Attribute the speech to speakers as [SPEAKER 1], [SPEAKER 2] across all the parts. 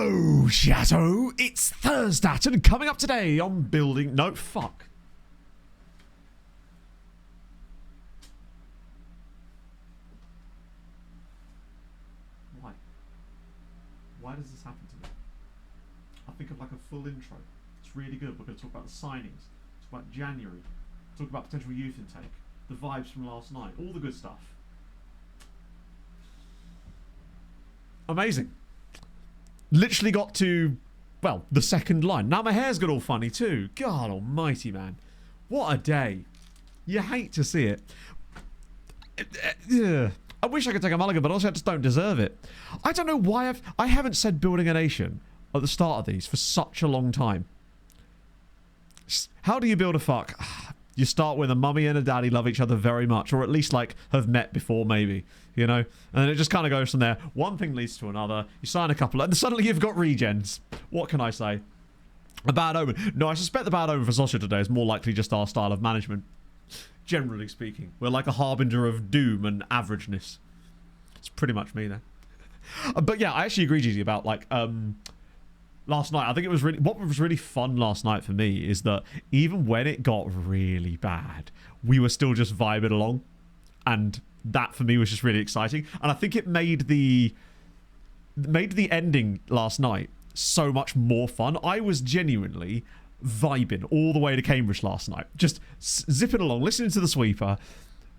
[SPEAKER 1] Hello, Chateau. It's Thursday, and coming up today on building. No, fuck. Why? Why does this happen to me? I think of like a full intro. It's really good. We're going to talk about the signings, talk about January, talk about potential youth intake, the vibes from last night, all the good stuff. Amazing. Literally got to, well, the second line. Now my hair's got all funny too. God almighty, man. What a day. You hate to see it. I wish I could take a mulligan, but also I just don't deserve it. I don't know why I haven't said building a nation at the start of these for such a long time. How do you build a fuck? You start with a mummy and a daddy love each other very much, or at least like have met before, maybe, you know? And then it just kind of goes from there. One thing leads to another. You sign a couple, and suddenly you've got regens. What can I say? A bad omen. No, I suspect the bad omen for Sochaux today is more likely just our style of management. Generally speaking, we're like a harbinger of doom and averageness. It's pretty much me there. But yeah, I actually agree, Gigi, about like last night. I think it was really, what was really fun last night for me is that even when it got really bad, we were still just vibing along, and that for me was just really exciting. And I think it made the ending last night so much more fun. I was genuinely vibing all the way to Cambridge last night, just zipping along, listening to the sweeper,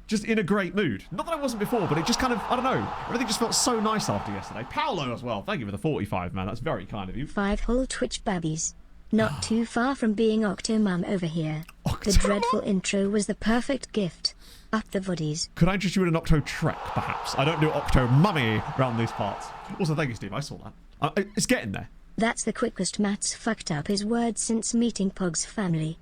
[SPEAKER 1] just in a great mood. Not that I wasn't before, but it just kind of, I don't know, everything just felt so nice after yesterday. Paolo as well, thank you for the 45, man, that's very kind of you.
[SPEAKER 2] 5 whole Twitch babbies. Not too far from being Octomum over here. The dreadful intro was the perfect gift. Up the voddies.
[SPEAKER 1] Could I interest you in an Octo Trek, perhaps? I don't do Octo Mummy around these parts. Also, thank you, Steve, I saw that. It's getting there.
[SPEAKER 2] That's the quickest Matt's fucked up his words since meeting Pog's family.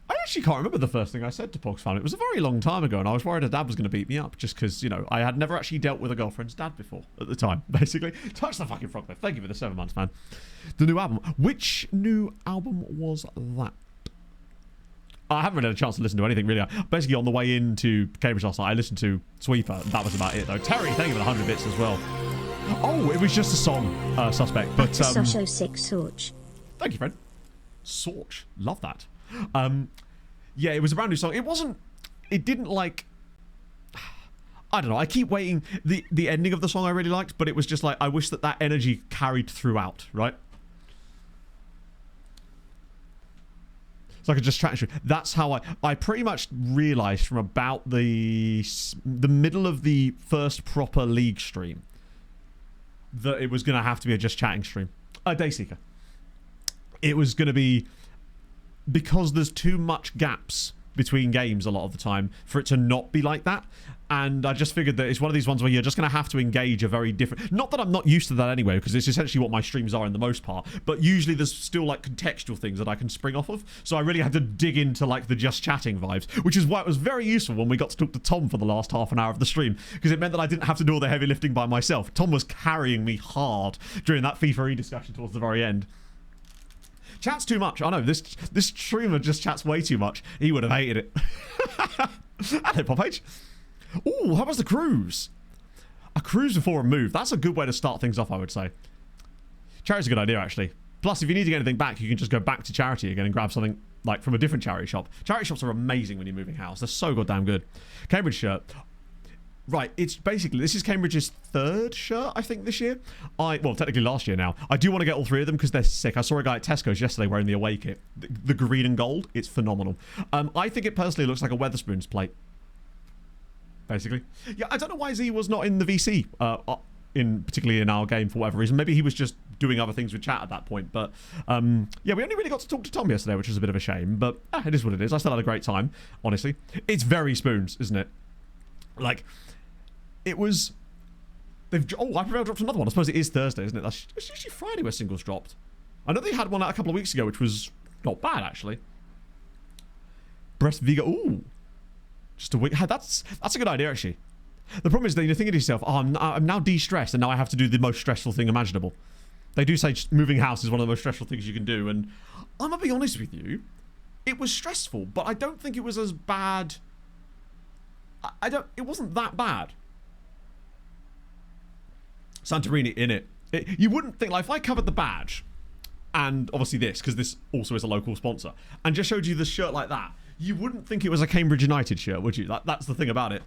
[SPEAKER 1] I actually can't remember the first thing I said to Pog's family. It was a very long time ago, and I was worried her dad was going to beat me up just because, you know, I had never actually dealt with a girlfriend's dad before at the time, basically. Touch the fucking frog, though. Thank you for the 7 months, man. The new album. Which new album was that? I haven't really had a chance to listen to anything, really. Basically, on the way into Cambridge last night, I listened to Sweeper. That was about it, though. Terry, thank you for the 100 bits as well. Oh, it was just a song, Suspect. But
[SPEAKER 2] Sochaux 6 Soch.
[SPEAKER 1] Thank you, friend. Soch. Love that. Yeah, it was a brand new song. It didn't like, I don't know, I keep waiting. The ending of the song I really liked, but it was just like, I wish that energy carried throughout, right? So I could just track through. That's how I pretty much realised from about the middle of the first proper league stream that it was going to have to be a just chatting stream. A Dayseeker. It was going to be, because there's too much gaps between games a lot of the time for it to not be like that. And I just figured that it's one of these ones where you're just going to have to engage a very different... Not that I'm not used to that anyway, because it's essentially what my streams are in the most part, but usually there's still like contextual things that I can spring off of. So I really had to dig into like the just chatting vibes, which is why it was very useful when we got to talk to Tom for the last half an hour of the stream, because it meant that I didn't have to do all the heavy lifting by myself. Tom was carrying me hard during that FIFA E discussion towards the very end. Chats too much. I know, this streamer just chats way too much. He would have hated it. Hello, Pop H. Ooh, how about the cruise? A cruise before a move. That's a good way to start things off, I would say. Charity's a good idea, actually. Plus, if you need to get anything back, you can just go back to charity again and grab something like from a different charity shop. Charity shops are amazing when you're moving house. They're so goddamn good. Cambridge shirt. Right, it's basically, this is Cambridge's 3rd shirt, I think, this year. Well, technically last year now. I do want to get all 3 of them because they're sick. I saw a guy at Tesco's yesterday wearing the away kit. The green and gold. It's phenomenal. I think it personally looks like a Wetherspoons plate. Basically. Yeah, I don't know why Z was not in the VC, particularly in our game for whatever reason. Maybe he was just doing other things with chat at that point. But, yeah, we only really got to talk to Tom yesterday, which was a bit of a shame. But it is what it is. I still had a great time, honestly. It's very Spoons, isn't it? Like... It was... I prevailed dropped another one. I suppose it is Thursday, isn't it? It's usually Friday where singles dropped. I know they had one out a couple of weeks ago, which was not bad, actually. Breast Vega. Ooh. Just a week. That's a good idea, actually. The problem is that you're thinking to yourself, oh, I'm now de-stressed, and now I have to do the most stressful thing imaginable. They do say moving house is one of the most stressful things you can do, and I'm going to be honest with you. It was stressful, but I don't think it was as bad... It wasn't that bad. Santorini in it. You wouldn't think, like, if I covered the badge, and obviously this, because this also is a local sponsor, and just showed you the shirt like that, you wouldn't think it was a Cambridge United shirt, would you? That's the thing about it.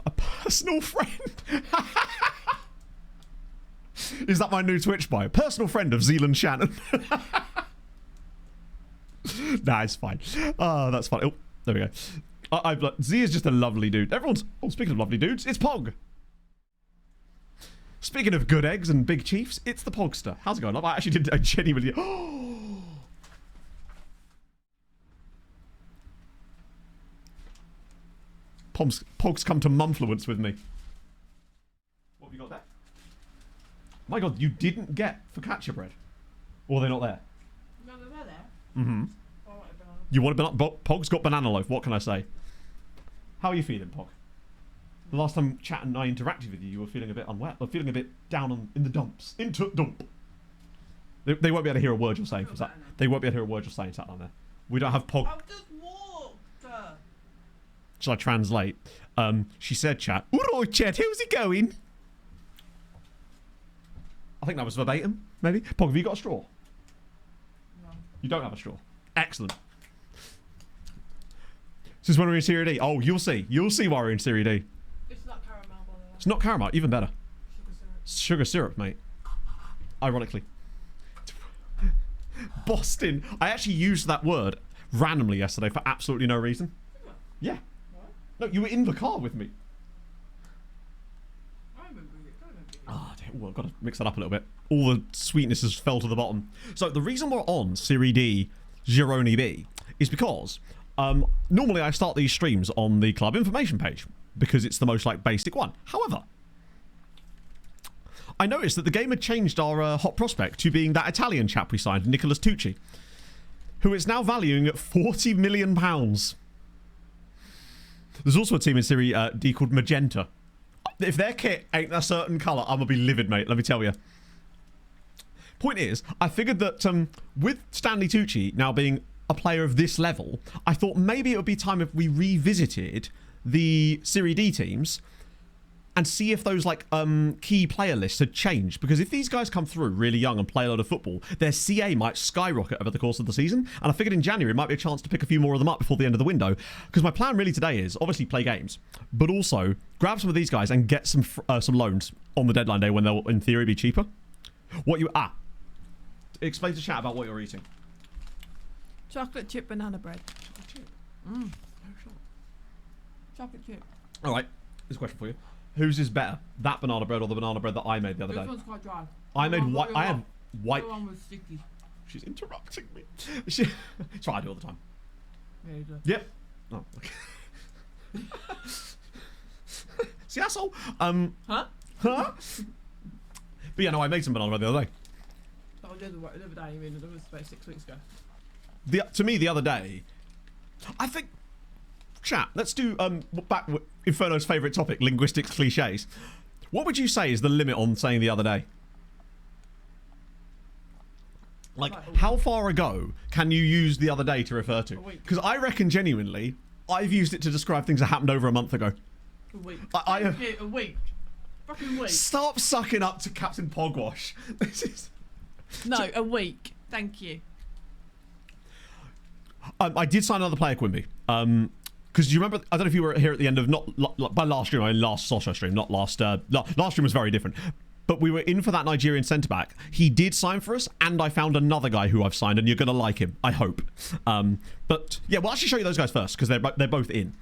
[SPEAKER 1] A personal friend. Is that my new Twitch bio? Personal friend of Zealand Shannon. Nah, it's fine. Oh, that's fine. Oh, there we go. Z is just a lovely dude. Everyone's... Oh, speaking of lovely dudes, it's Pog. Speaking of good eggs and big chiefs, it's the Pogster. How's it going? I actually did... I genuinely... Pog's come to Mumfluence with me. What have you got there? My God, you didn't get focaccia bread. Or they're not there?
[SPEAKER 3] No, they're there.
[SPEAKER 1] Mm-hmm.
[SPEAKER 3] I want a banana.
[SPEAKER 1] You want a banana? Pog's got banana loaf. What can I say? How are you feeling, Pog? The last time Chat and I interacted with you, you were feeling a bit unwell. Or feeling a bit down in the dumps. Into dump. They won't be able to hear a word you're saying. They won't be able to hear a word you're saying, Chat, down there. We don't have Pog.
[SPEAKER 3] I've just walked.
[SPEAKER 1] Shall I translate? She said, Chat. Alright, Chat, how's it going? I think that was verbatim, maybe. Pog, have you got a straw?
[SPEAKER 3] No.
[SPEAKER 1] You don't have a straw. Excellent. This is when we're in Serie D. Oh, you'll see. You'll see why we're in Serie D.
[SPEAKER 3] It's not caramel, by the way.
[SPEAKER 1] It's not caramel. Even better.
[SPEAKER 3] Sugar syrup.
[SPEAKER 1] Sugar syrup, mate. Ironically. Boston. I actually used that word randomly yesterday for absolutely no reason. Yeah.
[SPEAKER 3] What?
[SPEAKER 1] No, you were in the car with me.
[SPEAKER 3] I remember it.
[SPEAKER 1] Ah, oh, I've got to mix that up a little bit. All the sweetnesses fell to the bottom. So the reason we're on Serie D Gironi B is because normally I start these streams on the club information page because it's the most like basic one. However, I noticed that the game had changed our hot prospect to being that Italian chap we signed, Nicolas Tucci, who is now valuing at £40 million. There's also a team in Serie D called Magenta. If their kit ain't a certain colour, I'm going to be livid, mate, let me tell you. Point is, I figured that with Stanley Tucci now being a player of this level, I thought maybe it would be time if we revisited the Serie D teams and see if those like key player lists had changed. Because if these guys come through really young and play a lot of football, their CA might skyrocket over the course of the season. And I figured in January it might be a chance to pick a few more of them up before the end of the window. Because my plan really today is obviously play games, but also grab some of these guys and get some loans on the deadline day when they'll in theory be cheaper. Explain to Chat about what you're eating.
[SPEAKER 3] Chocolate chip banana bread.
[SPEAKER 1] Chocolate chip.
[SPEAKER 3] Mm. Chocolate chip.
[SPEAKER 1] All right, here's a question for you. Whose is better, that banana bread or the banana bread that I made the other day?
[SPEAKER 3] This one's quite dry.
[SPEAKER 1] I made white. I had white.
[SPEAKER 3] The one was sticky.
[SPEAKER 1] She's interrupting me. It's what I do all the time.
[SPEAKER 3] Yeah, you do.
[SPEAKER 1] Yep. Oh, okay. See, asshole.
[SPEAKER 3] Huh?
[SPEAKER 1] Huh? But yeah, no, I made some banana bread the other day.
[SPEAKER 3] That was the other day, you mean? That was about 6 weeks ago.
[SPEAKER 1] To me, the other day, I think. Chat, let's do back Inferno's favourite topic, linguistics cliches. What would you say is the limit on saying the other day? Like, how far ago can you use the other day to refer to? Because I reckon genuinely, I've used it to describe things that happened over a month ago.
[SPEAKER 3] A week.
[SPEAKER 1] A
[SPEAKER 3] week. Fucking week.
[SPEAKER 1] Stop sucking up to Captain Pogwash. This is...
[SPEAKER 3] No, a week. Thank you.
[SPEAKER 1] I did sign another player, Quimby. Because you remember, I don't know if you were here at the end of, by last stream, I mean last Sochaux stream, not last, last stream was very different. But we were in for that Nigerian centre-back. He did sign for us, and I found another guy who I've signed, and you're going to like him, I hope. But, yeah, we'll actually show you those guys first, because they're both in.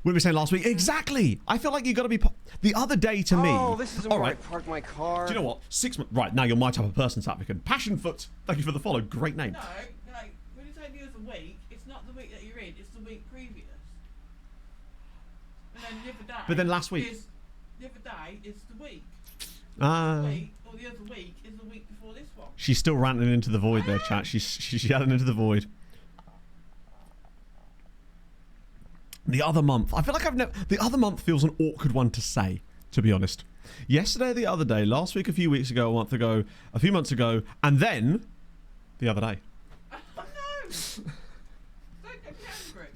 [SPEAKER 1] What were we saying last week? Exactly! I feel like you've got to be... The other day to me...
[SPEAKER 4] Oh, this isn't where I parked my car.
[SPEAKER 1] Do you know what? 6 months... Right, now you're my type of person, Sapicon. Passionfoot, thank you for the follow. Great name.
[SPEAKER 3] No, like, when you say the other week, it's not the week that you're in, it's the week previous. And then the other day...
[SPEAKER 1] But then last week...
[SPEAKER 3] The other day is the week.
[SPEAKER 1] Week,
[SPEAKER 3] or the other week is the week before this one.
[SPEAKER 1] She's still ranting into the void there, chat. She's yelling into the void. The other month. I feel like I've never... The other month feels an awkward one to say, to be honest. Yesterday, the other day, last week, a few weeks ago, a month ago, a few months ago, and then the other day.
[SPEAKER 3] Oh, no! Don't get me angry.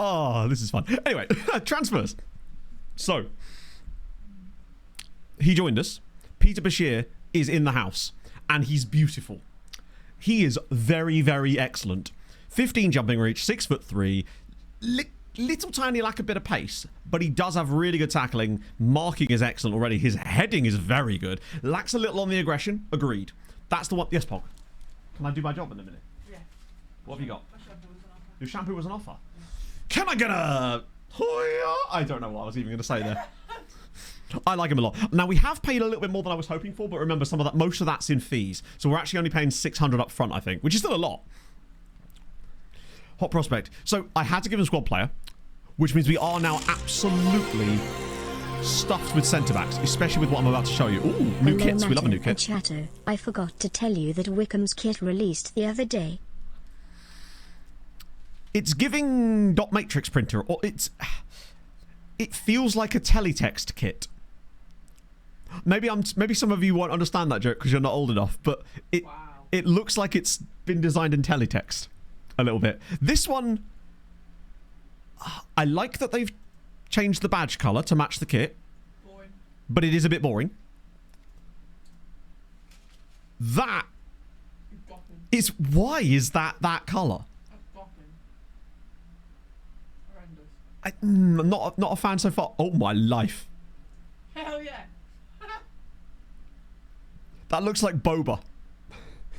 [SPEAKER 1] Oh, this is fun. Anyway, transfers. So, he joined us. Peter Bashir is in the house, and he's beautiful. He is very, very excellent. 15 jumping reach, 6'3", little tiny lack a bit of pace, but he does have really good tackling. Marking is excellent already. His heading is very good. Lacks a little on the aggression. Agreed. That's the one. Yes, Pog. Can I do my job in a minute?
[SPEAKER 3] Yeah.
[SPEAKER 1] What have you got?
[SPEAKER 3] My shampoo was on offer.
[SPEAKER 1] Your shampoo was an offer. Can I get a... I don't know what I was even going to say there. I like him a lot. Now, we have paid a little bit more than I was hoping for, but remember, most of that's in fees. So we're actually only paying 600 up front, I think, which is still a lot. Hot prospect. So I had to give him squad player, which means we are now absolutely stuffed with centre-backs, especially with what I'm about to show you. Ooh, new
[SPEAKER 2] Hello,
[SPEAKER 1] kits. We love a new
[SPEAKER 2] Matter and
[SPEAKER 1] kit.
[SPEAKER 2] Chatter. I forgot to tell you that Wickham's kit released the other day.
[SPEAKER 1] It's giving dot matrix printer, or it feels like a teletext kit. Maybe some of you won't understand that joke because you're not old enough, but it looks like it's been designed in teletext a little bit. This one, I like that they've changed the badge colour to match the kit,
[SPEAKER 3] Boring.
[SPEAKER 1] but it is a bit boring. That is, why is that colour?
[SPEAKER 3] That's bopping. Horrendous.
[SPEAKER 1] Not a fan so far. Oh my life.
[SPEAKER 3] Hell yeah.
[SPEAKER 1] That looks like Boba.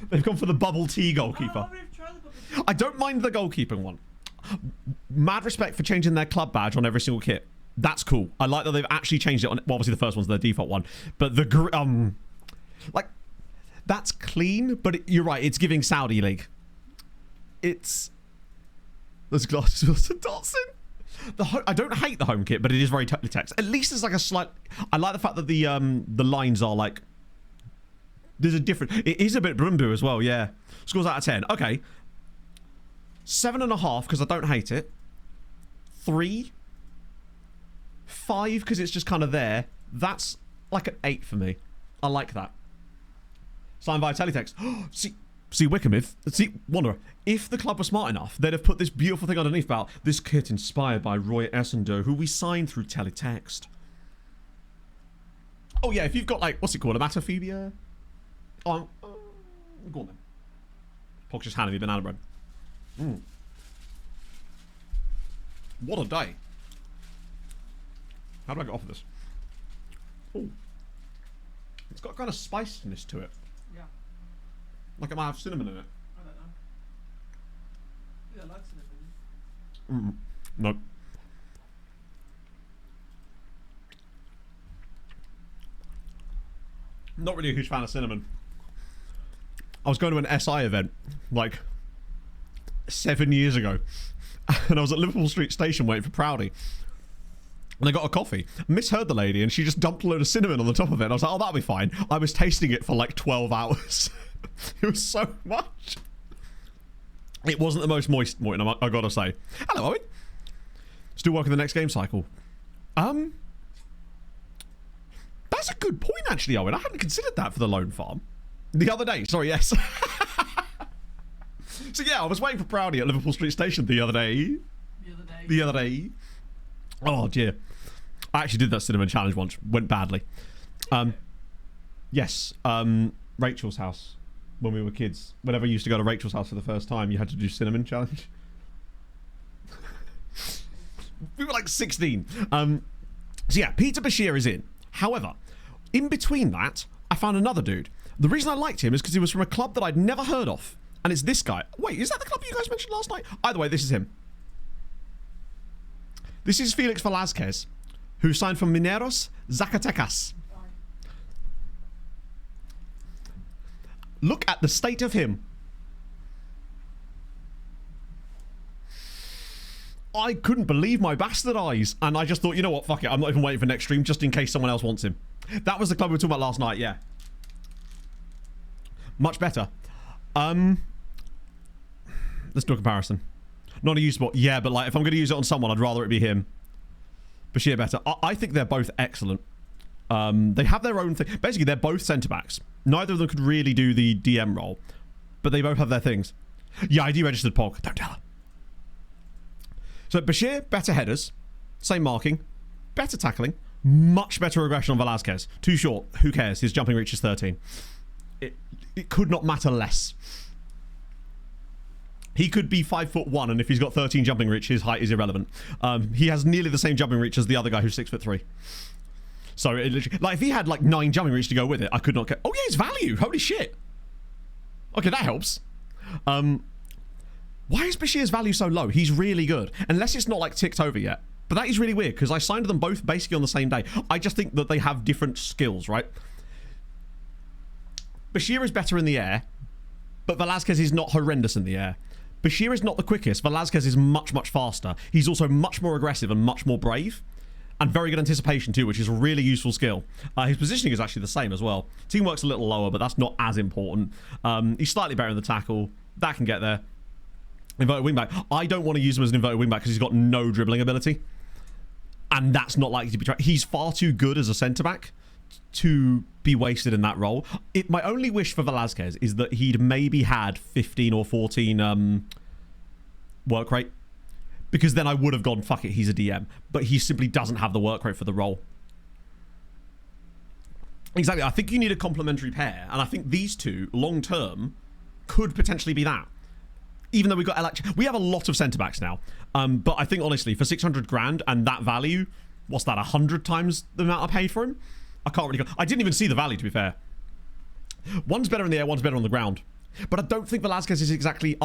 [SPEAKER 1] They've gone for the bubble tea goalkeeper.
[SPEAKER 3] Oh, we've tried the bubble
[SPEAKER 1] I don't mind the goalkeeping one. Mad respect for changing their club badge on every single kit. That's cool. I like that they've actually changed it on. Well, obviously the first one's their default one, but the like that's clean. But you're right. It's giving Saudi League. There's glasses with some dots in. I don't hate the home kit, but it is very text. At least there's like a slight. I like the fact that the lines are like. There's a different. It is a bit brumbu as well. Yeah. Scores out of 10. Okay. 7.5 because I don't hate it. 3. 5 because it's just kind of there. That's like an 8 for me. I like that. Signed by teletext. See Wickham, Wanderer, if the club were smart enough, they'd have put this beautiful thing underneath about this kit inspired by Roy Essendon, who we signed through teletext. Oh yeah, if you've got like, what's it called, ematophobia? Oh, go on then. Pog's just handed me banana bread. What a day. How do I get off of this? Oh. It's got kind of spiciness to it.
[SPEAKER 3] Yeah.
[SPEAKER 1] Like it might have cinnamon in it.
[SPEAKER 3] I don't know. Yeah, I like cinnamon.
[SPEAKER 1] No. Not really a huge fan of cinnamon. I was going to an SI event like 7 years ago, and I was at Liverpool Street Station waiting for Proudy, and I got a coffee. Misheard the lady, and she just dumped a load of cinnamon on the top of it. And I was like, oh, that'll be fine. I was tasting it for like 12 hours. It was so much. It wasn't the most moist, Morton, I gotta say. Hello, Owen. Still working the next game cycle. That's a good point, actually, Owen. I hadn't considered that for the Lone Farm. The other day, sorry, yes. So yeah, I was waiting for Proudy at Liverpool Street Station the other day. The other day. Oh dear. I actually did that cinnamon challenge once. Went badly. Yes. Rachel's house. When we were kids. Whenever you used to go to Rachel's house for the first time, you had to do cinnamon challenge. We were like 16. So yeah, Peter Bashir is in. However, in between that, I found another dude. The reason I liked him is because he was from a club that I'd never heard of. And it's this guy. Wait, is that the club you guys mentioned last night? Either way, this is him. This is Felix Velázquez, who signed from Mineros Zacatecas. Look at the state of him. I couldn't believe my bastard eyes. And I just thought, you know what, fuck it. I'm not even waiting for next stream just in case someone else wants him. That was the club we were talking about last night, yeah. Much better. Let's do a comparison. Not a use spot. Yeah, but like if I'm going to use it on someone, I'd rather it be him. Bashir better. I think they're both excellent. They have their own thing. Basically, they're both centre-backs. Neither of them could really do the DM role, but they both have their things. Yeah, I deregistered Pog. Don't tell her. So Bashir, better headers, same marking, better tackling, much better aggression on Velasquez. Too short, who cares? His jumping reach is 13. It could not matter less. He could be 5'1", and if he's got 13 jumping reach, his height is irrelevant. He has nearly the same jumping reach as the other guy who's 6'3". So, it literally, like, if he had like 9 jumping reach to go with it, I could not get. Oh yeah, his value. Holy shit. Okay, that helps. Why is Bashir's value so low? He's really good, unless it's not like ticked over yet. But that is really weird because I signed them both basically on the same day. I just think that they have different skills, right? Bashir is better in the air, but Velasquez is not horrendous in the air. Bashir is not the quickest. Velasquez is much, much faster. He's also much more aggressive and much more brave. And very good anticipation too, which is a really useful skill. His positioning is actually the same as well. Teamwork's a little lower, but that's not as important. He's slightly better in the tackle. That can get there. Inverted wingback. I don't want to use him as an inverted wingback because he's got no dribbling ability. And that's not likely to be tried. He's far too good as a centre-back to be wasted in that role. My only wish for Velasquez is that he'd maybe had 15 or 14 work rate. Because then I would have gone, fuck it, he's a DM. But he simply doesn't have the work rate for the role. Exactly. I think you need a complementary pair. And I think these two, long term, could potentially be that. Even though we've got we have a lot of centre-backs now. But I think, honestly, for 600 grand and that value, what's that, 100 times the amount I paid for him? I can't really go. I didn't even see the value, to be fair. One's better in the air, one's better on the ground. But I don't think Velasquez is exactly...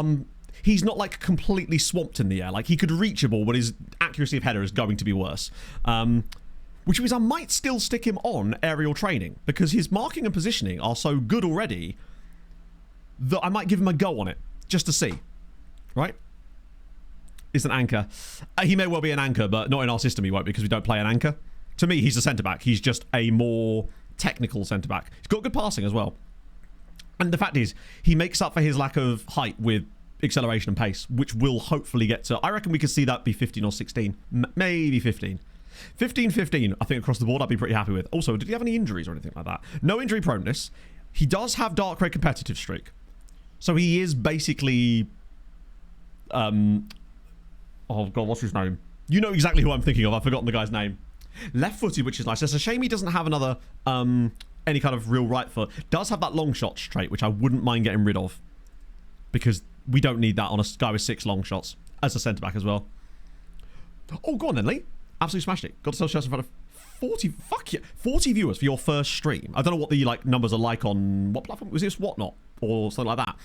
[SPEAKER 1] he's not, like, completely swamped in the air. Like, he could reach a ball, but his accuracy of header is going to be worse. Which means I might still stick him on aerial training, because his marking and positioning are so good already that I might give him a go on it, just to see. Right? Is an anchor. He may well be an anchor, but not in our system he won't, because we don't play an anchor. To me, he's a centre-back. He's just a more technical centre-back. He's got good passing as well. And the fact is, he makes up for his lack of height with acceleration and pace, which will hopefully get to... I reckon we could see that be 15 or 16. Maybe 15. 15, I think, across the board, I'd be pretty happy with. Also, did he have any injuries or anything like that? No injury proneness. He does have dark red competitive streak. So he is basically... oh, God, what's his name? You know exactly who I'm thinking of. I've forgotten the guy's name. Left-footed, which is nice. It's a shame he doesn't have another... any kind of real right foot. Does have that long shot trait, which I wouldn't mind getting rid of. Because we don't need that on a guy with 6 long shots. As a centre-back as well. Oh, go on then, Lee. Absolutely smashed it. Got to sell shots in front of 40... Fuck yeah. 40 viewers for your first stream. I don't know what the numbers are like on... What platform? Was this Whatnot? Or something like that.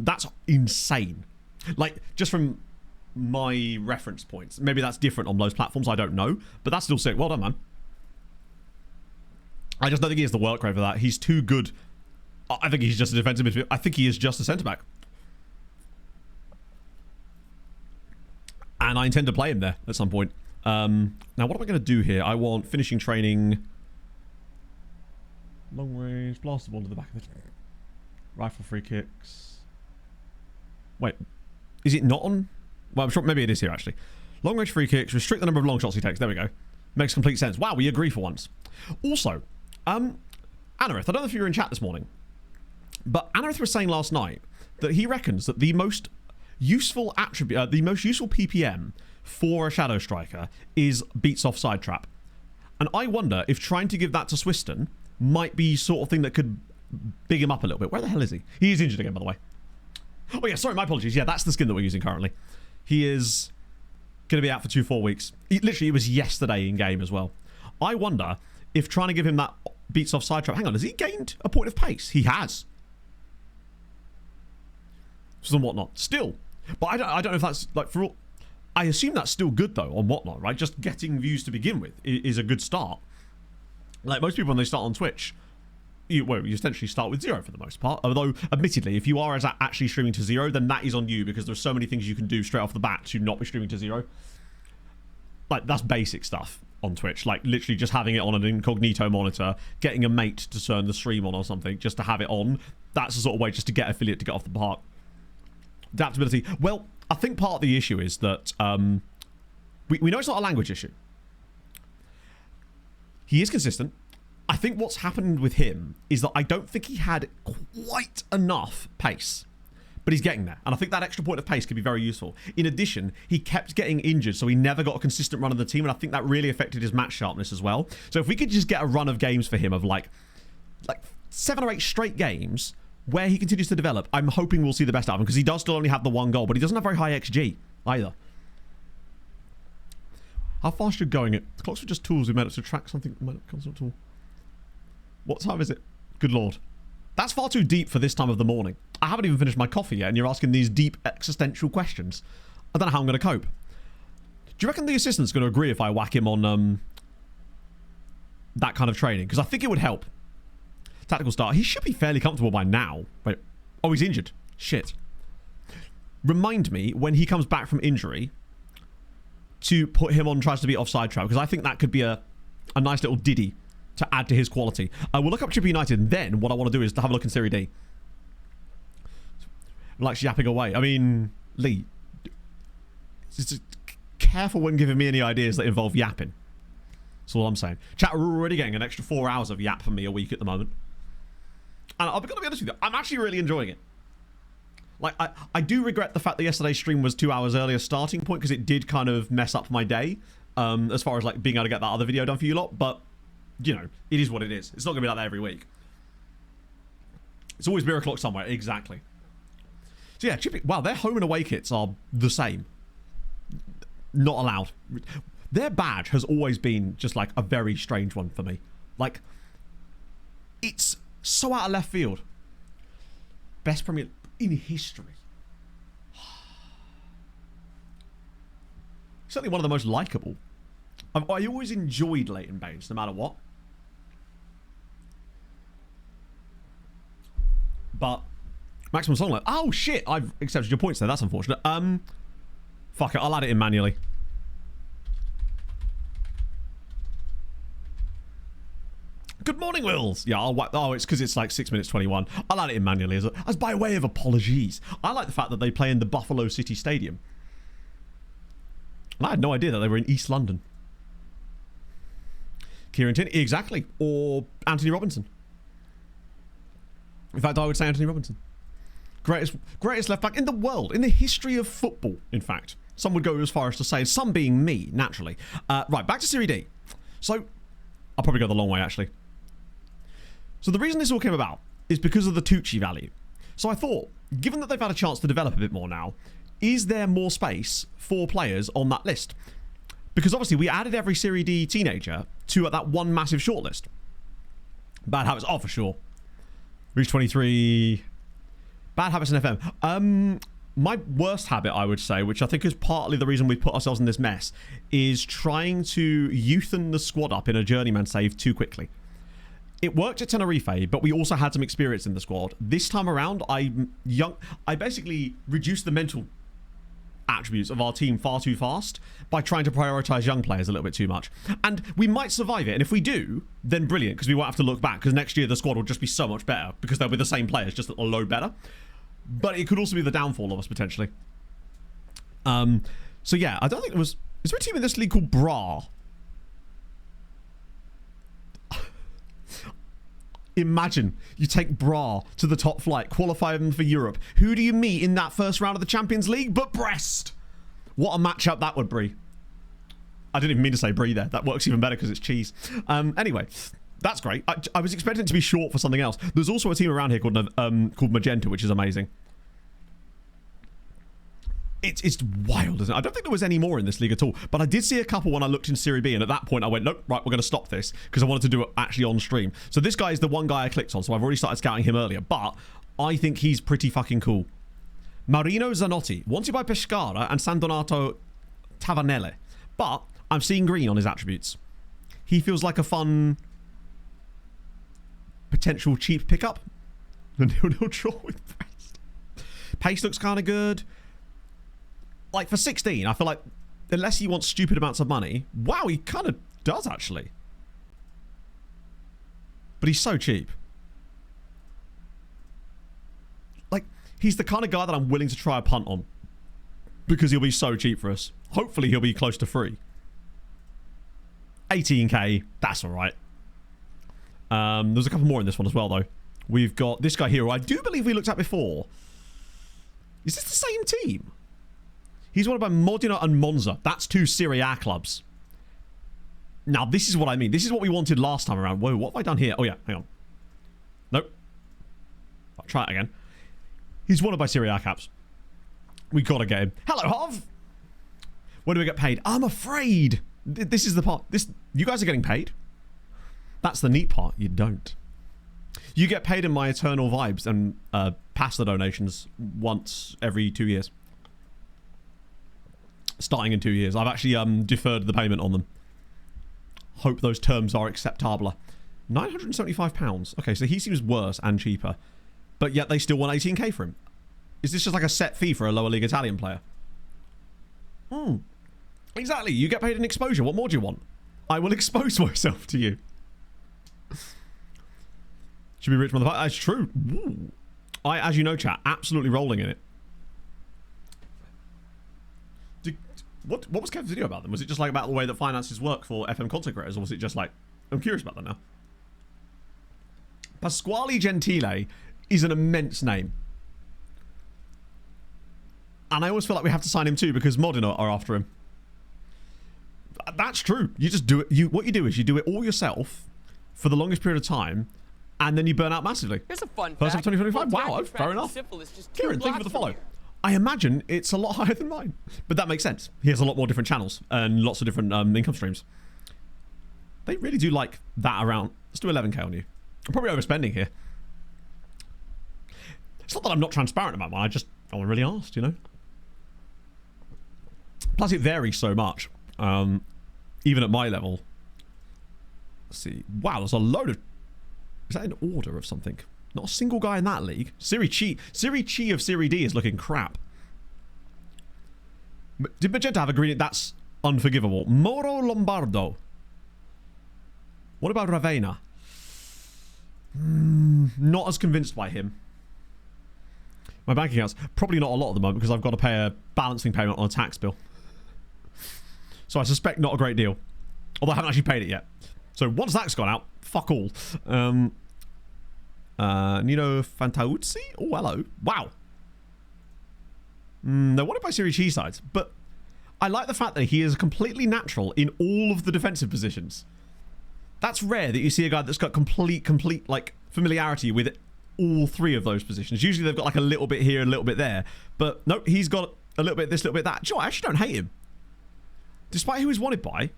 [SPEAKER 1] That's insane. Like, just from my reference points. Maybe that's different on those platforms. I don't know. But that's still sick. Well done, man. I just don't think he has the work rate for that. He's too good. I think he's just a defensive midfielder. I think he is just a centre-back. And I intend to play him there at some point. Now, what am I going to do here? I want finishing training. Long range. Blast the ball to the back of it. Rifle free kicks. Wait. Is it not on? Well, I'm sure maybe it is here, actually. Long range free kicks. Restrict the number of long shots he takes. There we go. Makes complete sense. Wow, we agree for once. Also, Anarith, I don't know if you were in chat this morning, but Anarith was saying last night that he reckons that the most useful attribute, the most useful PPM for a Shadow Striker is beats offside trap. And I wonder if trying to give that to Swiston might be sort of thing that could big him up a little bit. Where the hell is he? He is injured again, by the way. Oh yeah, sorry, my apologies. Yeah, that's the skin that we're using currently. He is going to be out for 2-4 weeks. Literally, it was yesterday in game as well. I wonder if trying to give him that beats offside trap... Hang on, has he gained a point of pace? He has. So whatnot. Still. But I don't know if that's... like for all, I assume that's still good, though, on whatnot, right? Just getting views to begin with is a good start. Like, most people, when they start on Twitch, you essentially start with 0 for the most part. Although, admittedly, if you are actually streaming to 0, then that is on you, because there's so many things you can do straight off the bat to not be streaming to 0. Like, that's basic stuff on Twitch. Like, literally just having it on an incognito monitor, getting a mate to turn the stream on or something, just to have it on. That's the sort of way just to get affiliate to get off the park. Adaptability. Well, I think part of the issue is that we know it's not a language issue. He is consistent. I think what's happened with him is that I don't think he had quite enough pace. But he's getting there. And I think that extra point of pace could be very useful. In addition, he kept getting injured, so he never got a consistent run of the team. And I think that really affected his match sharpness as well. So if we could just get a run of games for him of like 7 or 8 straight games where he continues to develop, I'm hoping we'll see the best out of him, because he does still only have the 1 goal, but he doesn't have very high XG either. How fast you're going? The clocks were just tools we made up to track something. Constant tool. What time is it? Good lord. That's far too deep for this time of the morning. I haven't even finished my coffee yet, and you're asking these deep existential questions. I don't know how I'm going to cope. Do you reckon the assistant's going to agree if I whack him on that kind of training? Because I think it would help. Tactical start. He should be fairly comfortable by now. Wait. Oh, he's injured. Shit. Remind me when he comes back from injury to put him on tries to be offside trap, because I think that could be a nice little ditty to add to his quality. I will look up Chipper United, and then what I want to do is to have a look in Serie D. Like yapping away. I mean, Lee, just careful when giving me any ideas that involve yapping. That's all I'm saying. Chat are already getting an extra 4 hours of yap from me a week at the moment. And I'll be honest with you, I'm actually really enjoying it. Like, I do regret the fact that yesterday's stream was 2 hours earlier starting point, because it did kind of mess up my day, as far as like being able to get that other video done for you lot. But, you know, it is what it is. It's not going to be like that every week. It's always mirror clock somewhere. Exactly. So yeah, wow, their home and away kits are the same. Not allowed. Their badge has always been just like a very strange one for me. Like, it's so out of left field. Best Premier in history. Certainly one of the most likable. I always enjoyed Leighton Baines, no matter what. But maximum song life. Oh shit! I've accepted your points there. That's unfortunate. Fuck it. I'll add it in manually. Good morning, Wills. Yeah, I'll oh, it's because it's like 6 minutes 21. I'll add it in manually as by way of apologies. I like the fact that they play in the Buffalo City Stadium. And I had no idea that they were in East London. Kieran Tierney, exactly. Or Anthony Robinson. In fact, I would say Anthony Robinson. Greatest left back in the world, in the history of football, in fact. Some would go as far as to say, some being me, naturally. Right, back to Serie D. So, I'll probably go the long way, actually. So the reason this all came about is because of the Tucci value. So I thought, given that they've had a chance to develop a bit more now, is there more space for players on that list? Because obviously we added every Serie D teenager to that one massive shortlist. Bad habits, oh for sure. Reach 23. Bad habits in FM. My worst habit, I would say, which I think is partly the reason we put ourselves in this mess, is trying to youthen the squad up in a Journeyman save too quickly. It worked at Tenerife, but we also had some experience in the squad. This time around, I basically reduced the mental attributes of our team far too fast by trying to prioritize young players a little bit too much. And we might survive it, and if we do, then brilliant, because we won't have to look back, because next year the squad will just be so much better, because they'll be the same players, just a load better. But it could also be the downfall of us, potentially. So yeah, I don't think there was... Is there a team in this league called Bra? Imagine you take Bra to the top flight, qualify them for Europe. Who do you meet in that first round of the Champions League but Brest? What a matchup that would be. I didn't even mean to say Brie there. That works even better because it's cheese. Anyway, that's great. I was expecting it to be short for something else. There's also a team around here called Magenta, which is amazing. It's wild, isn't it? I don't think there was any more in this league at all, but I did see a couple when I looked in Serie B, and at that point I went, nope, right, we're going to stop this, because I wanted to do it actually on stream. So this guy is the one guy I clicked on, so I've already started scouting him earlier, but I think he's pretty fucking cool. Marino Zanotti, wanted by Pescara and San Donato Tavanelle, but I'm seeing green on his attributes. He feels like a fun potential cheap pickup. The 0-0 draw with Brest. Pace looks kind of good. Like, for 16, I feel like, unless he wants stupid amounts of money... Wow, he kind of does, actually. But he's so cheap. Like, he's the kind of guy that I'm willing to try a punt on. Because he'll be so cheap for us. Hopefully, he'll be close to free. 18k, that's alright. There's a couple more in this one as well, though. We've got this guy here, who I do believe we looked at before. Is this the same team? He's wanted by Modena and Monza. That's 2 Serie A clubs. Now, this is what I mean. This is what we wanted last time around. Whoa, what have I done here? Oh, yeah, hang on. Nope. I'll try it again. He's wanted by Serie A caps. We gotta get him. Hello, Hov! When do we get paid? I'm afraid. This is the part. You guys are getting paid? That's the neat part. You don't. You get paid in my eternal vibes and pasta donations once every 2 years. Starting in 2 years. I've actually deferred the payment on them. Hope those terms are acceptable. £975. Okay, so he seems worse and cheaper. But yet they still want 18k for him. Is this just like a set fee for a lower league Italian player? Exactly. You get paid in exposure. What more do you want? I will expose myself to you. Should be rich motherfucker. That's true. Ooh. As you know, chat, absolutely rolling in it. What was Kev's video about them? Was it just like about the way that finances work for FM content creators, or was it just like... I'm curious about that now. Pasquale Gentile is an immense name. And I always feel like we have to sign him too because Modena are after him. That's true. You just do it. What you do is you do it all yourself for the longest period of time, and then you burn out massively.
[SPEAKER 4] Here's a fun
[SPEAKER 1] First
[SPEAKER 4] fact.
[SPEAKER 1] of 2025. Wow, fair enough. Kieran, thank you for the follow. I imagine it's a lot higher than mine, but that makes sense. He has a lot more different channels and lots of different income streams. They really do like that around. Let's do 11k on you. I'm probably overspending here. It's not that I'm not transparent about mine. I really asked, you know. Plus, it varies so much. Even at my level. Let's see. Wow, there's a load of... Is that in order of something? Not a single guy in that league. Siri Chi of Serie D is looking crap. Did Magenta have a green... That's unforgivable. Moro Lombardo. What about Ravenna? Not as convinced by him. My bank account's probably not a lot at the moment because I've got to pay a balancing payment on a tax bill. So I suspect not a great deal. Although I haven't actually paid it yet. So once that's gone out, fuck all. Nino Fantauzzi? Oh, hello. Wow. They're wanted by Series G sides. But I like the fact that he is completely natural in all of the defensive positions. That's rare that you see a guy that's got complete like familiarity with all 3 of those positions. Usually they've got like a little bit here, a little bit there. But no, he's got a little bit this, a little bit that. Do you know what? I actually don't hate him. Despite who he's wanted by,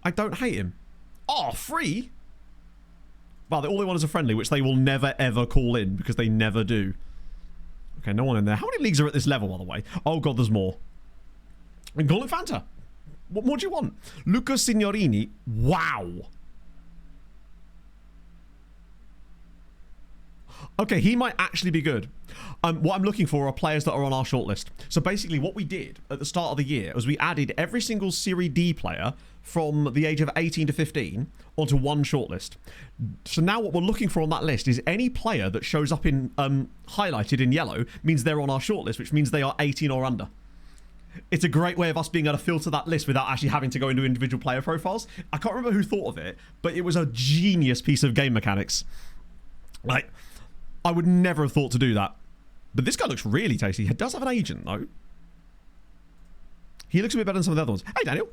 [SPEAKER 1] I don't hate him. Oh, free? Well, all they want is a friendly, which they will never, ever call in because they never do. Okay, no one in there. How many leagues are at this level, by the way? Oh, God, there's more. And Golden Fanta. What more do you want? Luca Signorini. Wow. Okay, he might actually be good. What I'm looking for are players that are on our shortlist. So basically what we did at the start of the year was we added every single Serie D player from the age of 18 to 15 onto one shortlist. So now what we're looking for on that list is any player that shows up in highlighted in yellow means they're on our shortlist, which means they are 18 or under. It's a great way of us being able to filter that list without actually having to go into individual player profiles. I can't remember who thought of it, but it was a genius piece of game mechanics. Like, I would never have thought to do that. But this guy looks really tasty. He does have an agent, though. He looks a bit better than some of the other ones. Hey, Daniel.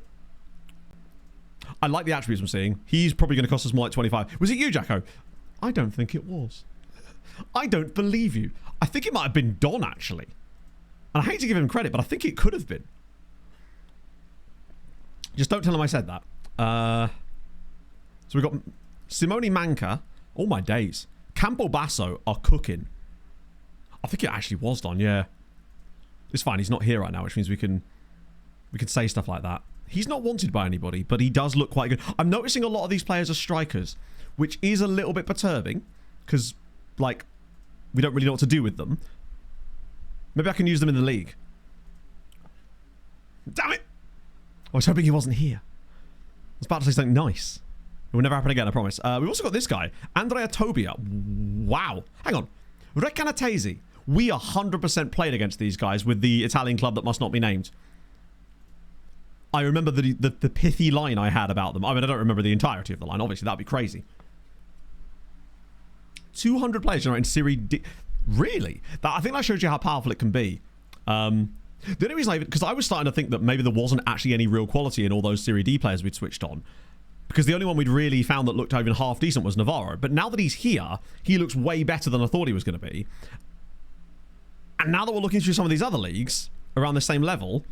[SPEAKER 1] I like the attributes I'm seeing. He's probably going to cost us more like 25. Was it you, Jacko? I don't think it was. I don't believe you. I think it might have been Don, actually. And I hate to give him credit, but I think it could have been. Just don't tell him I said that. So we've got Simone Manca. Oh, my days. Campo Basso are cooking. I think it actually was Don, yeah. It's fine, he's not here right now, which means we can say stuff like that. He's not wanted by anybody, but he does look quite good. I'm noticing a lot of these players are strikers, which is a little bit perturbing, because, like, we don't really know what to do with them. Maybe I can use them in the league. Damn it! I was hoping he wasn't here. I was about to say something nice. It will never happen again, I promise. We've also got this guy, Andrea Tobia. Wow. Hang on. Recanatesi. We 100% played against these guys with the Italian club that must not be named. I remember the pithy line I had about them. I mean, I don't remember the entirety of the line. Obviously, that'd be crazy. 200 players generating Serie D. Really? I think that shows you how powerful it can be. The only reason because I was starting to think that maybe there wasn't actually any real quality in all those Serie D players we'd switched on. Because the only one we'd really found that looked even half decent was Navarro. But now that he's here, he looks way better than I thought he was going to be. And now that we're looking through some of these other leagues around the same level,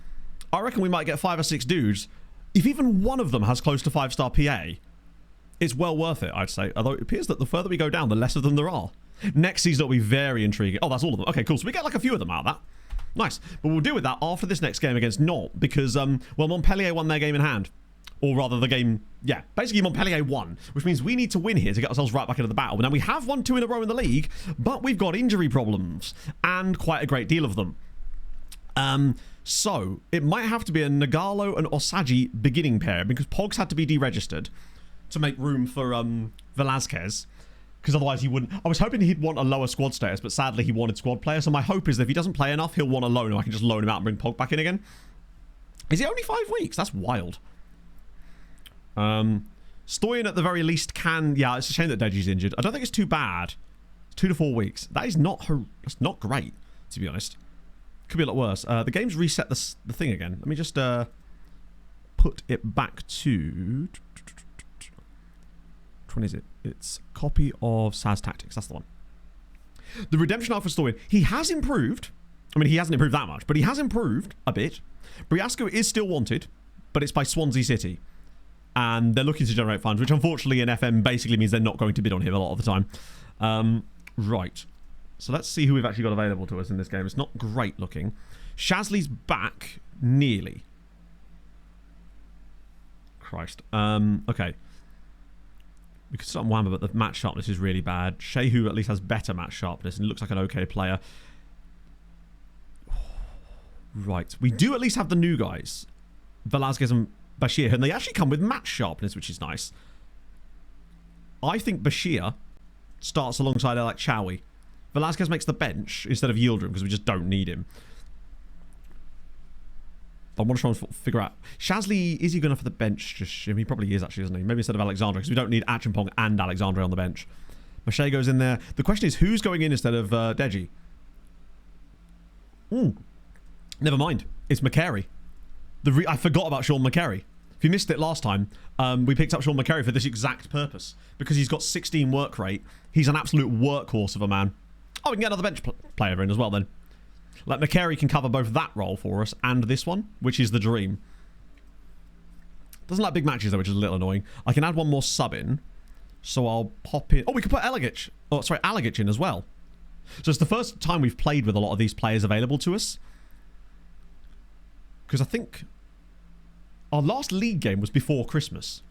[SPEAKER 1] I reckon we might get 5 or 6 dudes. If even one of them has close to 5-star PA, it's well worth it, I'd say. Although it appears that the further we go down, the less of them there are. Next season will be very intriguing. Oh, that's all of them. Okay, cool. So we get like a few of them out of that. Nice. But we'll deal with that after this next game against Nantes because, well, Montpellier won their game in hand. Or rather, the game, yeah, basically Montpellier won, which means we need to win here to get ourselves right back into the battle. Now, we have won 2 in a row in the league, but we've got injury problems, and quite a great deal of them. So, it might have to be a Nagalo and Osagi beginning pair, because Pogs had to be deregistered to make room for Velasquez, because otherwise he wouldn't. I was hoping he'd want a lower squad status, but sadly he wanted squad player, so my hope is that if he doesn't play enough, he'll want a loan, and I can just loan him out and bring Pog back in again. Is it only 5 weeks? That's wild. Stoyan at the very least can... Yeah, it's a shame that Deji's injured. I don't think it's too bad. It's 2 to 4 weeks. That is that's not great, to be honest. Could be a lot worse. The game's reset the thing again. Let me just put it back to... Which one is it? It's copy of SAS Tactics. That's the one. The redemption arc for Stoyan. He has improved. I mean, he hasn't improved that much, but he has improved a bit. Briasco is still wanted, but it's by Swansea City. And they're looking to generate funds, which unfortunately in FM basically means they're not going to bid on him a lot of the time. Right. So let's see who we've actually got available to us in this game. It's not great looking. Shazley's back, nearly. Christ. Okay. We could start on Wamba, but the match sharpness is really bad. Shehu at least has better match sharpness and looks like an okay player. Right. We do at least have the new guys. Velasquez and Bashir, and they actually come with match sharpness, which is nice. I think Bashir starts alongside Alec Chowie. Velasquez makes the bench instead of Yildirim because we just don't need him. I want to try and figure out... Shazley, is he good enough for the bench? He probably is actually, isn't he? Maybe instead of Alexandre, because we don't need Achimpong and Alexandre on the bench. Mache goes in there. The question is, who's going in instead of Deji? Never mind. It's McCary. I forgot about Sean McCary. If you missed it last time, we picked up Sean McCary for this exact purpose. Because he's got 16 work rate. He's an absolute workhorse of a man. Oh, we can get another bench player in as well then. Like McCary can cover both that role for us and this one, which is the dream. Doesn't like big matches though, which is a little annoying. I can add one more sub in. So I'll pop in... Oh, we can put Alagic in as well. So it's the first time we've played with a lot of these players available to us. Because I think our last league game was before Christmas.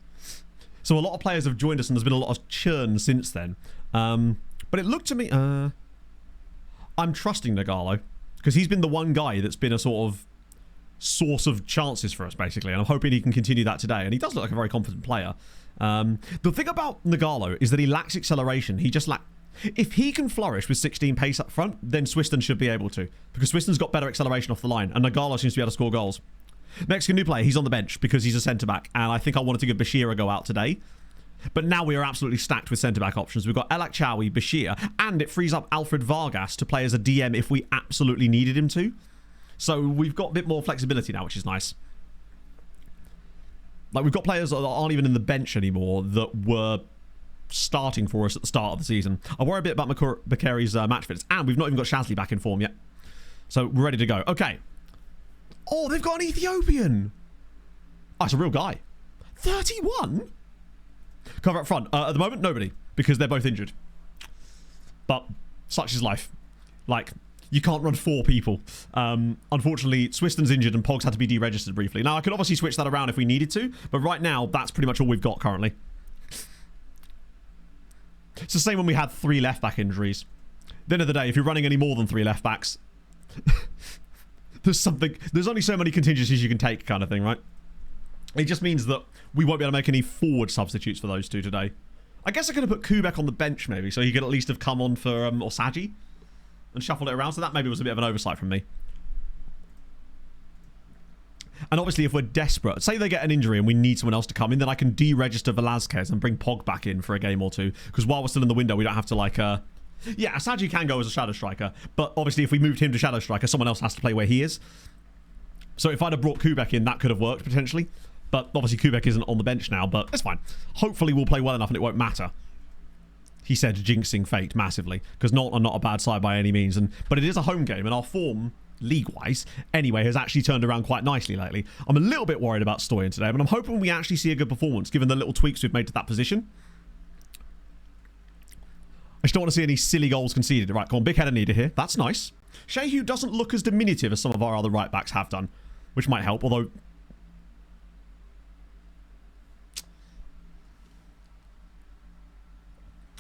[SPEAKER 1] So a lot of players have joined us and there's been a lot of churn since then. But it looked to me... I'm trusting Nagalo. Because he's been the one guy that's been a sort of source of chances for us, basically. And I'm hoping he can continue that today. And he does look like a very confident player. The thing about Nagalo is that he lacks acceleration. He just lacks... If he can flourish with 16 pace up front, then Swiston should be able to. Because Swiston's got better acceleration off the line. And Nagalo seems to be able to score goals. Mexican new player, he's on the bench because he's a centre-back. And I think I wanted to give Bashir a go out today. But now we are absolutely stacked with centre-back options. We've got Elak Chowie, Bashir, and it frees up Alfred Vargas to play as a DM if we absolutely needed him to. So we've got a bit more flexibility now, which is nice. Like, we've got players that aren't even in the bench anymore that were starting for us at the start of the season. I worry a bit about Bakari's match fitness, and we've not even got Shazley back in form yet. So we're ready to go. Okay. Oh, they've got an Ethiopian. Oh, it's a real guy. 31? Cover up front. At the moment, nobody, because they're both injured. But such is life. Like, you can't run 4 people. Unfortunately, Swiston's injured and Pogs had to be deregistered briefly. Now, I could obviously switch that around if we needed to, but right now, that's pretty much all we've got currently. It's the same when we had 3 left-back injuries. At the end of the day, if you're running any more than 3 left-backs, there's only so many contingencies you can take kind of thing, right? It just means that we won't be able to make any forward substitutes for those 2 today. I guess I could have put Kubek on the bench maybe, so he could at least have come on for Osagi and shuffled it around. So that maybe was a bit of an oversight from me. And obviously, if we're desperate, say they get an injury and we need someone else to come in, then I can deregister Velasquez and bring Pog back in for a game or 2. Because while we're still in the window, we don't have to, like, Yeah, Asaji can go as a Shadow Striker, but obviously if we moved him to Shadow Striker, someone else has to play where he is. So if I'd have brought Kubek in, that could have worked potentially. But obviously Kubek isn't on the bench now, but it's fine. Hopefully we'll play well enough and it won't matter. He said, jinxing fate massively, because not a bad side by any means. But it is a home game, and our form, league-wise, anyway, has actually turned around quite nicely lately. I'm a little bit worried about Stoyan today, but I'm hoping we actually see a good performance, given the little tweaks we've made to that position. I just don't want to see any silly goals conceded. Right, come on, big header needed here. That's nice. Shehu doesn't look as diminutive as some of our other right-backs have done, which might help, although...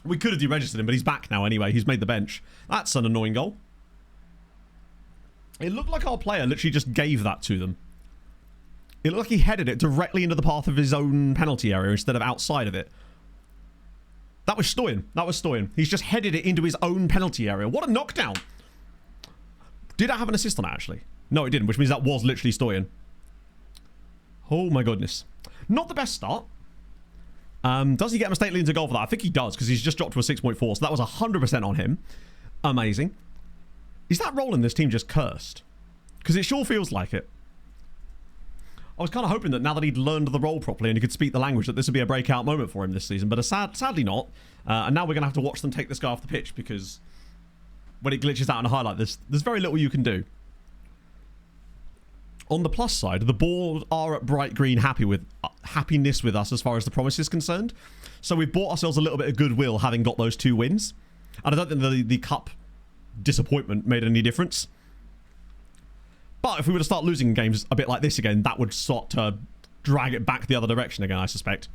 [SPEAKER 1] We could have deregistered him, but he's back now anyway. He's made the bench. That's an annoying goal. It looked like our player literally just gave that to them. It looked like he headed it directly into the path of his own penalty area instead of outside of it. That was Stoyan. That was Stoyan. He's just headed it into his own penalty area. What a knockdown. Did I have an assist on that, actually? No, it didn't, which means that was literally Stoyan. Oh, my goodness. Not the best start. Does he get mistakenly into goal for that? I think he does, because he's just dropped to a 6.4, so that was 100% on him. Amazing. Is that role in this team just cursed? Because it sure feels like it. I was kind of hoping that now that he'd learned the role properly and he could speak the language, that this would be a breakout moment for him this season, but sadly not. And now we're going to have to watch them take this guy off the pitch, because when it glitches out in a highlight, there's very little you can do. On the plus side, the board are at bright green happiness with us as far as the promise is concerned. So we've bought ourselves a little bit of goodwill having got those 2 wins. And I don't think the cup disappointment made any difference. But if we were to start losing games a bit like this again, that would start to drag it back the other direction again, I suspect.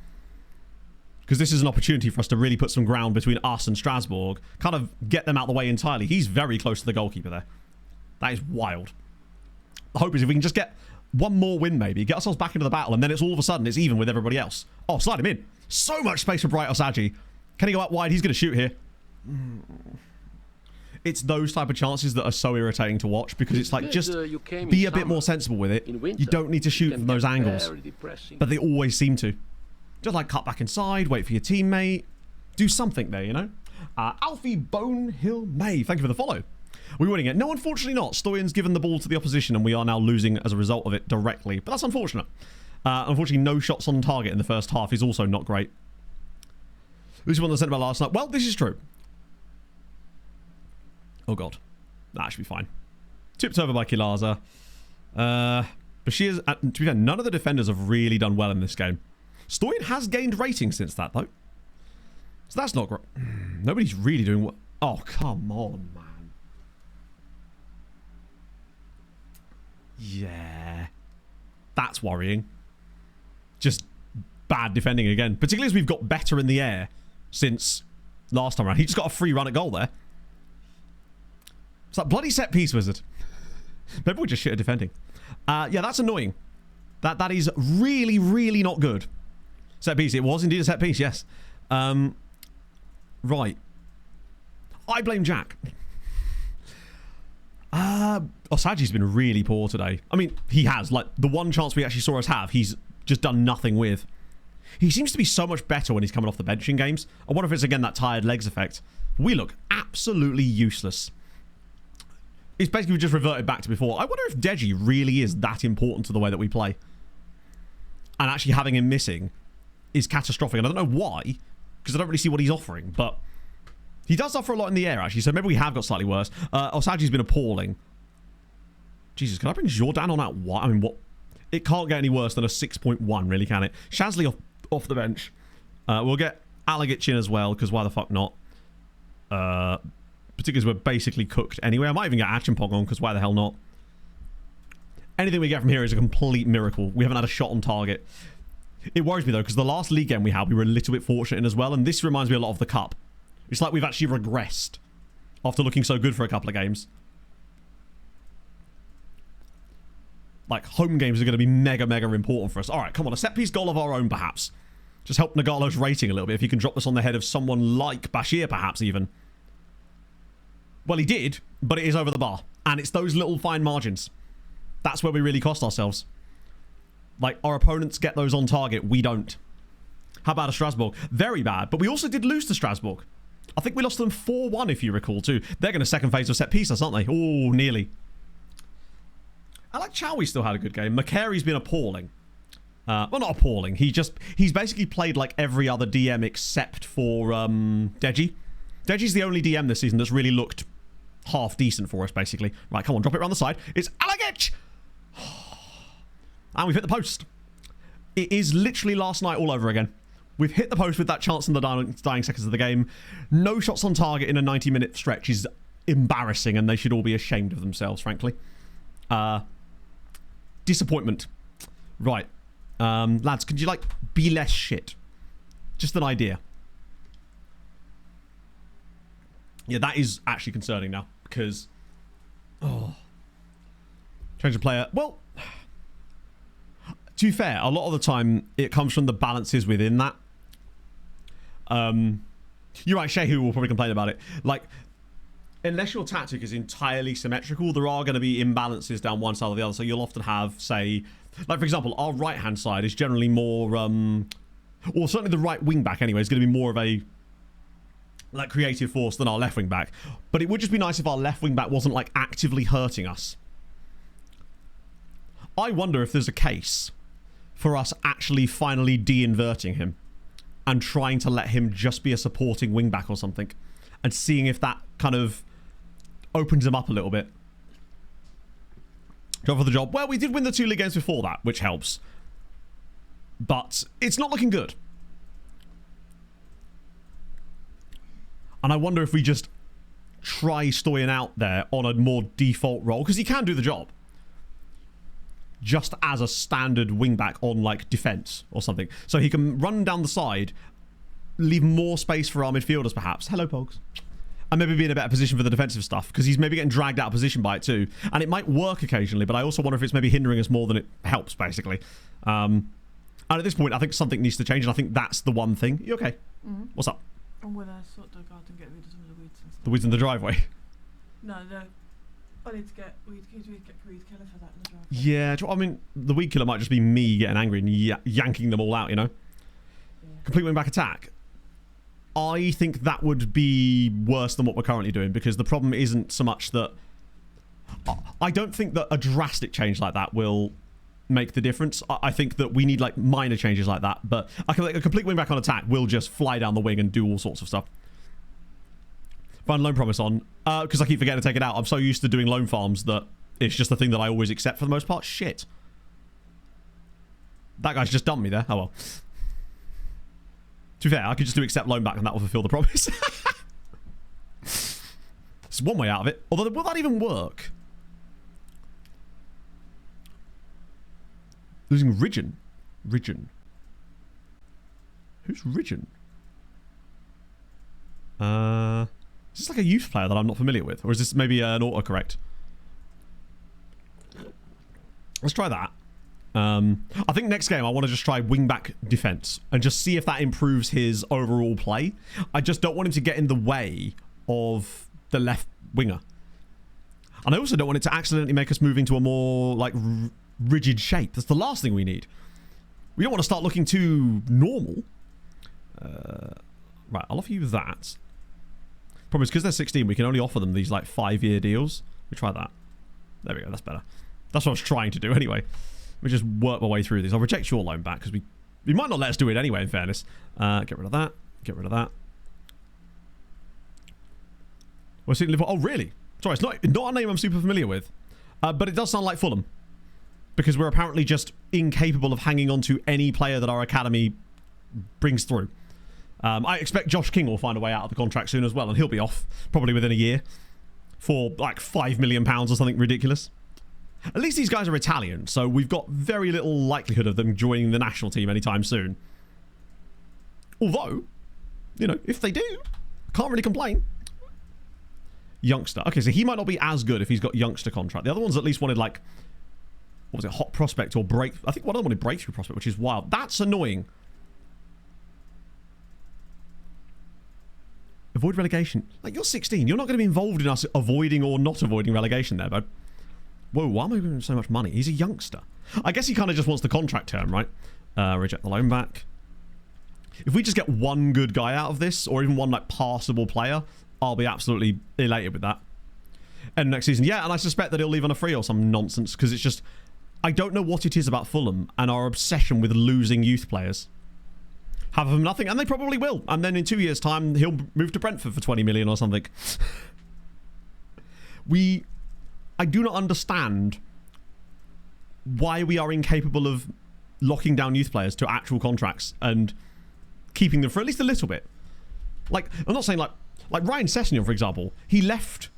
[SPEAKER 1] Because this is an opportunity for us to really put some ground between us and Strasbourg. Kind of get them out of the way entirely. He's very close to the goalkeeper there. That is wild. The hope is if we can just get one more win maybe, get ourselves back into the battle, and then it's all of a sudden it's even with everybody else. Oh, slide him in. So much space for Bright Osaji. Can he go out wide? He's going to shoot here. It's those type of chances that are so irritating to watch, because it's like, just be a bit more sensible with it. You don't need to shoot from those angles. But they always seem to. Just like cut back inside, wait for your teammate. Do something there, you know? Alfie Bonehill May, thank you for the follow. We're winning it. No, unfortunately not. Stoyan's given the ball to the opposition and we are now losing as a result of it directly. But that's unfortunate. Unfortunately, no shots on target in the first half is also not great. This is one that said about last night. Well, this is true. Oh, God. That should be fine. Tipped over by Kilaza. Bashir's... to be fair, none of the defenders have really done well in this game. Stoyan has gained rating since that, though. So that's not great. Nobody's really doing what... Oh, come on, man. Yeah. That's worrying. Just bad defending again. Particularly as we've got better in the air since last time around. He just got a free run at goal there. It's that bloody set piece wizard. Maybe we're just shit at defending. Yeah, that's annoying. That is really, really not good. Set piece. It was indeed a set piece, yes. Right. I blame Jack. Osaji's been really poor today. I mean, he has. Like, the one chance we actually saw us have, he's just done nothing with. He seems to be so much better when he's coming off the bench in games. I wonder if it's, again, that tired legs effect. We look absolutely useless. It's basically just reverted back to before. I wonder if Deji really is that important to the way that we play. And actually having him missing is catastrophic. And I don't know why, because I don't really see what he's offering. But he does offer a lot in the air, actually. So maybe we have got slightly worse. Osaji's been appalling. Jesus, can I bring Jordan on out? What? I mean, what? It can't get any worse than a 6.1, really, can it? Shazley off the bench. We'll get Alagic in as well, because why the fuck not? Particularly as we're basically cooked anyway. I might even get Achimpong on, because why the hell not? Anything we get from here is a complete miracle. We haven't had a shot on target. It worries me, though, because the last league game we had, we were a little bit fortunate in as well, and this reminds me a lot of the Cup. It's like we've actually regressed after looking so good for a couple of games. Like, home games are going to be mega, mega important for us. All right, come on, a set-piece goal of our own, perhaps. Just help Nagalo's rating a little bit if he can drop this on the head of someone like Bashir, perhaps, even. Well, he did, but it is over the bar. And it's those little fine margins. That's where we really cost ourselves. Like, our opponents get those on target. We don't. How about a Strasbourg? Very bad. But we also did lose to Strasbourg. I think we lost them 4-1, if you recall, too. They're going to second phase of set piece us, aren't they? Oh, nearly. I like Chowie still had a good game. McCary's been appalling. Well, not appalling. He's basically played like every other DM except for Deji. Deji's the only DM this season that's really looked half decent for us, basically. Right, come on, drop it around the side. It's Alagich! And we've hit the post. It is literally last night all over again. We've hit the post with that chance in the dying seconds of the game. No shots on target in a 90-minute stretch is embarrassing, and they should all be ashamed of themselves, frankly. Disappointment. Right. Lads, could you, like, be less shit? Just an idea. Yeah, that is actually concerning now, because... Oh. Change of player. Well... To be fair, a lot of the time, it comes from the balances within that. You're right, Shehu will probably complain about it. Like, unless your tactic is entirely symmetrical, there are going to be imbalances down one side or the other. So you'll often have, say... Like, for example, our right-hand side is generally more... or certainly the right wing-back, anyway, is going to be more of a... like, creative force than our left wing-back. But it would just be nice if our left wing-back wasn't, like, actively hurting us. I wonder if there's a case for us actually finally de-inverting him and trying to let him just be a supporting wing-back or something, and seeing if that kind of opens him up a little bit. Job for the job. Well, we did win the 2 league games before that, which helps. But it's not looking good. And I wonder if we just try Stoyan out there on a more default role, because he can do the job. Just as a standard wingback on, like, defense or something. So he can run down the side, leave more space for our midfielders, perhaps. Hello, Pogs. And maybe be in a better position for the defensive stuff, because he's maybe getting dragged out of position by it too. And it might work occasionally, but I also wonder if it's maybe hindering us more than it helps, basically. And at this point, I think something needs to change, and I think that's the one thing. You okay?
[SPEAKER 3] Mm-hmm.
[SPEAKER 1] What's up?
[SPEAKER 3] I'm going to sort the garden and get rid of some of the weeds and stuff.
[SPEAKER 1] The weeds in the driveway?
[SPEAKER 3] No. I need to get weed killer for that in the driveway.
[SPEAKER 1] Yeah, I mean, the weed killer might just be me getting angry and yanking them all out, you know?
[SPEAKER 3] Yeah.
[SPEAKER 1] Complete wing back attack. I think that would be worse than what we're currently doing, because the problem isn't so much that... I don't think that a drastic change like that will make the difference. I think that we need, like, minor changes like that, but I can, like, a complete wing back on attack will just fly down the wing and do all sorts of stuff. Find loan promise on, because I keep forgetting to take it out. I'm so used to doing loan farms that it's just the thing that I always accept for the most part. Shit. That guy's just dumped me there. Oh well. To be fair, I could just do accept loan back and that will fulfill the promise. It's one way out of it. Although, will that even work? Losing Ridgen. Who's Ridgen? Is this like a youth player that I'm not familiar with? Or is this maybe an autocorrect? Let's try that. I think next game I want to just try wing-back defense and just see if that improves his overall play. I just don't want him to get in the way of the left winger. And I also don't want it to accidentally make us move into a more, like, rigid shape. That's the last thing we need. We don't want to start looking too normal. Right, I'll offer you that. Problem is, because they're 16, we can only offer them these, like, 5-year deals. We try that. There we go, that's better. That's what I was trying to do anyway. We just work my way through these. I'll reject your loan back, because we might not let us do it anyway, in fairness. Get rid of that. Get rid of that. We're seeing Liverpool. Oh, really? Sorry, it's not a name I'm super familiar with. But it does sound like Fulham. Because we're apparently just incapable of hanging on to any player that our academy brings through. I expect Josh King will find a way out of the contract soon as well, and he'll be off probably within a year for like £5 million or something ridiculous. At least these guys are Italian, so we've got very little likelihood of them joining the national team anytime soon. Although, you know, if they do, can't really complain. Youngster. Okay, so he might not be as good if he's got youngster contract. The other ones at least wanted, like, what was it, hot prospect or break? I think one of them wanted breakthrough prospect, which is wild. That's annoying. Avoid relegation. Like, you're 16. You're not going to be involved in us avoiding or not avoiding relegation there, bud. Whoa, why am I giving him so much money? He's a youngster. I guess he kind of just wants the contract term, right? Reject the loan back. If we just get one good guy out of this, or even one like passable player, I'll be absolutely elated with that. And next season, yeah, and I suspect that he'll leave on a free or some nonsense, because it's just, I don't know what it is about Fulham and our obsession with losing youth players. Have them nothing, and they probably will. And then in 2 years' time, he'll move to Brentford for 20 million or something. I do not understand why we are incapable of locking down youth players to actual contracts and keeping them for at least a little bit. Like, I'm not saying like Ryan Sessegnon, for example. He left,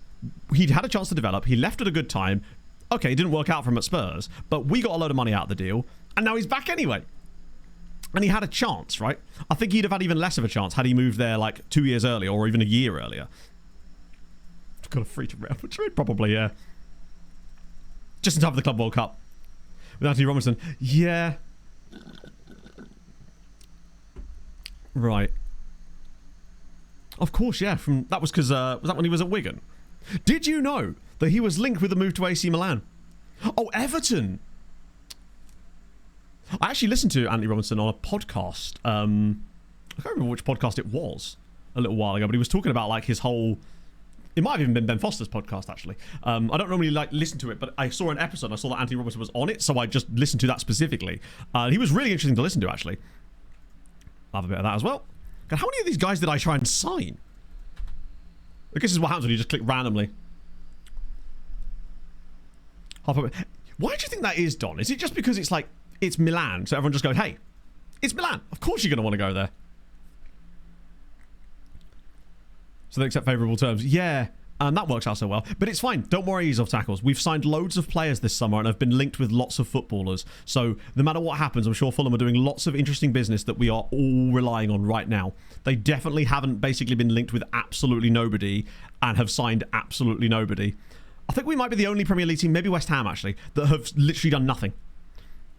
[SPEAKER 1] he'd had a chance to develop, he left at a good time. Okay, it didn't work out for him at Spurs, but we got a load of money out of the deal, and now he's back anyway. And he had a chance, right? I think he'd have had even less of a chance had he moved there like 2 years earlier or even a year earlier. Got a free to Real Madrid, probably, yeah. Just in time for the Club World Cup. With Anthony Robinson. Yeah. Right. Of course, yeah. That was because, was that when he was at Wigan? Did you know that he was linked with the move to AC Milan? Oh, Everton. I actually listened to Anthony Robinson on a podcast. I can't remember which podcast it was a little while ago, but he was talking about like his whole... It might have even been Ben Foster's podcast, actually. I don't normally like listen to it, but I saw an episode. I saw that Anthony Robinson was on it, so I just listened to that specifically. He was really interesting to listen to, actually. I'll have a bit of that as well. God, how many of these guys did I try and sign? I guess this is what happens when you just click randomly. Why do you think that is, Don? Is it just because it's like, it's Milan, so everyone just goes, hey, it's Milan. Of course you're going to want to go there. So they accept favourable terms. Yeah, and that works out so well. But it's fine. Don't worry, ease off tackles. We've signed loads of players this summer and have been linked with lots of footballers. So no matter what happens, I'm sure Fulham are doing lots of interesting business that we are all relying on right now. They definitely haven't basically been linked with absolutely nobody and have signed absolutely nobody. I think we might be the only Premier League team, maybe West Ham actually, that have literally done nothing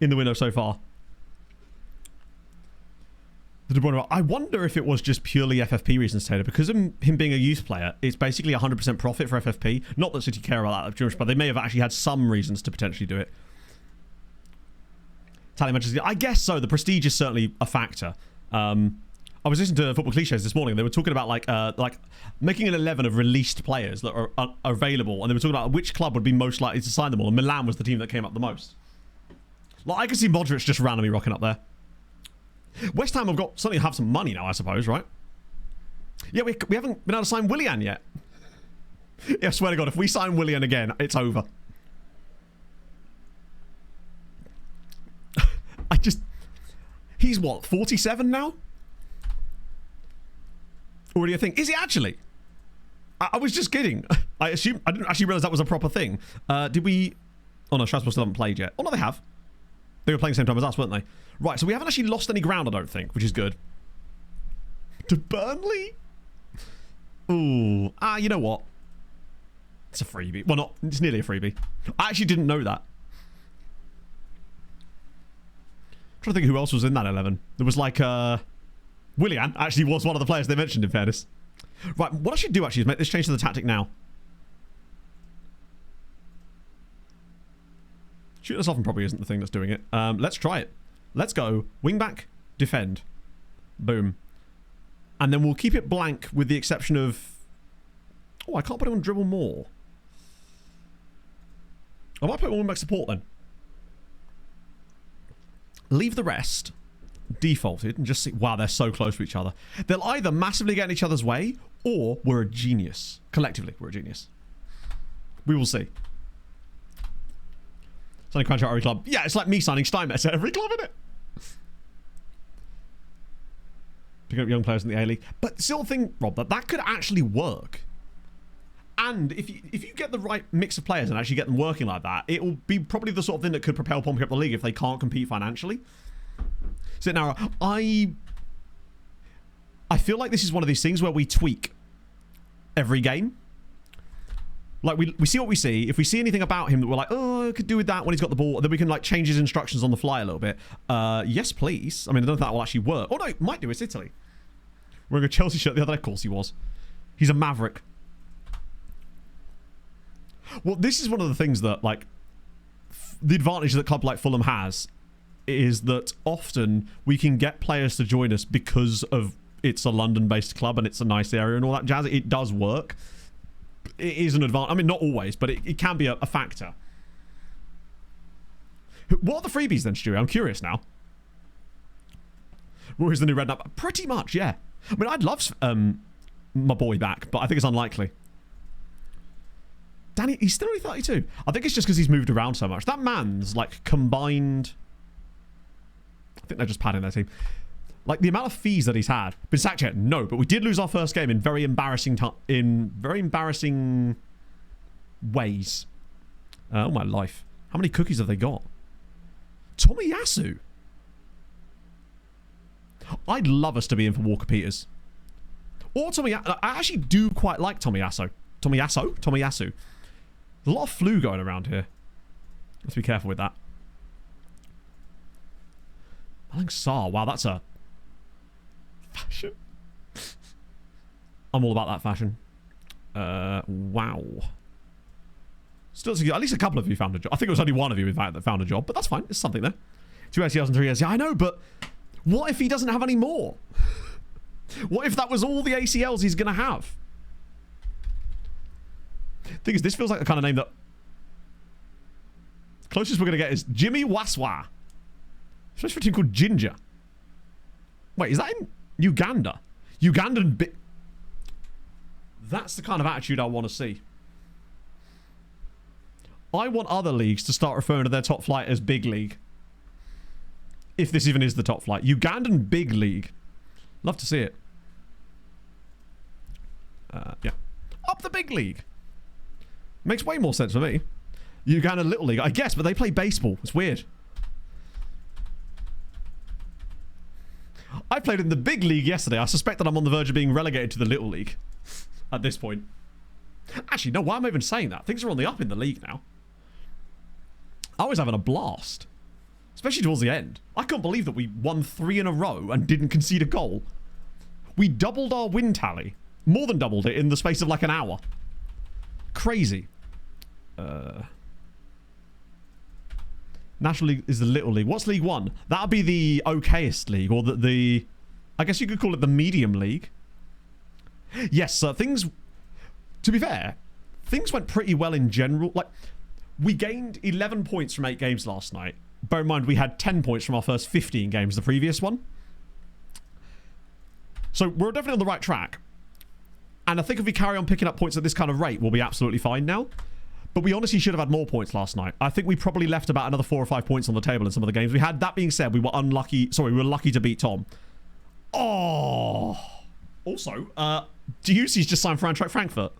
[SPEAKER 1] in the window so far. The De Bruyne, I wonder if it was just purely FFP reasons, Taylor, because of him being a youth player. It's basically 100% profit for FFP. Not that City care about that, but they may have actually had some reasons to potentially do it. Italian Manchester, I guess so. The prestige is certainly a factor. I was listening to Football Cliches this morning. They were talking about like making an 11 of released players that are available, and they were talking about which club would be most likely to sign them all. And Milan was the team that came up the most. Like I could see Modric just randomly rocking up there. West Ham have got certainly have some money now, I suppose, right? Yeah, we haven't been able to sign Willian yet. Yeah, I swear to God, if we sign Willian again, it's over. He's what, 47 now? Or do you think? Is he actually? I was just kidding. I didn't actually realise that was a proper thing. Did we? Oh no, Strasbourg still haven't played yet. Oh no, they have. They were playing the same time as us, weren't they? Right, so we haven't actually lost any ground, I don't think, which is good. To Burnley? Ooh. You know what? It's a freebie. Well, it's nearly a freebie. I actually didn't know that. I'm trying to think who else was in that 11. There was like, Willian actually was one of the players they mentioned, in fairness. Right, what I should do actually is make this change to the tactic now. Shooting us off probably isn't the thing that's doing it. Let's try it. Let's go. Wing back, defend. Boom. And then we'll keep it blank with the exception of... Oh, I can't put it on dribble more. I might put it on wing back support then. Leave the rest defaulted and just see... Wow, they're so close to each other. They'll either massively get in each other's way or we're a genius. Collectively, we're a genius. We will see. Signing Cranch at every club. Yeah, it's like me signing Steinmetz at every club, isn't it? Picking up young players in the A-League. But still think, Rob, that could actually work. And if you get the right mix of players and actually get them working like that, it will be probably the sort of thing that could propel Pompey up the league if they can't compete financially. So now, I feel like this is one of these things where we tweak every game. Like, we see what we see. If we see anything about him that we're like, oh, I could do with that when he's got the ball, then we can, like, change his instructions on the fly a little bit. Yes, please. I mean, I don't know if that will actually work. Oh, no, it might do. It's Italy. Wearing a Chelsea shirt the other day. Of course he was. He's a maverick. Well, this is one of the things that, like, the advantage that a club like Fulham has is that often we can get players to join us because of it's a London-based club and it's a nice area and all that jazz. It does work. It is an advantage. I mean, not always, but it can be a factor. What are the freebies then, Stewie? I'm curious now. Rory's the new Redknapp. Pretty much, yeah. I mean, I'd love my boy back, but I think it's unlikely. Danny, he's still only 32. I think it's just because he's moved around so much. That man's, like, combined... I think they're just padding their team. Like, the amount of fees that he's had. Been sacked yet? No, but we did lose our first game in very embarrassing ways. Oh, my life. How many cookies have they got? Tomiyasu. I'd love us to be in for Walker Peters. Or Tomiyasu. I actually do quite like Tomiyasu. Tomiyasu. There's a lot of flu going around here. Let's be careful with that. Malang Sarr. Wow, that's a... fashion. I'm all about that fashion. Wow. Still, at least a couple of you found a job. I think it was only one of you, in fact, that found a job, but that's fine. There's something there. 2 ACLs and 3 years. Yeah, I know, but what if he doesn't have any more? What if that was all the ACLs he's going to have? Thing is, this feels like the kind of name that... closest we're going to get is Jimmy Waswa. Especially for a team called Ginger. Wait, is that in Uganda? Ugandan That's the kind of attitude I want to see. I want other leagues to start referring to their top flight as Big League. If this even is the top flight. Ugandan Big League. Love to see it. Yeah. Up the Big League. Makes way more sense for me. Uganda Little League, I guess, but they play baseball. It's weird. I played in the Big League yesterday. I suspect that I'm on the verge of being relegated to the Little League at this point. Actually, no, why am I even saying that? Things are on the up in the league now. I was having a blast. Especially towards the end. I can't believe that we won 3 in a row and didn't concede a goal. We doubled our win tally. More than doubled it in the space of like an hour. Crazy. National League is the Little League. What's League 1? That'll be the okayest league, or the I guess you could call it the medium league. Yes, things... To be fair, things went pretty well in general. Like, we gained 11 points from 8 games last night. Bear in mind, we had 10 points from our first 15 games the previous one. So we're definitely on the right track. And I think if we carry on picking up points at this kind of rate, we'll be absolutely fine now. But we honestly should have had more points last night. I think we probably left about another 4 or 5 points on the table in some of the games we had. That being said, we were unlucky. Sorry, we were lucky to beat Tom. Oh. Also, Ducey's just signed for Eintracht Frankfurt.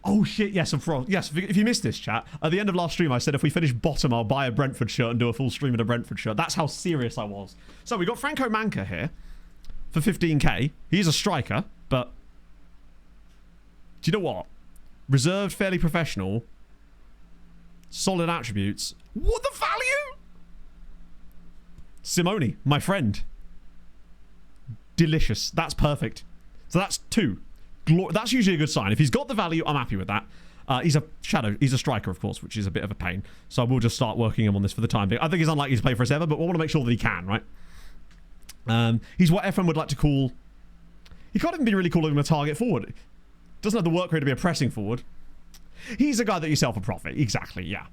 [SPEAKER 1] Oh shit, yes, if you missed this, chat, at the end of last stream I said if we finish bottom I'll buy a Brentford shirt and do a full stream in a Brentford shirt. That's how serious I was. So we got Franco Manca here for 15k. He's a striker, but do you know what? Reserved, fairly professional, solid attributes. What the value? Simone, my friend. Delicious. That's perfect. So that's 2. That's usually a good sign. If he's got the value, I'm happy with that. He's a shadow. He's a striker, of course, which is a bit of a pain. So we'll just start working him on this for the time being. I think he's unlikely to play for us ever, but we want to make sure that he can, right? He's what Efren would like to call... He can't even be really calling him a target forward. Doesn't have the work rate to be a pressing forward. He's a guy that you sell for profit. Exactly, yeah.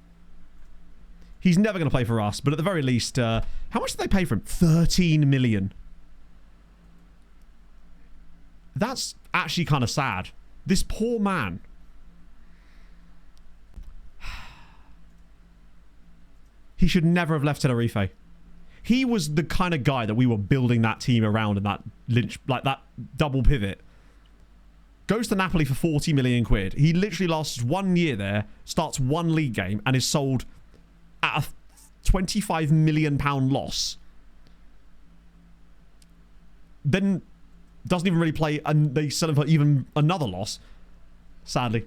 [SPEAKER 1] He's never going to play for us, but at the very least... how much did they pay for him? 13 million. That's actually kind of sad. This poor man. He should never have left Tenerife. He was the kind of guy that we were building that team around and that like that double pivot. Goes to Napoli for 40 million quid. He literally lasts 1 year there, starts 1 league game, and is sold at a 25 million pound loss. Then doesn't even really play, and they sell him for even another loss. Sadly.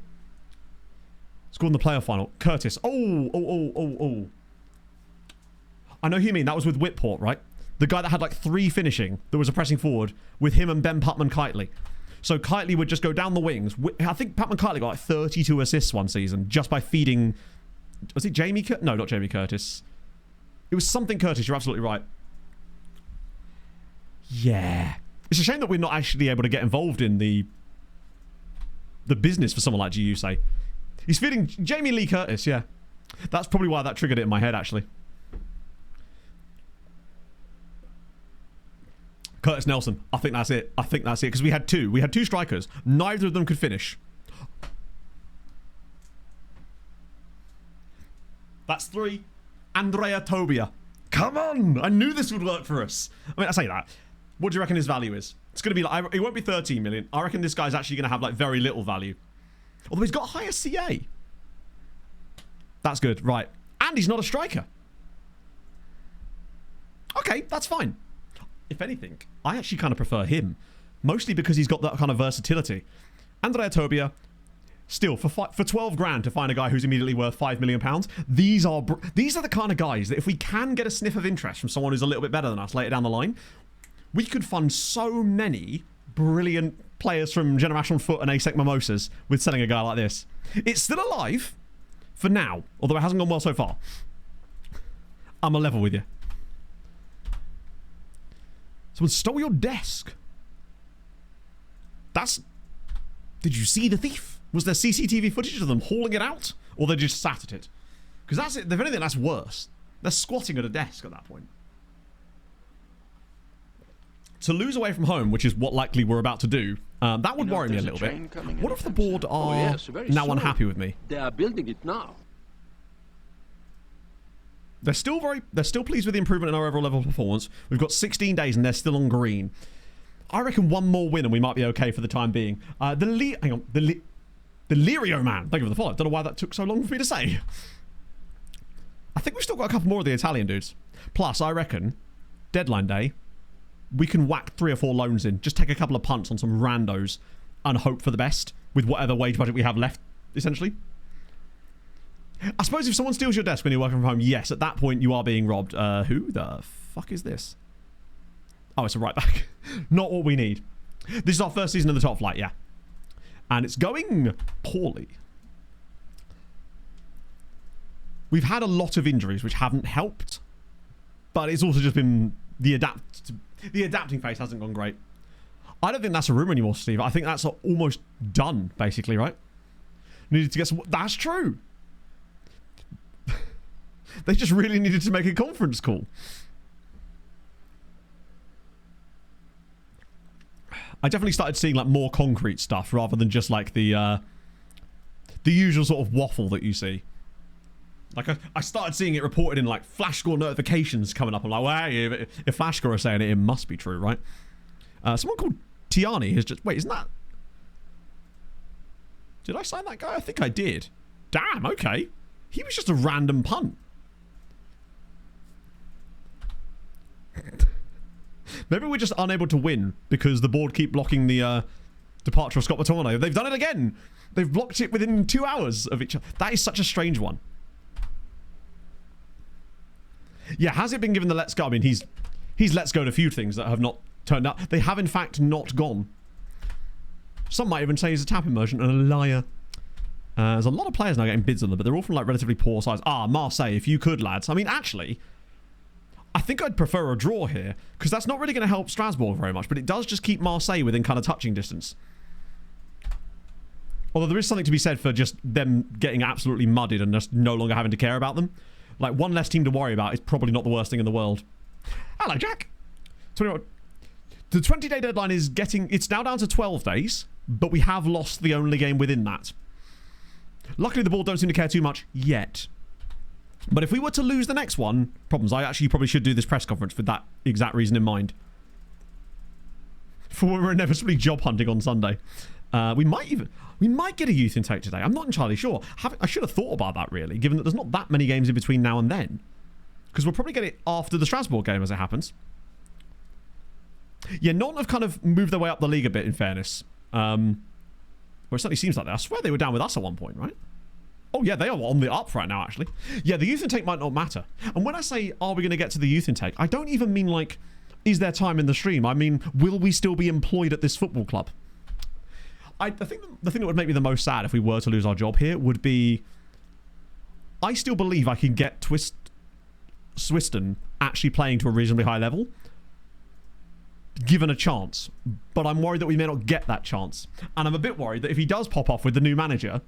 [SPEAKER 1] Scored in the playoff final. Curtis. Oh. I know who you mean. That was with Whitport, right? The guy that had like 3 finishing. There was a pressing forward with him and Ben Putman-Kitely. So Kitely would just go down the wings. I think Putman-Kitely got like 32 assists one season just by feeding... Was it Jamie Curtis? No, not Jamie Curtis. It was something Curtis. You're absolutely right. Yeah. It's a shame that we're not actually able to get involved in the business for someone like GU, say. He's feeding Jamie Lee Curtis, yeah. That's probably why that triggered it in my head, actually. Curtis Nelson. I think that's it. Because we had two. We had two strikers. Neither of them could finish. That's 3. Andrea Tobia. Come on! I knew this would work for us. I mean, I say that. What do you reckon his value is? It's going to be like, it won't be 13 million. I reckon this guy's actually going to have like very little value. Although he's got higher CA. That's good, right. And he's not a striker. Okay, that's fine. If anything, I actually kind of prefer him. Mostly because he's got that kind of versatility. Andrea Tobia, still, for 12 grand to find a guy who's immediately worth £5 million, these are the kind of guys that if we can get a sniff of interest from someone who's a little bit better than us later down the line, we could fund so many brilliant players from Generational Foot and ASEC Mimosas with selling a guy like this. It's still alive for now, although it hasn't gone well so far. I'm a level with you. Someone stole your desk. Did you see the thief? Was there CCTV footage of them hauling it out? Or they just sat at it? Because that's it. If anything, that's worse. They're squatting at a desk at that point. To lose away from home, which is what likely we're about to do, that would worry me a little bit. What if the board are now unhappy with me?
[SPEAKER 5] They are building it now.
[SPEAKER 1] They're still pleased with the improvement in our overall level of performance. We've got 16 days and they're still on green. I reckon one more win and we might be okay for the time being. The Lirio man. Thank you for the follow. Don't know why that took so long for me to say. I think we've still got a couple more of the Italian dudes. Plus, I reckon, deadline day, we can whack 3 or 4 loans in. Just take a couple of punts on some randos and hope for the best with whatever wage budget we have left, essentially. I suppose if someone steals your desk when you're working from home, yes, at that point you are being robbed. Who the fuck is this? Oh, it's a right back. Not what we need. This is our first season of the top flight, yeah. And it's going poorly. We've had a lot of injuries which haven't helped. But it's also just been the adapting phase hasn't gone great. I don't think that's a room anymore, Steve. I think that's almost done, basically, right? Needed to get some... That's true. They just really needed to make a conference call. I definitely started seeing like more concrete stuff rather than just like the usual sort of waffle that you see. Like I started seeing it reported in like Flash Score notifications coming up. I'm like, well, hey, if Flash Score are saying it, it must be true, right? Someone called Tiani has just... Wait, isn't that... Did I sign that guy? I think I did. Damn, okay. He was just a random punt. Maybe we're just unable to win because the board keep blocking the departure of Scott Matorno. They've done it again. They've blocked it within 2 hours of each other. That is such a strange one. Yeah, has it been given the let's go? I mean, he's let's go to a few things that have not turned out. They have, in fact, not gone. Some might even say he's a tap immersion and a liar. There's a lot of players now getting bids on them, but they're all from like relatively poor size. Marseille, if you could, lads. I mean, actually... I think I'd prefer a draw here, because that's not really going to help Strasbourg very much, but it does just keep Marseille within kind of touching distance. Although there is something to be said for just them getting absolutely mudded and just no longer having to care about them. Like, one less team to worry about is probably not the worst thing in the world. Hello, Jack. The 20-day deadline is it's now down to 12 days, but we have lost the only game within that. Luckily, the board don't seem to care too much yet. But if we were to lose the next one, problems. I actually probably should do this press conference with that exact reason in mind. For when we're inevitably job hunting on Sunday. We might get a youth intake today. I'm not entirely sure. I should have thought about that, really, given that there's not that many games in between now and then. Because we'll probably get it after the Strasbourg game, as it happens. Yeah, Nantes have kind of moved their way up the league a bit, in fairness. Or it certainly seems like that. I swear they were down with us at one point, right? Oh, yeah, they are on the up right now, actually. Yeah, the youth intake might not matter. And when I say, are we going to get to the youth intake, I don't even mean, like, is there time in the stream? I mean, will we still be employed at this football club? I think the thing that would make me the most sad if we were to lose our job here would be... I still believe I can get Twist... Swiston actually playing to a reasonably high level, given a chance. But I'm worried that we may not get that chance. And I'm a bit worried that if he does pop off with the new manager,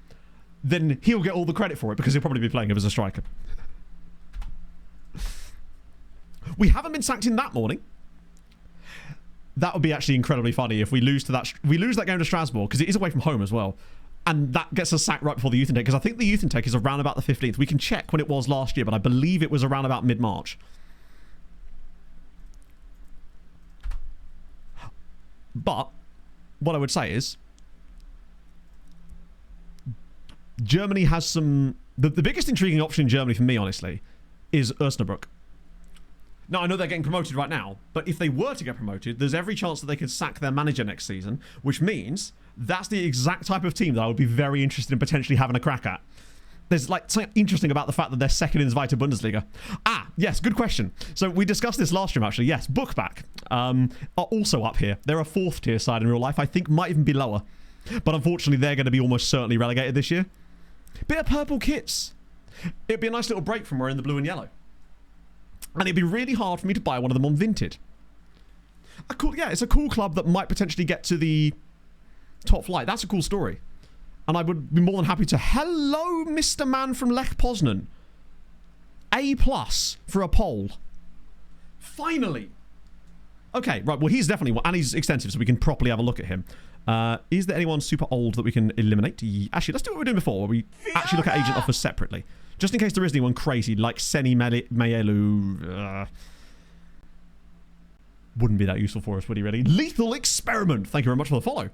[SPEAKER 1] then he'll get all the credit for it because he'll probably be playing him as a striker. We haven't been sacked in that morning. That would be actually incredibly funny if we lose to that. We lose that game to Strasbourg because it is away from home as well, and that gets us sacked right before the youth intake. Because I think the youth intake is around about the 15th. We can check when it was last year, but I believe it was around about mid-March. But what I would say is, Germany has some. The biggest intriguing option in Germany for me, honestly, is Osnabrück. Now, I know they're getting promoted right now, but if they were to get promoted, there's every chance that they could sack their manager next season, which means that's the exact type of team that I would be very interested in potentially having a crack at. There's like something interesting about the fact that they're second in Zweite Bundesliga. Ah, yes, good question. So we discussed this last stream, actually. Yes, Bookback are also up here. They're a 4th tier side in real life. I think might even be lower. But unfortunately, they're going to be almost certainly relegated this year. Bit of purple kits. It'd be a nice little break from wearing the blue and yellow. And it'd be really hard for me to buy one of them on Vinted. It's a cool club that might potentially get to the top flight. That's a cool story. And I would be more than happy to... Hello, Mr. Man from Lech Poznan. A+ for a poll. Finally. Okay, right. Well, he's definitely... And he's extensive, so we can properly have a look at him. Is there anyone super old that we can eliminate? Actually, let's do what we were doing before, where we actually look at agent offers separately. Just in case there is anyone crazy, like Seni Mayelu. Wouldn't be that useful for us, would he really? Lethal Experiment. Thank you very much for the follow.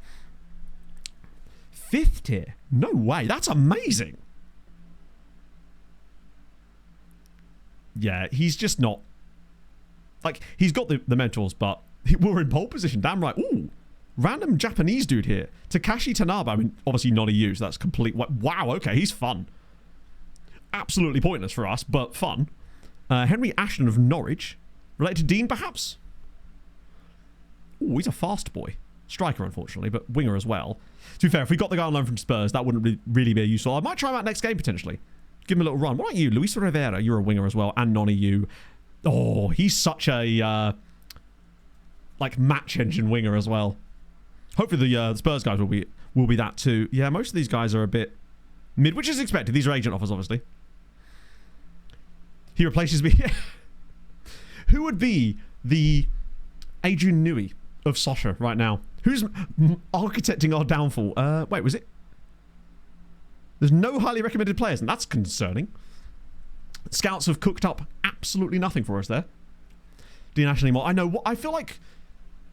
[SPEAKER 1] 5th tier. No way. That's amazing. Yeah, he's just not... Like, he's got the mentors, but we're in pole position. Damn right. Ooh. Random Japanese dude here. Takashi Tanaba. I mean, obviously not EU, so that's complete... Wow, okay, he's fun. Absolutely pointless for us, but fun. Henry Ashton of Norwich. Related to Dean, perhaps? Oh, he's a fast boy. Striker, unfortunately, but winger as well. To be fair, if we got the guy on loan from Spurs, that wouldn't really be a useful. I might try him out next game, potentially. Give him a little run. What about you? Luis Rivera, you're a winger as well, and non-EU. Oh, he's such a, like, match engine winger as well. Hopefully the Spurs guys will be that too. Yeah, most of these guys are a bit mid, which is expected. These are agent offers, obviously. He replaces me. Who would be the Adrian Newey of Sochaux right now? Who's architecting our downfall? Wait, was it? There's no highly recommended players, and that's concerning. Scouts have cooked up absolutely nothing for us there. Dean Ashley Moore. I know. What I feel like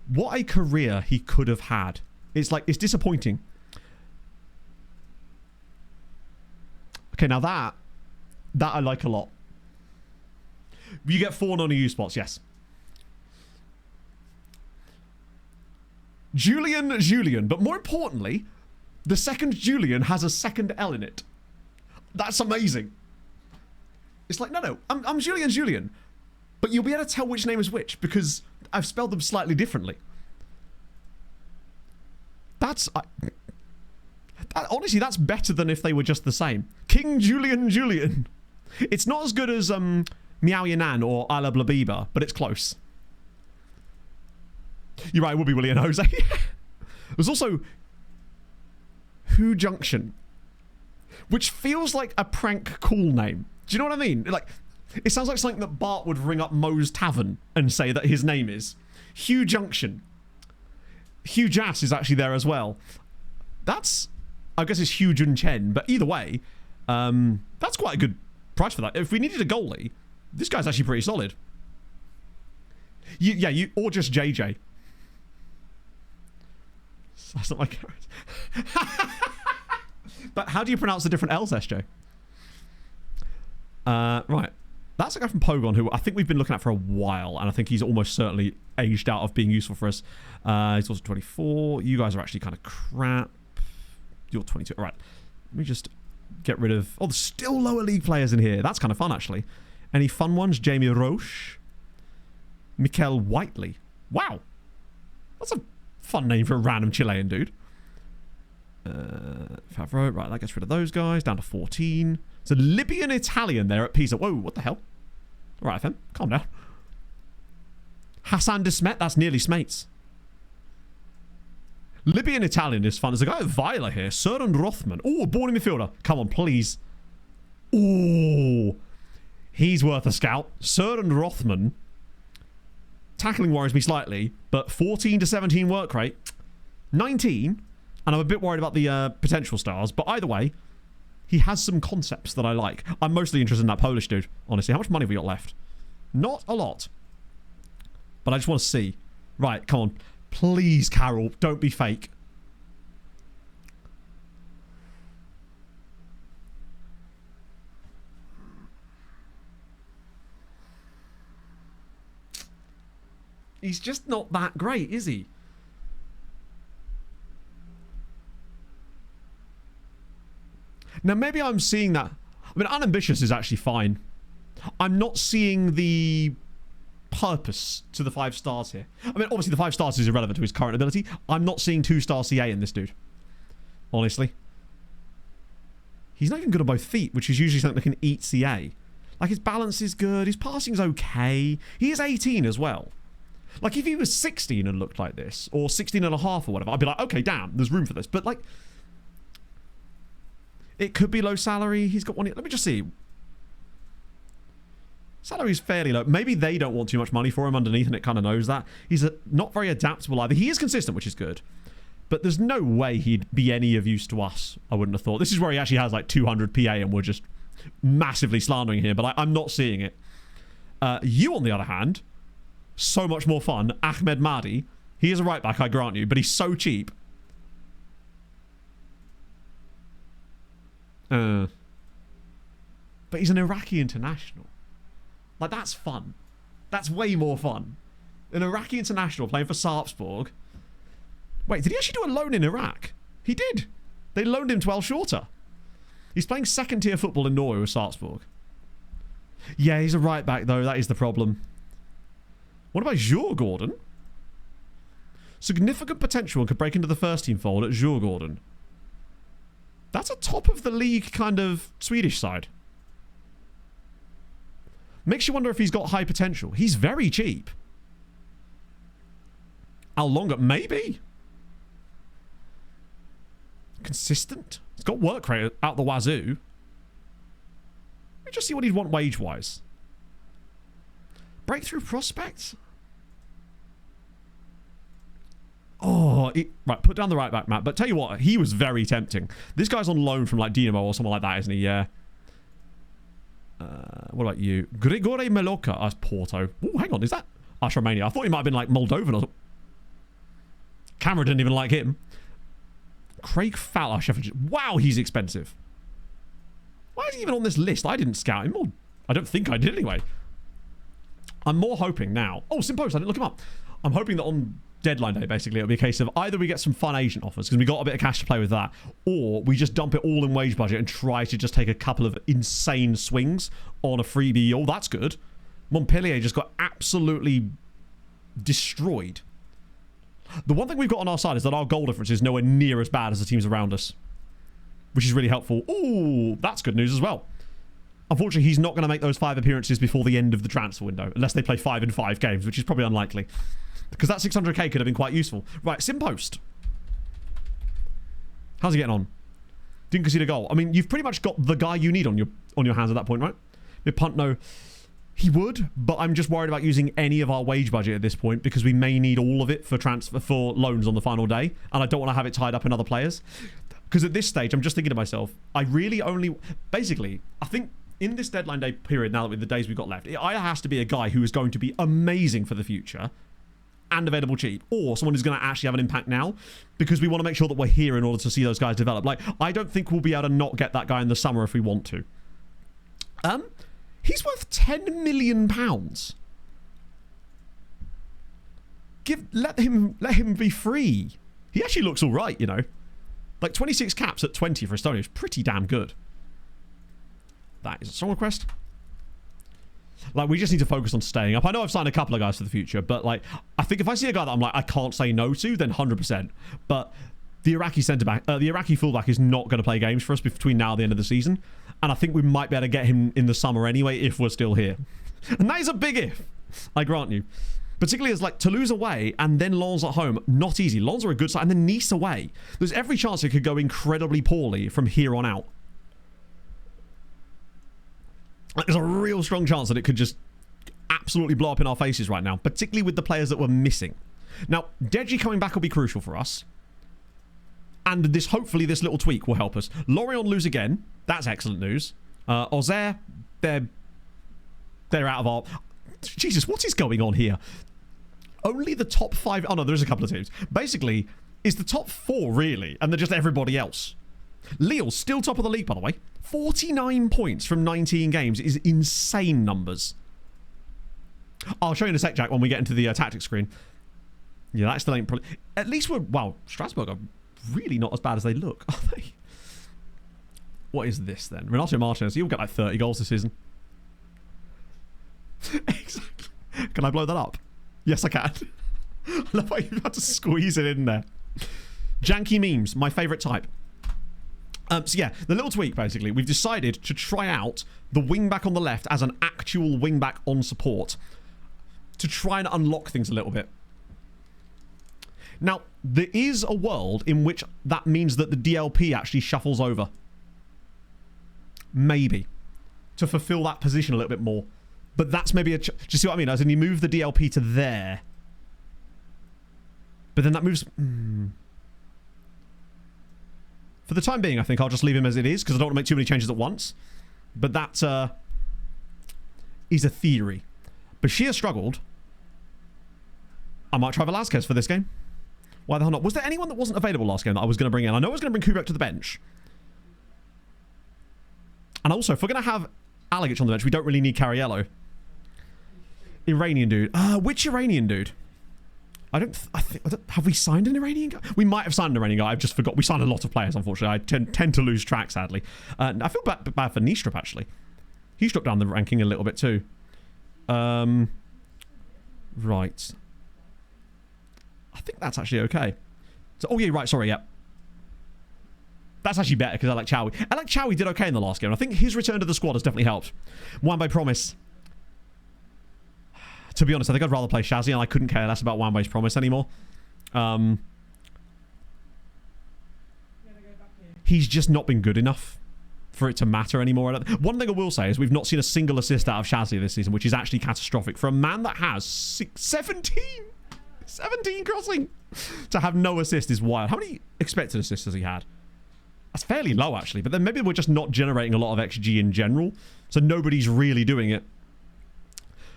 [SPEAKER 1] what a career he could have had. It's like, it's disappointing. Okay, now that I like a lot. You get 4 non-EU spots, yes. Julian, but more importantly, the second Julian has a second L in it. That's amazing. It's like, no, I'm Julian, but you'll be able to tell which name is which because I've spelled them slightly differently. Honestly, that's better than if they were just the same. King Julian. It's not as good as Miao Yanan or Ala Blabiba, but it's close. You're right, it would be Willie and Jose. There's also Who Junction, which feels like a prank call name. Do you know what I mean? Like, it sounds like something that Bart would ring up Moe's Tavern and say that his name is Hugh Junction. Hugh Jass is actually there as well. That's, I guess it's Hugh Jun Chen, but either way, that's quite a good price for that. If we needed a goalie, this guy's actually pretty solid. You or just JJ. That's not my character. But how do you pronounce the different L's, SJ? Right. That's a guy from Pogon who I think we've been looking at for a while, and I think he's almost certainly aged out of being useful for us. He's also 24. You guys are actually kind of crap. You're 22. All right. Let me just get rid of... Oh, there's still lower league players in here. That's kind of fun, actually. Any fun ones? Jamie Roche. Mikel Whiteley. Wow. That's a fun name for a random Chilean dude. Favreau. Right, that gets rid of those guys. Down to 14. It's a Libyan Italian there at Pisa. Whoa, what the hell? All right, FM, calm down. Hassan Desmet, that's nearly Smates. Libyan Italian is fun. There's a guy at Viola here. Søren Rothman. Oh, born midfielder. Come on, please. Oh, he's worth a scout. Søren Rothman. Tackling worries me slightly, but 14 to 17 work rate. 19, and I'm a bit worried about the potential stars, but either way, he has some concepts that I like. I'm mostly interested in that Polish dude, honestly. How much money have we got left? Not a lot. But I just want to see. Right, come on. Please, Carol, don't be fake. He's just not that great, is he? Now, maybe I'm seeing that. I mean, unambitious is actually fine. I'm not seeing the purpose to the 5 stars here. I mean, obviously the 5 stars is irrelevant to his current ability. I'm not seeing 2-star CA in this dude. Honestly. He's not even good on both feet, which is usually something that can eat CA. Like, his balance is good. His passing's okay. He is 18 as well. Like, if he was 16 and looked like this, or 16 and a half or whatever, I'd be like, okay, damn, there's room for this. But, like, it could be low salary. He's got one. Let me just see. Salary's fairly low. Maybe they don't want too much money for him underneath, and it kind of knows that. He's not very adaptable either. He is consistent, which is good. But there's no way he'd be any of use to us, I wouldn't have thought. This is where he actually has like 200 PA, and we're just massively slandering here, but I'm not seeing it. You, on the other hand, so much more fun. Ahmed Mahdi. He is a right back, I grant you, but he's so cheap. But he's an Iraqi international. Like, that's fun. That's way more fun. An Iraqi international playing for Sarpsborg. Wait, did he actually do a loan in Iraq? He did. They loaned him to El Shorta. He's playing second-tier football in Norway with Sarpsborg. Yeah, he's a right back, though. That is the problem. What about Djurgården? Significant potential and could break into the first-team fold at Djurgården. That's a top-of-the-league kind of Swedish side. Makes you wonder if he's got high potential. He's very cheap. How long? Maybe. Consistent. He's got work rate out the wazoo. Let me just see what he'd want wage-wise. Breakthrough prospects? Oh, right, put down the right back, Matt. But tell you what, he was very tempting. This guy's on loan from like Dinamo or something like that, isn't he? Yeah. What about you? Grigore Meloka as Porto. Oh, hang on, is that Romania? I thought he might have been like Moldovan or something. Camera didn't even like him. Craig Fowler, Sheffield. Wow, he's expensive. Why is he even on this list? I didn't scout him. Or I don't think I did anyway. I'm more hoping now. Oh, Simpost, I didn't look him up. I'm hoping that on deadline day, basically, it'll be a case of either we get some fun agent offers, because we got a bit of cash to play with that, or we just dump it all in wage budget and try to just take a couple of insane swings on a freebie. Oh, that's good. Montpellier just got absolutely destroyed. The one thing we've got on our side is that our goal difference is nowhere near as bad as the teams around us, which is really helpful. Ooh, that's good news as well. Unfortunately, he's not going to make those 5 appearances before the end of the transfer window, unless they play 5 in 5 games, which is probably unlikely. Because that 600k could have been quite useful. Right, Simpost. How's he getting on? Didn't concede a goal. I mean, you've pretty much got the guy you need on your hands at that point, right? With Puntno, he would, but I'm just worried about using any of our wage budget at this point, because we may need all of it for loans on the final day, and I don't want to have it tied up in other players. Because at this stage, I'm just thinking to myself, I really only... Basically, I think in this deadline day period, now that with the days we've got left, it either has to be a guy who is going to be amazing for the future and available cheap, or someone who's going to actually have an impact now, because we want to make sure that we're here in order to see those guys develop. Like, I don't think we'll be able to not get that guy in the summer if we want to. He's worth £10 million. Let him be free. He actually looks all right, you know. Like 26 caps at 20 for Estonia is pretty damn good. That is a song request. Like, we just need to focus on staying up. I know I've signed a couple of guys for the future, but like, I think if I see a guy that I'm like, I can't say no to, then 100%. But the Iraqi centre-back, the Iraqi fullback is not going to play games for us between now and the end of the season. And I think we might be able to get him in the summer anyway, if we're still here. And that is a big if, I grant you. Particularly as, like, Toulouse away and then Lens at home, not easy. Lens are a good side, and then Nice away. There's every chance it could go incredibly poorly from here on out. There's a real strong chance that it could just absolutely blow up in our faces right now, particularly with the players that we're missing. Now, Deji coming back will be crucial for us. And this, hopefully this little tweak will help us. Lorient lose again. That's excellent news. Auxerre, they're out of our... Jesus, what is going on here? Only the top 5... Oh, no, there's a couple of teams. Basically, it's the top 4, really, and they're just everybody else. Lille's still top of the league, by the way. 49 points from 19 games is insane numbers. I'll show you in a sec, Jack, when we get into the tactics screen. Yeah, that still ain't... At least we're... Wow, Strasbourg are really not as bad as they look, are they? What is this, then? Renato Martinez, you'll get like 30 goals this season. Exactly. Can I blow that up? Yes, I can. I love how you've had to squeeze it in there. Janky memes, my favourite type. So yeah, the little tweak, basically. We've decided to try out the wing-back on the left as an actual wing-back on support to try and unlock things a little bit. Now, there is a world in which that means that the DLP actually shuffles over. Maybe. To fulfill that position a little bit more. But that's maybe do you see what I mean? As in, you move the DLP to there. But then that moves... For the time being, I think I'll just leave him as it is, because I don't want to make too many changes at once. But that is a theory. Bashir struggled. I might try Velasquez for this game. Why the hell not? Was there anyone that wasn't available last game that I was going to bring in? I know I was going to bring Kubek to the bench. And also, if we're going to have Alagic on the bench, we don't really need Cariello. Iranian dude. Which Iranian dude? Have we signed an Iranian guy? We might have signed an Iranian guy. I've just forgot. We signed a lot of players, unfortunately. I tend to lose track, sadly. I feel bad for Nistrup, actually. He's dropped down the ranking a little bit, too. Right. I think that's actually okay. So, oh, yeah, right. Sorry, yeah. That's actually better, because I like Chowie. I like Chowie did okay in the last game. I think his return to the squad has definitely helped. Wambai Promise. To be honest, I think I'd rather play Shazzy, and I couldn't care less about Wambai's Promise anymore. He's just not been good enough for it to matter anymore. One thing I will say is we've not seen a single assist out of Shazzy this season, which is actually catastrophic. For a man that has 17 crossing, to have no assist is wild. How many expected assists has he had? That's fairly low, actually. But then maybe we're just not generating a lot of XG in general, so nobody's really doing it.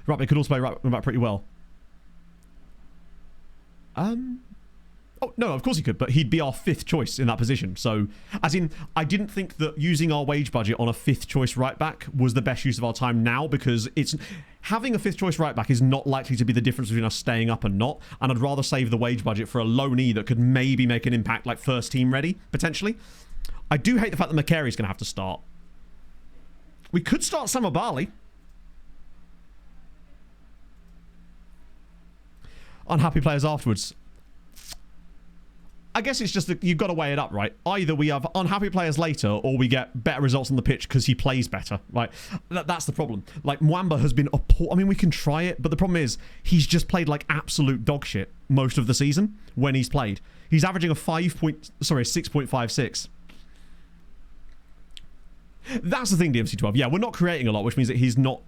[SPEAKER 1] Right, they could also play right back pretty well. Oh, no, of course he could, but he'd be our 5th choice in that position. So, as in, I didn't think that using our wage budget on a 5th choice right back was the best use of our time now, because it's having a 5th choice right back is not likely to be the difference between us staying up and not, and I'd rather save the wage budget for a loanee that could maybe make an impact, like first team ready, potentially. I do hate the fact that McCary's going to have to start. We could start Samabali. Unhappy players afterwards. I guess it's just that you've got to weigh it up, right? Either we have unhappy players later, or we get better results on the pitch because he plays better, right? That's the problem. Like, Mwamba has been I mean, we can try it, but the problem is he's just played like absolute dog shit most of the season when he's played. He's averaging a 6.56. That's the thing, DMC12. Yeah, we're not creating a lot, which means that he's not...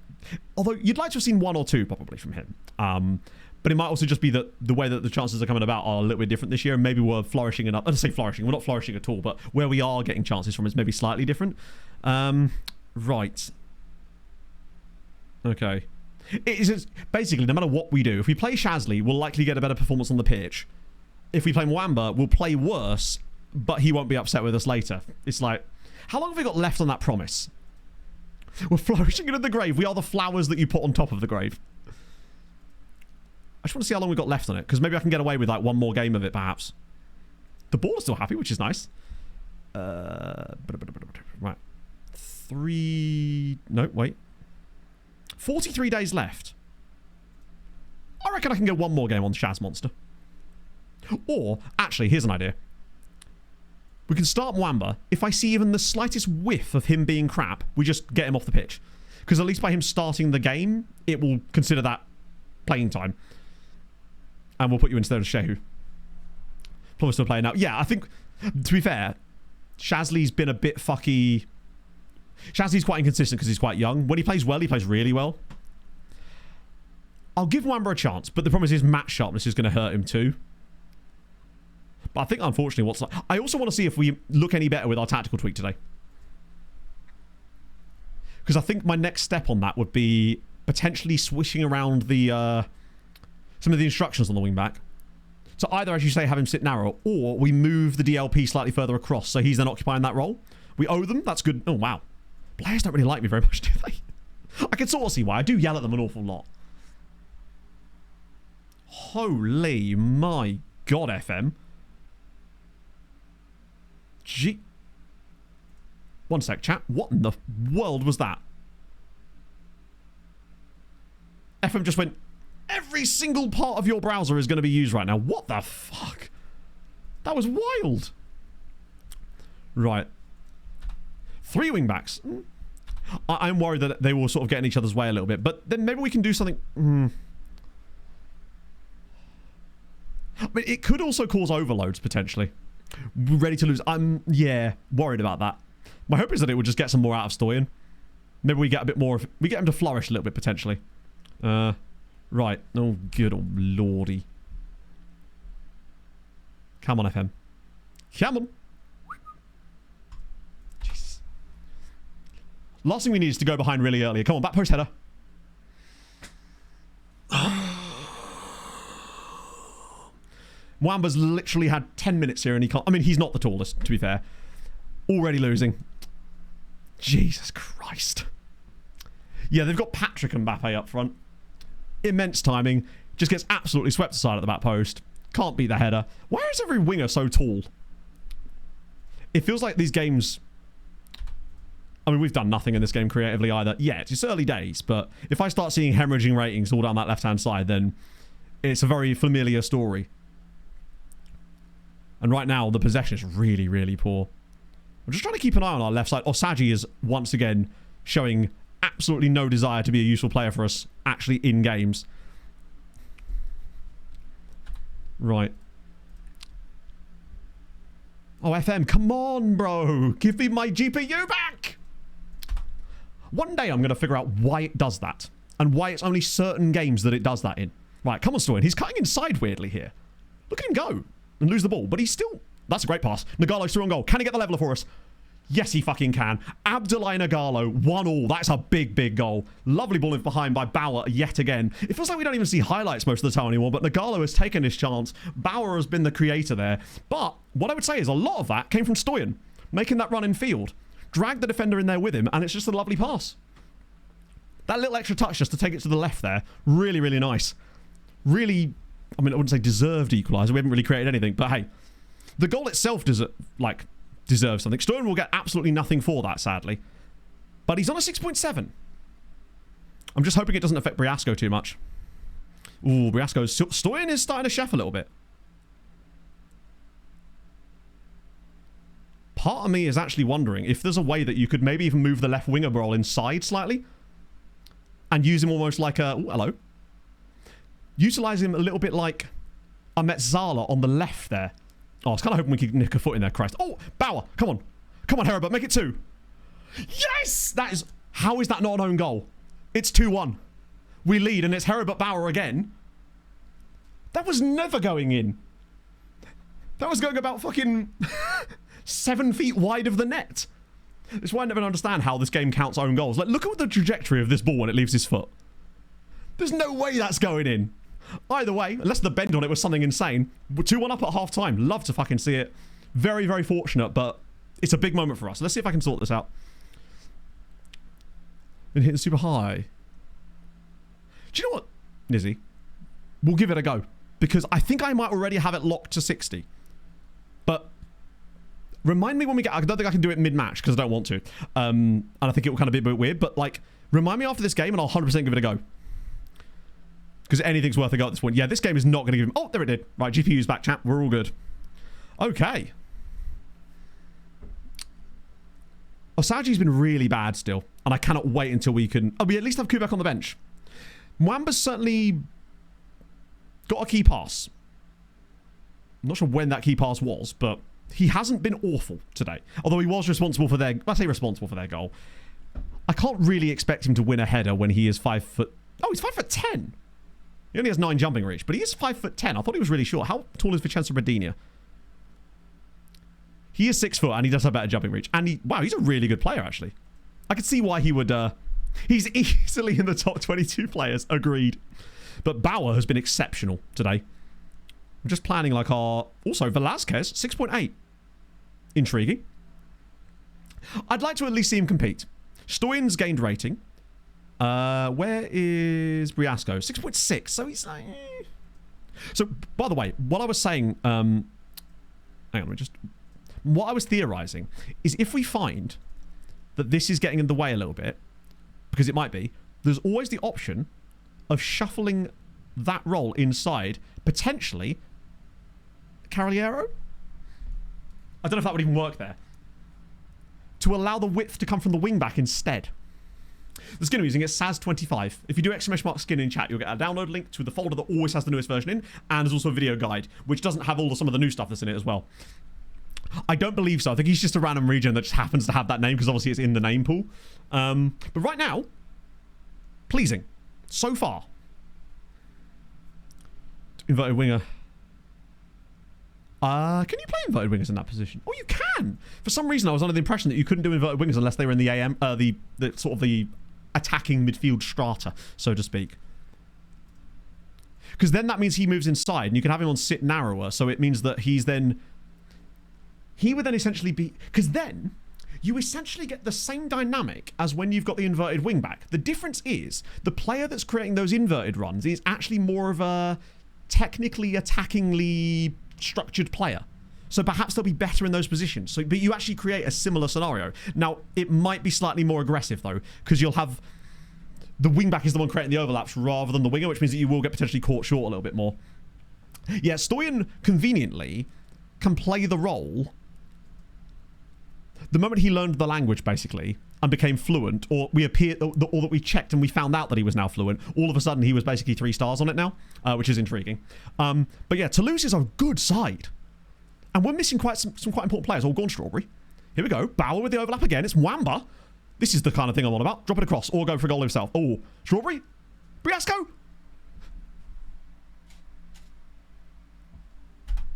[SPEAKER 1] Although, you'd like to have seen 1 or 2, probably, from him. But it might also just be that the way that the chances are coming about are a little bit different this year, and maybe we're flourishing enough. I don't say flourishing, we're not flourishing at all, but where we are getting chances from is maybe slightly different. Right. Okay. It is basically, no matter what we do, if we play Shazly, we'll likely get a better performance on the pitch. If we play Mwamba, we'll play worse, but he won't be upset with us later. It's like, how long have we got left on that promise? We're flourishing into the grave. We are the flowers that you put on top of the grave. I just want to see how long we've got left on it, because maybe I can get away with like one more game of it, perhaps. The ball is still happy, which is nice. Right. 43 days left. I reckon I can get one more game on Shaz Monster. Or, actually, here's an idea. We can start Mwamba. If I see even the slightest whiff of him being crap, we just get him off the pitch. Because at least by him starting the game, it will consider that playing time. And we'll put you instead of Shehu. Plumber's still playing now. Yeah, I think, to be fair, Shazly's been a bit fucky. Shazly's quite inconsistent because he's quite young. When he plays well, he plays really well. I'll give Wamba a chance, but the problem is his match sharpness is going to hurt him too. But I think, unfortunately, I also want to see if we look any better with our tactical tweak today. Because I think my next step on that would be potentially switching around the some of the instructions on the wing back. So either, as you say, have him sit narrow, or we move the DLP slightly further across, so he's then occupying that role. We owe them. That's good. Oh, wow. Players don't really like me very much, do they? I can sort of see why. I do yell at them an awful lot. Holy my God, FM. Gee. One sec, chat. What in the world was that? FM just went, every single part of your browser is going to be used right now. What the fuck? That was wild. Right. 3 wingbacks. I'm worried that they will sort of get in each other's way a little bit. But then maybe we can do something... I mean, it could also cause overloads, potentially. Ready to lose. I'm, yeah, worried about that. My hope is that it would just get some more out of Stoyan. Maybe we get a bit more... We get him to flourish a little bit, potentially. Right. Oh, good old lordy. Come on, FM. Come on. Jesus. Last thing we need is to go behind really early. Come on, back post header. Wamba's literally had 10 minutes here and he can't... I mean, he's not the tallest, to be fair. Already losing. Jesus Christ. Yeah, they've got Patrick and Mbappe up front. Immense timing. Just gets absolutely swept aside at the back post. Can't beat the header. Why is every winger so tall? It feels like these games... I mean, we've done nothing in this game creatively either. Yeah, it's early days, but if I start seeing hemorrhaging ratings all down that left-hand side, then it's a very familiar story. And right now, the possession is really, really poor. I'm just trying to keep an eye on our left side. Osaji is once again showing absolutely no desire to be a useful player for us, actually in games. Right. Oh, FM, come on, bro. Give me my GPU back. One day I'm going to figure out why it does that. And why it's only certain games that it does that in. Right, come on, Stoyan. He's cutting inside weirdly here. Look at him go. And lose the ball, but he's still... That's a great pass. Nagalo's through on goal. Can he get the leveler for us? Yes, he fucking can. Abdoulaye Nagalo, 1-1. That's a big, big goal. Lovely ball in behind by Bauer yet again. It feels like we don't even see highlights most of the time anymore, but Nagalo has taken his chance. Bauer has been the creator there. But what I would say is a lot of that came from Stoyan, making that run in field. Dragged the defender in there with him, and it's just a lovely pass. That little extra touch just to take it to the left there. Really, really nice. Really... I mean, I wouldn't say deserved equaliser. We haven't really created anything. But hey, the goal itself deserves something. Stoyan will get absolutely nothing for that, sadly. But he's on a 6.7. I'm just hoping it doesn't affect Briasco too much. Ooh, Stoyan is starting to chef a little bit. Part of me is actually wondering if there's a way that you could maybe even move the left winger role inside slightly. And use him almost like a... Ooh, hello. Utilise him a little bit like I met Zala on the left there. Oh, I was kind of hoping we could nick a foot in there, Christ. Oh, Bauer, come on. Come on, Heribert, make it 2. Yes! That is... How is that not an own goal? It's 2-1. We lead and it's Heribert Bauer again. That was never going in. That was going about fucking 7 feet wide of the net. It's why I never understand how this game counts own goals. Like, look at the trajectory of this ball when it leaves his foot. There's no way that's going in. Either way, unless the bend on it was something insane. We're 2-1 up at half time. Love to fucking see it. Very, very fortunate, but it's a big moment for us. Let's see if I can sort this out. Been hitting super high. Do you know what, Nizzy? We'll give it a go. Because I think I might already have it locked to 60. But remind me when we get... I don't think I can do it mid-match because I don't want to. And I think it will kind of be a bit weird. But, like, remind me after this game and I'll 100% give it a go. Because anything's worth a go at this point. Yeah, this game is not going to give him... Oh, there it did. Right, GPU's back, chat. We're all good. Okay. Osagi's been really bad still, and I cannot wait until we can... Oh, we at least have Kubek on the bench. Mwamba's certainly got a key pass. I'm not sure when that key pass was, but he hasn't been awful today. Although he was responsible for their... I say responsible for their goal. I can't really expect him to win a header when he is 5 foot... Oh, he's 5'10". He only has 9 jumping reach, but he is 5'10". I thought he was really short. How tall is Vincenzo Medina? He is 6 foot, and he does have better jumping reach. And he... Wow, he's a really good player, actually. I could see why he would... He's easily in the top 22 players. Agreed. But Bauer has been exceptional today. I'm just planning like our... Also, Velasquez, 6.8. Intriguing. I'd like to at least see him compete. Stoyan's gained rating. Where is Briasco? 6.6. So he's like... So, by the way, what I was saying... hang on, let me just... What I was theorizing is if we find that this is getting in the way a little bit, because it might be, there's always the option of shuffling that role inside, potentially, Carriero? I don't know if that would even work there. To allow the width to come from the wing back instead. The skin I'm using is SAS25. If you do !skin in chat, you'll get a download link to the folder that always has the newest version in, and there's also a video guide, which doesn't have some of the new stuff that's in it as well. I don't believe so. I think he's just a random region that just happens to have that name, because obviously it's in the name pool. But right now, pleasing. So far. Inverted winger. Can you play inverted wingers in that position? Oh, you can! For some reason, I was under the impression that you couldn't do inverted wingers unless they were in the the sort of the attacking midfield strata, so to speak. Because then that means he moves inside, and you can have him on sit narrower, so it means that he's then... He would then essentially be... Because then, you essentially get the same dynamic as when you've got the inverted wing back. The difference is, the player that's creating those inverted runs is actually more of a technically attackingly structured player. So perhaps they'll be better in those positions. So, but you actually create a similar scenario. Now, it might be slightly more aggressive, though, because you'll have... The wing back is the one creating the overlaps rather than the winger, which means that you will get potentially caught short a little bit more. Yeah, Stoyan, conveniently, can play the role... The moment he learned the language, basically, and became fluent, or that we checked and we found out that he was now fluent, all of a sudden he was basically 3 stars on it now, which is intriguing. But yeah, Toulouse is a good side. And we're missing some quite important players. All gone Strawberry. Here we go. Bauer with the overlap again. It's Mwamba. This is the kind of thing I'm on about. Drop it across, or go for a goal himself. Oh, Strawberry. Briasco.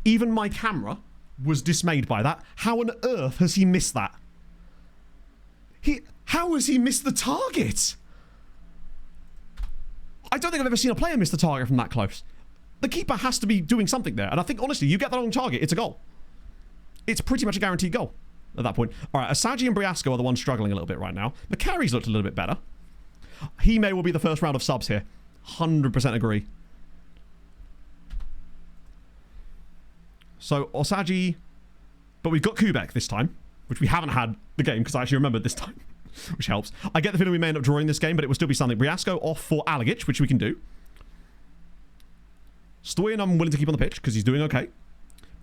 [SPEAKER 1] Even my camera was dismayed by that. How on earth has he missed that? How has he missed the target? I don't think I've ever seen a player miss the target from that close. The keeper has to be doing something there. And I think, honestly, you get that on target, it's a goal. It's pretty much a guaranteed goal at that point. All right, Asagi and Briasco are the ones struggling a little bit right now. McCarry's looked a little bit better. He may well be the first round of subs here. 100% agree. So, Osagi... But we've got Kubek this time, which we haven't had the game, because I actually remembered this time, which helps. I get the feeling we may end up drawing this game, but it will still be something. Briasco off for Alagic, which we can do. Stoyan I'm willing to keep on the pitch, because he's doing okay.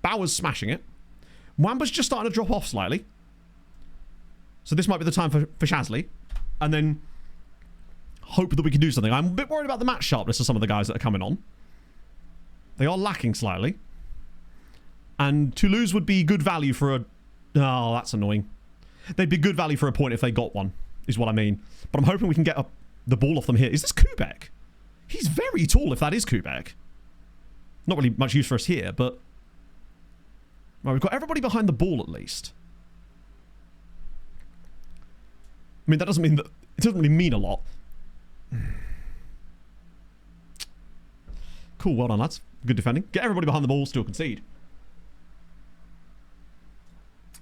[SPEAKER 1] Bauer's smashing it. Mwamba's just starting to drop off slightly. So this might be the time for Shazley. And then hope that we can do something. I'm a bit worried about the match sharpness of some of the guys that are coming on. They are lacking slightly. And Toulouse would be good value for a... Oh, that's annoying. They'd be good value for a point if they got one, is what I mean. But I'm hoping we can get the ball off them here. Is this Kubek? He's very tall if that is Kubek. Not really much use for us here, but... Right, we've got everybody behind the ball at least. I mean, that doesn't mean that... It doesn't really mean a lot. Cool, well done, lads. Good defending. Get everybody behind the ball, still concede.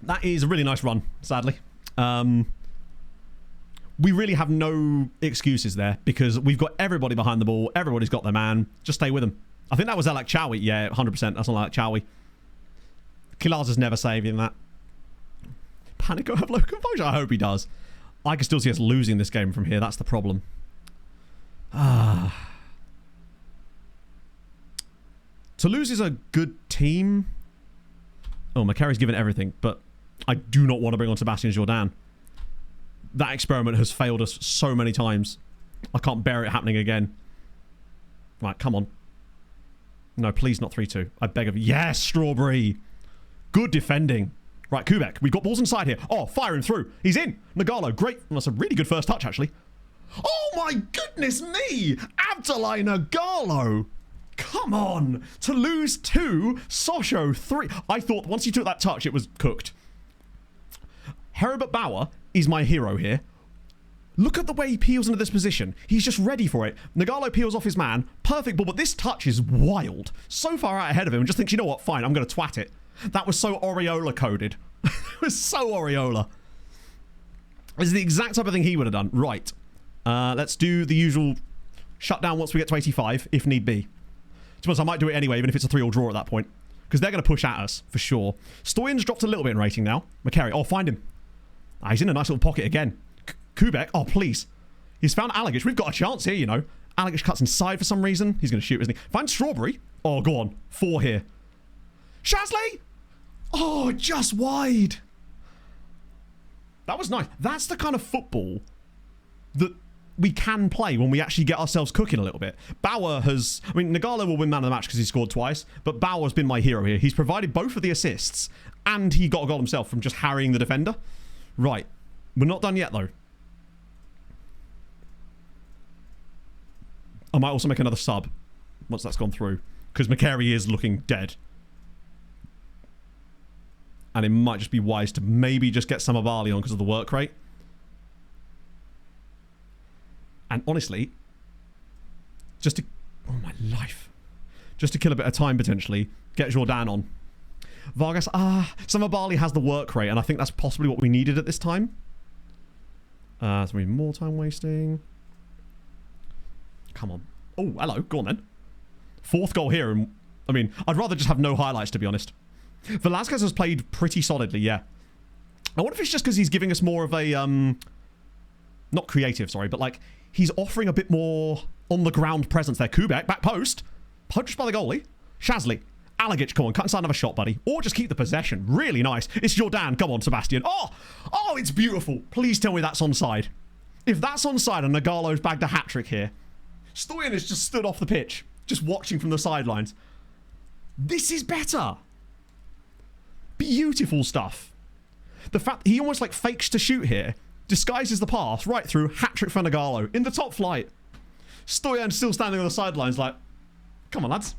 [SPEAKER 1] That is a really nice run, sadly. We really have no excuses there because we've got everybody behind the ball. Everybody's got their man. Just stay with them. I think that was Alak Chowie. Yeah, 100%. That's not Alak Chowie. Kilaz is never saving that. Panico have low composure? I hope he does. I can still see us losing this game from here. That's the problem. Toulouse is a good team. Oh, McCarry's given everything, but I do not want to bring on Sebastian Jourdain. That experiment has failed us so many times. I can't bear it happening again. Right, come on. No, please not 3-2. I beg of you. Yes, Strawberry. Good defending. Right, Kubek. We've got balls inside here. Oh, fire him through. He's in. Nagalo. Great. That's a really good first touch, actually. Oh, my goodness me. Abdoulaye Nagalo. Come on. To lose 2, Sochaux 3. I thought once he took that touch, it was cooked. Herbert Bauer is my hero here. Look at the way he peels into this position. He's just ready for it. Nagalo peels off his man. Perfect ball, but this touch is wild. So far out ahead of him and just thinks, you know what? Fine, I'm going to twat it. That was so Oriola coded. It was so Oriola. This is the exact type of thing he would have done. Right. Let's do the usual shutdown once we get to 85, if need be. To be honest, I might do it anyway, even if it's a 3-all draw at that point. Because they're going to push at us, for sure. Stoyan's dropped a little bit in rating now. McCary. Oh, find him. Ah, he's in a nice little pocket again. Kubek. Oh, please. He's found Alagic. We've got a chance here, you know. Alagic cuts inside for some reason. He's going to shoot, isn't he? Find Strawberry. Oh, go on. 4 here. Shasley! Oh, just wide. That was nice. That's the kind of football that we can play when we actually get ourselves cooking a little bit. Bauer has... I mean, Nagalo will win man of the match because he scored twice, but Bauer's been my hero here. He's provided both of the assists, and he got a goal himself from just harrying the defender. Right. We're not done yet, though. I might also make another sub once that's gone through, because McCary is looking dead. And it might just be wise to maybe just get some of Barley on because of the work rate. And honestly, just to... Oh, my life. Just to kill a bit of time, potentially, get Jordan on. Vargas, Summer Barley has the work rate, and I think that's possibly what we needed at this time. So we need more time wasting. Come on. Oh, hello. Go on, then. 4th goal here. And I mean, I'd rather just have no highlights, to be honest. Velasquez has played pretty solidly, yeah. I wonder if it's just because he's giving us more of a... not creative, sorry, but, like, he's offering a bit more on-the-ground presence there. Kubek, back post. Punched by the goalie. Shasley. Alagic, come on, cut inside another shot, buddy. Or just keep the possession. Really nice. It's Jordan. Come on, Sebastian. Oh, it's beautiful. Please tell me that's onside. If that's onside and Nagalo's bagged a hat-trick here, Stoyan has just stood off the pitch, just watching from the sidelines. This is better. Beautiful stuff. The fact he almost like fakes to shoot here, disguises the pass right through, hat-trick for Nagalo in the top flight. Stoyan still standing on the sidelines like, come on, lads.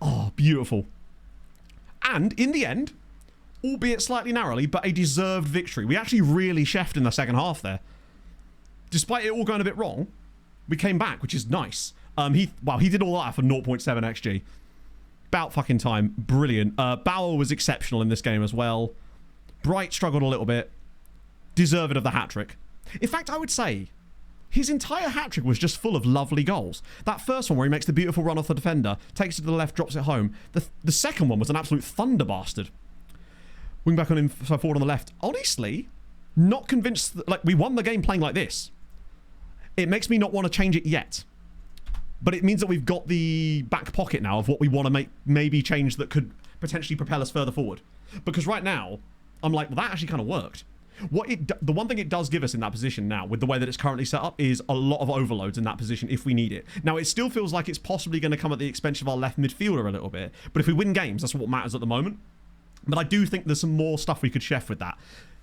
[SPEAKER 1] Oh, beautiful. And in the end, albeit slightly narrowly, but a deserved victory. We actually really chefed in the second half there. Despite it all going a bit wrong, we came back, which is nice. He did all that for 0.7 XG. About fucking time. Brilliant. Bauer was exceptional in this game as well. Bright struggled a little bit. Deserved of the hat-trick. In fact, I would say his entire hat-trick was just full of lovely goals. That first one where he makes the beautiful run off the defender, takes it to the left, drops it home. The second one was an absolute thunder bastard. Wing back on him, so forward on the left. Honestly, not convinced that, like, we won the game playing like this. It makes me not want to change it yet. But it means that we've got the back pocket now of what we want to maybe change that could potentially propel us further forward. Because right now, I'm like, well, that actually kind of worked. The one thing it does give us in that position now, with the way that it's currently set up, is a lot of overloads in that position if we need it. Now, it still feels like it's possibly going to come at the expense of our left midfielder a little bit. But if we win games, that's what matters at the moment. But I do think there's some more stuff we could chef with that.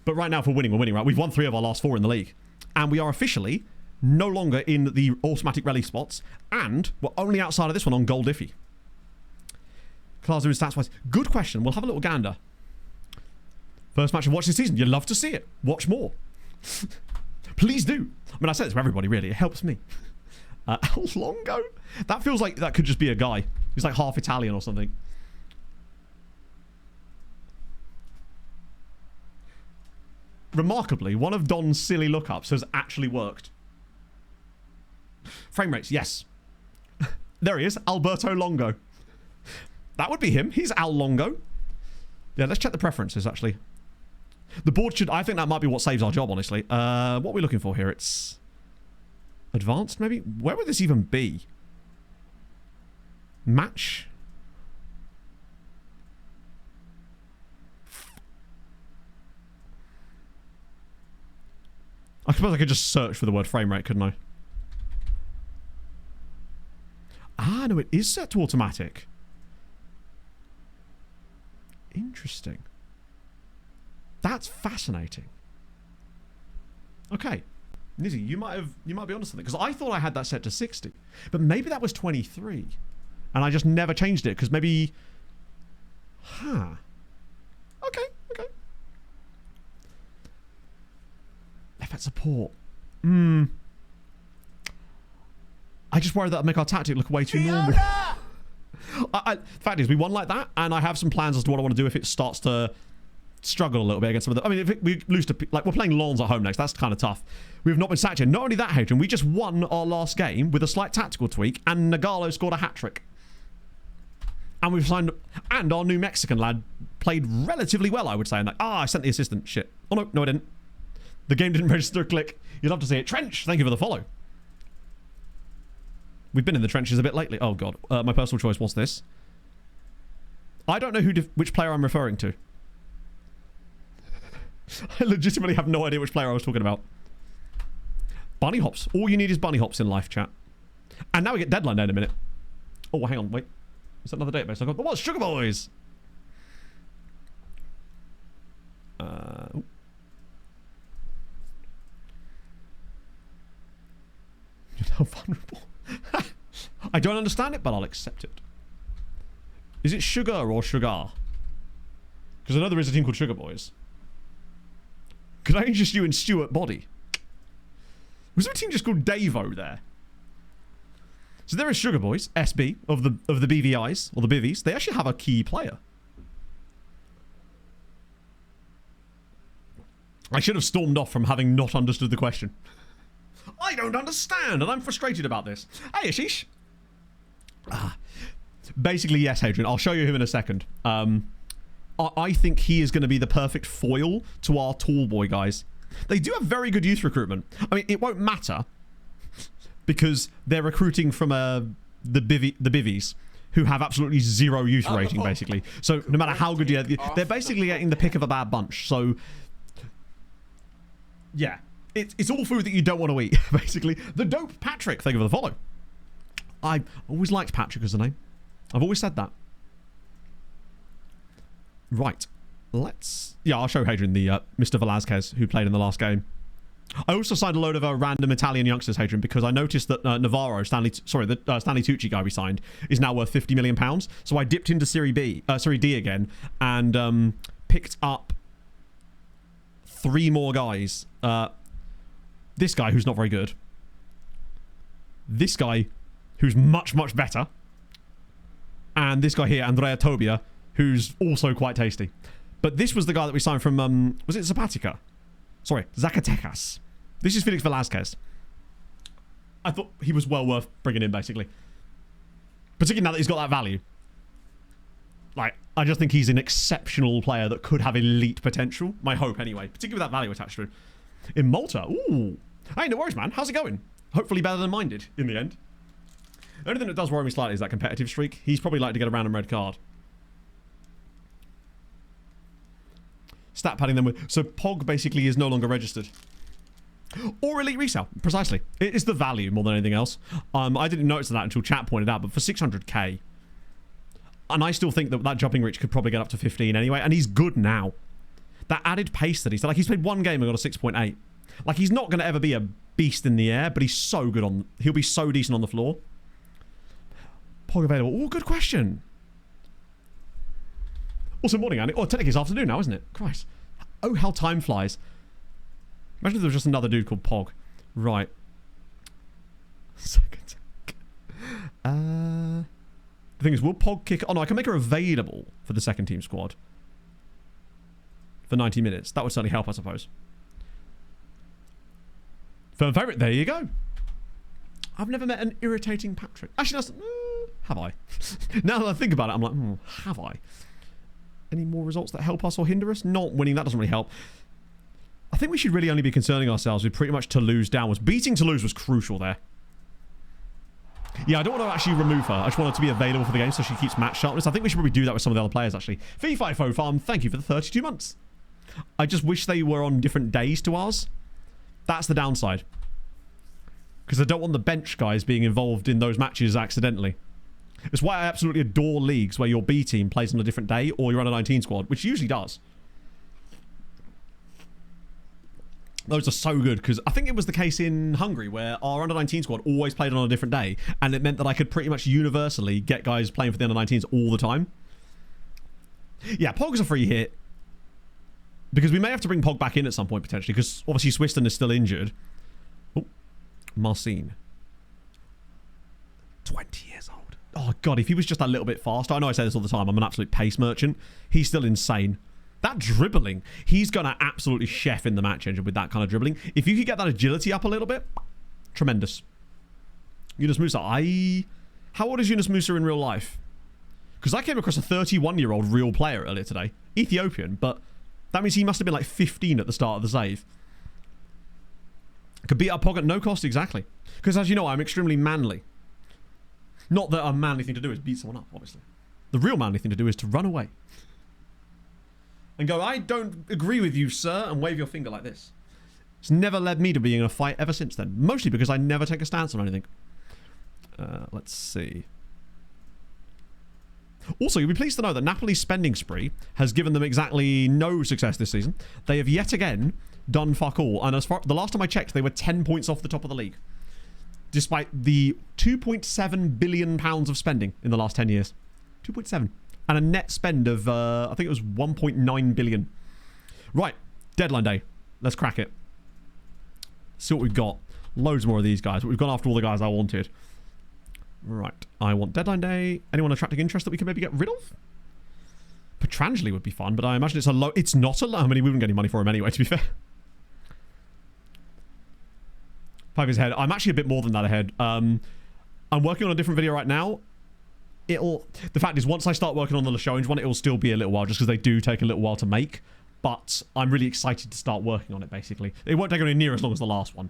[SPEAKER 1] But right now, if we're winning, right? We've won 3 of our last 4 in the league. And we are officially no longer in the automatic rally spots, and we're only outside of this one on goal diffy. Class in stats-wise. Good question. We'll have a little gander. First match of watch this season. You'd love to see it. Watch more. Please do. I mean, I say this to everybody, really. It helps me. Al Longo? That feels like that could just be a guy. He's like half Italian or something. Remarkably, one of Don's silly lookups has actually worked. Frame rates, yes. There he is, Alberto Longo. That would be him. He's Al Longo. Yeah, let's check the preferences, actually. The board should... I think that might be what saves our job, honestly. What are we looking for here? It's... advanced, maybe? Where would this even be? Match? suppose I could just search for the word frame rate, couldn't I? Ah, no, it is set to automatic. Interesting. That's fascinating. Okay. Nizzy, you might be onto something, because I thought I had that set to 60. But maybe that was 23. And I just never changed it, because maybe... Huh. Okay, okay. Left at support. I just worry that'll make our tactic look way too normal. The fact is, we won like that, and I have some plans as to what I want to do if it starts to struggle a little bit against some of the... I mean, if we lose to... Like, we're playing Lons at home next. That's kind of tough. We've not been sacked yet. Not only that, Hadrian, we just won our last game with a slight tactical tweak, and Nagalo scored a hat-trick. And we've signed... And our new Mexican lad played relatively well, I would say. And like, I sent the assistant. Shit. Oh, no, I didn't. The game didn't register a click. You'd love to see it. Trench, thank you for the follow. We've been in the trenches a bit lately. Oh, God. My personal choice was this. I don't know which player I'm referring to. I legitimately have no idea which player I was talking about. Bunny hops. All you need is bunny hops in life, chat. And now we get deadline day in a minute. Oh, hang on. Wait. Is that another database? I got... What's Sugar Boys? You're now vulnerable. I don't understand it, but I'll accept it. Is it Sugar or Sugar? Because I know there is a team called Sugar Boys. Could I interest you in Stuart Body? Was there a team just called Davo there? So there is Sugar Boys, SB, of the BVIs, or the Bivvies. They actually have a key player. I should have stormed off from having not understood the question. I don't understand, and I'm frustrated about this. Hey, Ashish. Basically, yes, Hadrian. I'll show you him in a second. I think he is going to be the perfect foil to our tall boy guys. They do have very good youth recruitment. I mean, it won't matter because they're recruiting from the bivvies who have absolutely zero youth rating, basically. So no matter how good they're basically getting the pick of a bad bunch. So yeah, it's all food that you don't want to eat, basically. The Dope Patrick, thank you for the follow. I always liked Patrick as a name. I've always said that. Right. Yeah, I'll show Hadrian the Mr. Velazquez who played in the last game. I also signed a load of random Italian youngsters, Hadrian, because I noticed that Navarro, Stanley Tucci guy we signed, is now worth £50 million. So I dipped into Serie D again and picked up 3 more guys. This guy who's not very good. This guy who's much, much better. And this guy here, Andrea Tobia, who's also quite tasty. But this was the guy that we signed from, was it Zapatica? Sorry, Zacatecas. This is Felix Velazquez. I thought he was well worth bringing in, basically. Particularly now that he's got that value. Like, I just think he's an exceptional player that could have elite potential. My hope, anyway. Particularly with that value attached to him. In Malta, ooh. Hey, no worries, man. How's it going? Hopefully better than mine did, in the end. The only thing that does worry me slightly is that competitive streak. He's probably like to get a random red card. Stat padding them with... So Pog basically is no longer registered. Or elite resale. Precisely. It's the value more than anything else. I didn't notice that until chat pointed out, but for 600k... And I still think that that jumping reach could probably get up to 15 anyway. And he's good now. That added pace that he's... Like, he's played one game and got a 6.8. Like, he's not going to ever be a beast in the air, but he's so good on... He'll be so decent on the floor. Pog available. Oh, good question. Also, morning, Andy. Oh, technically it's afternoon now, isn't it? Christ. Oh, how time flies. Imagine if there was just another dude called Pog. Right. The thing is, will Pog kick... Oh, no, I can make her available for the second team squad. For 90 minutes. That would certainly help, I suppose. Firm favourite. There you go. I've never met an irritating Patrick. Actually, that's... have I? Now that I think about it, I'm like, have I? Any more results that help us or hinder us? Not winning, that doesn't really help. I think we should really only be concerning ourselves with pretty much Toulouse downwards. Beating Toulouse was crucial there. Yeah, I don't want to actually remove her. I just want her to be available for the game so she keeps match sharpness. I think we should probably do that with some of the other players, actually. V5O Farm, thank you for the 32 months. I just wish they were on different days to ours. That's the downside. Because I don't want the bench guys being involved in those matches accidentally. It's why I absolutely adore leagues where your B team plays on a different day or your under-19 squad, which usually does. Those are so good, because I think it was the case in Hungary where our under-19 squad always played on a different day, and it meant that I could pretty much universally get guys playing for the under-19s all the time. Yeah, Pog's a free hit. Because we may have to bring Pog back in at some point, potentially, because obviously Swiston is still injured. Oh, Marcin. 20 years old. Oh, God, if he was just a little bit faster. I know I say this all the time. I'm an absolute pace merchant. He's still insane. That dribbling, he's going to absolutely chef in the match engine with that kind of dribbling. If you could get that agility up a little bit, tremendous. Yunus Musa, how old is Yunus Musa in real life? Because I came across a 31-year-old real player earlier today. Ethiopian, but that means he must have been like 15 at the start of the save. Could beat up Pog at no cost, exactly. Because as you know, I'm extremely manly. Not that a manly thing to do is beat someone up, obviously. The real manly thing to do is to run away. And go, I don't agree with you, sir, and wave your finger like this. It's never led me to being in a fight ever since then. Mostly because I never take a stance on anything. Let's see. Also, you'll be pleased to know that Napoli's spending spree has given them exactly no success this season. They have yet again done fuck all. And as far the last time I checked, they were 10 points off the top of the league. Despite the £2.7 billion of spending in the last 10 years. 2.7. And a net spend of, I think it was 1.9 billion. Right. Deadline day. Let's crack it. See what we've got. Loads more of these guys. We've gone after all the guys I wanted. Right. I want deadline day. Anyone attracting interest that we can maybe get rid of? Petrangeli would be fun, but I imagine it's a low. It's not a low. I mean, we wouldn't get any money for him anyway, to be fair. 5 years ahead. I'm actually a bit more than that ahead. I'm working on a different video right now. The fact is, once I start working on the Lashonge one, it'll still be a little while, just because they do take a little while to make. But I'm really excited to start working on it, basically. It won't take anywhere near as long as the last one.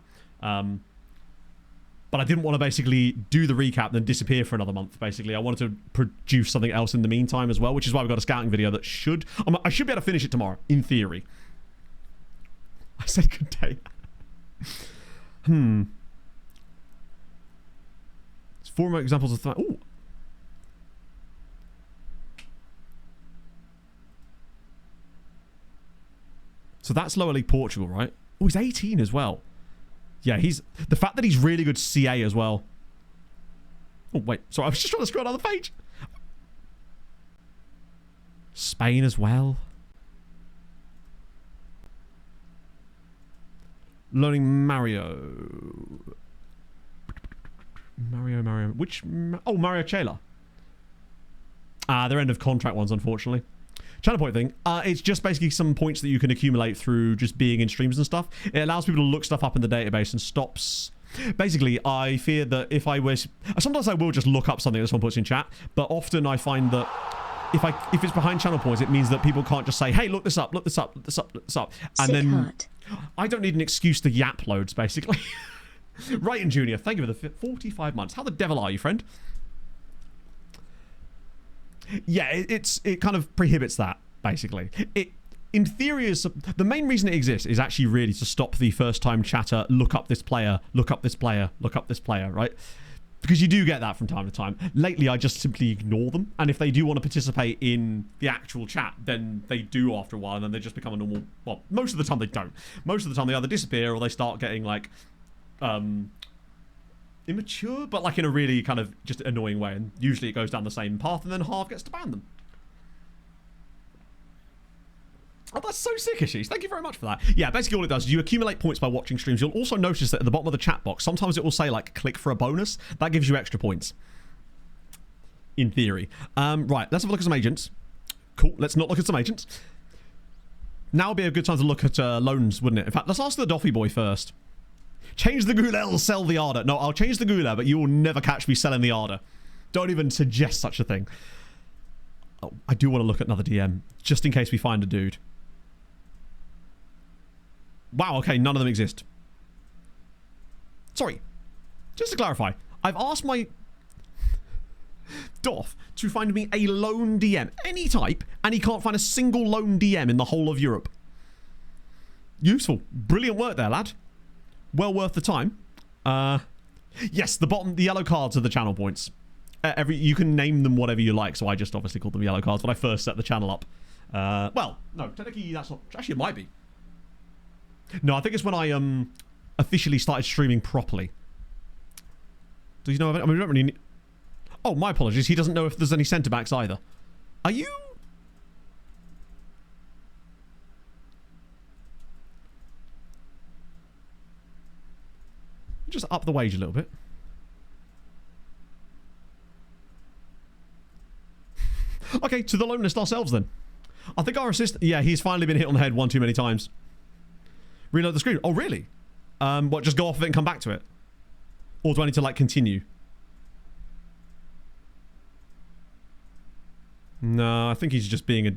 [SPEAKER 1] But I didn't want to basically do the recap, then disappear for another month, basically. I wanted to produce something else in the meantime as well, which is why we've got a scouting video that I should be able to finish it tomorrow, in theory. I said good day. It's 4 more examples of... Ooh. So that's lower league Portugal, right? Oh, he's 18 as well. Yeah, the fact that he's really good CA as well. Oh, wait. Sorry, I was just trying to scroll down the page. Spain as well. Learning Mario. Mario. Which? Oh, Mario Chela. They're end of contract ones, unfortunately. Channel point thing, it's just basically some points that you can accumulate through just being in streams and stuff. It allows people to look stuff up in the database and stops... Basically, I fear that if I was... Sometimes I will just look up something that someone puts in chat, but often I find that if it's behind channel points, it means that people can't just say, hey, look this up, look this up, look this up, look this up. And then... Heart. I don't need an excuse to yap loads, basically. Right, and Junior, thank you for the 45 months. How the devil are you, friend? Yeah, it kind of prohibits that, basically. In theory, the main reason it exists is actually really to stop the first-time chatter, look up this player, look up this player, look up this player, right? Because you do get that from time to time. Lately, I just simply ignore them. And if they do want to participate in the actual chat, then they do after a while, and then they just become a normal... Well, most of the time they don't. Most of the time they either disappear or they start getting, like... immature, but like in a really kind of just annoying way, and usually it goes down the same path, and then Harv gets to ban them. Oh, that's so sick, Ashish. Thank you very much for that. Yeah, basically all it does is you accumulate points by watching streams. You'll also notice that at the bottom of the chat box, sometimes it will say, like, click for a bonus. That gives you extra points. In theory. Right, let's have a look at some agents. Cool, let's not look at some agents. Now would be a good time to look at loans, wouldn't it? In fact, let's ask the Doffy boy first. Change the Goulet, sell the Arda. No, I'll change the Goulet, but you will never catch me selling the Arda. Don't even suggest such a thing. Oh, I do want to look at another DM, just in case we find a dude. Wow, okay, none of them exist. Sorry, just to clarify, I've asked my Doff to find me a lone DM, any type, and he can't find a single lone DM in the whole of Europe. Useful. Brilliant work there, lad. well worth the time. Yes, the yellow cards are the channel points. You can name them whatever you like, so I just obviously called them yellow cards when I first set the channel up. Well, no, technically that's not... Actually, it might be. No, I think it's when I officially started streaming properly. Do you know of it? I mean, we don't really need... Oh, my apologies. He doesn't know if there's any centre-backs either. Are you... Just up the wage a little bit. Okay, to the loan list ourselves then. I think our assistant... Yeah, he's finally been hit on the head one too many times. Reload the screen. Oh, really? What, just go off of it and come back to it? Or do I need to, like, continue? No, I think he's just being a...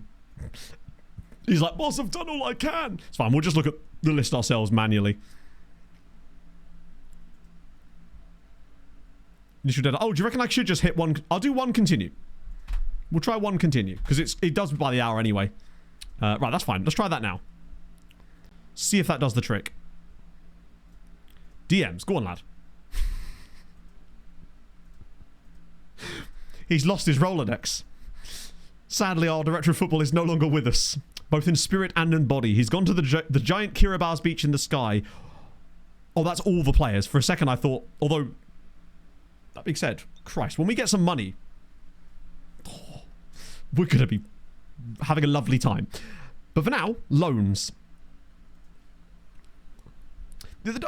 [SPEAKER 1] He's like, boss, I've done all I can. It's fine, we'll just look at the list ourselves manually. Initial data. Oh, do you reckon I should just hit one? I'll do one continue. We'll try one continue, because it does by the hour anyway. Right, that's fine. Let's try that now. See if that does the trick. DMs. Go on, lad. He's lost his Rolodex. Sadly, our director of football is no longer with us, both in spirit and in body. He's gone to the giant Kiribati beach in the sky. Oh, that's all the players. For a second, I thought, although, that being said, Christ, when we get some money, oh, we're going to be having a lovely time. But for now, loans.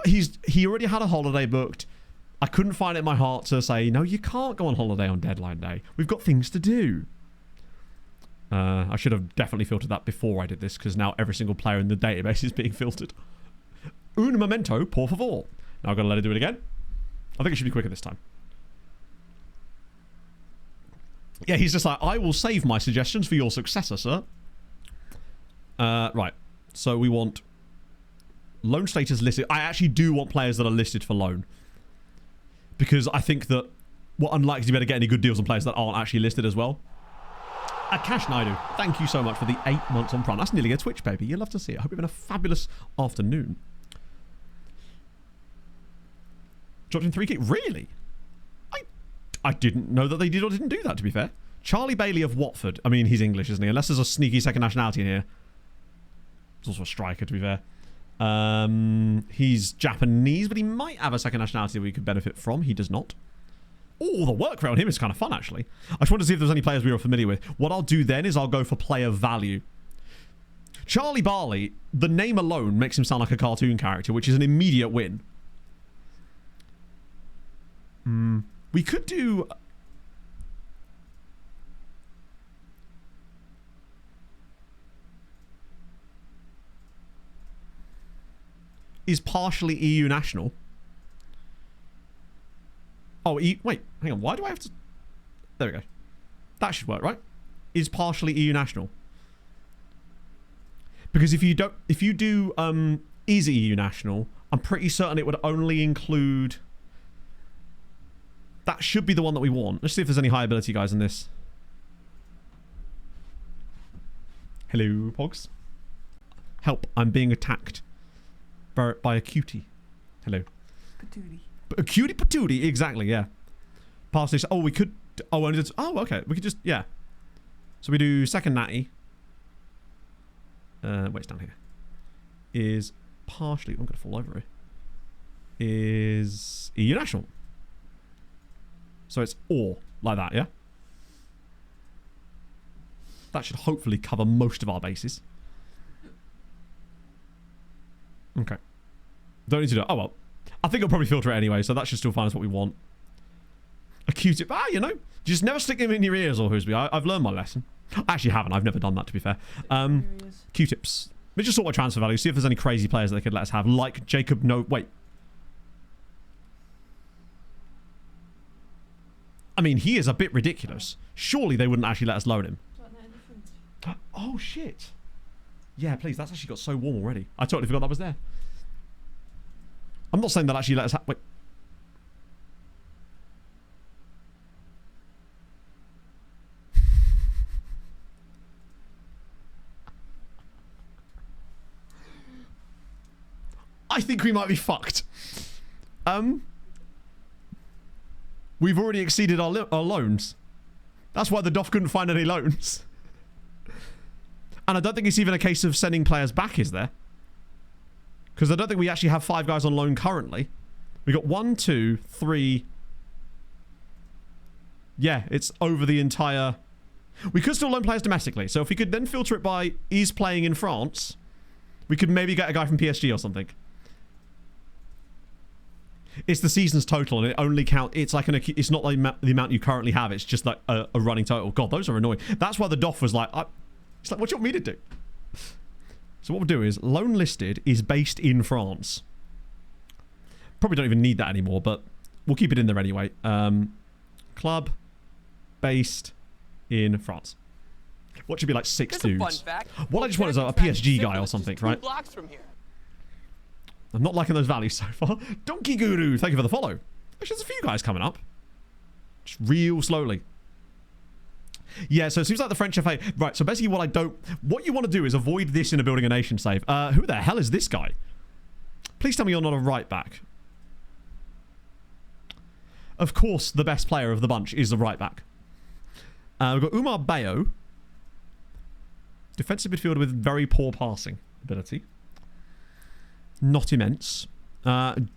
[SPEAKER 1] He already had a holiday booked. I couldn't find it in my heart to say, no, you can't go on holiday on deadline day. We've got things to do. I should have definitely filtered that before I did this, because now every single player in the database is being filtered. Un momento, por favor. Now I've got to let it do it again. I think it should be quicker this time. Yeah, he's just like, I will save my suggestions for your successor, sir. Right. So we want loan status listed. I actually do want players that are listed for loan. Because I think that we're unlikely to be able to get any good deals on players that aren't actually listed as well. Akash Naidu, thank you so much for the 8 months on Prime. That's nearly a Twitch, baby. You'll love to see it. I hope you're having a fabulous afternoon. Dropped in 3 kick. Really? I didn't know that they did or didn't do that, to be fair. Charlie Bailey of Watford. I mean, he's English, isn't he? Unless there's a sneaky second nationality in here. He's also a striker, to be fair. He's Japanese, but he might have a second nationality that we could benefit from. He does not. Oh, the work rate on him is kind of fun, actually. I just wanted to see if there's any players we were familiar with. What I'll do then is I'll go for player value. Charlie Barley, the name alone makes him sound like a cartoon character, which is an immediate win. We could do... Is partially EU national. Oh, wait, hang on. Why do I have to... There we go. That should work, right? Is partially EU national. Because if you do is EU national, I'm pretty certain it would only include... That should be the one that we want. Let's see if there's any high ability guys in this. Hello, Pogs. Help, I'm being attacked by a cutie. Hello.
[SPEAKER 3] Patootie.
[SPEAKER 1] A cutie patootie, exactly, yeah. Pass this. Oh, we could... Oh, okay. We could just... Yeah. So we do second natty. Wait, it's down here. Is partially... I'm going to fall over here. Is EU national. So it's or, like that, yeah? That should hopefully cover most of our bases. Okay. Don't need to do it. Oh, well. I think it'll probably filter it anyway, so that should still find us what we want. A Q-tip. Ah, you know. Just never stick them in your ears, or Whoosby. I've learned my lesson. I actually haven't. I've never done that, to be fair. Q-tips. Let's just sort my transfer value. See if there's any crazy players that they could let us have. Like Jacob... No, wait. I mean, he is a bit ridiculous. Surely they wouldn't actually let us loan him. Oh, shit. Yeah, please. That's actually got so warm already. I totally forgot that was there. I'm not saying that actually let us have... Wait. I think we might be fucked. We've already exceeded our loans. That's why the DOF couldn't find any loans. And I don't think it's even a case of sending players back, is there? Because I don't think we actually have 5 guys on loan currently. We got 1, 2, 3. Yeah, it's over the entire... We could still loan players domestically. So if we could then filter it by is playing in France, we could maybe get a guy from PSG or something. It's the season's total, and it only count. It's like it's not like the amount you currently have. It's just like a running total. God, those are annoying. That's why the DOF was like, it's like, what do you want me to do? So what we'll do is loan listed is based in France. Probably don't even need that anymore, but we'll keep it in there anyway. Club based in France. What should be like 6 dudes? What I just want is a PSG guy or something, right?
[SPEAKER 4] Blocks from here.
[SPEAKER 1] I'm not liking those values so far. Donkey Guru, thank you for the follow. Actually, there's a few guys coming up. Just real slowly. Yeah, so it seems like the French FA... Right, so basically what you want to do is avoid this in a building a nation save. Who the hell is this guy? Please tell me you're not a right back. Of course, the best player of the bunch is the right back. We've got Umar Bayo. Defensive midfielder with very poor passing ability. Not immense.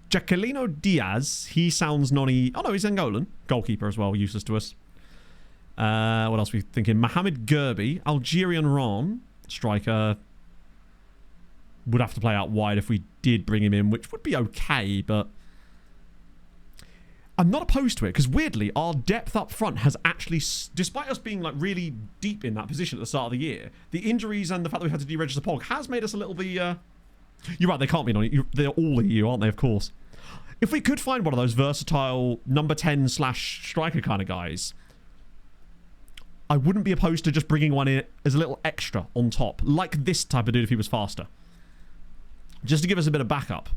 [SPEAKER 1] Jacqueline Diaz. He sounds nonny. Oh no, he's Angolan. Goalkeeper as well. Useless to us. What else are we thinking? Mohamed Gerbi. Algerian Ron. Striker. Would have to play out wide if we did bring him in, which would be okay, but... I'm not opposed to it, because weirdly, our depth up front has actually, despite us being like really deep in that position at the start of the year, the injuries and the fact that we had to deregister Pog has made us a little bit... You're right, they can't be on it. They're all EU, aren't they, of course. If we could find one of those versatile number 10/striker kind of guys, I wouldn't be opposed to just bringing one in as a little extra on top, like this type of dude if he was faster. Just to give us a bit of backup.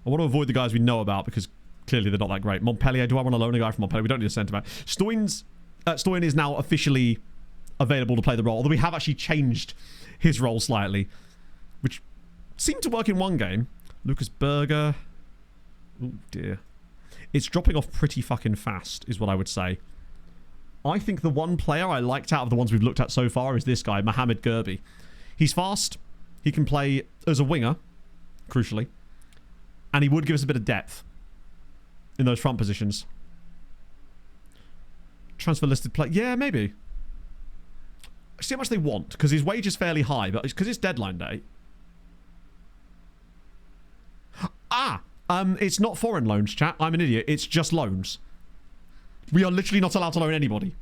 [SPEAKER 1] I want to avoid the guys we know about because clearly they're not that great. Montpellier, do I want to loan a guy from Montpellier? We don't need a centre back. Stoyan is now officially available to play the role, although we have actually changed his role slightly, which seemed to work in one game. Lucas Berger. Oh dear. It's dropping off pretty fucking fast, is what I would say. I think the one player I liked out of the ones we've looked at so far is this guy, Mohamed Gerbi. He's fast. He can play as a winger, crucially. And he would give us a bit of depth in those front positions. Transfer listed play. Yeah, maybe. See how much they want, because his wage is fairly high, but because it's deadline day. It's not foreign loans, chat. I'm an idiot. It's just loans. We are literally not allowed to loan anybody.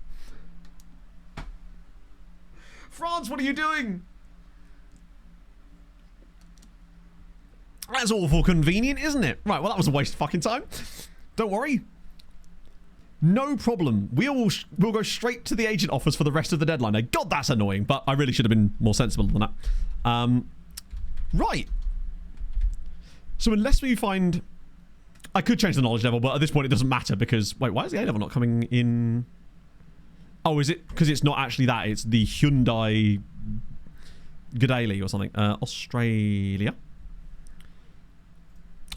[SPEAKER 1] France, what are you doing? That's awful convenient, isn't it? Right, well, that was a waste of fucking time. Don't worry. No problem. We'll go straight to the agent offers for the rest of the deadline day. God, that's annoying, but I really should have been more sensible than that. Right. So unless we find... I could change the knowledge level, but at this point it doesn't matter because... Wait, why is the A level not coming in? Oh, is it because it's not actually that? It's the Hyundai Gdaili or something. Australia.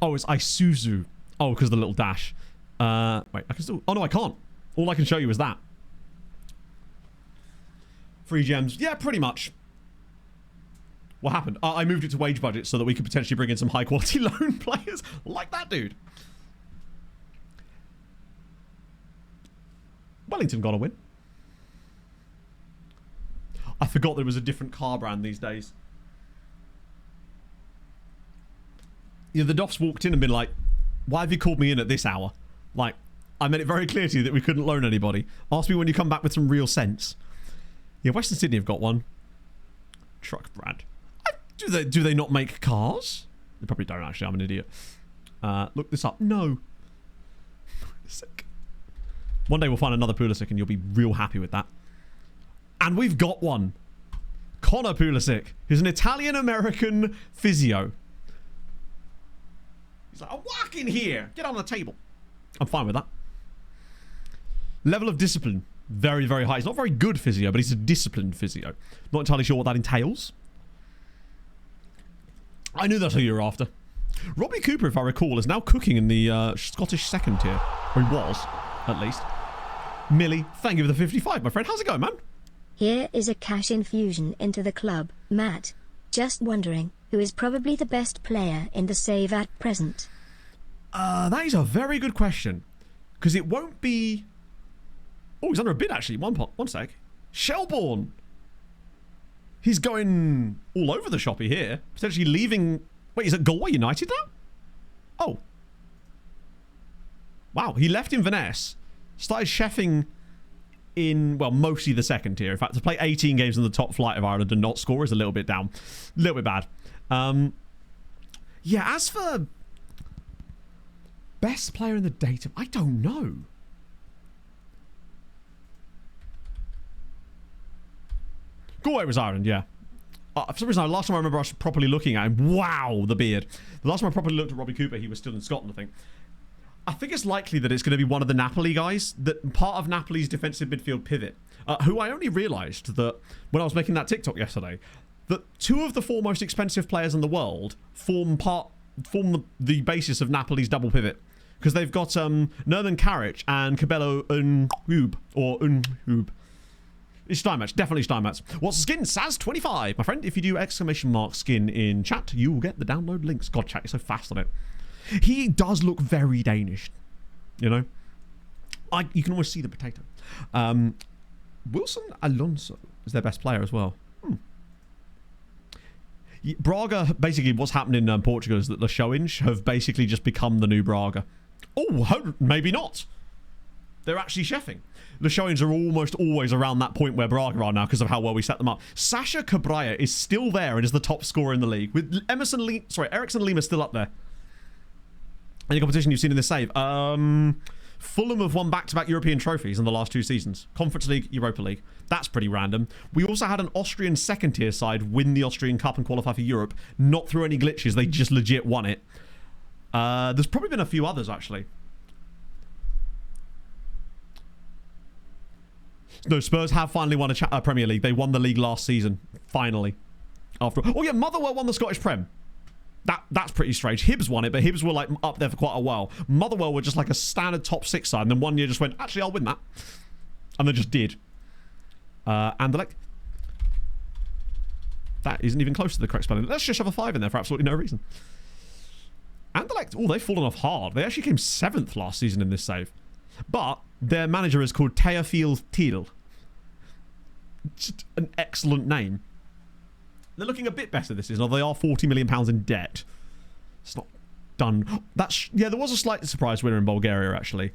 [SPEAKER 1] Oh, it's Isuzu. Oh, because of the little dash. Wait, I can still... Oh, no, I can't. All I can show you is that. 3 gems. Yeah, pretty much. What happened? I moved it to wage budget so that we could potentially bring in some high-quality loan players. Like that dude. Wellington got a win. I forgot there was a different car brand these days. Yeah, the Doffs walked in and been like, why have you called me in at this hour? Like, I made it very clear to you that we couldn't loan anybody. Ask me when you come back with some real sense. Yeah, Western Sydney have got one. Truck brand. Do they not make cars? They probably don't, actually. I'm an idiot. Look this up. No. Sick. One day we'll find another Pulisic and you'll be real happy with that. And we've got one. Connor Pulisic, who's an Italian-American physio. He's like, I'm walking here. Get on the table. I'm fine with that. Level of discipline. Very, very high. He's not very good physio, but he's a disciplined physio. Not entirely sure what that entails. I knew that's who you were after. Robbie Cooper, if I recall, is now cooking in the Scottish second tier. Or he was, at least. Millie, thank you for the 55, my friend. How's it going, man?
[SPEAKER 2] Here is a cash infusion into the club, Matt. Just wondering, who is probably the best player in the save at present?
[SPEAKER 1] That is a very good question. Because it won't be... Oh, he's under a bid, actually. One sec. Shelbourne. He's going all over the shoppy here. Potentially leaving... Wait, is it Galway United now? Oh. Wow, he left Inverness. Started chefing in, well, mostly the second tier. In fact, to play 18 games in the top flight of Ireland and not score is a little bit down. A little bit bad. Yeah, as for best player in the data, I don't know. Galway was Ireland, yeah. For some reason, last time I remember us properly looking at him, wow, the beard. The last time I properly looked at Robbie Cooper, he was still in Scotland, I think. I think it's likely that it's going to be one of the Napoli guys, that part of Napoli's defensive midfield pivot, who I only realised that when I was making that TikTok yesterday, that two of the four most expensive players in the world form the basis of Napoli's double pivot. Because they've got Nerman Karic and Cabello Unhub. It's Steinmetz, definitely Steinmetz. What's the skin? Saz25. My friend, if you do !skin in chat, you will get the download links. God, chat, you're so fast on it. He does look very Danish, you know. You can always see the potato. Wilson Alonso is their best player as well. Braga, basically what's happened in Portugal is that the Showinge have basically just become the new Braga. Oh, maybe not. They're actually chefing. The Showings are almost always around that point where Braga are now because of how well we set them up. Sasha Cabrera is still there and is the top scorer in the league. With Ericsson Lima still up there. Any competition you've seen in this save? Fulham have won back-to-back European trophies in the last 2 seasons. Conference League, Europa League. That's pretty random. We also had an Austrian second-tier side win the Austrian Cup and qualify for Europe. Not through any glitches. They just legit won it. There's probably been a few others, actually. No, Spurs have finally won a Premier League. They won the league last season. Finally. Oh, yeah, Motherwell won the Scottish Prem. That's pretty strange. Hibs won it, but Hibs were like up there for quite a while. Motherwell were just like a standard top 6 side, and then one year just went, actually, I'll win that. And they just did. Anderlecht. That isn't even close to the correct spelling. Let's just shove a 5 in there for absolutely no reason. Anderlecht, they've fallen off hard. They actually came 7th last season in this save. But their manager is called Teofil Thiel. Just an excellent name. They're looking a bit better this season, although they are £40 million in debt. It's not done. Yeah, there was a slight surprise winner in Bulgaria, actually.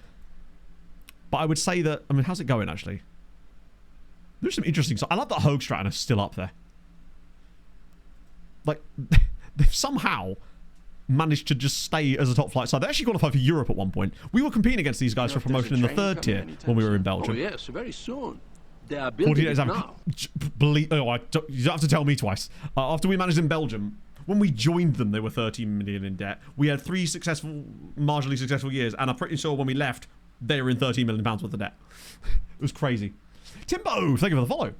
[SPEAKER 1] But I would say that... I mean, how's it going, actually? There's some interesting... I love that Hoogstraten is still up there. Like, they've somehow managed to just stay as a top flight side. They actually qualified for Europe at one point. We were competing against these guys for promotion in the 3rd tier when we were in Belgium.
[SPEAKER 5] Oh, yes, very soon. They are
[SPEAKER 1] 40 days after. You don't have to tell me twice. After we managed in Belgium, when we joined them, they were 13 million in debt. We had 3 marginally successful years, and I'm pretty sure when we left, they were in 13 million pounds worth of debt. It was crazy. Timbo, thank you for the follow.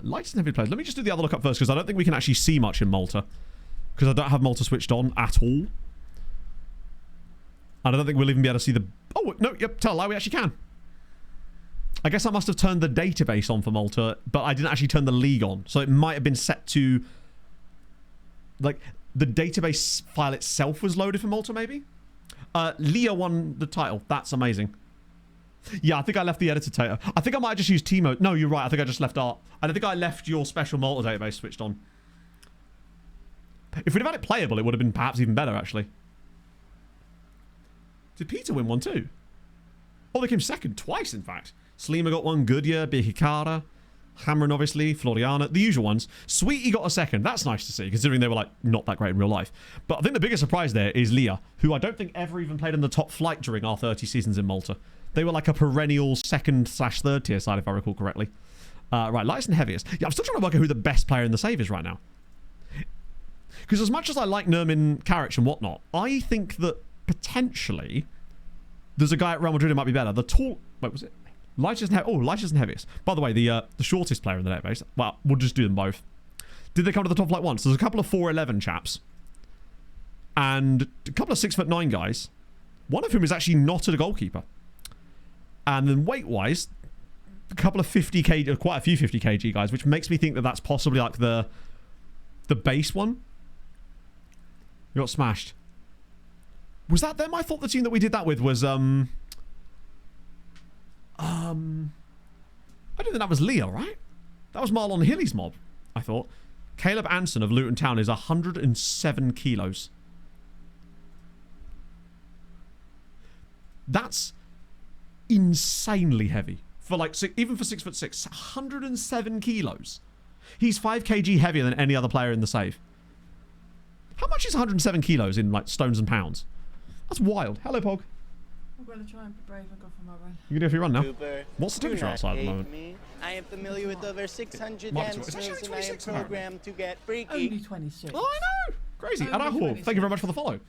[SPEAKER 1] Lights and heavy players. Let me just do the other lookup first, because I don't think we can actually see much in Malta. Because I don't have Malta switched on at all. And I don't think we'll even be able to see the... Oh, no, yep, tell a lie, we actually can. I guess I must have turned the database on for Malta, but I didn't actually turn the league on. So it might have been set to... Like, the database file itself was loaded for Malta, maybe? Leah won the title. That's amazing. Yeah, I think I left the editor data. I think I might have just used Timo. No, you're right. I think I just left Art. I don't think I left your special Malta database switched on. If we'd have had it playable, it would have been perhaps even better, actually. Did Peter win one too? Oh, they came 2nd twice, in fact. Slima got one, Goodyear, Bihikara, Hamron, obviously, Floriana, the usual ones. Sweetie got a 2nd. That's nice to see, considering they were, like, not that great in real life. But I think the biggest surprise there is Leah, who I don't think ever even played in the top flight during our 30 seasons in Malta. They were like a perennial 2nd/3rd tier side, if I recall correctly. Right, lightest and heaviest. Yeah, I'm still trying to work out who the best player in the save is right now. Because as much as I like Nerman Karic and whatnot, I think that potentially there's a guy at Real Madrid who might be better. The tall... Wait, was it? Lightest and heaviest. By the way, the shortest player in the database. Well, we'll just do them both. Did they come to the top flight once? There's a couple of 4'11 chaps. and a couple of 6'9" guys, one of whom is actually not a goalkeeper. And then weight-wise, a couple of 50 kg, quite a few 50 kg guys, which makes me think that that's possibly like the base one. You got smashed. Was that them? I thought the team that we did that with was I don't think that was Leo, right? That was Marlon Hilly's mob, I thought. Caleb Anson of Luton Town is 107 kilos. That's insanely heavy. For like, even for 6'6", 107 kilos. He's 5 kg heavier than any other player in the save. How much is 107 kilos in like stones and pounds? That's wild. Hello, Pog.
[SPEAKER 3] I'm going to try and be brave and go for my run.
[SPEAKER 1] You can do it if you run now.
[SPEAKER 6] Cooper,
[SPEAKER 1] What's the temperature outside at the moment?
[SPEAKER 6] me. I am familiar with over 600
[SPEAKER 1] Might be
[SPEAKER 6] dancers,
[SPEAKER 1] it's actually
[SPEAKER 6] and I am
[SPEAKER 1] 26 apparently.
[SPEAKER 6] programmed to get freaky.
[SPEAKER 3] Only 26.
[SPEAKER 1] Oh, I know. Crazy.
[SPEAKER 3] Oh,
[SPEAKER 1] And I
[SPEAKER 3] really?
[SPEAKER 1] thank you very much for the follow.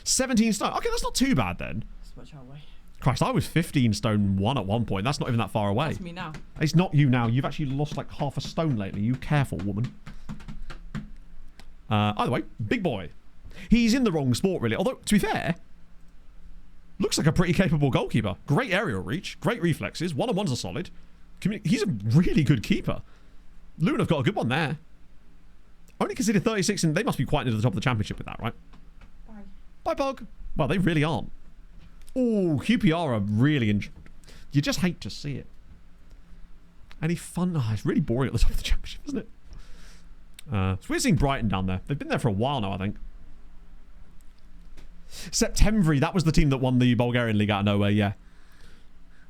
[SPEAKER 1] 17 stone. Okay, that's not too bad then.
[SPEAKER 3] That's much our way.
[SPEAKER 1] Christ, I was 15 stone 1 at one point. That's not even that far away.
[SPEAKER 3] That's me now.
[SPEAKER 1] It's not you now. You've actually lost like half a stone lately. You careful, woman. Either way, big boy. He's in the wrong sport, really. Although, to be fair, looks like a pretty capable goalkeeper. Great aerial reach. Great reflexes. One-on-ones are solid. He's a really good keeper. Luton have got a good one there. Only considered 36, and they must be quite near the top of the championship with that, right?
[SPEAKER 3] Bye.
[SPEAKER 1] Bye, Pog. Well, they really aren't. Oh, QPR are really... You just hate to see it. Any fun? Oh, it's really boring at the top of the championship, isn't it? So we're seeing Brighton down there. They've been there for a while now, I think. Septemvri, that was the team that won the Bulgarian league out of nowhere, yeah.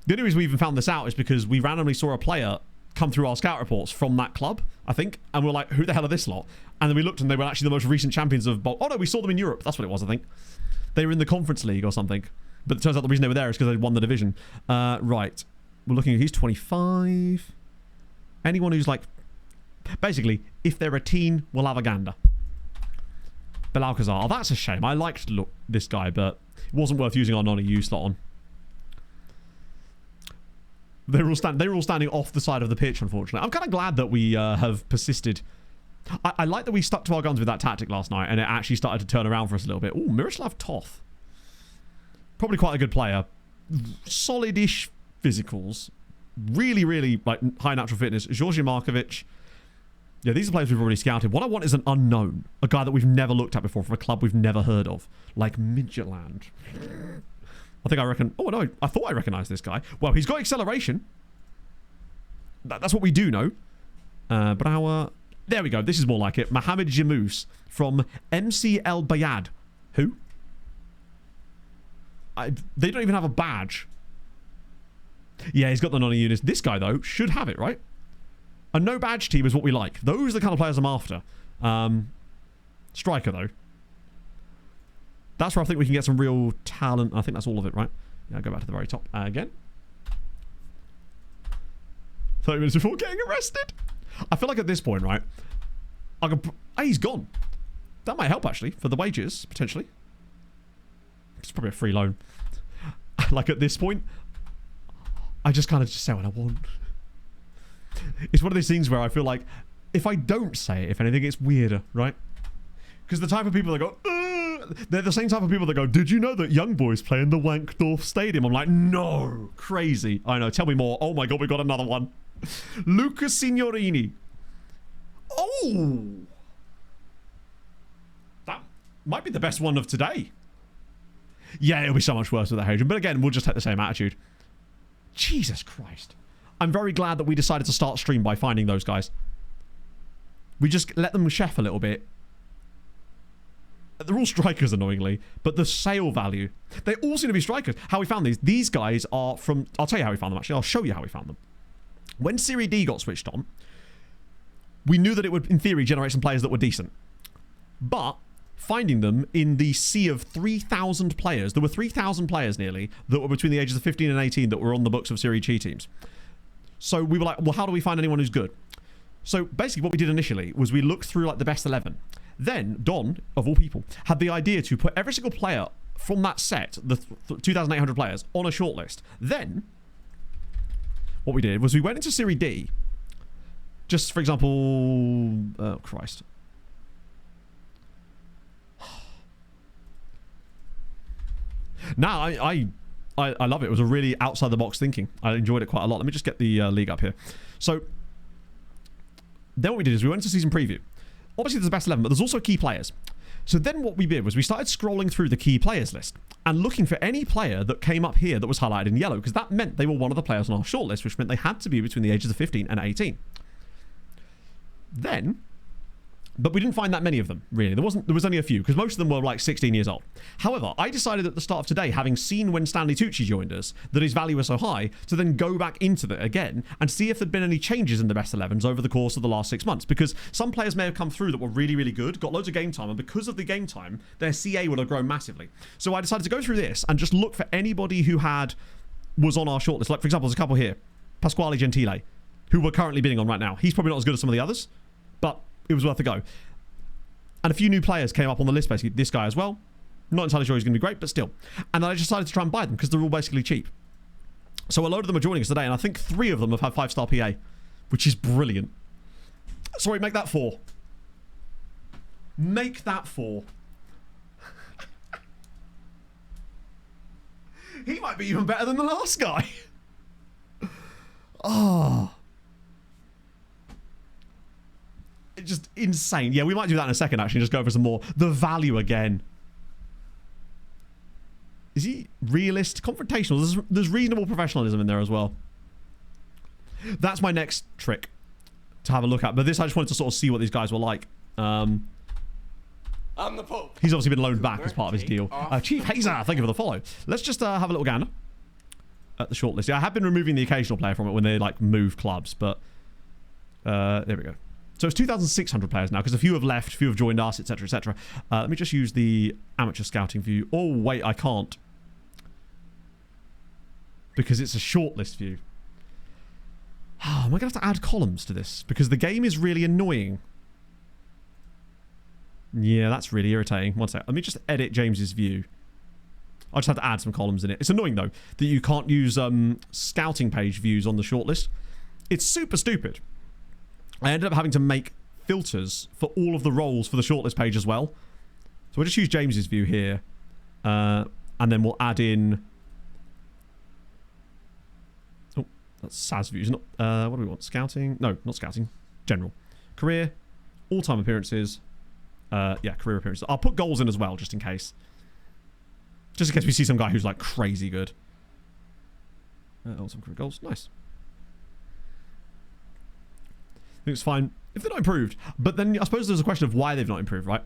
[SPEAKER 1] The only reason we even found this out is because we randomly saw a player come through our scout reports from that club, I think, and we're like, who the hell are this lot? And then we looked and they were actually the most recent champions of... Oh no, we saw them in Europe. That's what it was, I think. They were in the Conference League or something. But it turns out the reason they were there is because they won the division. Right. We're looking at... He's 25. Anyone who's like... Basically, if they're a teen, we'll have a gander. Belalcazar. Oh, that's a shame. I liked this guy, but it wasn't worth using our non-EU slot on. They were all standing off the side of the pitch, unfortunately. I'm kind of glad that we have persisted. I like that we stuck to our guns with that tactic last night, and it actually started to turn around for us a little bit. Ooh, Miroslav Toth. Probably quite a good player. Solid-ish physicals. Really, really like high natural fitness. Georgi Markovic. Yeah, these are players we've already scouted. What I want is an unknown. A guy that we've never looked at before from a club we've never heard of. Like Midtjylland. I reckon... Oh, no. I thought I recognised this guy. Well, he's got acceleration. That's what we do know. But our... There we go. This is more like it. Mohamed Jamous from MC El Bayad. Who? They don't even have a badge. Yeah, he's got the non-units. This guy, though, should have it, right? A no-badge team is what we like. Those are the kind of players I'm after. Striker, though. That's where I think we can get some real talent. I think that's all of it, right? Yeah, go back to the very top again. 30 minutes before getting arrested. I feel like at this point, right? He's gone. That might help, actually, for the wages, potentially. It's probably a free loan. Like, at this point, I just kind of just say what I want. It's one of those things where I feel like if I don't say it, if anything, it's weirder, right? Because the type of people that go, they're the same type of people that go, did you know that young boys play in the Wankdorf Stadium? I'm like, no, crazy. I know, tell me more. Oh my God, we got another one. Luca Signorini. Oh! That might be the best one of today. Yeah, it'll be so much worse with that Hadrian. But again, we'll just take the same attitude. Jesus Christ. I'm very glad that we decided to start stream by finding those guys. We just let them chef a little bit. They're all strikers, annoyingly, but the sale value. They all seem to be strikers. How we found these. These guys are from... I'll tell you how we found them, actually. I'll show you how we found them. When Serie D got switched on, we knew that it would, in theory, generate some players that were decent. But finding them in the sea of 3,000 players, there were 3,000 players nearly that were between the ages of 15 and 18 that were on the books of Serie G teams. So we were like, well, how do we find anyone who's good? So basically what we did initially was we looked through like the best 11. Then Don, of all people, had the idea to put every single player from that set, the 2,800 players, on a shortlist. Then what we did was we went into Serie D. Just for example, oh Christ. No, I love it. It was a really outside the box thinking. I enjoyed it quite a lot. Let me just get the league up here. So then what we did is we went to season preview. Obviously there's the best 11, but there's also key players. So then what we did was we started scrolling through the key players list and looking for any player that came up here that was highlighted in yellow, because that meant they were one of the players on our shortlist, which meant they had to be between the ages of 15 and 18. But we didn't find that many of them, really. There was only a few, because most of them were like 16 years old. However, I decided at the start of today, having seen when Stanley Tucci joined us, that his value was so high, to then go back into it again and see if there'd been any changes in the best 11s over the course of the last 6 months. Because some players may have come through that were really, really good, got loads of game time, and because of the game time, their CA would have grown massively. So I decided to go through this and just look for anybody who was on our shortlist. Like, for example, there's a couple here. Pasquale Gentile, who we're currently bidding on right now. He's probably not as good as some of the others, but it was worth a go. And a few new players came up on the list, basically. This guy as well. Not entirely sure he's going to be great, but still. And then I decided to try and buy them because they're all basically cheap. So a load of them are joining us today, and I think 3 of them have had 5-star PA, which is brilliant. Sorry, make that 4. Make that 4. He might be even better than the last guy. Oh. Just insane. Yeah, we might do that in a second, actually. Just go over some more. The value again. Is he realist? Confrontational. There's reasonable professionalism in there as well. That's my next trick to have a look at. But this, I just wanted to sort of see what these guys were like.
[SPEAKER 6] I'm the Pope.
[SPEAKER 1] He's obviously been loaned back as part of his deal. Chief Hazer, thank you for the follow. Let's just have a little gander at the shortlist. Yeah, I have been removing the occasional player from it when they like move clubs, but there we go. So it's 2,600 players now, because a few have left, a few have joined us, etc., etc. Let me just use the amateur scouting view. Oh, wait, I can't. Because it's a shortlist view. Oh, am I going to have to add columns to this? Because the game is really annoying. Yeah, that's really irritating. One sec. Let me just edit James's view. I just have to add some columns in it. It's annoying, though, that you can't use scouting page views on the shortlist. It's super stupid. I ended up having to make filters for all of the roles for the shortlist page as well. So we'll just use James's view here. And then we'll add in... Oh, that's SAS views. Not, what do we want? Scouting? No, not scouting. General. Career. All-time appearances. Yeah, career appearances. I'll put goals in as well, just in case. Just in case we see some guy who's like crazy good. All-time career goals. Nice. I think it's fine if they're not improved. But then I suppose there's a question of why they've not improved, right?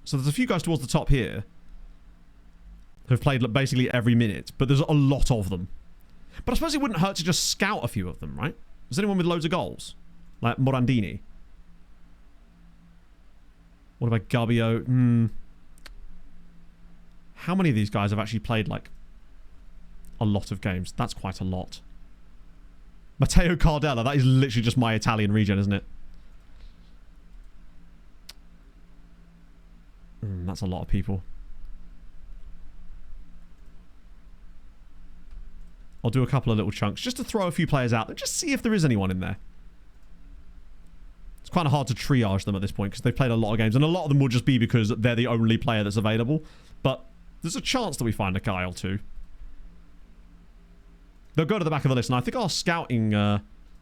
[SPEAKER 1] So there's a few guys towards the top here who've played basically every minute, but there's a lot of them. But I suppose it wouldn't hurt to just scout a few of them, right? Is anyone with loads of goals? Like Morandini? What about Gabbio? How many of these guys have actually played like a lot of games? That's quite a lot. Matteo Cardella, that is literally just my Italian regen, isn't it? That's a lot of people. I'll do a couple of little chunks just to throw a few players out and just see if there is anyone in there. It's kind of hard to triage them at this point because they've played a lot of games, and a lot of them will just be because they're the only player that's available. But there's a chance that we find a guy or two. They'll go to the back of the list, and I think our scouting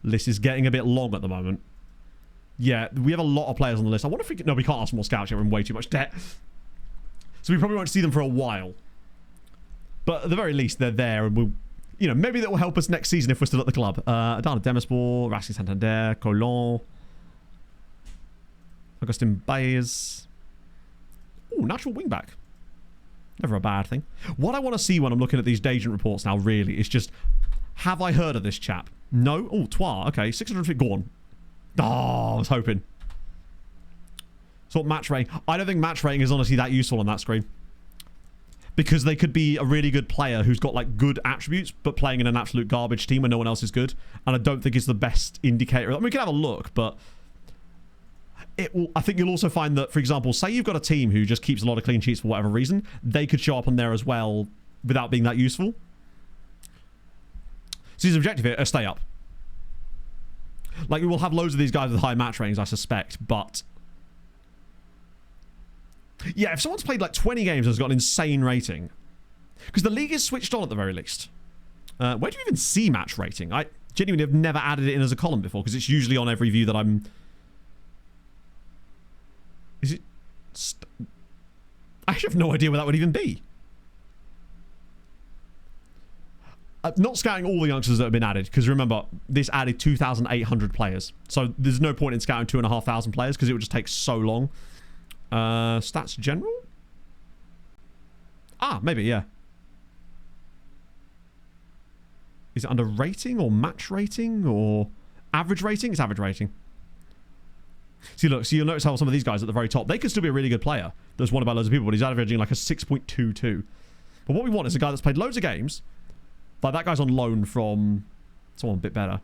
[SPEAKER 1] list is getting a bit long at the moment. Yeah, we have a lot of players on the list. I wonder if we can... No, we can't ask more scouts yet. We're in way too much debt. So we probably won't see them for a while. But at the very least, they're there, and we'll... You know, maybe that will help us next season if we're still at the club. Adana Demaspor, Racing Santander, Colón, Augustin Baez. Oh, natural wingback. Never a bad thing. What I want to see when I'm looking at these Dagent reports now, really, is just... Have I heard of this chap? No? Oh, Twa. Okay, 650. Go on. Oh, I was hoping. So match rating. I don't think match rating is honestly that useful on that screen. Because they could be a really good player who's got like good attributes, but playing in an absolute garbage team where no one else is good. And I don't think it's the best indicator. I mean, we can have a look, but... It will, I think you'll also find that, for example, say you've got a team who just keeps a lot of clean sheets for whatever reason, they could show up on there as well without being that useful. So his objective here is stay up. Like, we will have loads of these guys with high match ratings, I suspect, but... Yeah, if someone's played like 20 games and has got an insane rating, Because the league is switched on at the very least. Where do you even see match rating? I genuinely have never added it in as a column before because it's usually on every view that I'm... Is it... I actually have no idea where that would even be. Not scouting all the youngsters that have been added, because remember, this added 2,800 players. So there's no point in scouting 2,500 players because it would just take so long. Stats general? Ah, maybe, yeah. Is it under rating or match rating or average rating? It's average rating. See, look, so you'll notice how some of these guys at the very top, they could still be a really good player that's wanted by loads of people, but he's averaging like a 6.22. But what we want is a guy that's played loads of games. Like that guy's on loan from someone a bit better.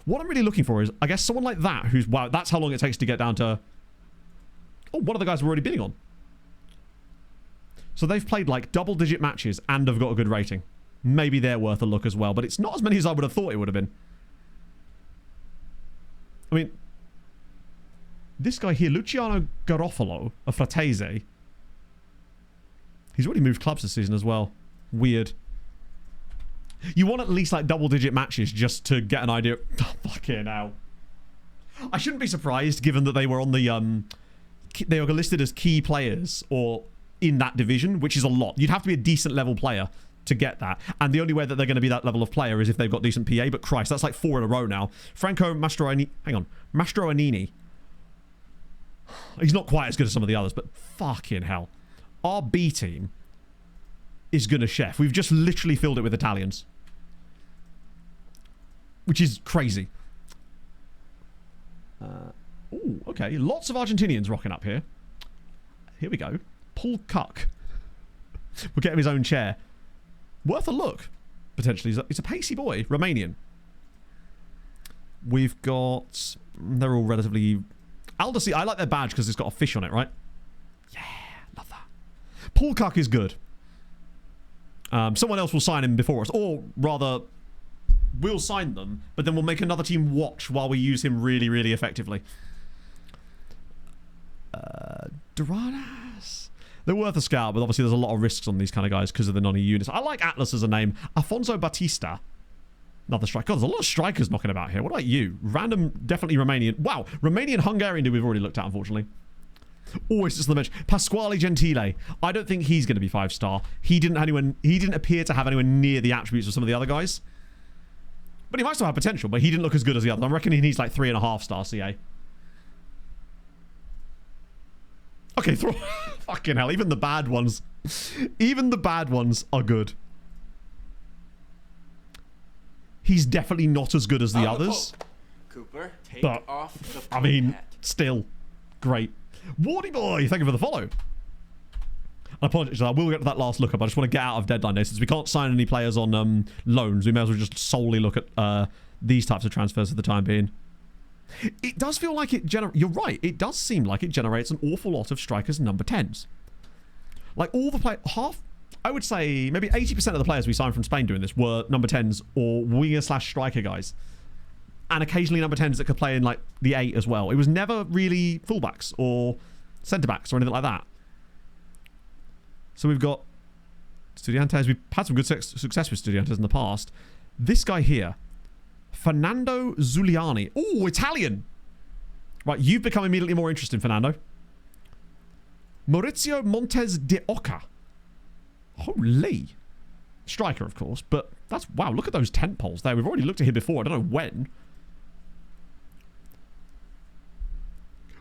[SPEAKER 1] What I'm really looking for is, I guess, someone like that who's, wow, that's how long it takes to get down to... Oh, one of the guys we're already bidding on. So they've played like double-digit matches and have got a good rating. Maybe they're worth a look as well, but it's not as many as I would have thought it would have been. I mean, this guy here, Luciano Garofalo of Fratese, he's already moved clubs this season as well. Weird. You want at least like double-digit matches just to get an idea. Oh, fucking hell. I shouldn't be surprised given that they were on the they were listed as key players or in that division, which is a lot. You'd have to be a decent level player to get that, and the only way that they're going to be that level of player is if they've got decent PA. But Christ, that's like 4 in a row now. Franco Mastroianni, hang on, Mastroianni. He's not quite as good as some of the others, but fucking hell, our B team is gonna chef. We've just literally filled it with Italians, which is crazy. Ooh, okay, lots of Argentinians rocking up here. Here we go. Paul Cuck. We'll get him his own chair. Worth a look, potentially. He's a pacey boy. Romanian. We've got... They're all relatively... Aldous, I like their badge because it's got a fish on it, right? Yeah, love that. Paul Cuck is good. Someone else will sign him before us. Or, rather, we'll sign them, but then we'll make another team watch while we use him really, really effectively. Doradas. They're worth a scout, but obviously there's a lot of risks on these kind of guys because of the non-EU units. I like Atlas as a name. Afonso Batista. Another striker. God, there's a lot of strikers knocking about here. What about you? Random, definitely Romanian. Wow, Romanian-Hungarian dude we've already looked at, unfortunately. Always just on the bench. Pasquale Gentile. I don't think he's going to be 5-star. He didn't appear to have anywhere near the attributes of some of the other guys. But he might still have potential, but he didn't look as good as the other. I reckon he needs like 3.5-star CA. Okay, fucking hell, even the bad ones. Even the bad ones are good. He's definitely not as good as the others.
[SPEAKER 6] Cooper, take
[SPEAKER 1] but,
[SPEAKER 6] off the
[SPEAKER 1] I mean,
[SPEAKER 6] hat.
[SPEAKER 1] still, great. Wardy boy, thank you for the follow. I apologize, I will get to that last look up. I just want to get out of deadline day since we can't sign any players on loans. We may as well just solely look at these types of transfers for the time being. It does feel like it generates... You're right. It does seem like it generates an awful lot of strikers and number 10s. Like all the I would say maybe 80% of the players we signed from Spain doing this were number 10s or winger/striker guys. And occasionally number 10s that could play in like the 8 as well. It was never really fullbacks or centre-backs or anything like that. So we've got Studiantes. We've had some good success with Studiantes in the past. This guy here, Fernando Zuliani. Oh, Italian. Right, you've become immediately more interesting, Fernando. Maurizio Montes de Oca. Holy. Striker, of course, but that's... Wow, look at those tent poles there. We've already looked at him before. I don't know when.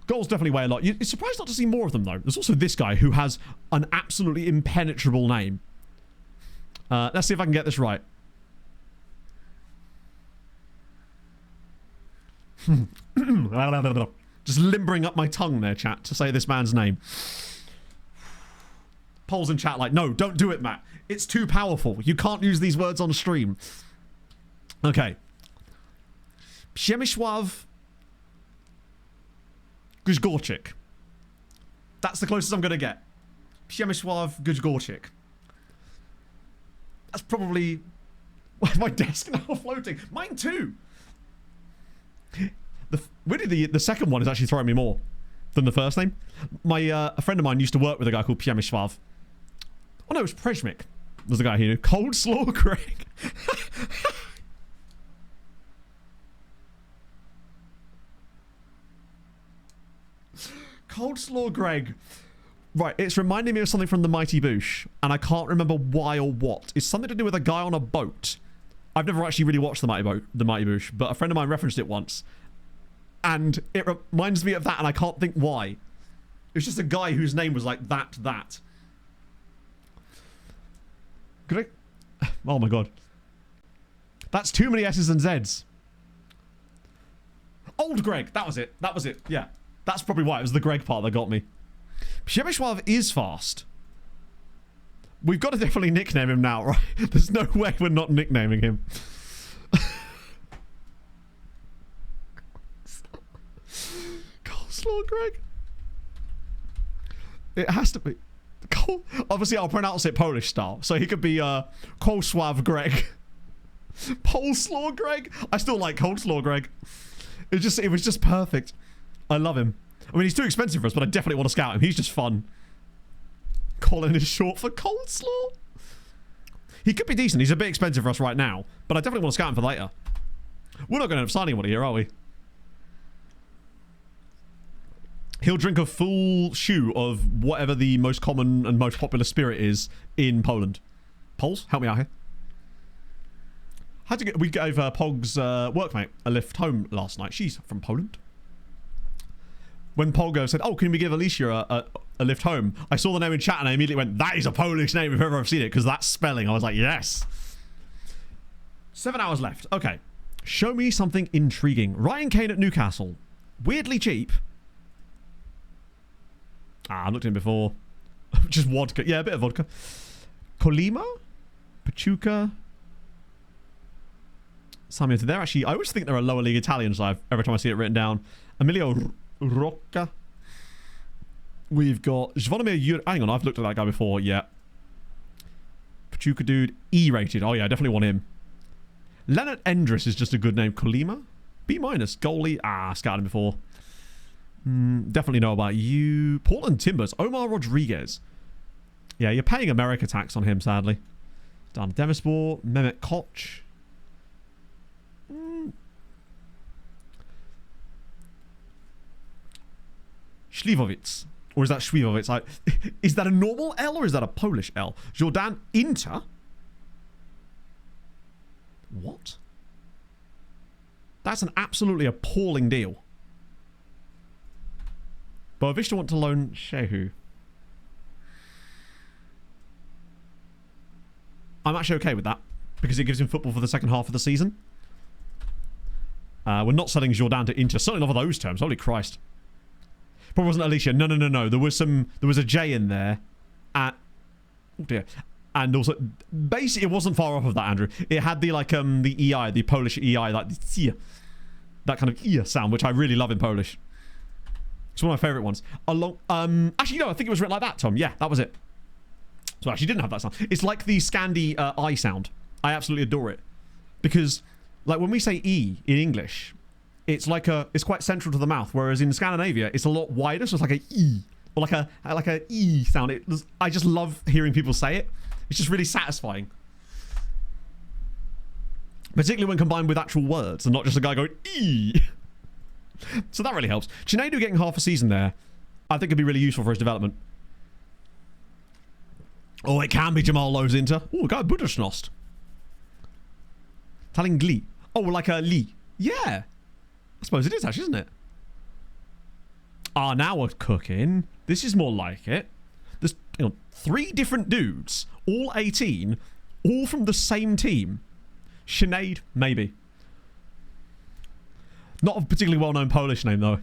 [SPEAKER 1] Goals definitely weigh a lot. You're surprised not to see more of them, though. There's also this guy who has an absolutely impenetrable name. Let's see if I can get this right. Just limbering up my tongue there, chat, to say this man's name. Polls in chat like, no, don't do it, Matt. It's too powerful. You can't use these words on stream. Okay. Przemysław Grzgorczyk. That's the closest I'm going to get. Przemysław Grzgorczyk. That's probably... Why is my desk now floating? Mine too. Really, the second one is actually throwing me more than the first name. A friend of mine used to work with a guy called Przemysław. Oh no, it was Prejmik. Was the guy who knew. Cold Slaw Greg. Cold Slaw Greg. Right, it's reminding me of something from the Mighty Boosh, and I can't remember why or what. It's something to do with a guy on a boat. I've never actually really watched the Mighty Boosh, but a friend of mine referenced it once. And it reminds me of that, and I can't think why. It's just a guy whose name was like that. Could I? Oh my god. That's too many S's and Z's. Old Greg. That was it. Yeah. That's probably why. It was the Greg part that got me. Przemysław is fast. We've got to definitely nickname him now, right? There's no way we're not nicknaming him. Coleslaw Greg. It has to be. Obviously, I'll pronounce it Polish style. So he could be Coleslaw Greg. Coleslaw Greg. I still like Coleslaw Greg. It was just perfect. I love him. I mean, he's too expensive for us, but I definitely want to scout him. He's just fun. Colin is short for coleslaw. He could be decent. He's a bit expensive for us right now, but I definitely want to scout him for later. We're not going to end up signing one here, are we? He'll drink a full shoe of whatever the most common and most popular spirit is in Poland. Poles, help me out here. We gave Pog's workmate a lift home last night. She's from Poland. When Polgo said, oh, can we give Alicia a lift home? I saw the name in chat and I immediately went, that is a Polish name if ever I've seen it, because that's spelling. I was like, yes. 7 hours left. Okay. Show me something intriguing. Ryan Kane at Newcastle. Weirdly cheap. I looked at him before. Just vodka. Yeah, a bit of vodka. Kolima? Pachuca? Samia, they're actually, I always think they're a lower league Italian side every time I see it written down. Emilio Rocca. We've got Zvonimir hang on, I've looked at that guy before. Yeah. Pachuca dude. E-rated. Oh yeah, I definitely want him. Leonard Endris is just a good name. Kolima? B-. Goalie. Scouted him before. Definitely know about you. Portland Timbers. Omar Rodriguez. Yeah, you're paying America tax on him, sadly. Dan Demispor. Mehmet Koch. Schliwowitz. Or is that Schliwowitz? Is that a normal L or is that a Polish L? Jordan Inter? What? That's an absolutely appalling deal. Boavista want to loan Shehu. I'm actually okay with that because it gives him football for the second half of the season. We're not selling Jordan to Inter. Certainly not for those terms. Holy Christ. Probably wasn't Alicia. No. There was a J in there. Oh dear. And also, basically, it wasn't far off of that, Andrew. It had the the EI, the Polish EI, like the tia, that kind of EI sound, which I really love in Polish. It's one of my favourite ones. Actually, no, I think it was written like that, Tom. Yeah, that was it. So I actually didn't have that sound. It's like the Scandi I sound. I absolutely adore it because, like, when we say E in English, it's quite central to the mouth, whereas in Scandinavia it's a lot wider, so it's like a E or like a E sound. I just love hearing people say it. It's just really satisfying, particularly when combined with actual words and not just a guy going E. So that really helps. Chinedu getting half a season there, I think, could be really useful for his development. Oh, it can be Jamal Lowe's Inter. Oh, guy Budusnost. Talingli. Oh, like a Lee. Yeah. I suppose it is actually, isn't it? Now we're cooking. This is more like it. There's 3 different dudes, all 18, all from the same team. Sinead, maybe. Not a particularly well-known Polish name, though.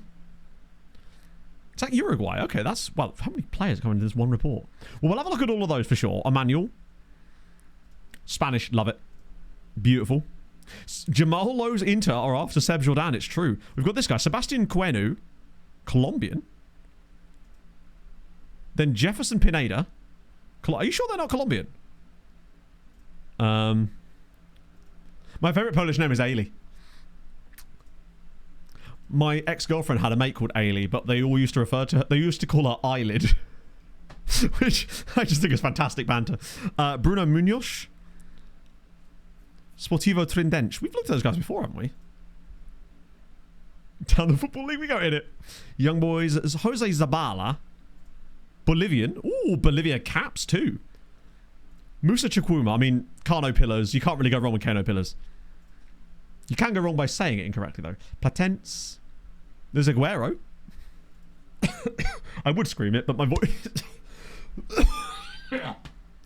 [SPEAKER 1] Is that Uruguay? Okay, that's... Well, how many players come into this one report? Well, we'll have a look at all of those for sure. Emmanuel. Spanish, love it. Beautiful. Jamal Lowe's Inter are after Seb Jordan, it's true. We've got this guy, Sebastian Quenu. Colombian. Then Jefferson Pineda. Are you sure they're not Colombian? My favourite Polish name is Ailey. My ex-girlfriend had a mate called Ailey, but they all used to refer to her, they used to call her Eyelid. Which I just think is fantastic banter. Bruno Munoz. Sportivo Trindense. We've looked at those guys before, haven't we? Down the Football League we go in it. Young boys. Jose Zabala. Bolivian. Ooh, Bolivia caps too. Musa Chukwuma. I mean, Kano Pillars. You can't really go wrong with Kano Pillars. You can go wrong by saying it incorrectly, though. Platense. There's Aguero. I would scream it, but my voice...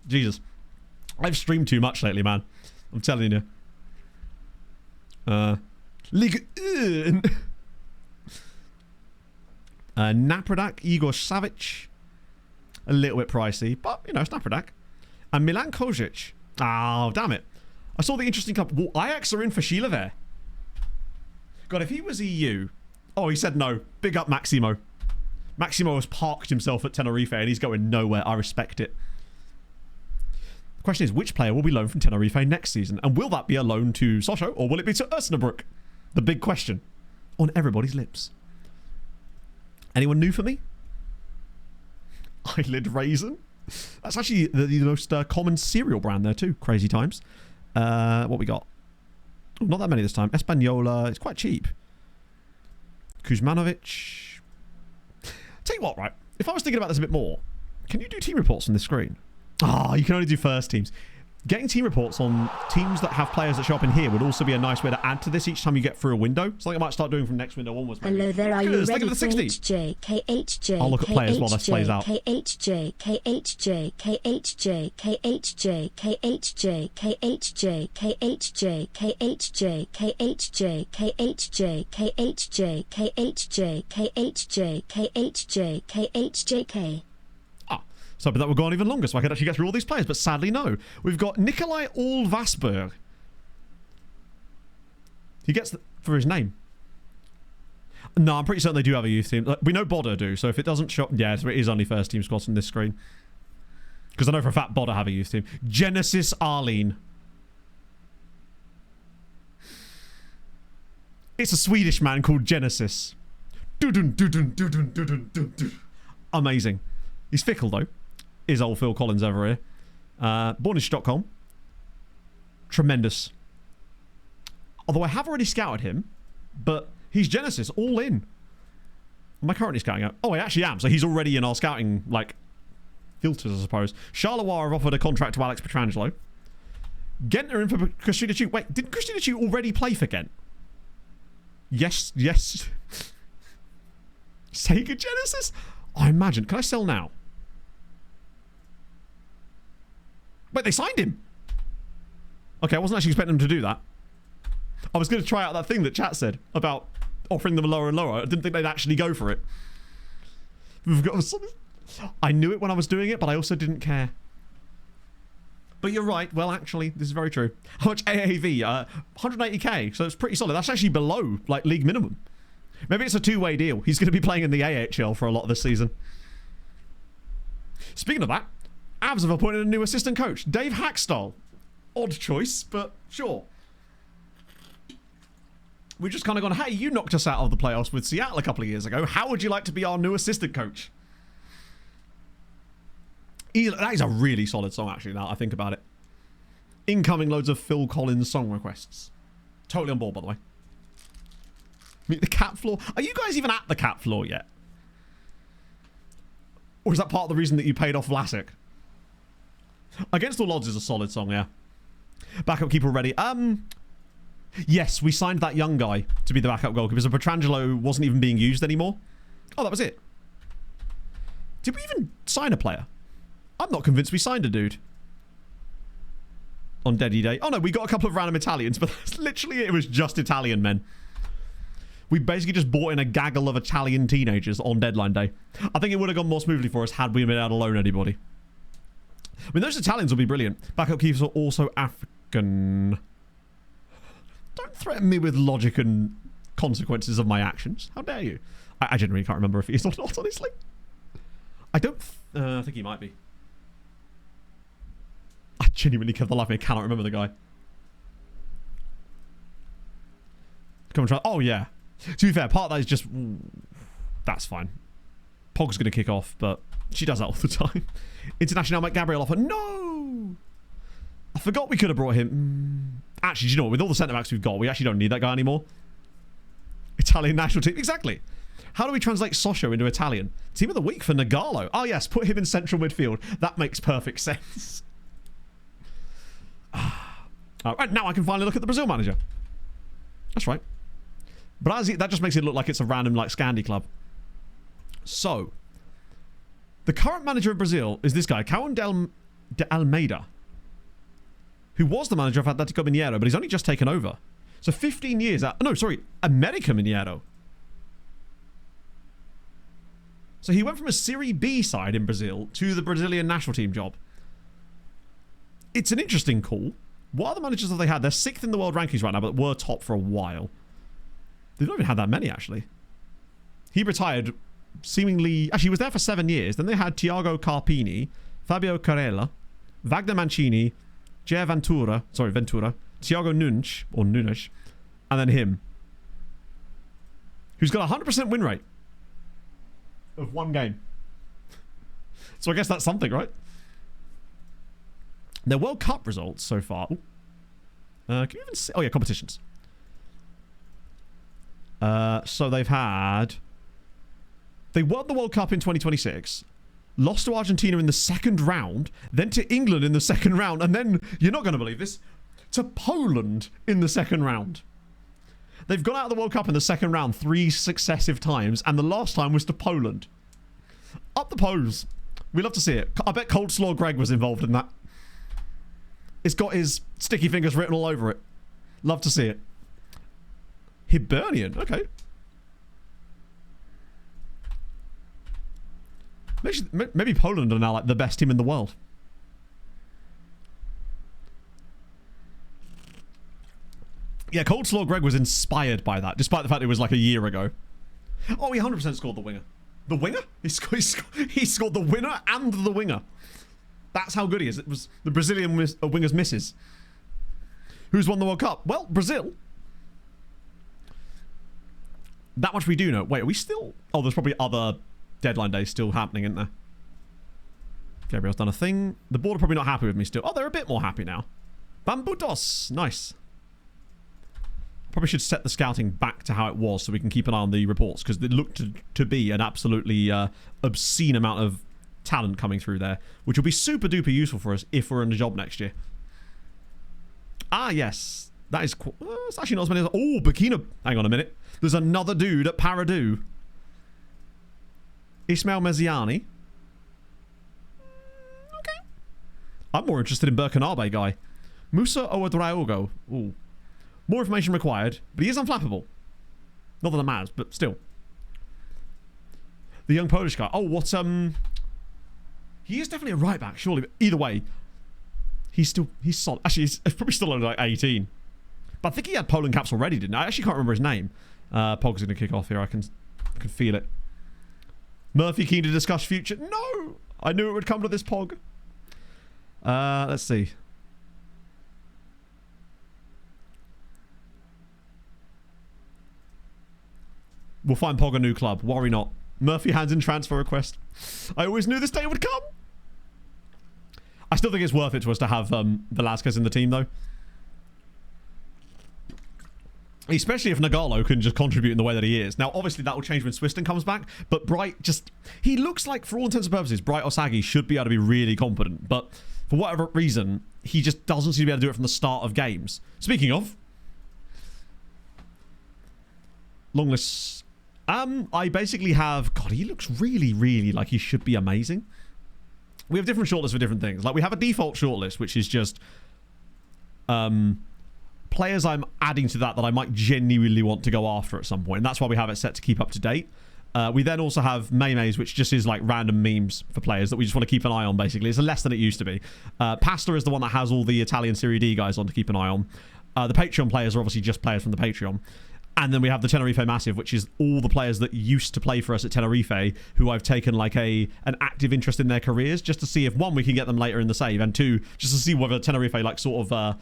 [SPEAKER 1] Jesus. I've streamed too much lately, man. I'm telling you. Ligue 1. Napredak, Igor Savic. A little bit pricey, but, you know, it's Napredak. And Milan Kojic. Oh, damn it. I saw the interesting club. Well, Ajax are in for Sheila there. God, if he was EU... Oh, he said no. Big up Maximo. Maximo has parked himself at Tenerife and he's going nowhere. I respect it. The question is, which player will be loaned from Tenerife next season? And will that be a loan to Sochaux or will it be to Osnabrück? The big question on everybody's lips. Anyone new for me? Eyelid Raisin. That's actually the most common cereal brand there too. Crazy times. What we got? Oh, not that many this time. Espanola. It's quite cheap. Kuzmanovic. Tell you what, right? If I was thinking about this a bit more, can you do team reports on this screen? Ah, you can only do first teams. Getting team reports on teams that have players that show up in here would also be a nice way to add to this each time you get through a window. Something I might start doing from next window onwards. Maybe.
[SPEAKER 2] Hello there, are you ready for
[SPEAKER 1] 60.
[SPEAKER 2] HJ, KHJ,
[SPEAKER 1] I'll look at players while this plays out.
[SPEAKER 2] KHJ, KHJ, KHJ, KHJ, KHJ, KHJ, KHJ, KHJ, KHJ, KHJ, KHJ, KHJ, KHJ, KHJ, KHJK.
[SPEAKER 1] So, but that would go on even longer, so I could actually get through all these players, but sadly, no. We've got Nikolai Olvasberg. He gets for his name. No, I'm pretty certain they do have a youth team. We know Bodder do, so if it doesn't show... Yeah, so it is only first team squads on this screen. Because I know for a fact Bodder have a youth team. Genesis Arlene. It's a Swedish man called Genesis. Amazing. He's fickle, though. Is old Phil Collins over here. Born in Stockholm. Tremendous. Although I have already scouted him, but he's Genesis, all in. Am I currently scouting out? Oh, I actually am. So he's already in our scouting, like, filters, I suppose. Charleroi have offered a contract to Alex Petrangelo. Ghent are in for Christina Chu. Wait, didn't Christina Chu already play for Ghent? Yes, yes. Sega Genesis? I imagine. Can I sell now? Wait, they signed him. Okay, I wasn't actually expecting them to do that. I was going to try out that thing that chat said about offering them lower and lower. I didn't think they'd actually go for it. We've got something. I knew it when I was doing it, but I also didn't care. But you're right. Well, actually, this is very true. How much AAV? 180k. So it's pretty solid. That's actually below, like, league minimum. Maybe it's a two-way deal. He's going to be playing in the AHL for a lot of this season. Speaking of that, Avs have appointed a new assistant coach, Dave Hackstall. Odd choice, but sure. We've just kind of gone, hey, you knocked us out of the playoffs with Seattle a couple of years ago. How would you like to be our new assistant coach? That is a really solid song, actually, now I think about it. Incoming loads of Phil Collins song requests. Totally on board, by the way. Meet the cat floor. Are you guys even at the cat floor yet? Or is that part of the reason that you paid off Vlasic? Against All Odds is a solid song, yeah. Backup keeper ready. Yes, we signed that young guy to be the backup goalkeeper. So Petrangelo wasn't even being used anymore. Oh, that was it. Did we even sign a player? I'm not convinced we signed a dude. On Deady Day. Oh no, we got a couple of random Italians, but that's literally it. It was just Italian men. We basically just bought in a gaggle of Italian teenagers on deadline day. I think it would have gone more smoothly for us had we been able to loan anybody. I mean, those Italians will be brilliant. Backup keepers are also African. Don't threaten me with logic and consequences of my actions. How dare you? I genuinely can't remember if he is or not, honestly. I don't... I think he might be. I genuinely, for the life of me, I cannot remember the guy. Come and try... Oh, yeah. To be fair, part of that is just... That's fine. Pog's going to kick off, but She does that all the time. International met Gabriel offer. No! I forgot we could have brought him. Actually, do you know what? With all the centre-backs we've got, we actually don't need that guy anymore. Italian national team. Exactly. How do we translate Sochaux into Italian? Team of the week for Nagalo. Oh, yes. Put him in central midfield. That makes perfect sense. All right, now I can finally look at the Brazil manager. That's right. Brazil, that just makes it look like it's a random, like, Scandi club. So, the current manager of Brazil is this guy, Cauã de Almeida, who was the manager of Atlético Mineiro, but he's only just taken over. So 15 years out... No, sorry, América Mineiro. So he went from a Serie B side in Brazil to the Brazilian national team job. It's an interesting call. What other managers have they had? They're 6th in the world rankings right now, but were top for a while. They've not even had that many, actually. He retired seemingly... Actually, he was there for 7 years. Then they had Thiago Carpini, Fabio Carella, Wagner Mancini, Jair Ventura, Thiago Nunes, and then him, who's got a 100% win rate of 1 game. So I guess that's something, right? Their World Cup results so far. Can you even see? Oh yeah, competitions. So they've had... They won the World Cup in 2026, lost to Argentina in the 2nd round, then to England in the 2nd round, and then, you're not going to believe this, to Poland in the 2nd round. They've gone out of the World Cup in the 2nd round 3 successive times, and the last time was to Poland. Up the pose. We love to see it. I bet Cold Slaw Greg was involved in that. It's got his sticky fingers written all over it. Love to see it. Hibernian, okay. Maybe Poland are now like the best team in the world. Yeah, Cold Slaw Greg was inspired by that, despite the fact it was like a year ago. Oh, he 100% scored the winger. The winger? He scored the winner and the winger. That's how good he is. It was the Brazilian winger's misses. Who's won the World Cup? Well, Brazil. That much we do know. Wait, are we still... Oh, there's probably other deadline days still happening, isn't there? Gabriel's done a thing. The board are probably not happy with me still. Oh, they're a bit more happy now. Bambutos. Nice. Probably should set the scouting back to how it was so we can keep an eye on the reports, because it looked to be an absolutely obscene amount of talent coming through there, which will be super duper useful for us if we're in the job next year. Ah, yes. That is... it's actually not as many as... Oh, Burkina... Hang on a minute. There's another dude at Paradou. Ismail Meziani. Okay. I'm more interested in Burkinabe guy. Musa Ouedraogo. Ooh. More information required, but he is unflappable. Not that it matters, but still. The young Polish guy. Oh, what, he is definitely a right back, surely. But either way, he's solid. Actually, he's probably still only like 18. But I think he had Poland caps already, didn't I? I actually can't remember his name. Pog's going to kick off here. I can feel it. Murphy keen to discuss future. No! I knew it would come to this, Pog. Let's see. We'll find Pog a new club. Worry not. Murphy hands in transfer request. I always knew this day would come. I still think it's worth it to us to have Velasquez in the team, though. Especially if Nagalo can just contribute in the way that he is. Now, obviously, that will change when Swiston comes back. But Bright just... He looks like, for all intents and purposes, Bright Osagi should be able to be really competent. But for whatever reason, he just doesn't seem to be able to do it from the start of games. Speaking of... Long list... I basically have... God, he looks really, really like he should be amazing. We have different shortlists for different things. Like, we have a default shortlist, which is just... players I'm adding to that I might genuinely want to go after at some point. And that's why we have it set to keep up to date. We then also have Maymays, which just is like random memes for players that we just want to keep an eye on, basically. It's less than it used to be. Pasta is the one that has all the Italian Serie D guys on to keep an eye on. The Patreon players are obviously just players from the Patreon. And then we have the Tenerife Massive, which is all the players that used to play for us at Tenerife, who I've taken like an active interest in their careers, just to see if, one, we can get them later in the save, and two, just to see whether Tenerife like sort of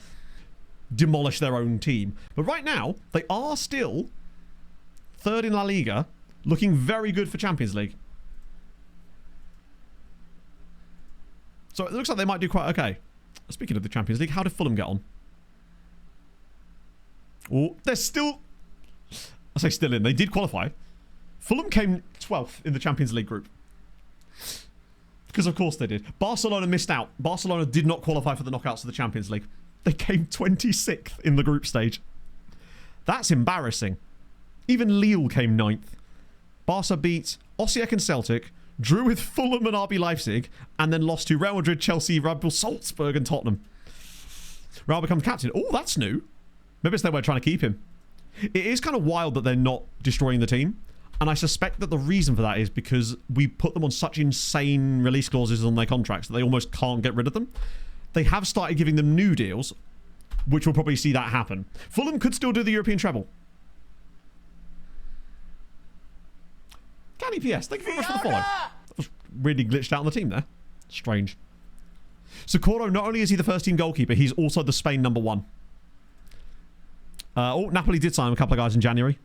[SPEAKER 1] demolish their own team. But right now, they are still 3rd in La Liga, looking very good for Champions League. So it looks like they might do quite okay. Speaking of the Champions League, how did Fulham get on? Oh, they're still... I say still in. They did qualify. Fulham came 12th in the Champions League group. Because of course they did. Barcelona missed out. Barcelona did not qualify for the knockouts of the Champions League. They came 26th in the group stage. That's embarrassing. Even Lille came 9th. Barca beat Osijek and Celtic, drew with Fulham and RB Leipzig, and then lost to Real Madrid, Chelsea, Red Bull Salzburg, and Tottenham. Raul becomes captain. Oh, that's new. Maybe it's their way of trying to keep him. It is kind of wild that they're not destroying the team. And I suspect that the reason for that is because we put them on such insane release clauses on their contracts that they almost can't get rid of them. They have started giving them new deals, which will probably see that happen. Fulham could still do the European treble. Canny PS, thank you very much for the follow. That was really glitched out on the team there. Strange. Socorro, not only is he the first team goalkeeper, he's also the Spain #1. Napoli did sign a couple of guys in January.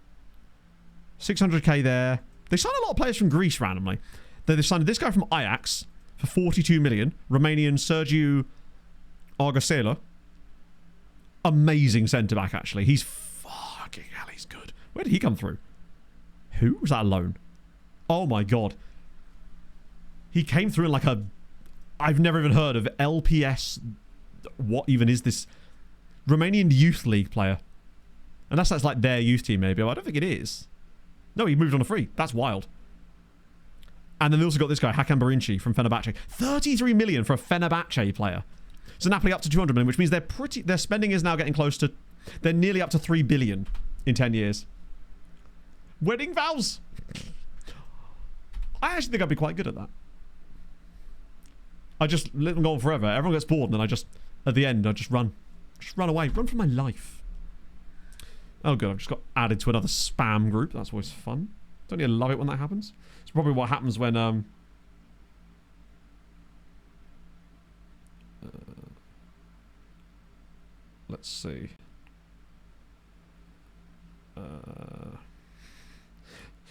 [SPEAKER 1] 600k there. They signed a lot of players from Greece randomly. They signed this guy from Ajax for 42 million. Romanian Sergiu Argosela. Amazing centre-back, actually. He's fucking hell, he's good. Where did he come through? Who? Was that a loan? Oh my god. He came through in like a... I've never even heard of LPS... What even is this? Romanian Youth League player. Unless that's like their youth team, maybe. I don't think it is. No, he moved on a free. That's wild. And then they also got this guy, Hakan Barinci from Fenerbahce. 33 million for a Fenerbahce player. So Napoli up to 200 million, which means their spending is now getting close to... They're nearly up to 3 billion in 10 years. Wedding vows! I actually think I'd be quite good at that. I just let them go on forever. Everyone gets bored and then I just... At the end, I just run. Just run away. Run for my life. Oh good, I've just got added to another spam group. That's always fun. Don't you love it when that happens? It's probably what happens when... let's see.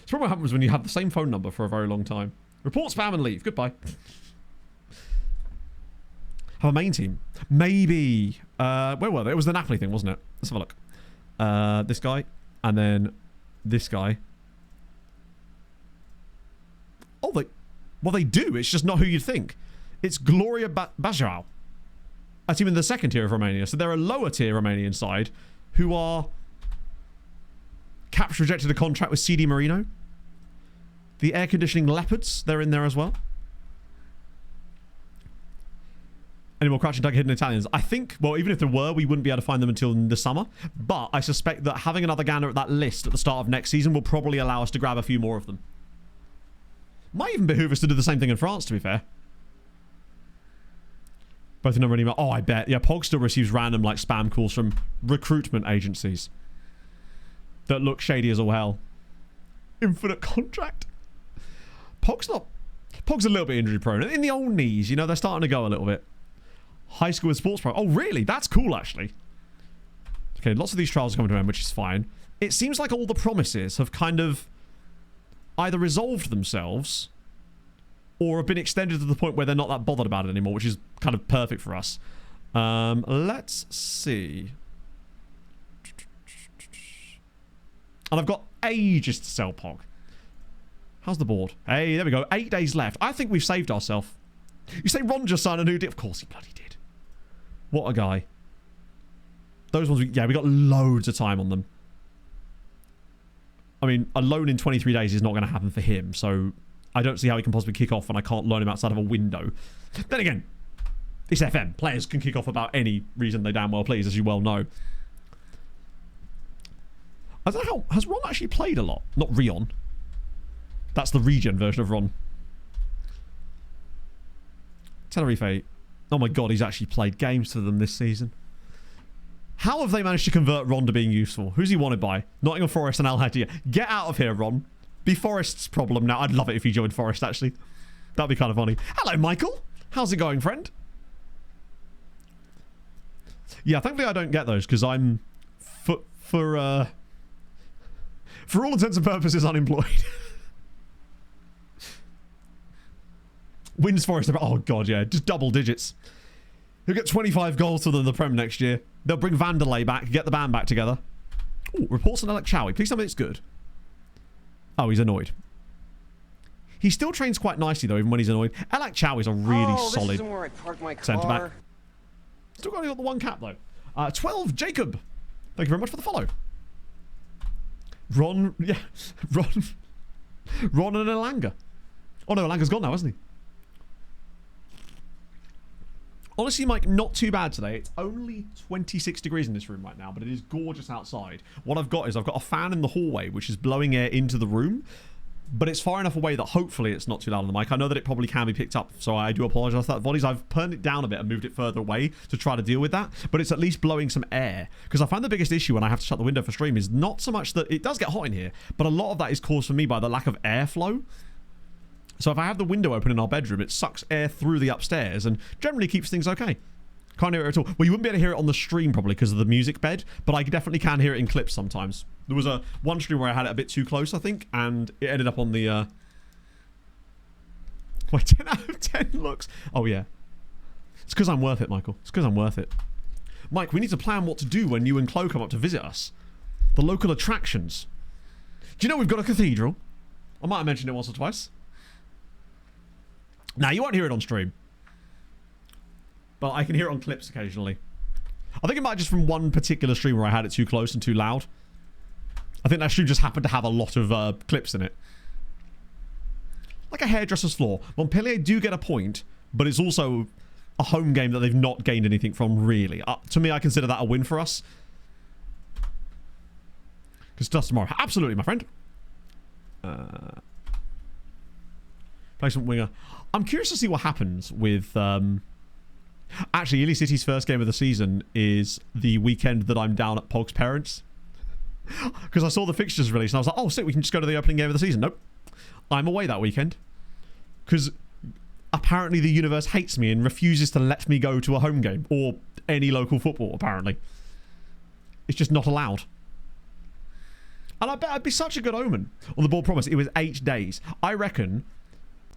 [SPEAKER 1] It's probably what happens when you have the same phone number for a very long time. Report spam and leave. Goodbye. Have a main team. Maybe. Where were they? It was the Napoli thing, wasn't it? Let's have a look. This guy. And then this guy. Oh, they do. It's just not who you'd think. It's Gloria Bajrao. A team in the second tier of Romania. So they're a lower tier Romanian side who are... Caps rejected a contract with CD Marino. The air conditioning Leopards, they're in there as well. Any more Crouching Tiger hidden Italians? I think, well, even if there were, we wouldn't be able to find them until the summer. But I suspect that having another gander at that list at the start of next season will probably allow us to grab a few more of them. Might even behoove us to do the same thing in France, to be fair. Both the number and email. Oh, I bet. Yeah, Pog still receives random, like, spam calls from recruitment agencies that look shady as all hell. Infinite contract. Pog's a little bit injury prone. In the old knees, you know, they're starting to go a little bit. High school and sports pro. Oh, really? That's cool, actually. Okay, lots of these trials are coming to an end, which is fine. It seems like all the promises have kind of either resolved themselves or have been extended to the point where they're not that bothered about it anymore, which is kind of perfect for us. Let's see. And I've got ages to sell Pog. How's the board? Hey, there we go. 8 days left. I think we've saved ourselves. You say Ron just signed a new deal? Of course he bloody did. What a guy. Those ones, yeah, we got loads of time on them. I mean, a loan in 23 days is not going to happen for him, so I don't see how he can possibly kick off when I can't loan him outside of a window. Then again, it's FM. Players can kick off about any reason they damn well please, as you well know. I don't know how... Has Ron actually played a lot? Not Rion. That's the regen version of Ron. Tenerife. Oh my god, he's actually played games for them this season. How have they managed to convert Ron to being useful? Who's he wanted by? Nottingham Forest and Al Hadia. Get out of here, Ron. Be Forest's problem now. I'd love it if he joined Forest, actually. That'd be kind of funny. Hello, Michael. How's it going, friend? Yeah, thankfully I don't get those, because I'm... For all intents and purposes, unemployed. Wins Forest. Oh, God, yeah. Just double digits. He'll get 25 goals to the Prem next year. They'll bring Vanderlei back, get the band back together. Ooh, reports on Alec Chowie. Please tell me it's good. Oh, he's annoyed. He still trains quite nicely, though, even when he's annoyed. Alec Chowie's a really solid
[SPEAKER 4] this isn't where I parked my car.
[SPEAKER 1] centre-back. Still got the one cap, though. 12, Jacob. Thank you very much for the follow. Ron, yeah. Ron and Elanga. Oh, no, Elanga's gone now, hasn't he? Honestly, Mike, not too bad today. It's only 26 degrees in this room right now, but it is gorgeous outside. What I've got is I've got a fan in the hallway, which is blowing air into the room, but it's far enough away that hopefully it's not too loud on the mic. I know that it probably can be picked up, so I do apologise for that, Volleys. I've turned it down a bit and moved it further away to try to deal with that, but it's at least blowing some air. Because I find the biggest issue when I have to shut the window for stream is not so much that it does get hot in here, but a lot of that is caused for me by the lack of airflow. So if I have the window open in our bedroom, it sucks air through the upstairs and generally keeps things okay. Can't hear it at all. Well, you wouldn't be able to hear it on the stream probably because of the music bed, but I definitely can hear it in clips sometimes. There was one stream where I had it a bit too close, I think, and it ended up on the... My 10 out of 10 looks... Oh, yeah. It's because I'm worth it, Michael. It's because I'm worth it. Mike, we need to plan what to do when you and Chloe come up to visit us. The local attractions. Do you know we've got a cathedral? I might have mentioned it once or twice. Now, you won't hear it on stream. But I can hear it on clips occasionally. I think it might just from one particular stream where I had it too close and too loud. I think that stream just happened to have a lot of clips in it. Like a hairdresser's floor. Montpellier do get a point, but it's also a home game that they've not gained anything from, really. To me, I consider that a win for us. Because it's tomorrow. Absolutely, my friend. Placement winger. I'm curious to see what happens with... Actually, Ely City's first game of the season is the weekend that I'm down at Pog's parents. Because I saw the fixtures released and I was like, oh, sick, we can just go to the opening game of the season. Nope. I'm away that weekend. Because apparently the universe hates me and refuses to let me go to a home game. Or any local football, apparently. It's just not allowed. And I bet it'd be such a good omen. On the board promise, it was 8 days. I reckon...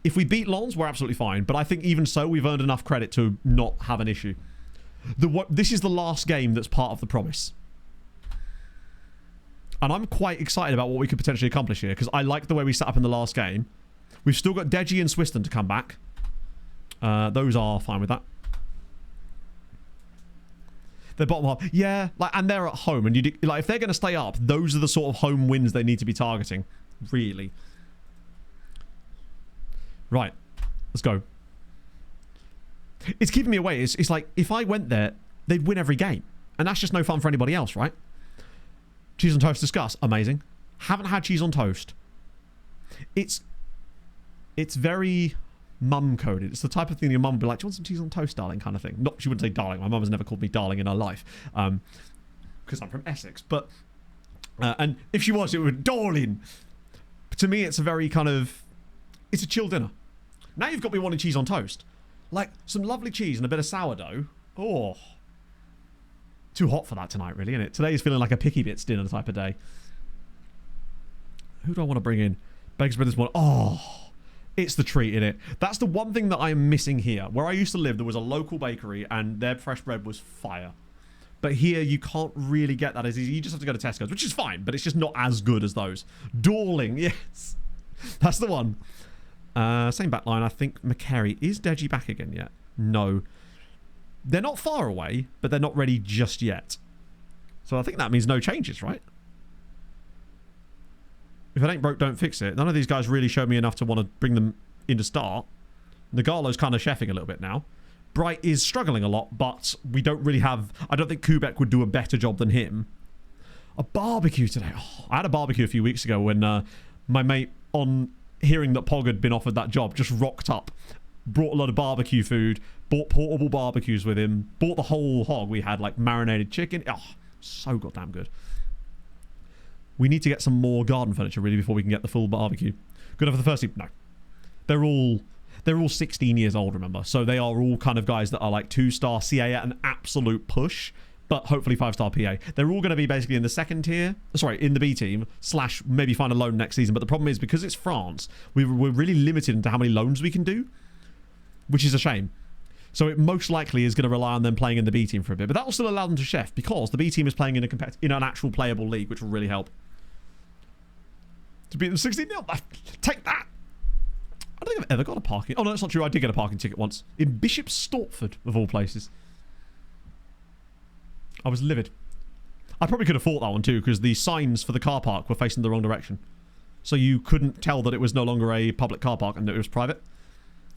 [SPEAKER 1] If we beat Lons, we're absolutely fine. But I think even so, we've earned enough credit to not have an issue. This is the last game that's part of the promise. And I'm quite excited about what we could potentially accomplish here. Because I like the way we set up in the last game. We've still got Deji and Swiston to come back. Those are fine with that. They're bottom half. Yeah, and they're at home. And if they're going to stay up, those are the sort of home wins they need to be targeting. Really. Right, let's go. It's keeping me away. It's like, if I went there, they'd win every game. And that's just no fun for anybody else, right? Cheese on toast, discuss. Amazing. Haven't had cheese on toast. It's very mum-coded. It's the type of thing your mum would be like, do you want some cheese on toast, darling, kind of thing. Not, she wouldn't say darling. My mum has never called me darling in her life. Because I'm from Essex. But, and if she was, it would, darling. To me, it's a very kind of, it's a chill dinner. Now you've got me wanting cheese on toast. Like, some lovely cheese and a bit of sourdough. Oh. Too hot for that tonight, really, isn't it? Today is feeling like a picky bits dinner type of day. Who do I want to bring in? Baker's Brothers one. Oh. It's the treat, innit? That's the one thing that I am missing here. Where I used to live, there was a local bakery and their fresh bread was fire. But here, you can't really get that as easy. You just have to go to Tesco's, which is fine, but it's just not as good as those. Dorling, yes. That's the one. Same backline. I think McCary. Is Deji back again yet? No. They're not far away, but they're not ready just yet. So I think that means no changes, right? If it ain't broke, don't fix it. None of these guys really showed me enough to want to bring them in to start. Nagalo's kind of chefing a little bit now. Bright is struggling a lot, but we don't really have... I don't think Kubek would do a better job than him. A barbecue today. Oh, I had a barbecue a few weeks ago when my mate, on hearing that Pog had been offered that job, just rocked up. Brought a lot of barbecue food. Bought portable barbecues with him. Bought the whole hog. We had like marinated chicken. Oh, so goddamn good. We need to get some more garden furniture really before we can get the full barbecue. Good enough for the first team? No. They're all 16 years old, remember? So they are all kind of guys that are like 2-star CA at an absolute push, but hopefully 5-star PA. They're all going to be basically in the second tier, sorry, in the B team, / maybe find a loan next season. But the problem is, because it's France, we're really limited into how many loans we can do. which is a shame. So it most likely is going to rely on them playing in the B team for a bit. But that will still allow them to chef because the B team is playing in an actual playable league, which will really help. To beat them 16-0. Take that. I don't think I've ever got a parking... Oh, no, that's not true. I did get a parking ticket once. In Bishop Stortford, of all places. I was livid. I probably could have fought that one too, because the signs for the car park were facing the wrong direction. So you couldn't tell that it was no longer a public car park and that it was private.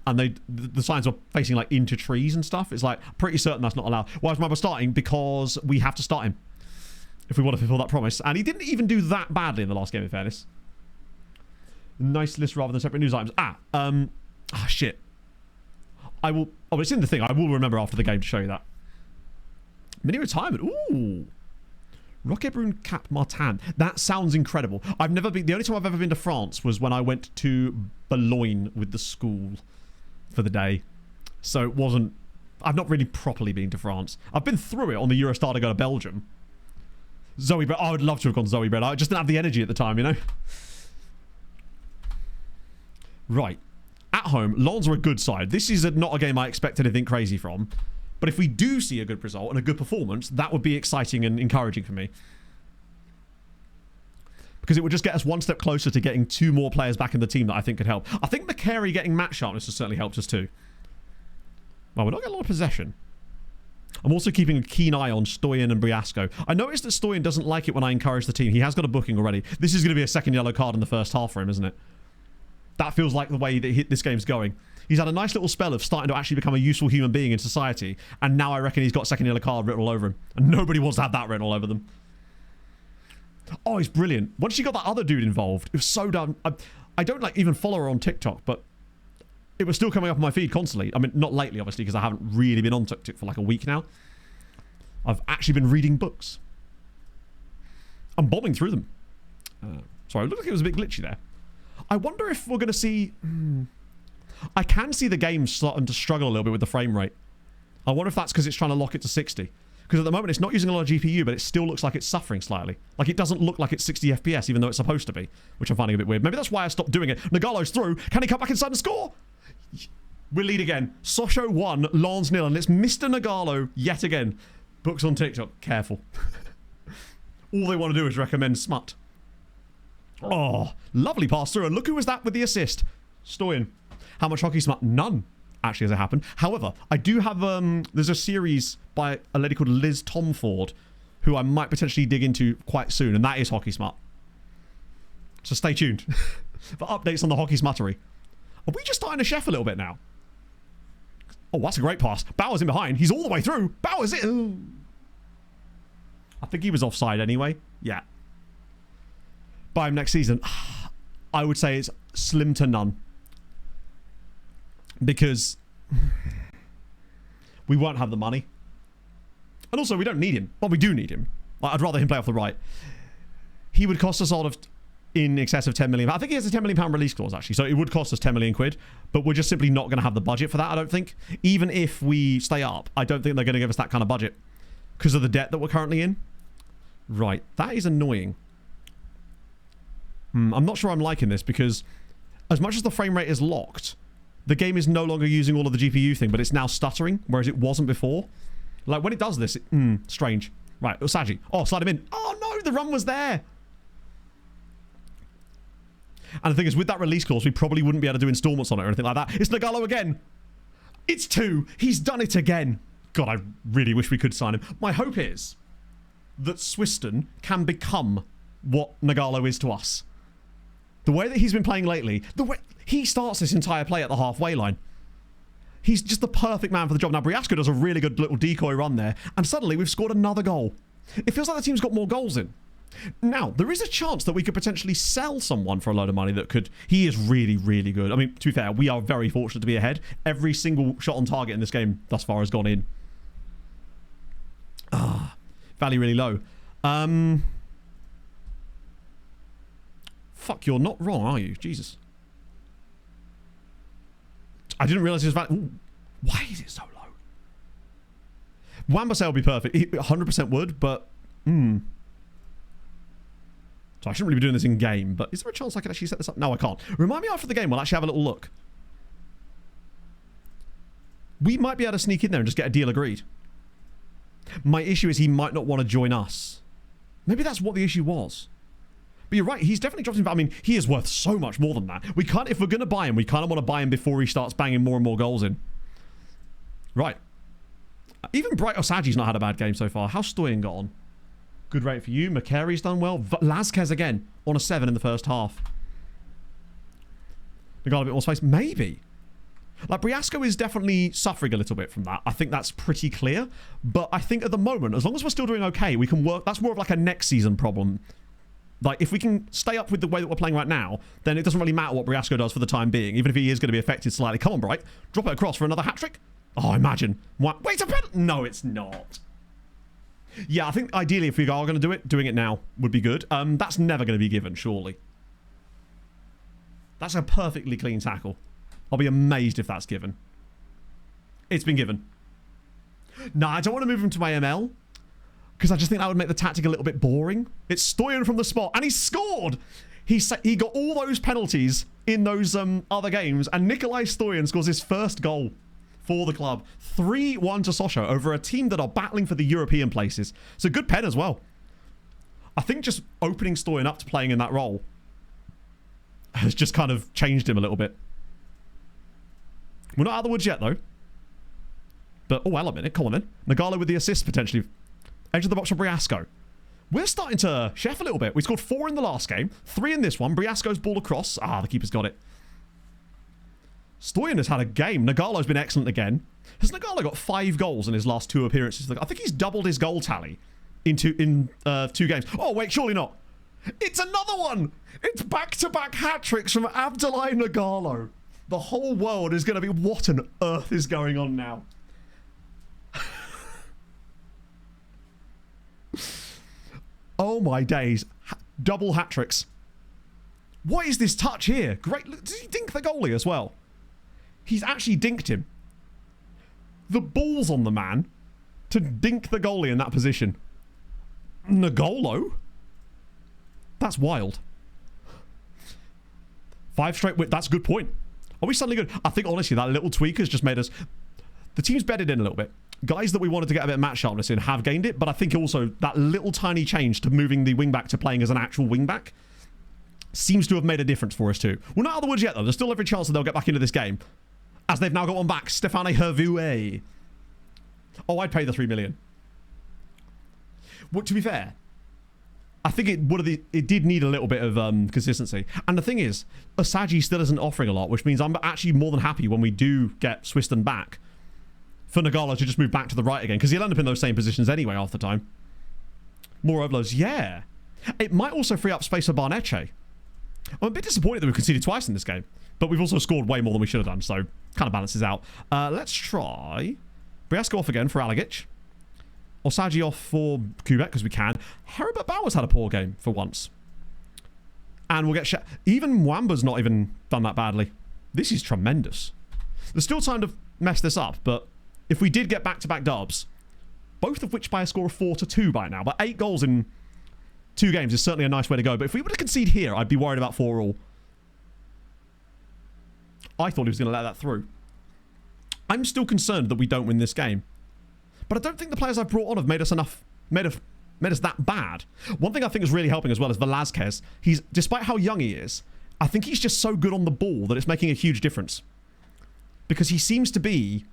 [SPEAKER 1] And the signs were facing like into trees and stuff. It's like, pretty certain that's not allowed. Why is Mabba starting? Because we have to start him. If we want to fulfill that promise. And he didn't even do that badly in the last game, in fairness. Nice list rather than separate news items. Shit. I will... Oh, it's in the thing. I will remember after the game to show you that. Mini retirement. Ooh. Roquet Brune Cap Martin. That sounds incredible. I've never been... The only time I've ever been to France was when I went to Boulogne with the school for the day. So it wasn't... I've not really properly been to France. I've been through it on the Eurostar to go to Belgium. Zoe Bread. I would love to have gone Zoe Bread. I just didn't have the energy at the time, you know? Right. At home, Lens are a good side. This is not a game I expect anything crazy from. But if we do see a good result and a good performance, that would be exciting and encouraging for me. Because it would just get us one step closer to getting 2 more players back in the team that I think could help. I think McCary getting match sharpness has certainly helped us too. Well, we're not getting a lot of possession. I'm also keeping a keen eye on Stoyan and Briasco. I noticed that Stoyan doesn't like it when I encourage the team. He has got a booking already. This is going to be a second yellow card in the first half for him, isn't it? That feels like the way that this game's going. He's had a nice little spell of starting to actually become a useful human being in society. And now I reckon he's got a second yellow card written all over him. And nobody wants to have that written all over them. Oh, he's brilliant. Once you got that other dude involved, it was so dumb. I don't like even follow her on TikTok, but it was still coming up on my feed constantly. I mean, not lately, obviously, because I haven't really been on TikTok for like a week now. I've actually been reading books. I'm bombing through them. Sorry, it looked like it was a bit glitchy there. I wonder if we're going to see... I can see the game starting to struggle a little bit with the frame rate. I wonder if that's because it's trying to lock it to 60. Because at the moment it's not using a lot of GPU, but it still looks like it's suffering slightly. Like it doesn't look like it's 60 FPS, even though it's supposed to be. Which I'm finding a bit weird. Maybe that's why I stopped doing it. Nagalo's through. Can he come back inside and score? We'll lead again. Sochaux 1, Lens 0. And it's Mr. Nagalo yet again. Books on TikTok. Careful. All they want to do is recommend smut. Oh, lovely pass through. And look who was that with the assist. Stoyan. How much hockey smut? None, actually, as it happened. However, I do have... there's a series by a lady called Liz Tomford, who I might potentially dig into quite soon, and that is hockey smut. So stay tuned for updates on the hockey smuttery. Are we just starting to chef a little bit now? Oh, that's a great pass. Bauer's in behind. He's all the way through. Bauer's it. Ooh. I think he was offside anyway. Yeah. Buy him next season. I would say it's slim to none. Because we won't have the money. And also, we don't need him. Well, we do need him. I'd rather him play off the right. He would cost us sort of in excess of 10 million. I think he has a 10 million pound release clause, actually. So it would cost us 10 million quid. But we're just simply not going to have the budget for that, I don't think. Even if we stay up, I don't think they're going to give us that kind of budget. Because of the debt that we're currently in. Right. That is annoying. I'm not sure I'm liking this because as much as the frame rate is locked, the game is no longer using all of the GPU thing, but it's now stuttering, whereas it wasn't before. Like, when it does this, strange. Right, Usagi. Oh, slide him in. Oh, no, the run was there. And the thing is, with that release clause, we probably wouldn't be able to do installments on it or anything like that. It's Nagalo again. It's 2. He's done it again. God, I really wish we could sign him. My hope is that Swiston can become what Nagalo is to us. The way that he's been playing lately, the way he starts this entire play at the halfway line. He's just the perfect man for the job. Now, Briasco does a really good little decoy run there, and suddenly we've scored another goal. It feels like the team's got more goals in. Now, there is a chance that we could potentially sell someone for a load of money that could... He is really, really good. I mean, to be fair, we are very fortunate to be ahead. Every single shot on target in this game thus far has gone in. Value really low. Fuck, you're not wrong, are you? Jesus. I didn't realise it was value. Ooh, why is it so low? Wambasale would be perfect. 100% would, but... So I shouldn't really be doing this in game, but is there a chance I can actually set this up? No, I can't. Remind me after the game, we'll actually have a little look. We might be able to sneak in there and just get a deal agreed. My issue is he might not want to join us. Maybe that's what the issue was. But you're right, he's definitely dropped him. I mean, he is worth so much more than that. We can't, if we're going to buy him, we kind of want to buy him before he starts banging more and more goals in. Right. Even Bright Osagi's not had a bad game so far. How's Stoyan got on? Good rate for you. McCary's done well. Lasquez again on a 7 in the first half. They got a bit more space. Maybe. Like, Briasco is definitely suffering a little bit from that. I think that's pretty clear. But I think at the moment, as long as we're still doing okay, we can work. That's more of like a next season problem. Like, if we can stay up with the way that we're playing right now, then it doesn't really matter what Briasco does for the time being, even if he is going to be affected slightly. Come on, Bright. Drop it across for another hat-trick. Oh, imagine. What? Wait, a penalty? No, it's not. Yeah, I think ideally if we are going to do it, doing it now would be good. That's never going to be given, surely. That's a perfectly clean tackle. I'll be amazed if that's given. It's been given. No, I don't want to move him to my ML. Because I just think that would make the tactic a little bit boring. It's Stoyan from the spot. And he scored! He got all those penalties in those other games. And Nikolai Stoyan scores his first goal for the club. 3-1 to Sochaux over a team that are battling for the European places. It's a good pen as well. I think just opening Stoyan up to playing in that role has just kind of changed him a little bit. We're not out of the woods yet, though. But, oh, well, a minute. Come on, then. Nagalo with the assist, potentially. Edge of the box for Briasco. We're starting to chef a little bit. We scored 4 in the last game, 3 in this one. Briasco's ball across. Ah, the keeper's got it. Stoyan has had a game. Nagalo's been excellent again. Has Nagalo got 5 goals in his last 2 appearances? I think he's doubled his goal tally in 2 games. Oh, wait, surely not. It's another one. It's back-to-back hat-tricks from Abdoulaye Nagalo. The whole world is going to be, what on earth is going on now? Oh my days. Double hat-tricks. What is this touch here? Great. Did he dink the goalie as well? He's actually dinked him. The balls on the man to dink the goalie in that position. Nagolo? That's wild. 5 straight win. That's a good point. Are we suddenly good? I think, honestly, that little tweak has just made us... The team's bedded in a little bit. Guys that we wanted to get a bit of match sharpness in have gained it, but I think also that little tiny change to moving the wingback to playing as an actual wingback seems to have made a difference for us too. We're not out of the woods yet, though. There's still every chance that they'll get back into this game, as they've now got one back. Stéphane Hervouet. Oh, I'd pay the 3 million. Well, to be fair, I think it did need a little bit of consistency. And the thing is, Asagi still isn't offering a lot, which means I'm actually more than happy when we do get Swiston back for Nagalo to just move back to the right again, because he'll end up in those same positions anyway half the time. More overloads, yeah. It might also free up space for Barneche. I'm a bit disappointed that we've conceded twice in this game, but we've also scored way more than we should have done, so kind of balances out. Let's try Briasco off again for Alagic. Osagi off for Kubek, because we can. Herbert Bauer's had a poor game for once. And we'll get... Even Mwamba's not even done that badly. This is tremendous. There's still time to mess this up, but if we did get back-to-back dubs, both of which by a score of 4-2 by now, but 8 goals in 2 games is certainly a nice way to go. But if we were to concede here, I'd be worried about 4-all. I thought he was going to let that through. I'm still concerned that we don't win this game. But I don't think the players I've brought on have made us that bad. One thing I think is really helping as well is Velázquez. He's, despite how young he is, I think he's just so good on the ball that it's making a huge difference. Because he seems to be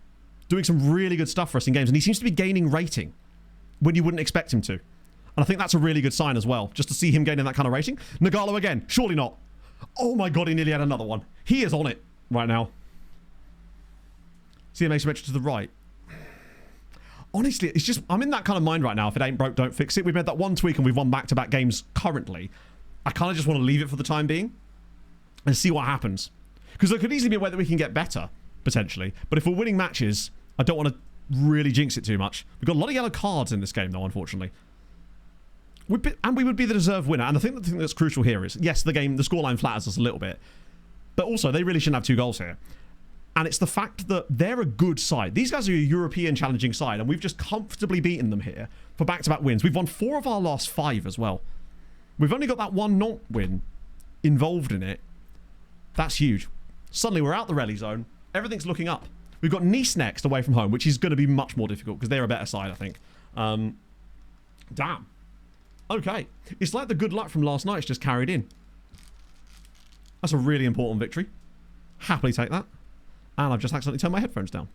[SPEAKER 1] doing some really good stuff for us in games, and he seems to be gaining rating when you wouldn't expect him to. And I think that's a really good sign as well, just to see him gaining that kind of rating. Nagalo again, surely not. Oh my god, he nearly had another one. He is on it right now. CMA symmetric to the right. Honestly, it's just, I'm in that kind of mind right now. If it ain't broke, don't fix it. We've made that one tweak and we've won back-to-back games currently. I kind of just want to leave it for the time being and see what happens. Because there could easily be a way that we can get better, potentially. But if we're winning matches, I don't want to really jinx it too much. We've got a lot of yellow cards in this game, though, unfortunately. And we would be the deserved winner. And the thing that's crucial here is, yes, the scoreline flatters us a little bit. But also, they really shouldn't have 2 goals here. And it's the fact that they're a good side. These guys are a European challenging side, and we've just comfortably beaten them here for back-to-back wins. We've won 4 of our last 5 as well. We've only got that 1 not win involved in it. That's huge. Suddenly, we're out the rally zone. Everything's looking up. We've got Nice next, away from home, which is going to be much more difficult because they're a better side, I think. Damn. Okay. It's like the good luck from last night's just carried in. That's a really important victory. Happily take that. And I've just accidentally turned my headphones down.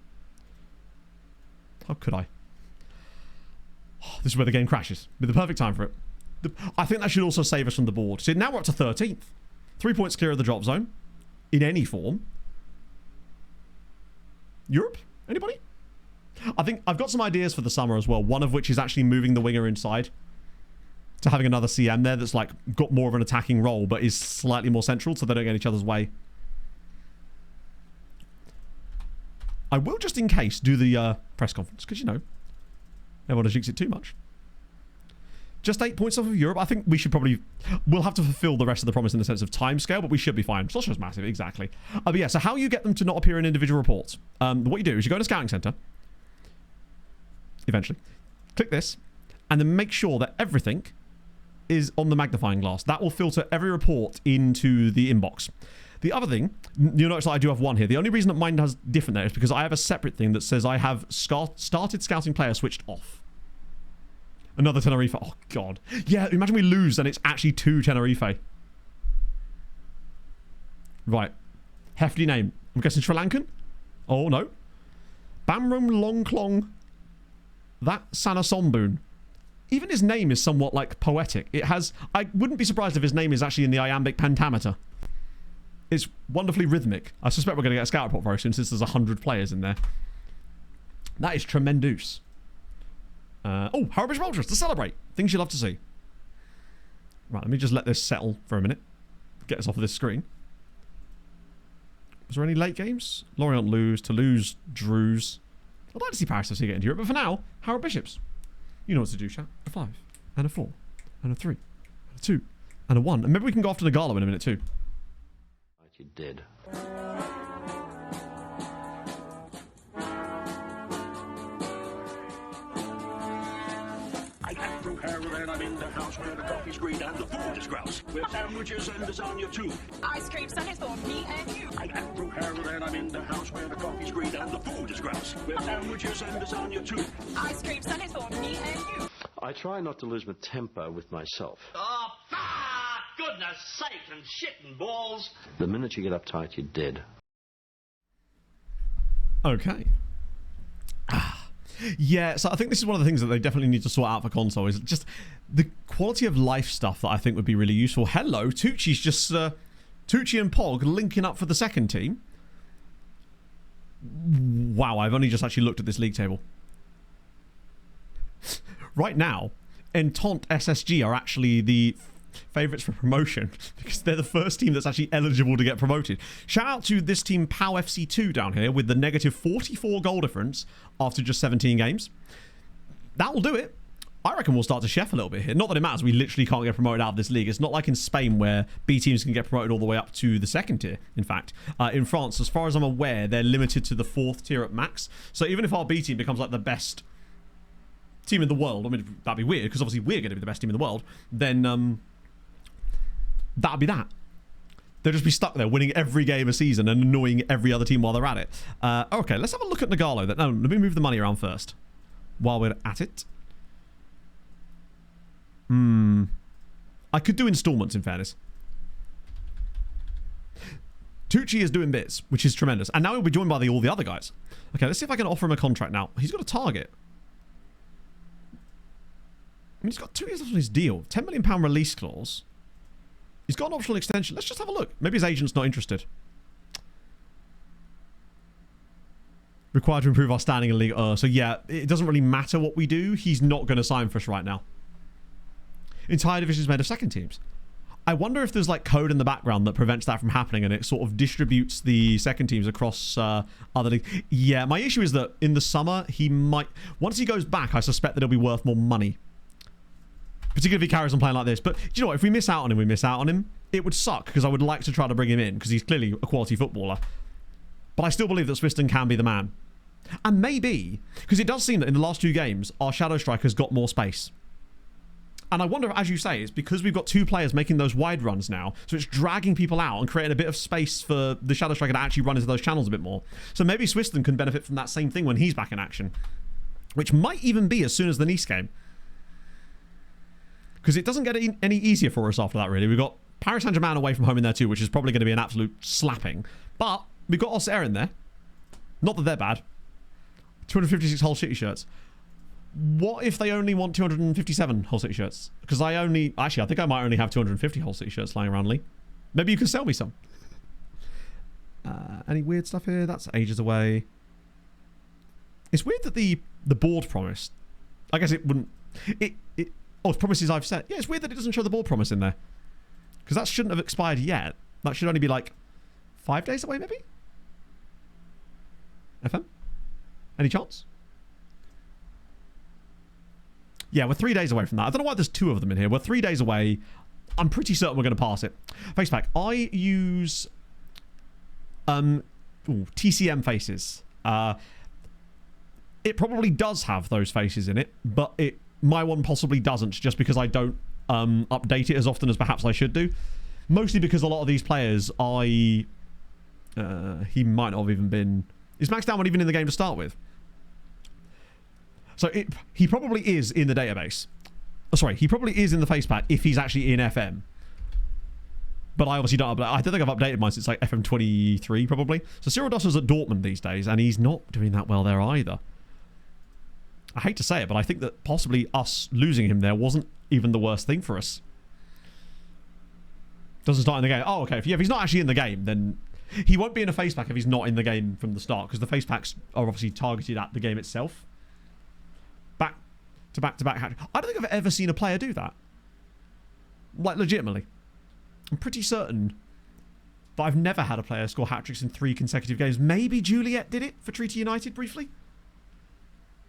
[SPEAKER 1] How could I? Oh, this is where the game crashes. With the perfect time for it. I think that should also save us from the board. So now we're up to 13th. 3 points clear of the drop zone. In any form. Europe? Anybody? I think I've got some ideas for the summer as well. One of which is actually moving the winger inside. To having another CM there that's like got more of an attacking role but is slightly more central so they don't get in each other's way. I will just in case do the press conference because, you know, everyone has jinxed it too much. Just 8 points off of Europe. I think we should probably... We'll have to fulfill the rest of the promise in the sense of timescale, but we should be fine. Sochaux's massive, exactly. But yeah, so how you get them to not appear in individual reports? What you do is you go to Scouting Center. Eventually. Click this. And then make sure that everything is on the magnifying glass. That will filter every report into the inbox. The other thing, you'll notice that I do have one here. The only reason that mine has different there is because I have a separate thing that says I have started scouting player switched off. Another Tenerife. Oh, God. Yeah, imagine we lose and it's actually 2 Tenerife. Right. Hefty name. I'm guessing Sri Lankan? Oh, no. Bamram Longklong. That Sanasombun. Even his name is somewhat, like, poetic. It has... I wouldn't be surprised if his name is actually in the iambic pentameter. It's wonderfully rhythmic. I suspect we're going to get a scout report very soon since there's 100 players in there. That is tremendous. Oh, Harrowbridge Ultras to celebrate. Things you love to see. Right, let me just let this settle for a minute. Get us off of this screen. Was there any late games? Lorient lose, Toulouse drews. I'd like to see Paris FC get into Europe, but for now, Harrow Bishops. You know what to do, chat. A 5, and a 4, and a 3, and a 2, and a 1. And maybe we can go after the Nagalo in a minute too.
[SPEAKER 5] Like you did. And I'm in the house where the coffee's green and the food is grouse. With sandwiches and lasagna too.
[SPEAKER 3] Ice cream sundaes for me and you.
[SPEAKER 5] I am Drew Harrell and I'm in the house where the coffee's green and the food is grouse. With sandwiches and lasagna too.
[SPEAKER 3] Ice cream sundaes for me and you.
[SPEAKER 5] I try not to lose my temper with myself.
[SPEAKER 6] Oh, goodness sake, and shit and balls.
[SPEAKER 5] The minute you get uptight, you're dead.
[SPEAKER 1] Okay. Yeah, so I think this is one of the things that they definitely need to sort out for console is just the quality of life stuff that I think would be really useful. Hello, Tucci's just... Tucci and Pog linking up for the second team. Wow, I've only just actually looked at this league table. Right now, Entente SSG are actually the favourites for promotion because they're the first team that's actually eligible to get promoted. Shout out to this team POW FC2 down here with the negative 44 goal difference after just 17 games. That will do it. I reckon we'll start to chef a little bit here. Not that it matters, we literally can't get promoted out of this league. It's not like in Spain where B teams can get promoted all the way up to the second tier, in fact. In France, as far as I'm aware, they're limited to the 4th tier at max. So even if our B team becomes like the best team in the world, I mean, that'd be weird because obviously we're going to be the best team in the world, then that'd be that. They'll just be stuck there winning every game a season and annoying every other team while they're at it. Okay, let's have a look at Nagalo then. No, let me move the money around first while we're at it. I could do installments in fairness. Tucci is doing bits, which is tremendous. And now he'll be joined by all the other guys. Okay, let's see if I can offer him a contract now. He's got a target. I mean, he's got 2 years left on his deal. £10 million release clause. He's got an optional extension. Let's just have a look. Maybe his agent's not interested. Required to improve our standing in league. So yeah, it doesn't really matter what we do. He's not going to sign for us right now. Entire division is made of second teams. I wonder if there's like code in the background that prevents that from happening and it sort of distributes the second teams across other leagues. Yeah, my issue is that in the summer, he might... Once he goes back, I suspect that he'll be worth more money. Particularly if he carries on playing like this. But do you know what? If we miss out on him, we miss out on him. It would suck because I would like to try to bring him in because he's clearly a quality footballer. But I still believe that Swiston can be the man. And maybe, because it does seem that in the last 2 games, our shadow striker's got more space. And I wonder, as you say, it's because we've got 2 players making those wide runs now, so it's dragging people out and creating a bit of space for the Shadow Striker to actually run into those channels a bit more. So maybe Swiston can benefit from that same thing when he's back in action, which might even be as soon as the Nice game. Because it doesn't get any easier for us after that, really. We've got Paris Saint-Germain away from home in there too, which is probably going to be an absolute slapping. But we've got Auxerre in there. Not that they're bad. 256 Hull City shirts. What if they only want 257 Hull City shirts? Because I think I might only have 250 Hull City shirts lying around, Lee. Maybe you can sell me some. Any weird stuff here? That's ages away. It's weird that the board promised. I guess it wouldn't... Oh, it's promises I've set. Yeah, it's weird that it doesn't show the board promise in there. Because that shouldn't have expired yet. That should only be like 5 days away, maybe? FM? Any chance? Yeah, we're 3 days away from that. I don't know why there's 2 of them in here. We're 3 days away. I'm pretty certain we're going to pass it. Facepack. I use TCM faces. It probably does have those faces in it, but my one possibly doesn't, just because I don't update it as often as perhaps I should do. Mostly because a lot of these players, he might not have even been... Is Max Downward even in the game to start with? So he probably is in the database. Oh, sorry, he probably is in the face pack if he's actually in FM. But I obviously don't update. I don't think I've updated mine since like FM 23 probably. So Cyril Dosser's at Dortmund these days, and he's not doing that well there either. I hate to say it, but I think that possibly us losing him there wasn't even the worst thing for us. Doesn't start in the game. Oh, okay. If he's not actually in the game, then he won't be in a face pack if he's not in the game from the start, because the face packs are obviously targeted at the game itself. Back-to-back hat. I don't think I've ever seen a player do that. Like, legitimately. I'm pretty certain that I've never had a player score hat-tricks in 3 consecutive games. Maybe Juliet did it for Treaty United briefly.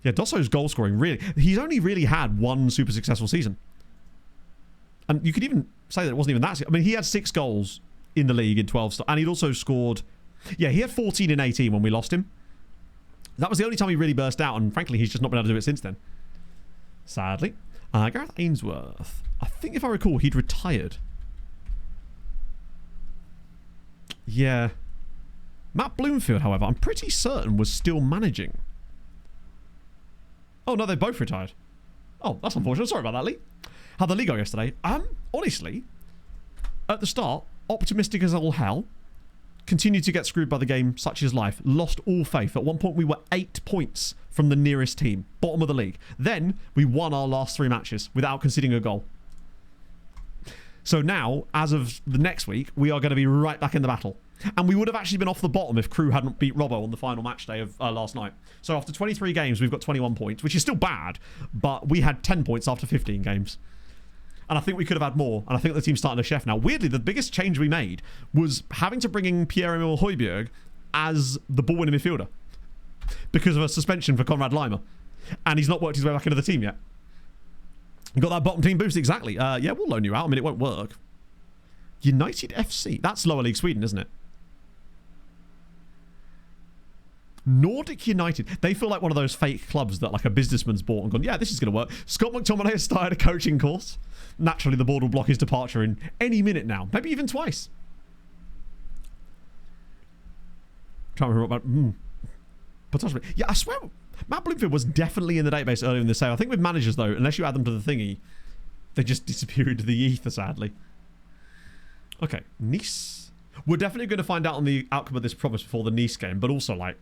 [SPEAKER 1] Yeah, Dosso's goal scoring, really. He's only really had 1 super successful season. And you could even say that it wasn't even that. I mean, he had 6 goals in the league in 12. And he'd also scored... Yeah, he had 14 in 18 when we lost him. That was the only time he really burst out. And frankly, he's just not been able to do it since then. Sadly. Gareth Ainsworth. I think if I recall, he'd retired. Yeah. Matt Bloomfield, however, I'm pretty certain was still managing. Oh, no, they both retired. Oh, that's unfortunate. Sorry about that, Lee. How'd the league go yesterday? Honestly, at the start, optimistic as all hell. Continued to get screwed by the game, such is life. Lost all faith. At one point, we were 8 points from the nearest team. Bottom of the league. Then, we won our last 3 matches without conceding a goal. So now, as of the next week, we are going to be right back in the battle. And we would have actually been off the bottom if Crew hadn't beat Robbo on the final match day of last night. So after 23 games, we've got 21 points, which is still bad, but we had 10 points after 15 games. And I think we could have had more, and I think the team's starting to chef now. Weirdly, the biggest change we made was having to bring in Pierre-Emile Højbjerg as the ball-winning midfielder because of a suspension for Conrad Leimer. And he's not worked his way back into the team yet. Got that bottom team boost, exactly. Yeah, we'll loan you out. I mean, it won't work. United FC. That's lower league Sweden, isn't it? Nordic United. They feel like one of those fake clubs that like a businessman's bought and gone, yeah, this is going to work. Scott McTominay has started a coaching course. Naturally, the board will block his departure in any minute now. Maybe even twice. Trying to remember about... Potentially. Yeah, I swear Matt Bloomfield was definitely in the database earlier in the sale. I think with managers, though, unless you add them to the thingy, they just disappear into the ether, sadly. Okay, Nice. We're definitely going to find out on the outcome of this promise before the Nice game, but also, like,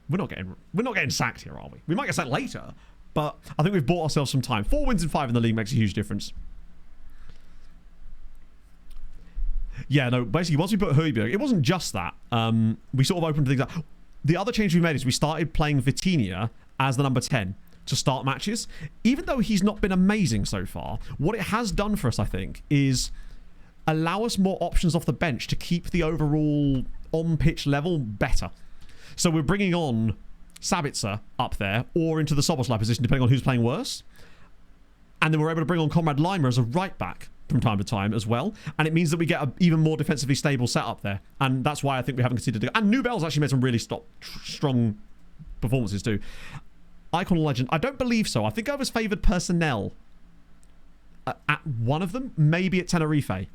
[SPEAKER 1] we're not getting sacked here, are we? We might get sacked later, but I think we've bought ourselves some time. 4 wins and 5 in the league makes a huge difference. Yeah, no, basically, once we put Højbjerg, it wasn't just that. We sort of opened things up. The other change we made is we started playing Vitinha as the number 10 to start matches. Even though he's not been amazing so far, what it has done for us, I think, is allow us more options off the bench to keep the overall on-pitch level better. So we're bringing on Sabitzer up there or into the Soboslai position, depending on who's playing worse. And then we're able to bring on Conrad Leimer as a right-back from time to time as well. And it means that we get an even more defensively stable setup there. And that's why I think we haven't considered it. And New Bell's actually made some really strong performances too. Icon Legend. I don't believe so. I think I was favoured personnel at one of them, maybe at Tenerife.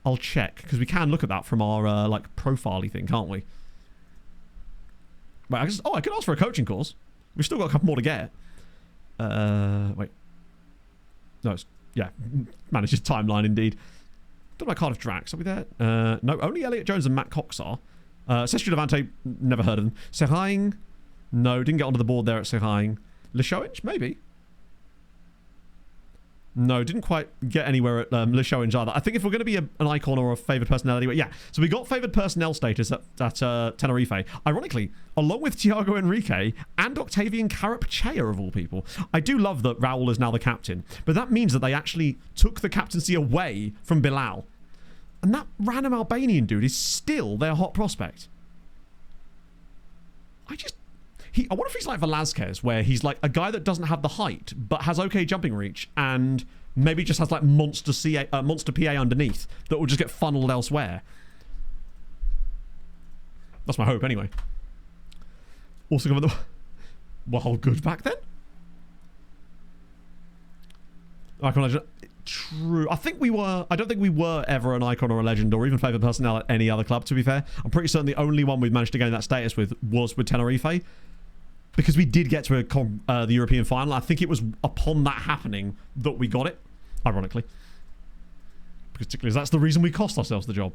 [SPEAKER 1] I'll check, because we can look at that from our, like, profile-y thing, can't we? Wait, I could ask for a coaching course. We've still got a couple more to get. Wait. No, yeah. Manager's timeline, indeed. Don't know about Cardiff Drax. Are we there? No, only Elliot Jones and Matt Cox are. Sestri Levante, never heard of them. Serraing, no, didn't get onto the board there at Serraing. Le Chouinge, maybe. No, didn't quite get anywhere at Le Chouinge either. I think if we're going to be an icon or a favoured personnel anyway, yeah. So we got favoured personnel status at Tenerife. Ironically, along with Thiago Enrique and Octavian Carapchea of all people. I do love that Raul is now the captain, but that means that they actually took the captaincy away from Bilal. And that random Albanian dude is still their hot prospect. I wonder if he's like Velasquez, where he's like a guy that doesn't have the height, but has okay jumping reach, and maybe just has like monster PA underneath that will just get funneled elsewhere. That's my hope, anyway. Also, going with the... Well, good back then. Icon legend. True. I don't think we were ever an icon or a legend or even favoured personnel at any other club, to be fair. I'm pretty certain the only one we've managed to gain that status with was with Tenerife. Because we did get to the European final. I think it was upon that happening that we got it. Ironically. Particularly as that's the reason we cost ourselves the job.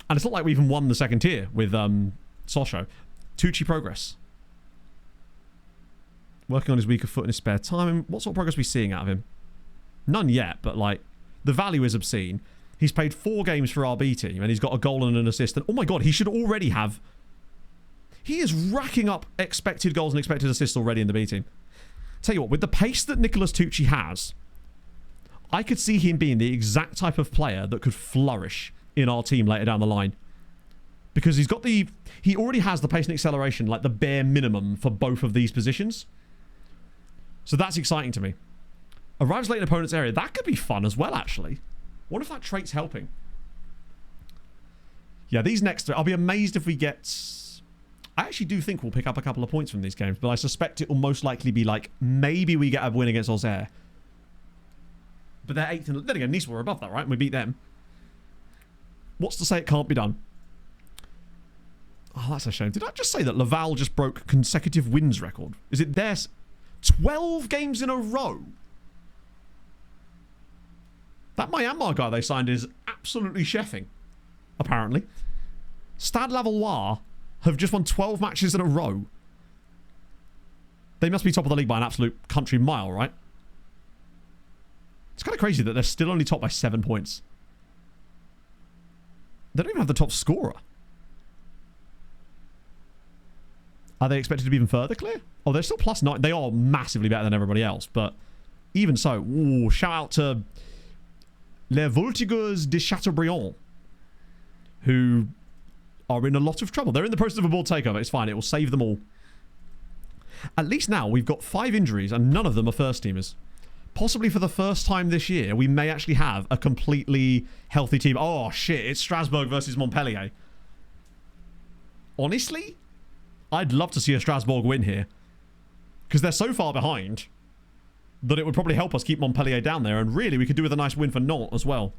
[SPEAKER 1] And it's not like we even won the second tier with Sochaux. Tucci progress. Working on his weaker foot in his spare time. What sort of progress are we seeing out of him? None yet, but like the value is obscene. He's played 4 games for our B team and he's got a goal and an assist. And oh my god, he should already have... He is racking up expected goals and expected assists already in the B team. Tell you what, with the pace that Nicolas Tucci has, I could see him being the exact type of player that could flourish in our team later down the line. Because he's got the... He already has the pace and acceleration, like the bare minimum for both of these positions. So that's exciting to me. Arrives late in opponent's area. That could be fun as well, actually. What if that trait's helping? Yeah, these next... I'll be amazed if we get... I actually do think we'll pick up a couple of points from these games, but I suspect it will most likely be like, maybe we get a win against Auxerre. But they're 8th, and then again, Nice were above that, right? And we beat them. What's to say it can't be done? Oh, that's a shame. Did I just say that Laval just broke consecutive wins record? Is it theirs? 12 games in a row? That Myanmar guy they signed is absolutely chefing, apparently. Stade Lavallois have just won 12 matches in a row. They must be top of the league by an absolute country mile, right? It's kind of crazy that they're still only top by 7 points. They don't even have the top scorer. Are they expected to be even further clear? Oh, they're still +9. They are massively better than everybody else, but even so, ooh, shout out to Les Voltigeurs de Chateaubriand, who are in a lot of trouble. They're in the process of a board takeover. It's fine. It will save them all. At least now we've got 5 injuries and none of them are first teamers. Possibly for the first time this year, we may actually have a completely healthy team. Oh, shit. It's Strasbourg versus Montpellier. Honestly, I'd love to see a Strasbourg win here. Because they're so far behind that it would probably help us keep Montpellier down there. And really, we could do with a nice win for Nantes as well.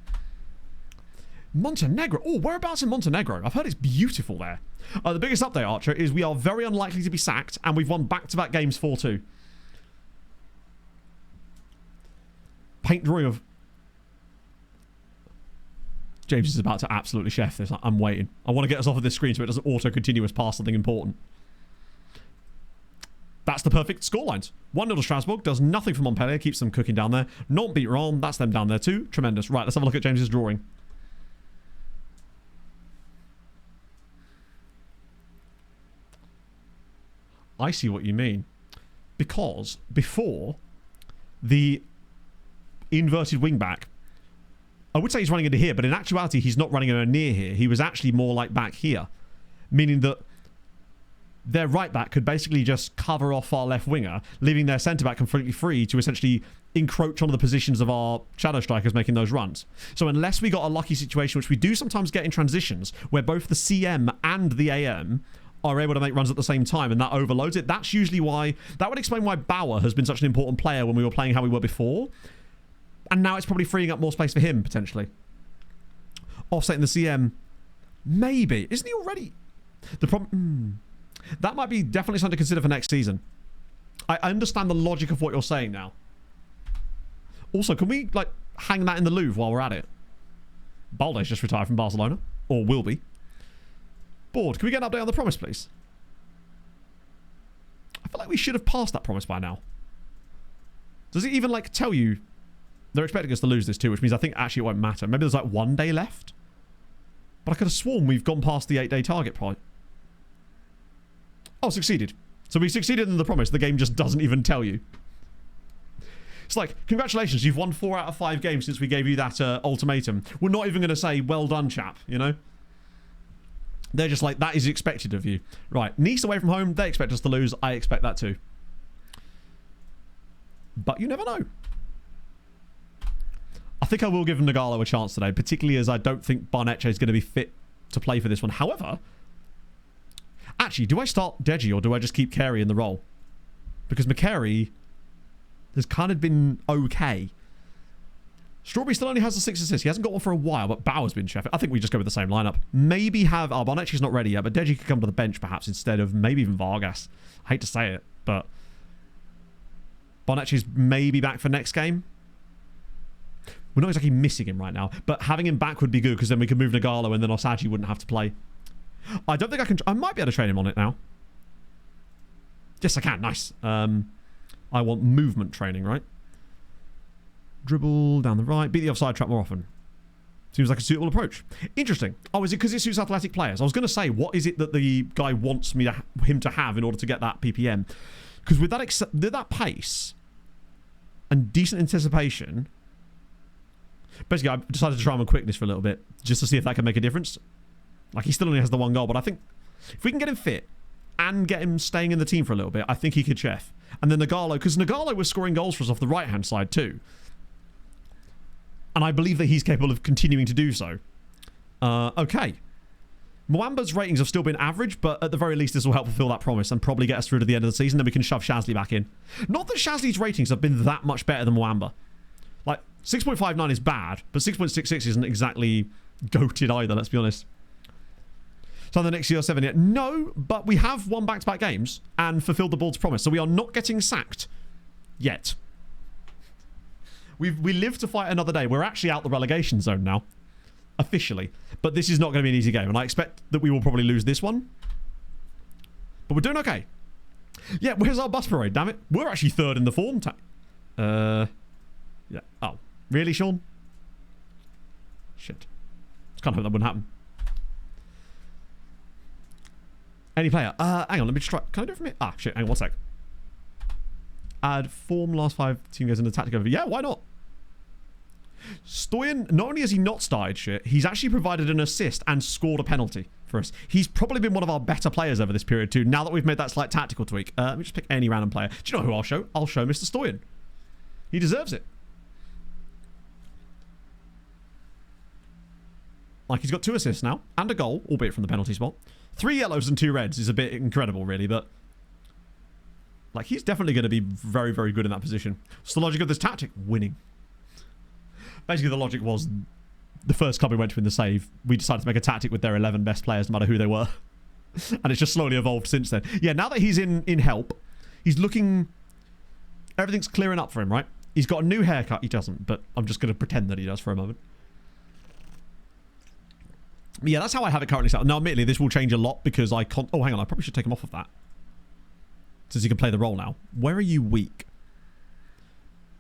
[SPEAKER 1] Montenegro. Oh, whereabouts in Montenegro? I've heard it's beautiful there. The biggest update, Archer, is we are very unlikely to be sacked, and we've won back-to-back games 4-2. Paint drawing of... James is about to absolutely chef this. I'm waiting. I want to get us off of this screen so it doesn't auto-continue us past something important. That's the perfect scorelines. 1-0 to Strasbourg. Does nothing for Montpellier. Keeps them cooking down there. Nantes beat Rouen. That's them down there too. Tremendous. Right, let's have a look at James's drawing. I see what you mean. Because before, the inverted wingback, I would say he's running into here, but in actuality, he's not running anywhere near here. He was actually more like back here. Meaning that their right back could basically just cover off our left winger, leaving their centre back completely free to essentially encroach onto the positions of our shadow strikers making those runs. So unless we got a lucky situation, which we do sometimes get in transitions, where both the CM and the AM are able to make runs at the same time, and that overloads it. That's usually why... That would explain why Bauer has been such an important player when we were playing how we were before. And now it's probably freeing up more space for him, potentially. Offsetting the CM. Maybe. Isn't he already... The problem... That might be definitely something to consider for next season. I understand the logic of what you're saying now. Also, can we, like, hang that in the Louvre while we're at it? Balde's just retired from Barcelona. Or will be. Board, can we get an update on the promise, please? I feel like we should have passed that promise by now. Does it even, like, tell you... They're expecting us to lose this too, which means I think actually it won't matter. Maybe there's, like, 1 day left? But I could have sworn we've gone past the 8-day target point. Oh, succeeded. So we succeeded in the promise. The game just doesn't even tell you. It's like, congratulations, you've won 4 out of 5 games since we gave you that ultimatum. We're not even going to say, well done, chap, you know? They're just like, that is expected of you. Right, Nice away from home, they expect us to lose. I expect that too. But you never know. I think I will give Nagalo a chance today, particularly as I don't think Barnetche is going to be fit to play for this one. However, actually, do I start Deji or do I just keep Carey in the role? Because McCary has kind of been okay. Strawberry still only has the 6 assists. He hasn't got one for a while, but Bauer's been chef. I think we just go with the same lineup. Maybe have... Oh, Barnetche's not ready yet, but Deji could come to the bench perhaps instead of maybe even Vargas. I hate to say it, but... Barnetche's maybe back for next game. We're not exactly missing him right now, but having him back would be good because then we could move Nagalo and then Osaji wouldn't have to play. I don't think I can... I might be able to train him on it now. Yes, I can. Nice. I want movement training, right? Dribble down the right. Beat the offside trap more often. Seems like a suitable approach. Interesting. Oh, is it because it suits athletic players? I was going to say, what is it that the guy wants him to have in order to get that PPM? Because with that pace and decent anticipation... Basically, I decided to try him on quickness for a little bit just to see if that can make a difference. Like, he still only has the 1 goal, but I think if we can get him fit and get him staying in the team for a little bit, I think he could chef. And then Nagalo, because Nagalo was scoring goals for us off the right-hand side too. And I believe that he's capable of continuing to do so. Okay. Mwamba's ratings have still been average, but at the very least this will help fulfill that promise and probably get us through to the end of the season, then we can shove Shazly back in. Not that Shazly's ratings have been that much better than Mwamba. Like, 6.59 is bad, but 6.66 isn't exactly goated either, let's be honest. So the next year 7 yet? No, but we have won back-to-back games and fulfilled the board's promise, so we are not getting sacked yet. We live to fight another day. We're actually out the relegation zone now, officially. But this is not going to be an easy game, and I expect that we will probably lose this one. But we're doing okay. Yeah, where's our bus parade, damn it? We're actually 3rd in the form tag. Yeah. Oh, really, Sean? Shit. Just kind of hope that wouldn't happen. Any player? Hang on, let me just try. Can I do it from here? Ah, shit, hang on, 1 sec. Add form last 5 team goes into tactic over. Yeah, why not? Stoyan, not only has he not started shit, he's actually provided an assist and scored a penalty for us. He's probably been one of our better players over this period too, now that we've made that slight tactical tweak. Let me just pick any random player. Do you know who I'll show? I'll show Mr. Stoyan. He deserves it. Like, he's got 2 assists now, and a goal, albeit from the penalty spot. 3 yellows and 2 reds is a bit incredible, really, but... Like, he's definitely going to be very, very good in that position. What's the logic of this tactic? Winning. Basically, the logic was the first club we went to in the save, we decided to make a tactic with their 11 best players, no matter who they were. And it's just slowly evolved since then. Yeah, now that he's in help, he's looking... Everything's clearing up for him, right? He's got a new haircut. He doesn't, but I'm just going to pretend that he does for a moment. Yeah, that's how I have it currently set up. Now, admittedly, this will change a lot because I can't... Oh, hang on. I probably should take him off of that. Since he can play the role now. Where are you weak?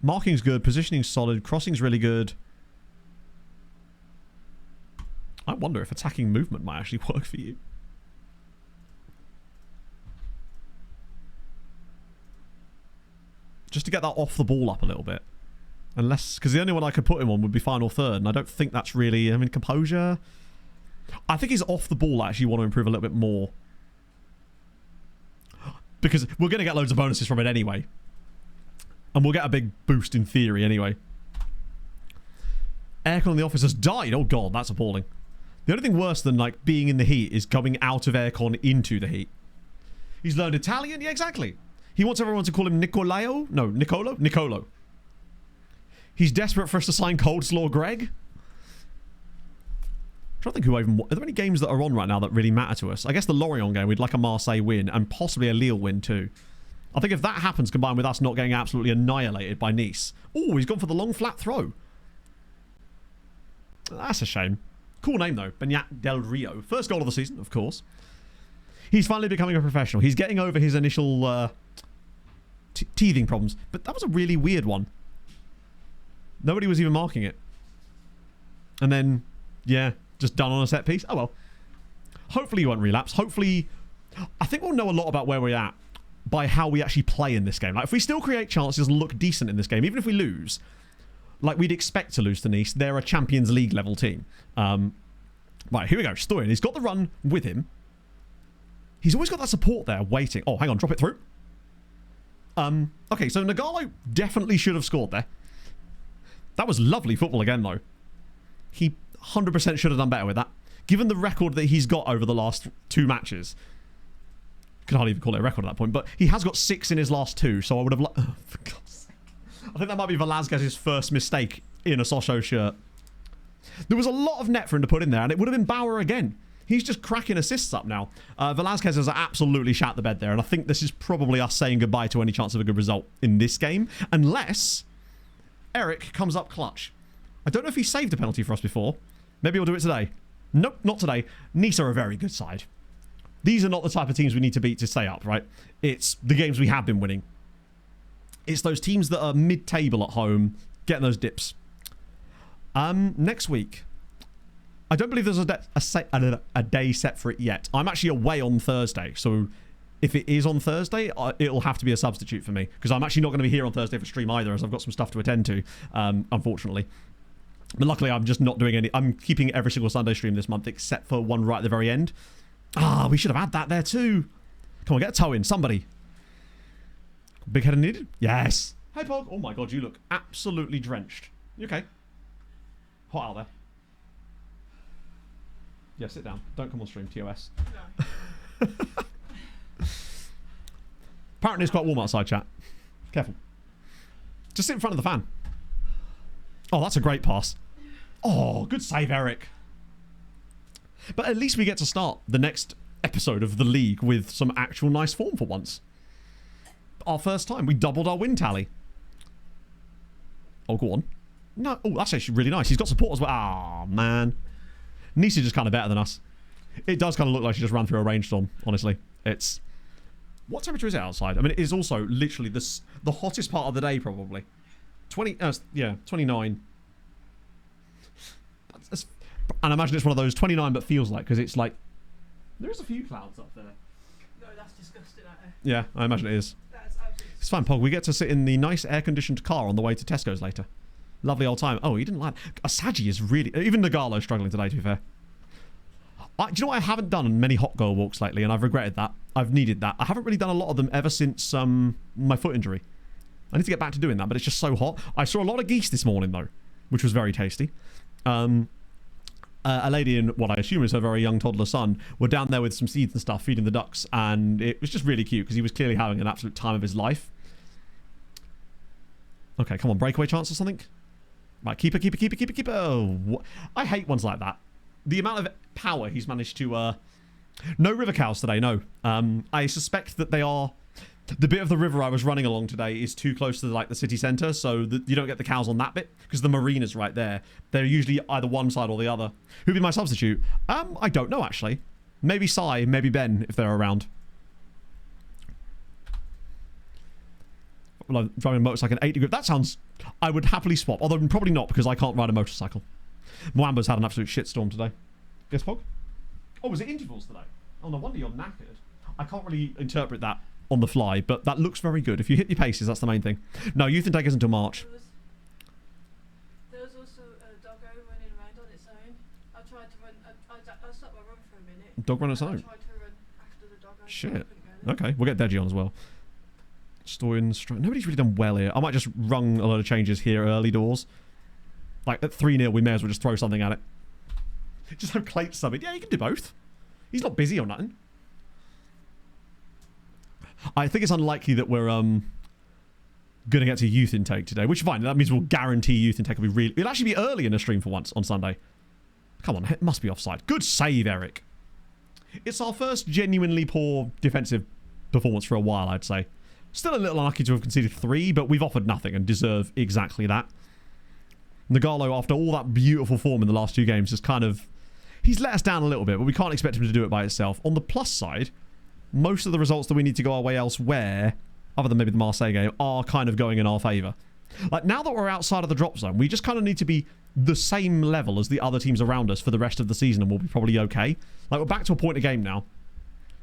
[SPEAKER 1] Marking's good. Positioning's solid. Crossing's really good. I wonder if attacking movement might actually work for you. Just to get that off the ball up a little bit. Unless... Because the only one I could put him on would be final third. And I don't think that's really... I mean, composure... I think his off the ball I actually want to improve a little bit more. Because we're going to get loads of bonuses from it anyway. And we'll get a big boost in theory anyway. Aircon in the office has died. Oh god, that's appalling. The only thing worse than like being in the heat is going out of aircon into the heat. He's learned Italian? Yeah, exactly. He wants everyone to call him Nicolao? No, Nicolo? Nicolo. He's desperate for us to sign Coldslaw Greg. I'm trying to think who even... Are there any games that are on right now that really matter to us? I guess the Lorient game, we'd like a Marseille win and possibly a Lille win too. I think if that happens combined with us not getting absolutely annihilated by Nice. Oh, he's gone for the long flat throw. That's a shame. Cool name though. Beñat del Rio. First goal of the season, of course. He's finally becoming a professional. He's getting over his initial teething problems. But that was a really weird one. Nobody was even marking it. And then, yeah, just done on a set piece. Oh well. Hopefully you won't relapse. Hopefully, I think we'll know a lot about where we're at by how we actually play in this game. Like, if we still create chances and look decent in this game, even if we lose, like we'd expect to lose to Nice, they're a Champions League level team. Right, here we go. Stoyan. He's got the run with him. He's always got that support there waiting. Oh, hang on. Drop it through. Okay, so Nagalo definitely should have scored there. That was lovely football again, though. He 100% should have done better with that. Given the record that he's got over the last 2 matches. Could hardly even call it a record at that point, but he has got 6 in his last 2, so I would have... Oh, for God's sake. I think that might be Velasquez's first mistake in a Sochaux shirt. There was a lot of net for him to put in there, and it would have been Bauer again. He's just cracking assists up now. Velasquez has absolutely shat the bed there, and I think this is probably us saying goodbye to any chance of a good result in this game, unless Eric comes up clutch. I don't know if he saved a penalty for us before. Maybe he'll do it today. Nope, not today. Nice are a very good side. These are not the type of teams we need to beat to stay up, right? It's the games we have been winning. It's those teams that are mid-table at home, getting those dips. Next week, I don't believe there's a day set for it yet. I'm actually away on Thursday, so if it is on Thursday, it'll have to be a substitute for me, because I'm actually not going to be here on Thursday for stream either, as I've got some stuff to attend to, unfortunately. But luckily, I'm just not doing any... I'm keeping every single Sunday stream this month, except for one right at the very end. Ah, we should have had that there too. Come on, get a toe in, somebody. Big header needed? Yes. Hey, Pog. Oh my God, you look absolutely drenched. You okay? Hot out there. Yeah, sit down. Don't come on stream, TOS.
[SPEAKER 3] No.
[SPEAKER 1] Apparently it's quite warm outside, chat. Careful. Just sit in front of the fan. Oh, that's a great pass. Oh, good save, Eric. But at least we get to start the next episode of the league with some actual nice form for once. Our first time. We doubled our win tally. Oh, go on. No. Oh, that's actually really nice. He's got support as well. Ah, man. Nice is just kind of better than us. It does kind of look like she just ran through a rainstorm, honestly. It's... What temperature is it outside? I mean, it is also literally the hottest part of the day, probably. 29. And I imagine it's one of those 29 but feels like, because it's like... There is a few clouds up there.
[SPEAKER 3] No, that's disgusting, out there.
[SPEAKER 1] Yeah, I imagine it is.
[SPEAKER 3] That's absolutely...
[SPEAKER 1] It's fine, Pog. We get to sit in the nice air-conditioned car on the way to Tesco's later. Lovely old time. Oh, he didn't like... Asagi is really... Even Nagalo's struggling today, to be fair. Do you know what I haven't done on many hot girl walks lately, and I've regretted that. I've needed that. I haven't really done a lot of them ever since my foot injury. I need to get back to doing that, but it's just so hot. I saw a lot of geese this morning, though, which was very tasty. A lady and what I assume is her very young toddler son were down there with some seeds and stuff, feeding the ducks, and it was just really cute because he was clearly having an absolute time of his life. Okay, come on, breakaway chance or something? Right, keeper. Oh, I hate ones like that. The amount of power he's managed to... No river cows today, no. I suspect that they are... The bit of the river I was running along today is too close to like the city centre, so that you don't get the cows on that bit, because the marina's right there. They're usually either one side or the other. Who'd be my substitute? I don't know, actually. Maybe Sai, maybe Ben, if they're around. Well, I'm driving a motorcycle at 80 grip. That sounds... I would happily swap, although probably not, because I can't ride a motorcycle. Mwamba's had an absolute shitstorm today. Yes, Pog? Oh, was it intervals today? Oh, no wonder you're knackered. I can't really interpret that on the fly, but that looks very good. If you hit your paces, that's the main thing. No, youth intake isn't until March.
[SPEAKER 3] There was also a doggo running around on its own. I tried to run... I stopped my run for a minute.
[SPEAKER 1] Dog run on its own?
[SPEAKER 3] I tried to run after the doggo.
[SPEAKER 1] Shit. Okay, we'll get Deji on as well. Nobody's really done well here. I might just rung a lot of changes here early doors. Like at 3-0, we may as well just throw something at it. Just have Clates subbing. Yeah, you can do both. He's not busy or nothing. I think it's unlikely that we're going to get to youth intake today, which is fine. That means we'll guarantee youth intake will be really... It'll actually be early in the stream for once on Sunday. Come on, it must be offside. Good save, Eric. It's our first genuinely poor defensive performance for a while, I'd say. Still a little unlucky to have conceded 3, but we've offered nothing and deserve exactly that. Nagalo, after all that beautiful form in the last 2 games, has kind of... He's let us down a little bit, but we can't expect him to do it by itself. On the plus side, most of the results that we need to go our way elsewhere, other than maybe the Marseille game, are kind of going in our favour. Like, now that we're outside of the drop zone, we just kind of need to be the same level as the other teams around us for the rest of the season, and we'll be probably okay. Like, we're back to a point a game now.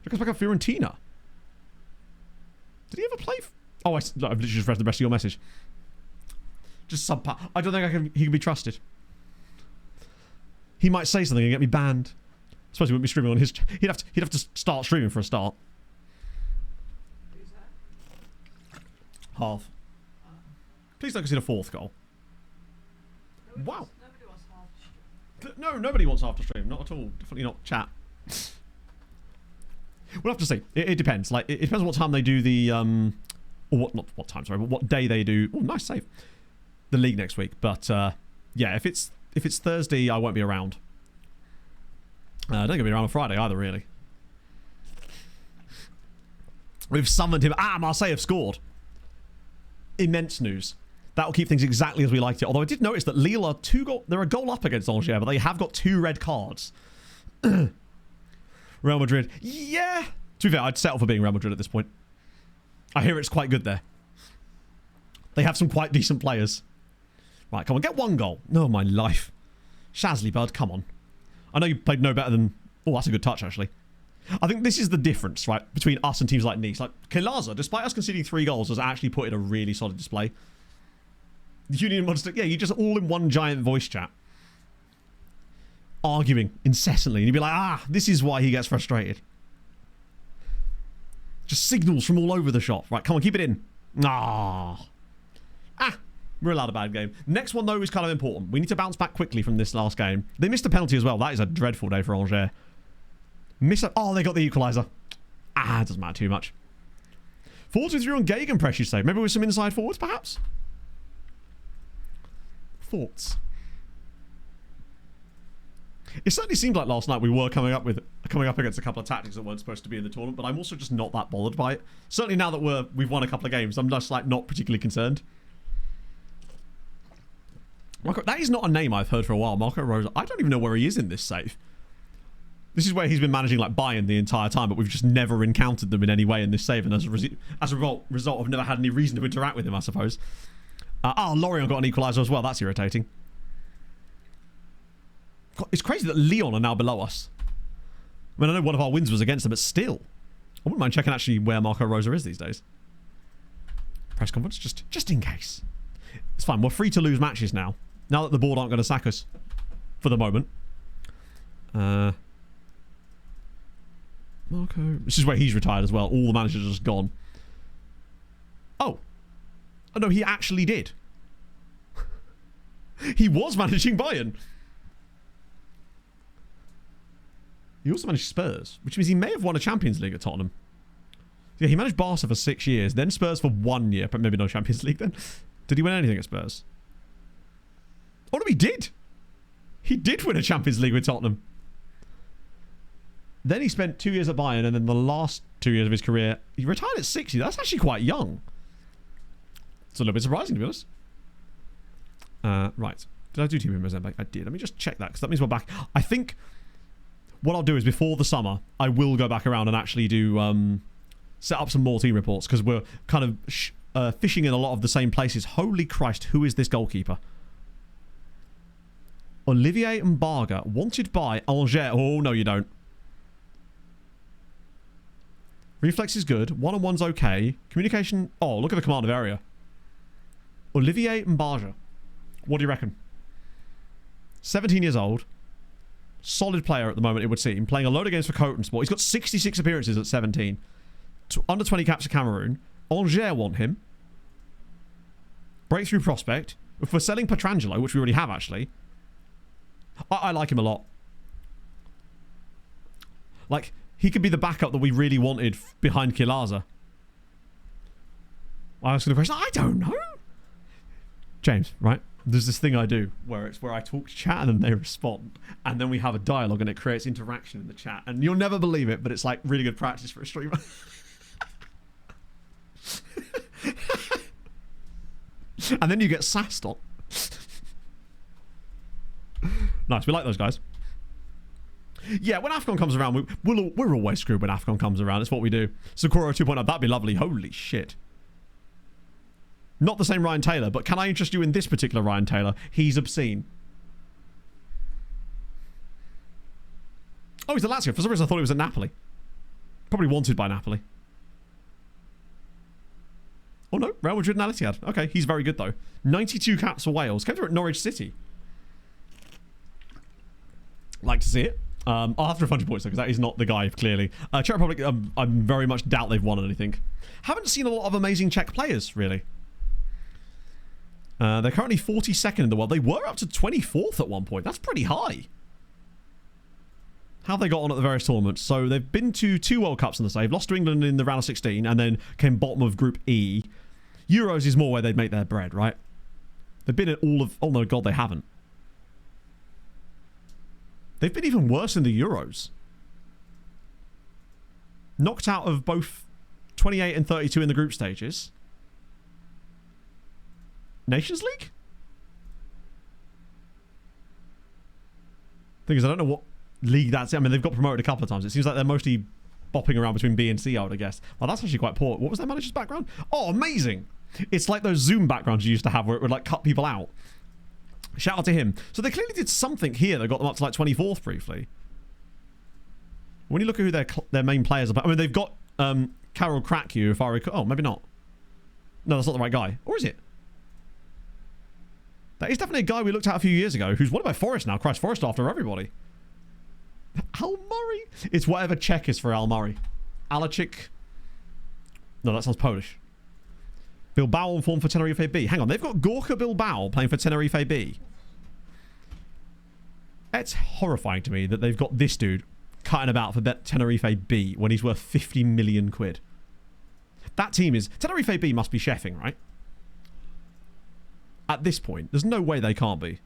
[SPEAKER 1] Look us back at Fiorentina. Did he ever play? Oh, I've literally just read the rest of your message. Just subpar. I don't think he can be trusted. He might say something and get me banned. I suppose he wouldn't be streaming on his... He'd have to start streaming for a start.
[SPEAKER 3] Who's that?
[SPEAKER 1] Half. Please don't concede a 4th goal. Wow.
[SPEAKER 3] Nobody wants half to stream.
[SPEAKER 1] No, nobody wants half to stream. Not at all. Definitely not chat. We'll have to see. It depends. Like, it depends on what time they do the... or what... Not what time, sorry. But what day they do... Oh, nice save. The league next week. But, yeah, if it's Thursday, I won't be around. I don't think I'll be around on Friday either, really. We've summoned him. Marseille have scored. Immense news. That'll keep things exactly as we liked it. Although I did notice that Lille are they're a goal up against Angers, but they have got 2 red cards. Real Madrid. Yeah. To be fair, I'd settle for being Real Madrid at this point. I hear it's quite good there. They have some quite decent players. Right, come on, get 1 goal. No, my life. Shazly, bud, come on. I know you played no better than... Oh, that's a good touch, actually. I think this is the difference, right, between us and teams like Nice. Like, Kelaza, despite us conceding 3 goals, has actually put in a really solid display. The Union Monster... Yeah, you're just all in one giant voice chat. Arguing incessantly. And you'd be like, this is why he gets frustrated. Just signals from all over the shop. Right, come on, keep it in. We're allowed a bad game. Next one, though, is kind of important. We need to bounce back quickly from this last game. They missed a penalty as well. That is a dreadful day for Angers. They got the equaliser. It doesn't matter too much. Forwards with you on Gegenpress, you say. Maybe with some inside forwards, perhaps? Thoughts? It certainly seemed like last night we were coming up against a couple of tactics that weren't supposed to be in the tournament, but I'm also just not that bothered by it. Certainly now that we've won a couple of games, I'm just like not particularly concerned. Marco, that is not a name I've heard for a while. Marco Rosa. I don't even know where he is in this save. This is where he's been managing like Bayern the entire time, but we've just never encountered them in any way in this save, and as a result, I've never had any reason to interact with him, I suppose. Lorient got an equaliser as well. That's irritating. God, it's crazy that Lyon are now below us. I mean, I know one of our wins was against them, but still. I wouldn't mind checking actually where Marco Rosa is these days. Press conference, just in case. It's fine. We're free to lose matches now. Now that the board aren't going to sack us. For the moment. Marco... This is where he's retired as well. All the managers are just gone. Oh no, he actually did. He was managing Bayern. He also managed Spurs, which means he may have won a Champions League at Tottenham. Yeah, he managed Barca for 6 years, then Spurs for 1 year, but maybe no Champions League then. Did he win anything at Spurs? Oh no, he did! He did win a Champions League with Tottenham. Then he spent 2 years at Bayern, and then the last 2 years of his career, he retired at 60. That's actually quite young. It's a little bit surprising, to be honest. Right. Did I do Team Mozambique? I did. Let me just check that, because that means we're back. I think what I'll do is before the summer, I will go back around and actually do set up some more team reports, because we're kind of fishing in a lot of the same places. Holy Christ, who is this goalkeeper? Olivier Mbarga, wanted by Angers. Oh, no, you don't. Reflex is good. One-on-one's okay. Communication... Oh, look at the command of area. Olivier Mbarga. What do you reckon? 17 years old. Solid player at the moment, it would seem. Playing a load of games for Coton Sport. He's got 66 appearances at 17. Under 20 caps for Cameroon. Angers want him. Breakthrough prospect. If we're selling Petrangelo, which we already have, actually. I like him a lot. Like, he could be the backup that we really wanted behind Kilaza. I asked the question, I don't know. James, right? There's this thing I do where I talk to chat and then they respond. And then we have a dialogue and it creates interaction in the chat. And you'll never believe it, but it's like really good practice for a streamer. And then you get sassed on. Nice, we like those guys. Yeah, when AFCON comes around, we're always screwed when AFCON comes around. It's what we do. Sakura 2.0, that'd be lovely. Holy shit. Not the same Ryan Taylor, but can I interest you in this particular Ryan Taylor? He's obscene. Oh, he's at Lazio. For some reason, I thought he was at Napoli. Probably wanted by Napoli. Oh no, Real Madrid and Al Ittihad. Okay, he's very good though. 92 caps for Wales. Came through at Norwich City. Like to see it. I'll have to refund your points though, because that is not the guy, clearly. Czech Republic, I very much doubt they've won anything. Haven't seen a lot of amazing Czech players, really. They're currently 42nd in the world. They were up to 24th at one point. That's pretty high. How have they got on at the various tournaments? So they've been to 2 World Cups in the save. Lost to England in the round of 16 and then came bottom of Group E. Euros is more where they'd make their bread, right? They've been in all of... Oh, no, God, they haven't. They've been even worse in the Euros. Knocked out of both 28 and 32 in the group stages. Nations League? Thing is, I don't know what league that's in. I mean, they've got promoted a couple of times. It seems like they're mostly bopping around between B and C, I would have guessed. Well, that's actually quite poor. What was their manager's background? Oh, amazing. It's like those Zoom backgrounds you used to have where it would like cut people out. Shout out to him. So they clearly did something here that got them up to like 24th briefly. When you look at who their main players are, I mean, they've got Karol Krakiu, if I recall. Oh, maybe not. No, that's not the right guy. Or is it? That is definitely a guy we looked at a few years ago who's wanted by Forest now. Christ, Forest after everybody. Al Murray? It's whatever Czech is for Al Murray. Alachik. No, that sounds Polish. Bilbao on form for Tenerife B. Hang on, they've got Gorka Bilbao playing for Tenerife B. It's horrifying to me that they've got this dude cutting about for Tenerife B when he's worth 50 million quid. That team is... Tenerife B must be chefing, right? At this point, there's no way they can't be.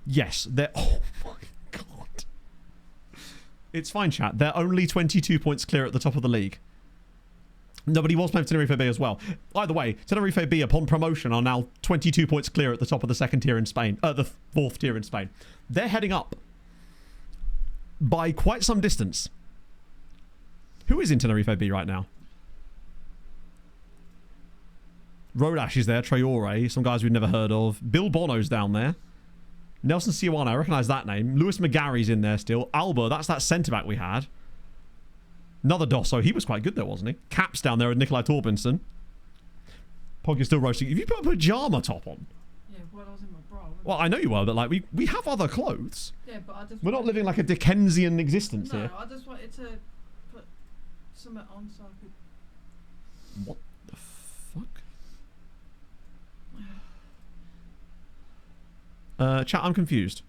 [SPEAKER 1] Yes, they're... Oh my God. It's fine, chat. They're only 22 points clear at the top of the league. No, but he was playing for Tenerife B as well. Either way, Tenerife B, upon promotion, are now 22 points clear at the top of the second tier in Spain. The fourth tier in Spain. They're heading up by quite some distance. Who is in Tenerife B right now? Rodash is there. Traore. Some guys we've never heard of. Bill Bono's down there. Nelson Siwana. I recognise that name. Lewis McGarry's in there still. Alba. That's that centre-back we had. Another Dosso. He was quite good there, wasn't he? Caps down there with Nikolai Torbinson. Pog is still roasting. If you put a pyjama top on.
[SPEAKER 3] Yeah, well, I was in my bra.
[SPEAKER 1] Well, I know you were, but like we have other clothes.
[SPEAKER 3] Yeah, but I just...
[SPEAKER 1] We're not living like a Dickensian existence here.
[SPEAKER 3] No, I just wanted to put something on so I could...
[SPEAKER 1] What the fuck? Chat, I'm confused.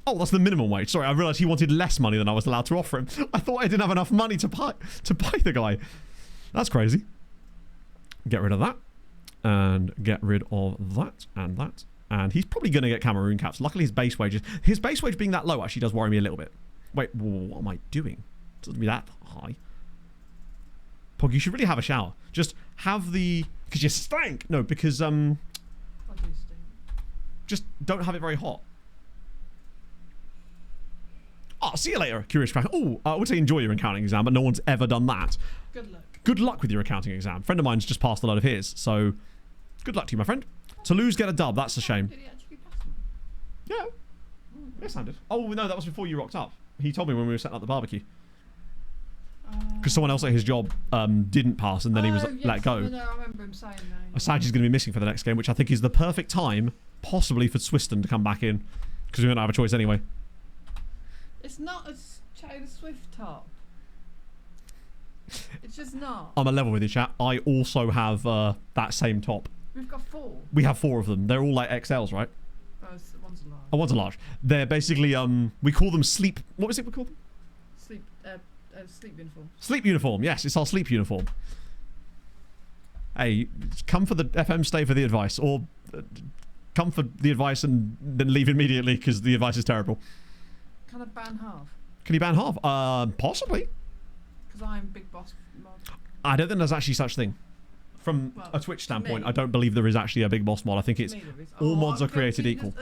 [SPEAKER 1] Oh, that's the minimum wage. Sorry, I realised he wanted less money than I was allowed to offer him. I thought I didn't have enough money to buy the guy. That's crazy. Get rid of that. And get rid of that and that. And he's probably going to get Cameroon caps. Luckily, his base wage being that low actually does worry me a little bit. Wait, what am I doing? It doesn't be that high. Pog, you should really have a shower. Just have the... Because you stank. No, because...
[SPEAKER 3] I do stink.
[SPEAKER 1] Just don't have it very hot. Oh, see you later, Curious Crack. Oh, I would say enjoy your accounting exam, but no one's ever done that.
[SPEAKER 3] Good luck.
[SPEAKER 1] Good luck with your accounting exam. Friend of mine's just passed a lot of his, so good luck to you, my friend. Toulouse get a dub. That's a shame.
[SPEAKER 3] Did he actually pass me?
[SPEAKER 1] Yeah. Yes, I did. Oh, no, that was before you rocked up. He told me when we were setting up the barbecue. Because someone else at his job didn't pass, and then he was let go.
[SPEAKER 3] No, I remember him saying that.
[SPEAKER 1] Asaj's going to be missing for the next game, which I think is the perfect time, possibly, for Swiston to come back in. Because we don't have a choice anyway.
[SPEAKER 3] It's not a Taylor Swift top. It's just not.
[SPEAKER 1] I'm a level with you, chat. I also have that same top.
[SPEAKER 3] We've got 4.
[SPEAKER 1] We have 4 of them. They're all like XLs, right?
[SPEAKER 3] One's a large.
[SPEAKER 1] Oh, one's a large. They're basically, we call them sleep... What was it we call them?
[SPEAKER 3] Sleep uniform.
[SPEAKER 1] Sleep uniform, yes. It's our sleep uniform. Hey, come for the FM, stay for the advice. Or come for the advice and then leave immediately because the advice is terrible.
[SPEAKER 3] Can I ban half?
[SPEAKER 1] Can you ban half? Possibly.
[SPEAKER 3] Because I'm Big Boss mod.
[SPEAKER 1] I don't think there's actually such thing. From a Twitch standpoint, I don't believe there is actually a Big Boss mod. I think it's all mods are created equal.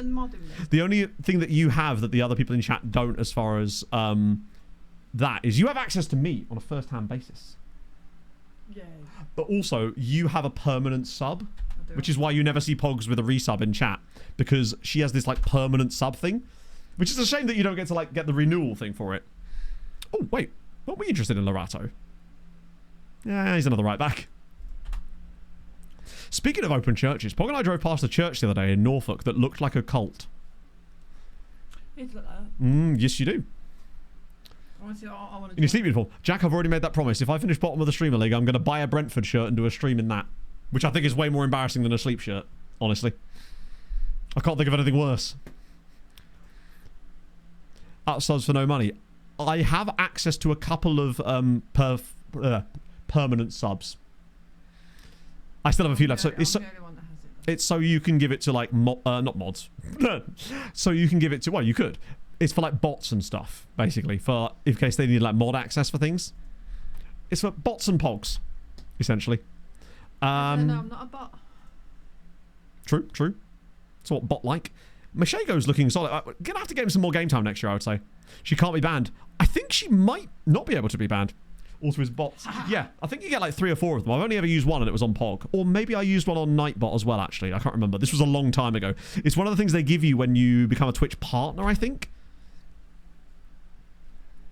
[SPEAKER 1] The only thing that you have that the other people in chat don't, as far as that, is you have access to me on a first-hand basis.
[SPEAKER 3] Yay.
[SPEAKER 1] But also, you have a permanent sub, which is why you never see Pogs with a resub in chat, because she has this like permanent sub thing, which is a shame that you don't get to like get the renewal thing for it. Oh wait, weren't we interested in Lorato? Yeah, he's another right back. Speaking of open churches, Pog and I drove past a church the other day in Norfolk that looked like a cult.
[SPEAKER 3] It's like that.
[SPEAKER 1] Yes, you do.
[SPEAKER 3] I want to see. I want to.
[SPEAKER 1] In your sleep uniform. Jack, I've already made that promise. If I finish bottom of the streamer league, I'm going to buy a Brentford shirt and do a stream in that. Which I think is way more embarrassing than a sleep shirt, honestly. I can't think of anything worse. Subs for no money. I have access to a couple of permanent subs. I still have a few left. So it's so you can give it to like not mods. So you can give it to, well, you could. It's for like bots and stuff, basically, for in case they need like mod access for things. It's for bots and pogs, essentially.
[SPEAKER 3] No, I'm not a bot.
[SPEAKER 1] True. It's what bot like. Mashego's looking solid. Gonna have to get him some more game time next year, I would say. She can't be banned. I think she might not be able to be banned. Also his bots. Yeah, I think you get like 3 or 4 of them. I've only ever used one and it was on Pog. Or maybe I used one on Nightbot as well, actually. I can't remember. This was a long time ago. It's one of the things they give you when you become a Twitch partner, I think.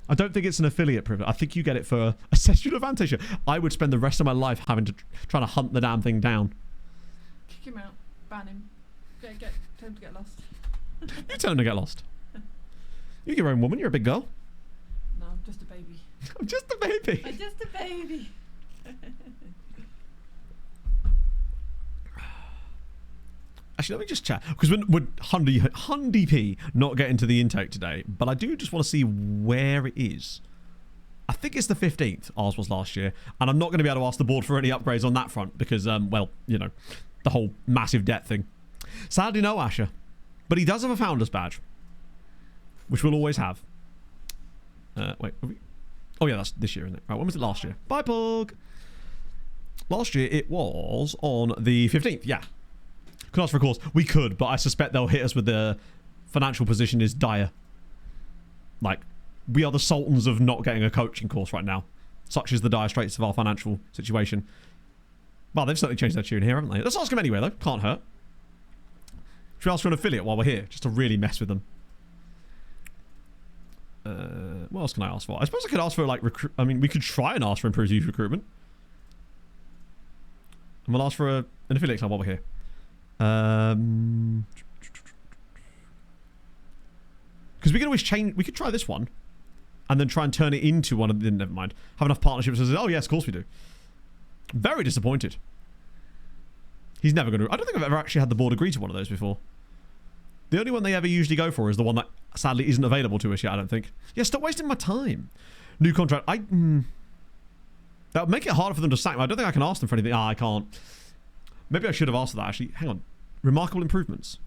[SPEAKER 1] I don't think it's an affiliate privilege. I think you get it for a session advantage. I would spend the rest of my life having to trying to hunt the damn thing down.
[SPEAKER 3] Kick him out. Ban him. Tell him to get lost.
[SPEAKER 1] You tell him to get lost. You're your own woman. You're a big girl.
[SPEAKER 3] No, I'm just a baby.
[SPEAKER 1] I'm just a baby.
[SPEAKER 3] I'm just a baby.
[SPEAKER 1] Actually, let me just chat. Because we're Hundy P not getting to the intake today. But I do just want to see where it is. I think it's the 15th. Ours was last year. And I'm not going to be able to ask the board for any upgrades on that front. Because, well, you know, the whole massive debt thing. Sadly, no Asher. But he does have a founder's badge. Which we'll always have. Wait. Oh, yeah, that's this year, isn't it? Right, when was it last year? Bye, Pug. Last year, it was on the 15th. Yeah. Could ask for a course. We could, but I suspect they'll hit us with the financial position is dire. Like, we are the sultans of not getting a coaching course right now. Such is the dire straits of our financial situation. Well, they've certainly changed their tune here, haven't they? Let's ask them anyway, though. Can't hurt. Should we ask for an affiliate while we're here? Just to really mess with them. What else can I ask for? I suppose I could ask for, like, I mean, we could try and ask for improved youth recruitment. And we'll ask for an affiliate club while we're here. Because we could always change. We could try this one, and then try and turn it into one of the. Never mind. Have enough partnerships. That says, oh yes, of course we do. Very disappointed. He's never going to. I don't think I've ever actually had the board agree to one of those before. The only one they ever usually go for is the one that sadly isn't available to us yet. I don't think. Yeah, stop wasting my time. New contract. That would make it harder for them to sack me. I don't think I can ask them for anything. I can't. Maybe I should have asked for that, actually. Hang on. Remarkable improvements.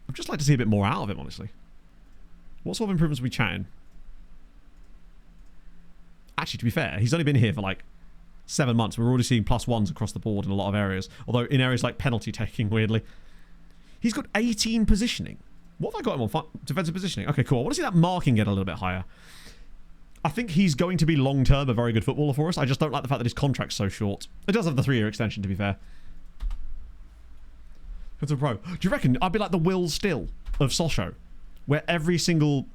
[SPEAKER 1] I'd just like to see a bit more out of him, honestly. What sort of improvements are we chatting? Actually, to be fair, he's only been here for like 7 months. We're already seeing +1s across the board in a lot of areas. Although in areas like penalty taking, weirdly. He's got 18 positioning. What have I got him on? Defensive positioning. Okay, cool. I want to see that marking get a little bit higher. I think he's going to be long-term a very good footballer for us. I just don't like the fact that his contract's so short. It does have the 3-year extension, to be fair. It's a pro. Do you reckon I'd be like the Will Still of Sochaux, where every single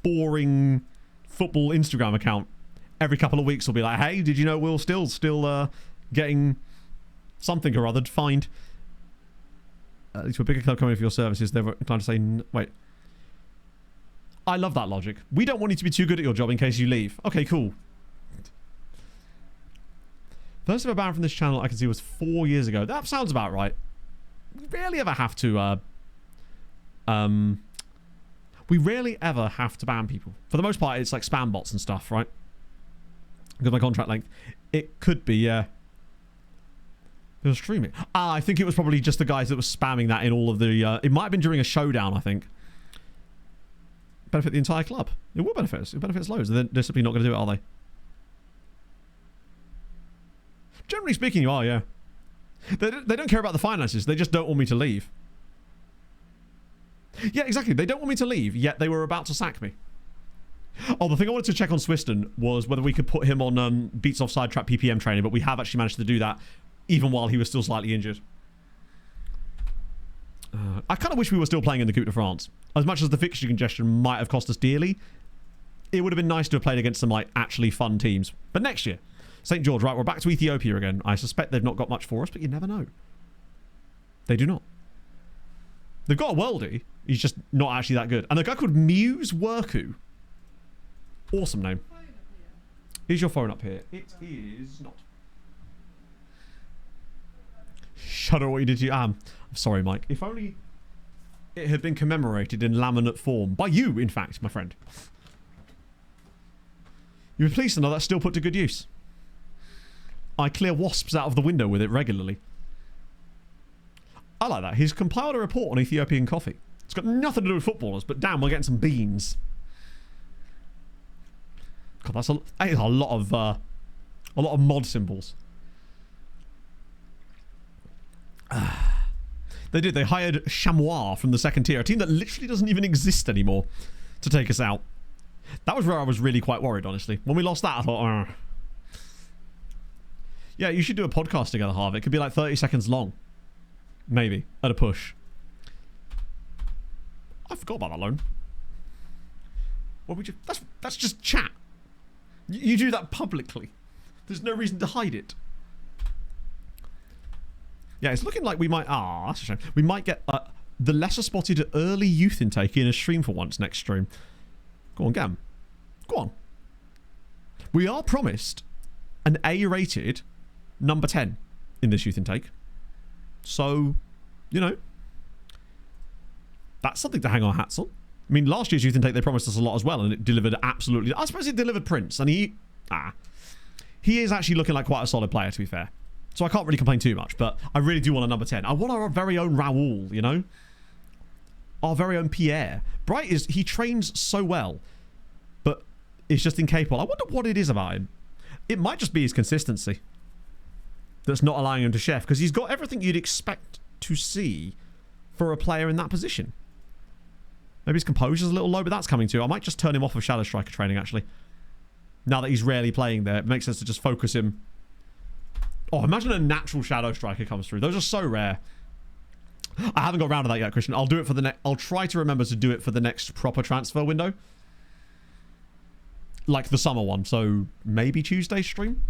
[SPEAKER 1] boring football Instagram account every couple of weeks will be like, hey, did you know Will Still's still getting something or other fined? At least a bigger club coming for your services, they were inclined to say, wait. I love that logic. We don't want you to be too good at your job in case you leave. Okay, cool. First ever ban from this channel I can see was 4 years ago. That sounds about right. rarely ever have to we rarely ever have to ban people. For the most part, it's like spam bots and stuff, right? Because my contract length. It could be, yeah. It was streaming. I think it was probably just the guys that were spamming that in all of the... it might have been during a showdown, I think. Benefit the entire club. It will benefit us. It benefits loads. They're simply not going to do it, are they? Generally speaking, you are, yeah. They don't care about the finances. They just don't want me to leave. Yeah, exactly. They don't want me to leave, yet they were about to sack me. Oh, the thing I wanted to check on Swiston was whether we could put him on Beats Offside Trap PPM training, but we have actually managed to do that, even while he was still slightly injured. I kind of wish we were still playing in the Coupe de France. As much as the fixture congestion might have cost us dearly, it would have been nice to have played against some, like, actually fun teams. But next year, St. George, right, we're back to Ethiopia again. I suspect they've not got much for us, but you never know. They do not. They've got a worldie. He's just not actually that good. And a guy called Muse Worku. Awesome name. Is your phone up here? It is not. Shudder what you did to you. I'm sorry, Mike. If only it had been commemorated in laminate form. By you, in fact, my friend. You were pleased to know that's still put to good use. I clear wasps out of the window with it regularly. I like that. He's compiled a report on Ethiopian coffee. It's got nothing to do with footballers, but damn, we're getting some beans. God, that is a lot of mod symbols. They did. They hired Chamois from the second tier, a team that literally doesn't even exist anymore, to take us out. That was where I was really quite worried, honestly. When we lost that, I thought, yeah, you should do a podcast together, Harv. It could be like 30 seconds long. Maybe. At a push. I forgot about that loan. What would you... That's just chat. You do that publicly. There's no reason to hide it. Yeah, it's looking like we might... Ah, that's a shame. We might get the lesser spotted early youth intake in a stream for once next stream. Go on, get 'em. Go on. We are promised an A-rated number 10 in this youth intake. So, you know, that's something to hang our hats on. I mean, last year's youth intake, they promised us a lot as well, and it delivered absolutely... I suppose it delivered Prince, and he is actually looking like quite a solid player, to be fair. So I can't really complain too much, but I really do want a number 10. I want our very own Raoul, you know? Our very own Pierre. Bright he trains so well, but is just incapable. I wonder what it is about him. It might just be his consistency that's not allowing him to chef, because he's got everything you'd expect to see for a player in that position. Maybe his composure's a little low, but that's coming too. I might just turn him off of Shadow Striker training, actually. Now that he's rarely playing there, it makes sense to just focus him. Oh, imagine a natural Shadow Striker comes through. Those are so rare. I haven't got around to that yet, Christian. I'll do it for the next... I'll try to remember to do it for the next proper transfer window. Like the summer one. So, maybe Tuesday stream?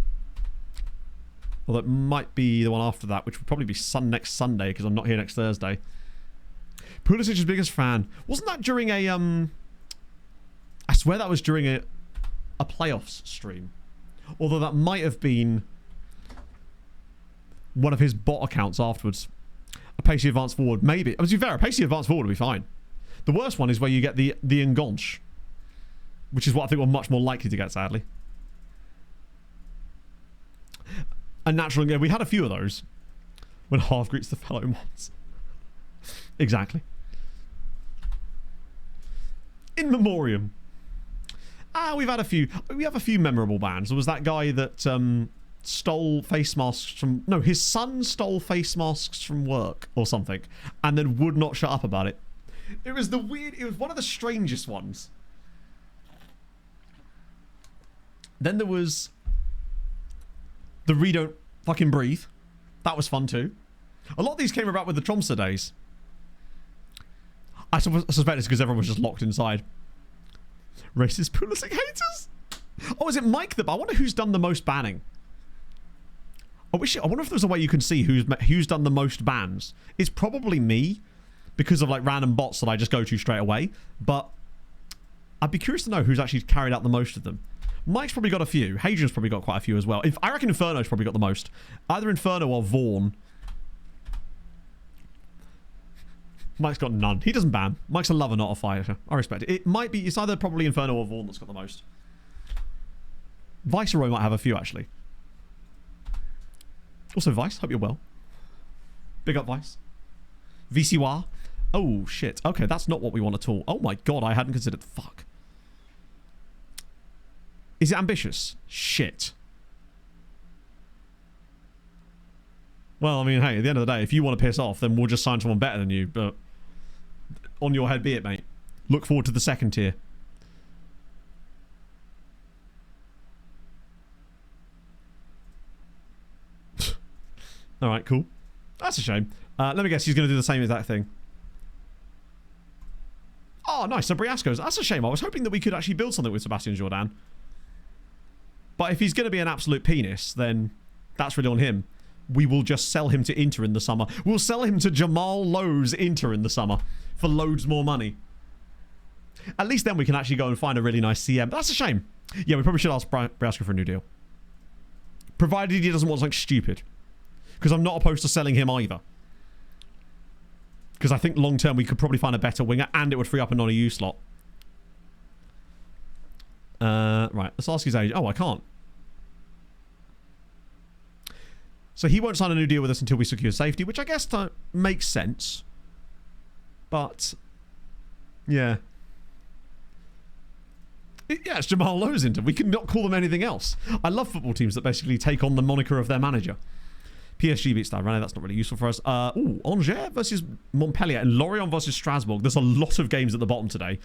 [SPEAKER 1] Well, that might be the one after that, which would probably be next Sunday, because I'm not here next Thursday. Pulisic's biggest fan. Wasn't that during a... I swear that was during a playoffs stream. Although that might have been one of his bot accounts afterwards. A pacey advanced forward. Maybe. To be fair, a pacey advanced forward will be fine. The worst one is where you get the Ngonch, which is what I think we're much more likely to get, sadly. A natural... We had a few of those when Half greets the fellow mods. Exactly. In memoriam. We've had a few... We have a few memorable bans. There was that guy that stole face masks from... No, his son stole face masks from work or something, and then would not shut up about it. It was the weird... It was one of the strangest ones. Then there was the Re Don't Fucking Breathe. That was fun too. A lot of these came about with the Tromsø days. I suspect it's because everyone was just locked inside. Racist Pulisic haters? Oh, is it Mike I wonder who's done the most banning. I wonder if there's a way you can see who's done the most bans. It's probably me, because of like random bots that I just go to straight away. But I'd be curious to know who's actually carried out the most of them. Mike's probably got a few. Hadrian's probably got quite a few as well. I reckon Inferno's probably got the most. Either Inferno or Vaughn. Mike's got none. He doesn't ban. Mike's a lover, not a fighter. I respect it. It might be... It's either probably Inferno or Vaughn that's got the most. Viceroy might have a few, actually. Also, Vice, hope you're well. Big up, Vice. VCWA. Oh, shit. Okay, that's not what we want at all. Oh, my God, I hadn't considered... Fuck. Is it ambitious? Shit. Well, I mean, hey, at the end of the day, if you want to piss off, then we'll just sign someone better than you, but... On your head be it, mate. Look forward to the second tier. Alright, cool. That's a shame. Let me guess, he's going to do the same exact thing. Oh, nice. So Briasco's. That's a shame. I was hoping that we could actually build something with Sebastian Jourdan. But if he's going to be an absolute penis, then that's really on him. We will just sell him to Inter in the summer. We'll sell him to Jamal Lowe's Inter in the summer for loads more money. At least then we can actually go and find a really nice CM. But that's a shame. Yeah, we probably should ask Briasco for a new deal. Provided he doesn't want something stupid. Because I'm not opposed to selling him either. Because I think long term we could probably find a better winger and it would free up a non-EU slot. Right, let's ask his age. Oh, I can't. So he won't sign a new deal with us until we secure safety, which I guess makes sense. But, yeah. Yeah, it's Jamal Lowe's Inter. We can not call them anything else. I love football teams that basically take on the moniker of their manager. PSG beats Stade Rennais. That's not really useful for us. Angers versus Montpellier and Lorient versus Strasbourg. There's a lot of games at the bottom today.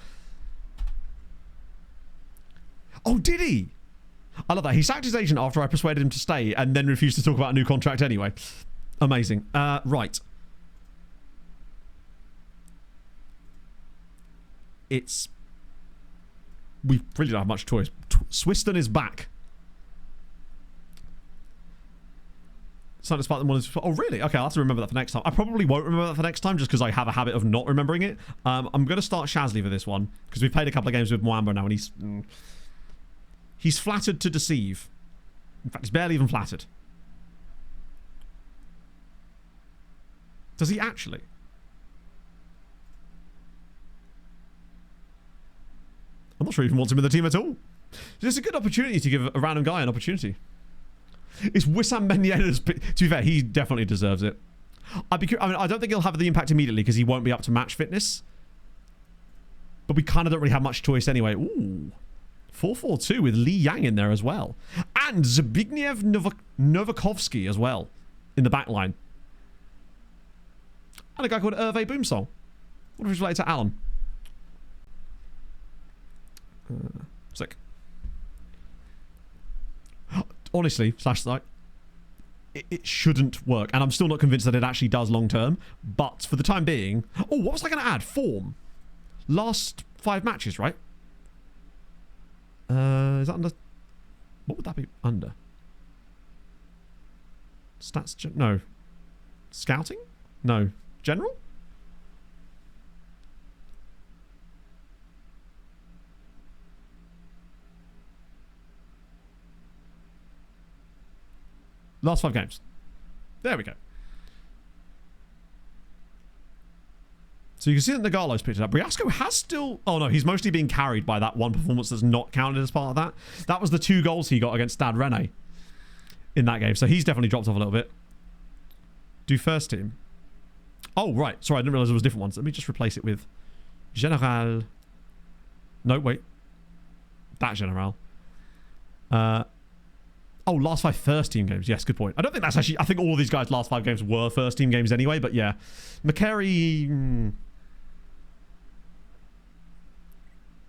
[SPEAKER 1] Oh, did he? I love that. He sacked his agent after I persuaded him to stay and then refused to talk about a new contract anyway. Amazing. Right. We really don't have much choice. Swiston is back. So despite the one. Oh, really? Okay, I'll have to remember that for next time. I probably won't remember that for next time just because I have a habit of not remembering it. I'm going to start Shazly for this one because we've played a couple of games with Mwamba now and he's flattered to deceive. In fact, he's barely even flattered. Does he actually? I'm not sure he even wants him in the team at all. It's a good opportunity to give a random guy an opportunity. It's Wissam Ben Yedder's... To be fair, he definitely deserves it. I don't think he'll have the impact immediately because he won't be up to match fitness. But we kind of don't really have much choice anyway. Ooh. 4-4-2 with Li Yang in there as well. And Zbigniew Novakovsky as well in the back line. And a guy called Hervé Boomsong. What if he's related to Alan? Sick. Honestly, it shouldn't work. And I'm still not convinced that it actually does long term. But for the time being... Oh, what was I going to add? Form. Last 5 matches, right? Is that under... What would that be under? Stats... No. Scouting? No. General? Last 5 games. There we go. So you can see that Nagalo's picked it up. Briasco has still... Oh no, he's mostly being carried by that one performance that's not counted as part of that. That was the 2 goals he got against Stade Rennais in that game. So he's definitely dropped off a little bit. Do first team. Oh, right. Sorry, I didn't realize there was different ones. Let me just replace it with General. No, wait. That General. Oh, last 5 first team games. Yes, good point. I don't think that's actually... I think all of these guys' last 5 games were first team games anyway, but yeah. McCary...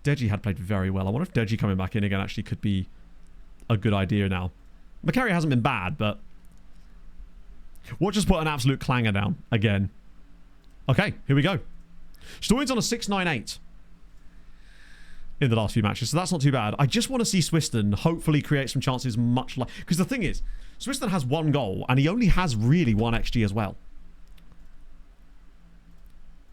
[SPEAKER 1] Deji had played very well. I wonder if Deji coming back in again actually could be a good idea now. McCary hasn't been bad, but... We'll just put an absolute clanger down again. Okay, here we go. Storian's on a 6-9-8 in the last few matches, so that's not too bad. I just want to see Swiston hopefully create some chances much like... Because the thing is, Swiston has 1 goal, and he only has really 1 XG as well.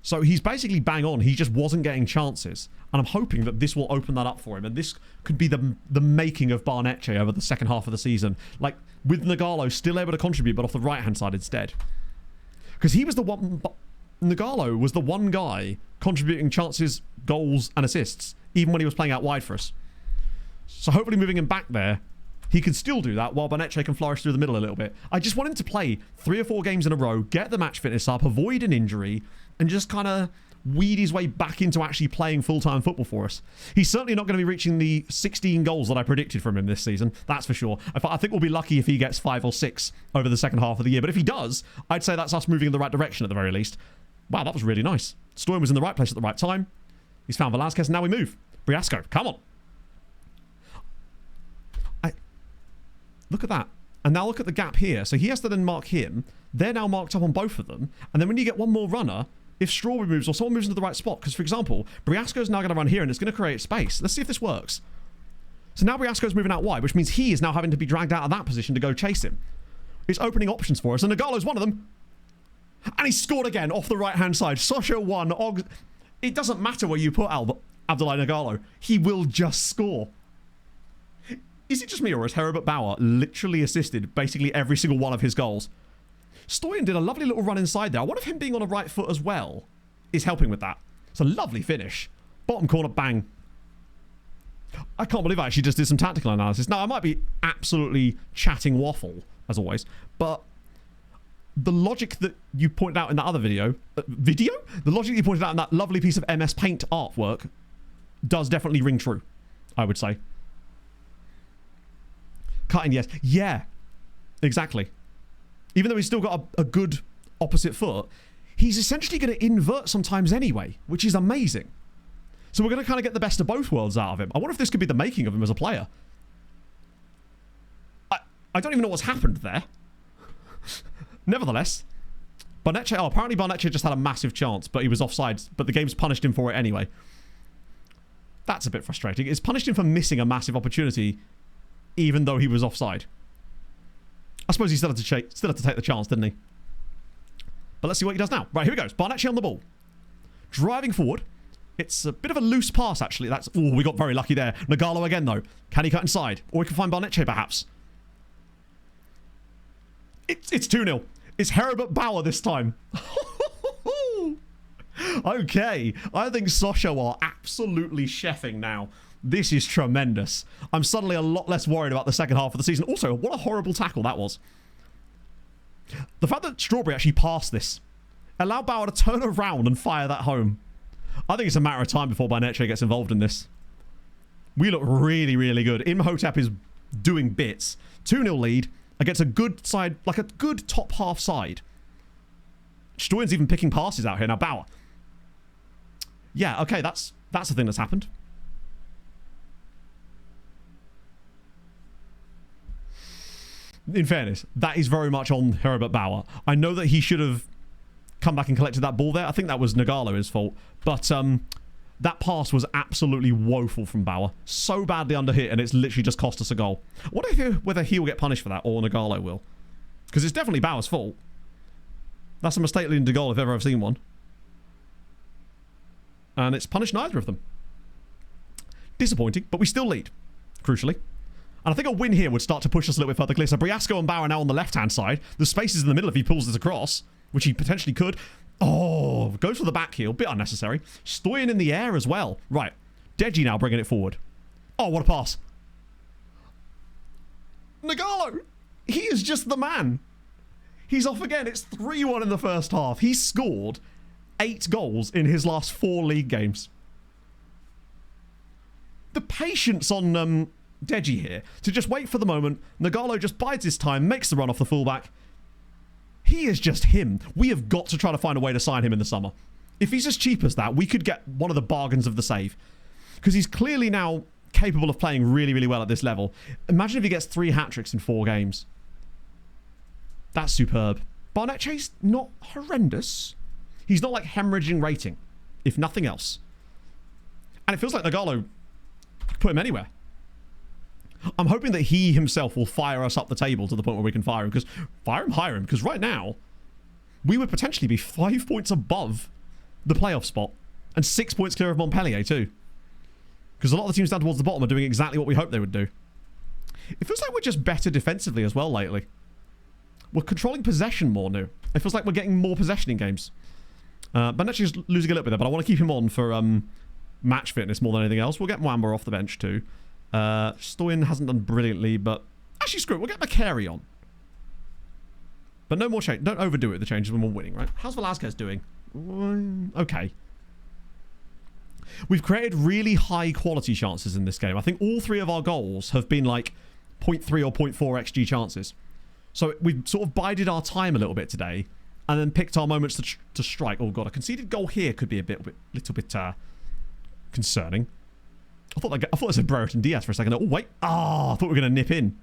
[SPEAKER 1] So he's basically bang on. He just wasn't getting chances. And I'm hoping that this will open that up for him. And this could be the making of Barnetche over the second half of the season. Like, with Nagalo still able to contribute, but off the right-hand side instead. Because he was the one... Nagalo was the one guy contributing chances, goals, and assists, even when he was playing out wide for us. So hopefully moving him back there, he can still do that while Barnetche can flourish through the middle a little bit. I just want him to play 3 or 4 games in a row, get the match fitness up, avoid an injury, and just kind of weed his way back into actually playing full-time football for us. He's certainly not going to be reaching the 16 goals that I predicted from him this season, that's for sure. I think we'll be lucky if he gets 5 or 6 over the second half of the year, but if he does, I'd say that's us moving in the right direction at the very least. Wow, that was really nice. Stoyan was in the right place at the right time. He's found Velasquez, and now we move. Briasco, come on. Look at that. And now look at the gap here. So he has to then mark him. They're now marked up on both of them. And then when you get one more runner, if Strawberry moves or someone moves into the right spot, because, for example, Briasco's now going to run here and it's going to create space. Let's see if this works. So now Briasco's moving out wide, which means he is now having to be dragged out of that position to go chase him. It's opening options for us, and Nagalo's one of them. And he scored again off the right-hand side. Sochaux 1. It doesn't matter where you put Abdoulaye Nagalo. He will just score. Is it just me, or has Herbert Bauer literally assisted basically every single one of his goals? Stoyan did a lovely little run inside there. I wonder if him being on a right foot as well is helping with that. It's a lovely finish. Bottom corner, bang. I can't believe I actually just did some tactical analysis. Now, I might be absolutely chatting waffle, as always, but the logic that you pointed out in that other video? The logic you pointed out in that lovely piece of MS Paint artwork does definitely ring true, I would say. Cutting, yes. Yeah, exactly. Even though he's still got a good opposite foot, he's essentially going to invert sometimes anyway, which is amazing. So we're going to kind of get the best of both worlds out of him. I wonder if this could be the making of him as a player. I don't even know what's happened there. Nevertheless, Barnetche, apparently Barnetche just had a massive chance, but he was offside, but the game's punished him for it anyway. That's a bit frustrating. It's punished him for missing a massive opportunity, even though he was offside. I suppose he still had to take the chance, didn't he? But let's see what he does now. Right, here he goes. Barnetche on the ball. Driving forward. It's a bit of a loose pass, actually. Oh, we got very lucky there. Nagalo again, though. Can he cut inside? Or we can find Barnetche, perhaps. It's 2-0. It's Herbert Bauer this time. Okay. I think Sochaux are absolutely chefing now. This is tremendous. I'm suddenly a lot less worried about the second half of the season. Also, what a horrible tackle that was. The fact that Strawberry actually passed this allowed Bauer to turn around and fire that home. I think it's a matter of time before Barnetche gets involved in this. We look really, really good. Imhotep is doing bits. 2-0 lead against a good side, like a good top half side. Stoyan's even picking passes out here. Now, Bauer. Yeah, okay, that's the thing that's happened. In fairness, that is very much on Herbert Bauer. I know that he should have come back and collected that ball there. I think that was Nagalo's fault. But that pass was absolutely woeful from Bauer. So badly underhit, and it's literally just cost us a goal. I wonder whether he'll get punished for that or Nagalo will. Because it's definitely Bauer's fault. That's a mistake leading to goal if ever I've seen one. And it's punished neither of them. Disappointing, but we still lead, crucially. And I think a win here would start to push us a little bit further clear. So Briasco and Bauer are now on the left-hand side. The space is in the middle if he pulls this across, which he potentially could. Oh, goes for the back heel. Bit unnecessary. Stoyan in the air as well. Right. Deji now bringing it forward. Oh, what a pass. Nagalo! He is just the man. He's off again. It's 3-1 in the first half. He's scored 8 goals in his last 4 league games. The patience on Deji here to just wait for the moment. Nagalo just bides his time, makes the run off the fullback. He is just him. We have got to try to find a way to sign him in the summer. If he's as cheap as that, we could get one of the bargains of the save. Because he's clearly now capable of playing really, really well at this level. Imagine if he gets 3 hat-tricks in 4 games. That's superb. Barnetche's not horrendous. He's not like hemorrhaging rating, if nothing else. And it feels like Nagalo could put him anywhere. I'm hoping that he himself will fire us up the table to the point where we can fire him. Because hire him. Because right now, we would potentially be 5 points above the playoff spot. And 6 points clear of Montpellier too. Because a lot of the teams down towards the bottom are doing exactly what we hoped they would do. It feels like we're just better defensively as well lately. We're controlling possession more now. It feels like we're getting more possession in games. Bonucci's losing a little bit there, but I want to keep him on for match fitness more than anything else. We'll get Mwamba off the bench too. Stoyan hasn't done brilliantly, but actually screw it, we'll get Macari on. But no more change. Don't overdo it with the changes when we're winning, right? How's Velasquez doing? Okay. We've created really high quality chances in this game. I think all 3 of our goals have been like 0.3 or 0.4 XG chances. So we've sort of bided our time a little bit today and then picked our moments to strike. Oh god, a conceded goal here could be a little bit concerning. I thought I said Brereton Diaz for a second. Oh wait. I thought we were going to nip in.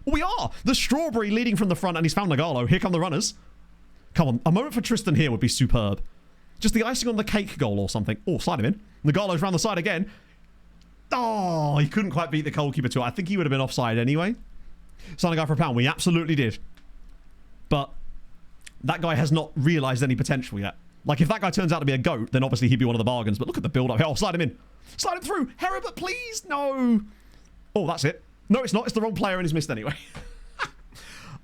[SPEAKER 1] Oh, we are! The Strawberry leading from the front and he's found Nagalo. Here come the runners. Come on, a moment for Tristan here would be superb. Just the icing on the cake goal or something. Oh, slide him in. Nagalo's round the side again. Oh, he couldn't quite beat the goalkeeper to it. I think he would have been offside anyway. Signing a guy for a pound. We absolutely did. But that guy has not realised any potential yet. Like, if that guy turns out to be a goat, then obviously he'd be one of the bargains. But look at the build-up. Oh, slide him in. Slide him through. Heribert, please. No. Oh, that's it. No, it's not. It's the wrong player and he's missed anyway.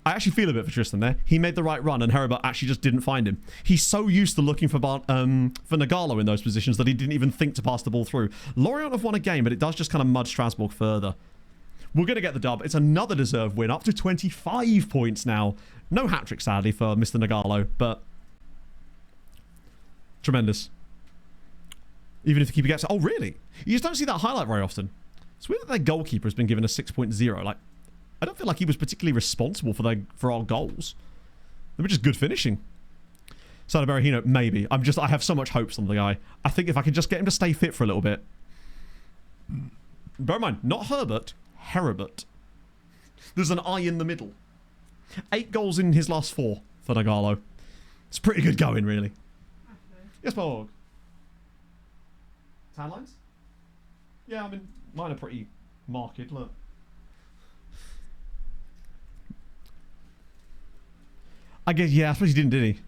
[SPEAKER 1] I actually feel a bit for Tristan there. He made the right run and Heribert actually just didn't find him. He's so used to looking for Nagalo in those positions that he didn't even think to pass the ball through. Lorient have won a game, but it does just kind of mud Strasbourg further. We're going to get the dub. It's another deserved win, up to 25 points now. No hat-trick, sadly, for Mr. Nagalo, but tremendous. Even if the keeper gets... Oh, really? You just don't see that highlight very often. It's weird that their goalkeeper has been given a 6.0. Like, I don't feel like he was particularly responsible for our goals. They were just good finishing. Sada Berahino, maybe. I have so much hopes on the guy. I think if I could just get him to stay fit for a little bit. Bear in mind, not Herbert, Heribert. There's an I in the middle. 8 goals in his last 4 for Nagalo. It's pretty good going, really. Yes, Borg. Tan lines? Yeah, I mean, mine are pretty marked, look. I guess, yeah, I suppose he didn't, did he?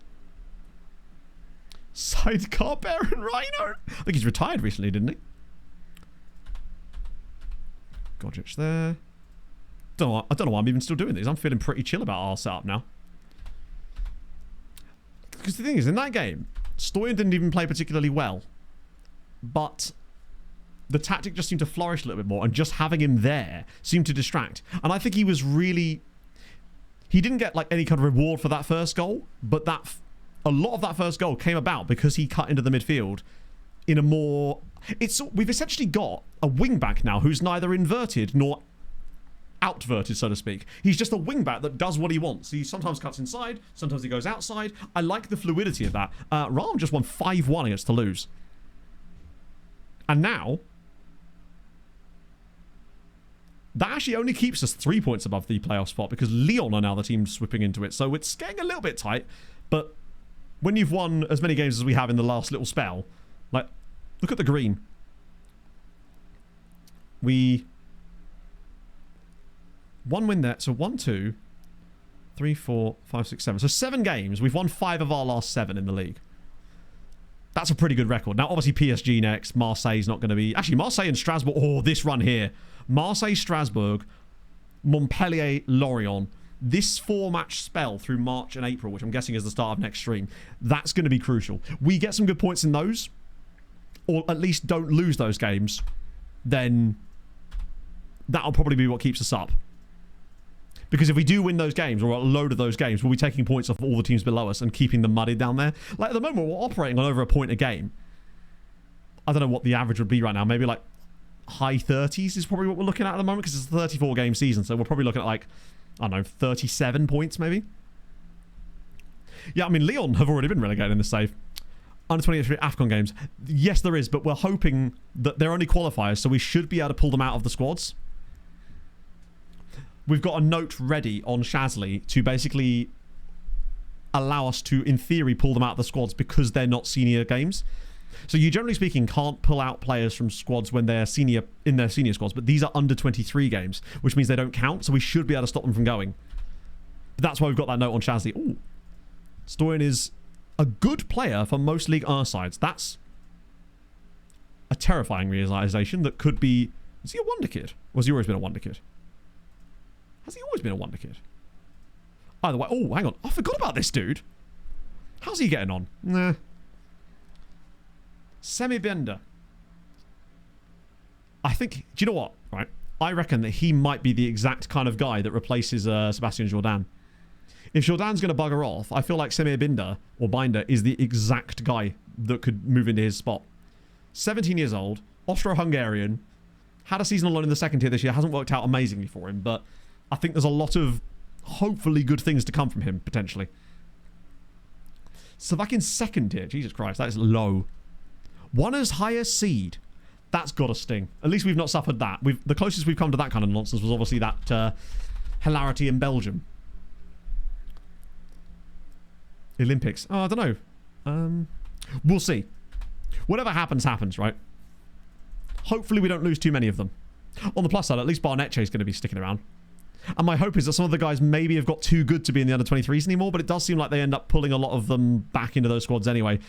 [SPEAKER 1] Sidecar Baron Rhino? I think he's retired recently, didn't he? Godrich there. I don't know why I'm even still doing these. I'm feeling pretty chill about our setup now. Because the thing is, in that game, Stoyan didn't even play particularly well. But the tactic just seemed to flourish a little bit more, and just having him there seemed to distract. And I think he was really... He didn't get like any kind of reward for that first goal, but a lot of that first goal came about because he cut into the midfield in a more... We've essentially got a wing-back now who's neither inverted nor outverted, so to speak. He's just a wing-back that does what he wants. He sometimes cuts inside, sometimes he goes outside. I like the fluidity of that. Rahm just won 5-1 against Toulouse. And now... that actually only keeps us 3 points above the playoff spot because Lyon are now the team sweeping into it. So it's getting a little bit tight. But when you've won as many games as we have in the last little spell, like, look at the green. One win there. So 1, 2, 3, 4, 5, 6, 7. So 7 games. We've won 5 of our last 7 in the league. That's a pretty good record. Now, obviously, PSG next. Marseille's not going to be... Actually, Marseille and Strasbourg... Oh, this run here. Marseille, Strasbourg, Montpellier, Lorient. This 4-match spell through March and April, which I'm guessing is the start of next stream, that's going to be crucial. We get some good points in those, or at least don't lose those games, then that'll probably be what keeps us up. Because if we do win those games, or a load of those games, we'll be taking points off all the teams below us and keeping them muddied down there. Like, at the moment, we're operating on over a point a game. I don't know what the average would be right now. Maybe, like, high 30s is probably what we're looking at the moment, because it's a 34-game season, so we're probably looking at, like, I don't know, 37 points, maybe? Yeah, I mean, Lyon have already been relegated in the save. Under 23 AFCON games. Yes, there is, but we're hoping that they're only qualifiers, so we should be able to pull them out of the squads. We've got a note ready on Shasley to basically allow us to, in theory, pull them out of the squads because they're not senior games. So you, generally speaking, can't pull out players from squads when they're senior in their senior squads, but these are under 23 games, which means they don't count, so we should be able to stop them from going. But that's why we've got that note on Shasley. Ooh. Stoyan is a good player for most League R sides. That's a terrifying realization that could be... Is he a wonder kid? Or has he always been a wonder kid? Has he always been a wonder kid? Either way... Oh, hang on. I forgot about this dude. How's he getting on? Nah. Semi-Bender. I think... Do you know what? Right. I reckon that he might be the exact kind of guy that replaces Sebastian Jourdain. If Jourdain's going to bugger off, I feel like Semi-Binder, or Binder, is the exact guy that could move into his spot. 17 years old, Austro-Hungarian, had a season alone in the second tier this year, hasn't worked out amazingly for him, but I think there's a lot of hopefully good things to come from him, potentially. Slovakian second tier, Jesus Christ, that is low. One as high as seed. That's got to sting. At least we've not suffered that. The closest we've come to that kind of nonsense was obviously that hilarity in Belgium. Olympics. Oh, I don't know. We'll see. Whatever happens, happens, right? Hopefully we don't lose too many of them. On the plus side, at least Barnetche is going to be sticking around. And my hope is that some of the guys maybe have got too good to be in the under-23s anymore, but it does seem like they end up pulling a lot of them back into those squads anyway.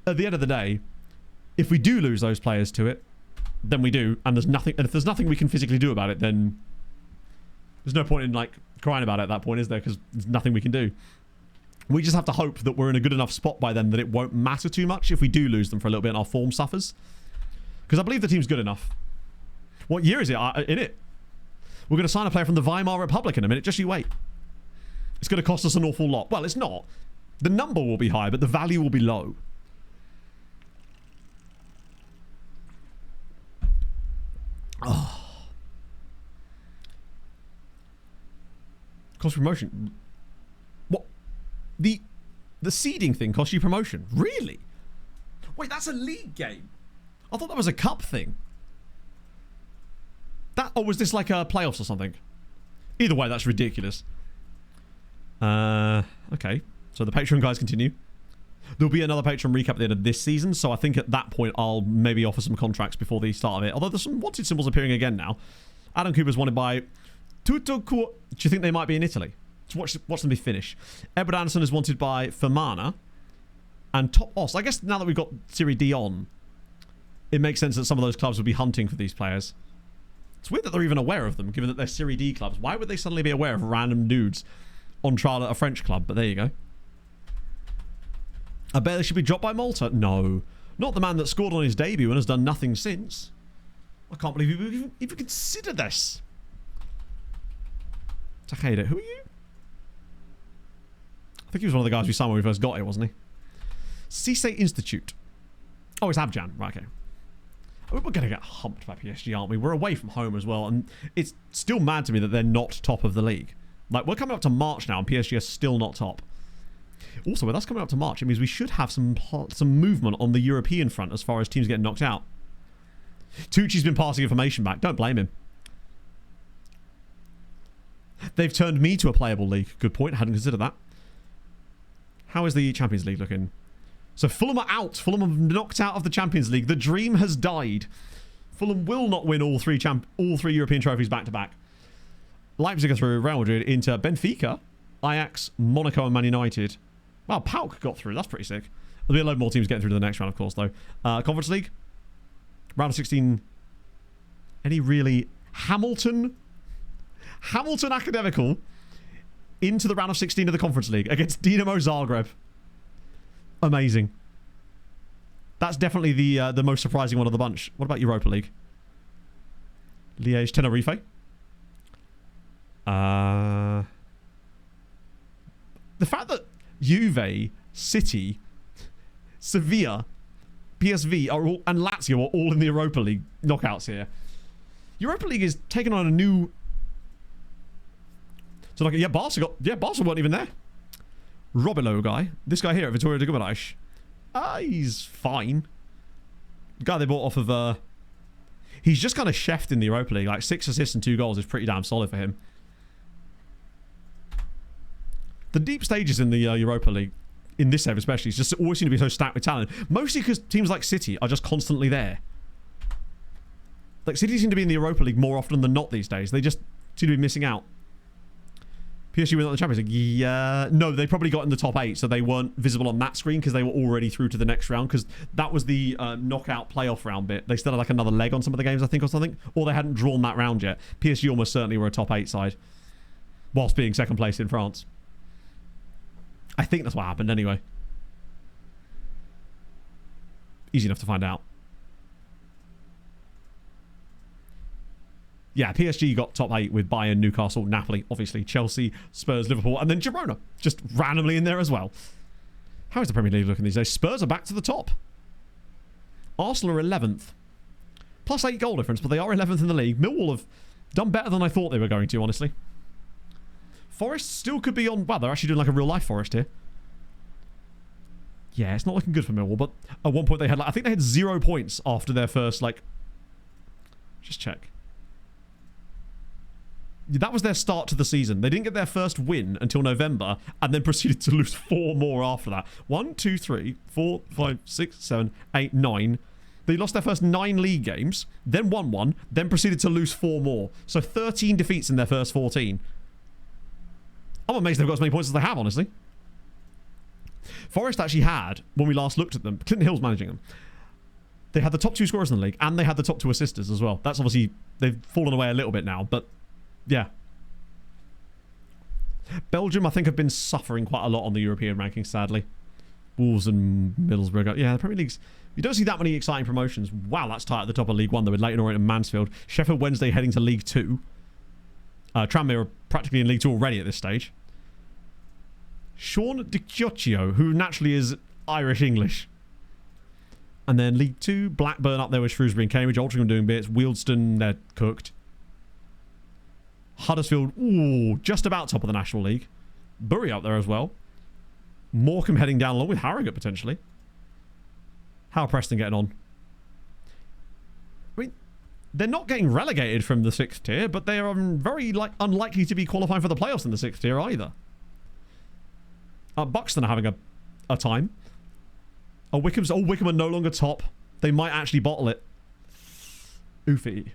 [SPEAKER 1] At the end of the day, if we do lose those players to it, then we do, and there's nothing. And if there's nothing we can physically do about it, then there's no point in like crying about it at that point, is there? Because there's nothing we can do. We just have to hope that we're in a good enough spot by then that it won't matter too much if we do lose them for a little bit and our form suffers. Because I believe the team's good enough. What year is it in it? We're going to sign a player from the Weimar Republic in a minute. Just you wait. It's going to cost us an awful lot. Well, it's not. The number will be high, but the value will be low. Oh. Cost promotion. What? The seeding thing costs you promotion? Really? Wait, that's a league game. I thought that was a cup thing. Or was this like a playoffs or something? Either way, that's ridiculous. Okay. So the Patreon guys continue. There'll be another Patreon recap at the end of this season, so I think at that point I'll maybe offer some contracts before the start of it. Although there's some wanted symbols appearing again now. Adam Cooper's wanted by Tutto. Do you think they might be in Italy? Watch them be Finnish. Edward Anderson is wanted by Fermana. And Top Os. I guess now that we've got Serie D on, it makes sense that some of those clubs would be hunting for these players. It's weird that they're even aware of them, given that they're Serie D clubs. Why would they suddenly be aware of random dudes on trial at a French club? But there you go. I bet they should be dropped by Malta. No. Not the man that scored on his debut and has done nothing since. I can't believe you even consider this. Takeda, who are you? I think he was one of the guys we signed when we first got here, wasn't he? Cisse Institute. Oh, it's Abjan. Right, okay. We're going to get humped by PSG, aren't we? We're away from home as well, and it's still mad to me that they're not top of the league. Like, we're coming up to March now, and PSG are still not top. Also, with us coming up to March, it means we should have some movement on the European front as far as teams getting knocked out. Tucci's been passing information back. Don't blame him. They've turned me to a playable league. Good point. Hadn't considered that. How is the Champions League looking? So Fulham are out. Fulham are knocked out of the Champions League. The dream has died. Fulham will not win all three European trophies back to back. Leipzig are through. Real Madrid, Inter, Benfica, Ajax, Monaco, and Man United. Wow, PAOK got through. That's pretty sick. There'll be a load more teams getting through to the next round, of course, though. Conference League, round of 16. Any really Hamilton Academical into the round of 16 of the Conference League against Dinamo Zagreb. Amazing. That's definitely the most surprising one of the bunch. What about Europa League? Liège, Tenerife. The fact that Juve, City, Sevilla, PSV are all, and Lazio are all in the Europa League knockouts here. Europa League is taking on a new... So like, Barca weren't even there. Robilo guy. This guy here at Vittorio de Guimaraes. He's fine. The guy they bought off of... he's just kind of chefed in the Europa League. Like 6 assists and 2 goals is pretty damn solid for him. The deep stages in the Europa League, in this area especially, it's just always seem to be so stacked with talent. Mostly because teams like City are just constantly there. Like, City seem to be in the Europa League more often than not these days. They just seem to be missing out. PSG went on the Champions League. Yeah. No, they probably got in the top 8, so they weren't visible on that screen because they were already through to the next round, because that was the knockout playoff round bit. They still had like another leg on some of the games, I think, or something. Or they hadn't drawn that round yet. PSG almost certainly were a top 8 side, whilst being second place in France. I think that's what happened anyway. Easy enough to find out. Yeah, PSG got top 8 with Bayern, Newcastle, Napoli, obviously, Chelsea, Spurs, Liverpool, and then Girona, just randomly in there as well. How is the Premier League looking these days? Spurs are back to the top. Arsenal are 11th. Plus 8 goal difference, but they are 11th in the league. Millwall have done better than I thought they were going to, honestly. Forest still could be on... Wow, they're actually doing like a real-life Forest here. Yeah, it's not looking good for Millwall, but at one point they had... like, I think they had 0 points after their first, like... Just check. That was their start to the season. They didn't get their first win until November and then proceeded to lose 4 more after that. 1, 2, 3, 4, 5, 6, 7, 8, 9. They lost their first 9 league games, then won 1, then proceeded to lose 4 more. So 13 defeats in their first 14. I'm amazed they've got as many points as they have, honestly. Forest actually had, when we last looked at them, Clinton Hill's managing them. They had the top 2 scorers in the league, and they had the top 2 assisters as well. That's obviously, they've fallen away a little bit now, but yeah. Belgium, I think, have been suffering quite a lot on the European rankings, sadly. Wolves and Middlesbrough. Yeah, the Premier League's... You don't see that many exciting promotions. Wow, that's tight at the top of League 1, though, with Leyton Orient and Mansfield. Sheffield Wednesday heading to League 2. Tranmere are practically in League 2 already at this stage. Sean Di Chiocchio, who naturally is Irish-English. And then League 2, Blackburn up there with Shrewsbury and Cambridge. Altrincham doing bits. Wealdstone, they're cooked. Huddersfield, ooh, just about top of the National League. Bury up there as well. Morecambe heading down along with Harrogate, potentially. How are Preston getting on? I mean, they're not getting relegated from the 6th tier, but they are very unlikely to be qualifying for the playoffs in the 6th tier either. Buxton are having a time. Wickham are no longer top. They might actually bottle it. Oofy.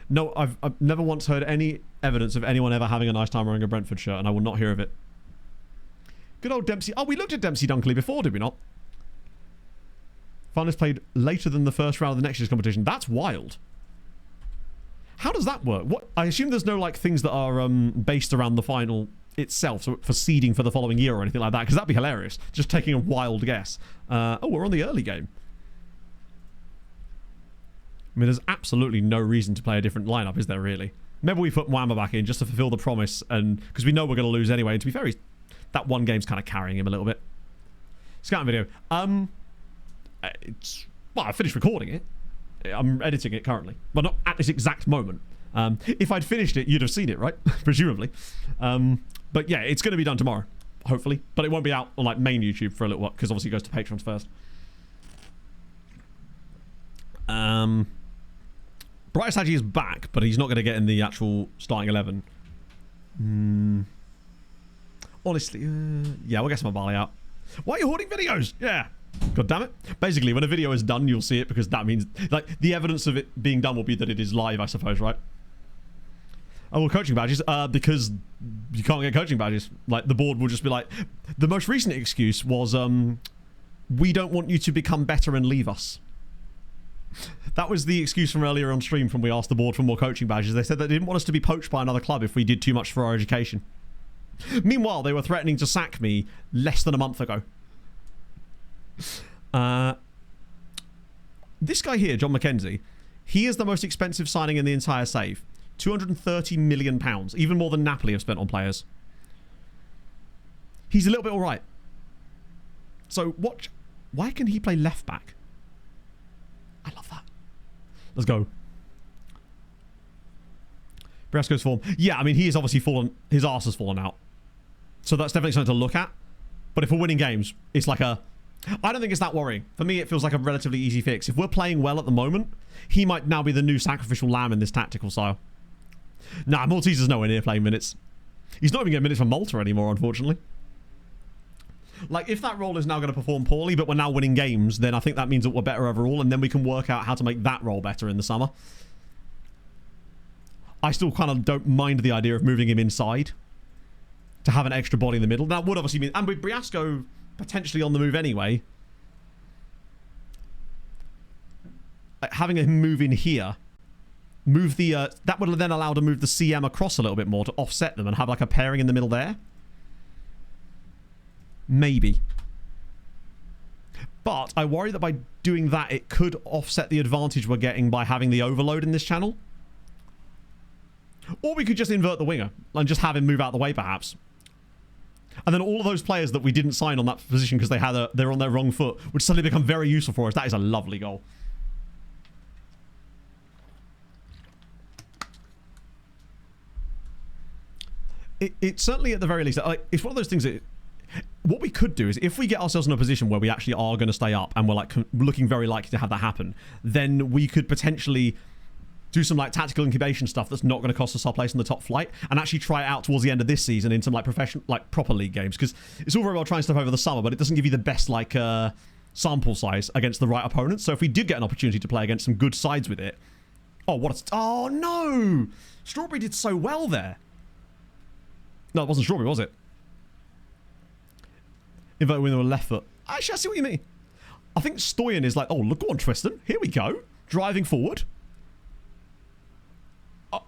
[SPEAKER 1] No, I've never once heard any evidence of anyone ever having a nice time wearing a Brentford shirt, and I will not hear of it. Good old Dempsey. Oh, we looked at Dempsey Dunkley before, did we not? Finalists played later than the first round of the next year's competition. That's wild. How does that work? What? I assume there's no like things that are based around the final itself, so for seeding for the following year or anything like that, because that'd be hilarious. Just taking a wild guess. Oh, we're on the early game. I mean, there's absolutely no reason to play a different lineup, is there really? Maybe we put Mwamba back in just to fulfill the promise, and because we know we're going to lose anyway. And to be fair, that one game's kind of carrying him a little bit. Scouting video. Well, I finished recording it. I'm editing it currently, but not at this exact moment. If I'd finished it, you'd have seen it, right? Presumably. But yeah, it's going to be done tomorrow, hopefully. But it won't be out on like main YouTube for a little while, because obviously it goes to patrons first. Bryce Hadji is back, but he's not going to get in the actual starting 11. Honestly, yeah, we'll get some Bali out. Why are you hoarding videos? Yeah. God damn it. Basically, when a video is done, you'll see it, because that means, like, the evidence of it being done will be that it is live, I suppose, right? Oh, well, coaching badges, because you can't get coaching badges. Like, the board will just be like, the most recent excuse was, we don't want you to become better and leave us. That was the excuse from earlier on stream when we asked the board for more coaching badges. They said they didn't want us to be poached by another club if we did too much for our education. Meanwhile, they were threatening to sack me less than a month ago. This guy here, John McKenzie, he is the most expensive signing in the entire save. £230 million, even more than Napoli have spent on players. He's a little bit alright. So, watch. Why can he play left back? I love that. Let's go. Brasco's form. Yeah, I mean, he has obviously fallen. His arse has fallen out. So that's definitely something to look at. But if we're winning games, it's like a... I don't think it's that worrying. For me, it feels like a relatively easy fix. If we're playing well at the moment, he might now be the new sacrificial lamb in this tactical style. Nah, Maltese is nowhere near playing minutes. He's not even getting minutes from Malta anymore, unfortunately. Like, if that role is now going to perform poorly, but we're now winning games, then I think that means that we're better overall, and then we can work out how to make that role better in the summer. I still kind of don't mind the idea of moving him inside to have an extra body in the middle. That would obviously mean... And with Briasco potentially on the move anyway, like having him move in here, move the... that would then allow to move the CM across a little bit more to offset them and have like a pairing in the middle there. Maybe. But I worry that by doing that, it could offset the advantage we're getting by having the overload in this channel. Or we could just invert the winger and just have him move out the way, perhaps. And then all of those players that we didn't sign on that position because they're on their wrong foot would suddenly become very useful for us. That is a lovely goal. It certainly, at the very least, like, it's one of those things that what we could do is if we get ourselves in a position where we actually are going to stay up and we're like looking very likely to have that happen, then we could potentially do some like tactical incubation stuff that's not going to cost us our place in the top flight, and actually try it out towards the end of this season in some like professional, like proper league games, because it's all very well trying stuff over the summer, but it doesn't give you the best like sample size against the right opponents. So if we did get an opportunity to play against some good sides with it, oh no, Strawberry did so well there. No, it wasn't Strawberry, was it? Inverted winger with left foot. Actually, I see what you mean. I think Stoyan is like, oh, look, go on, Tristan. Here we go. Driving forward.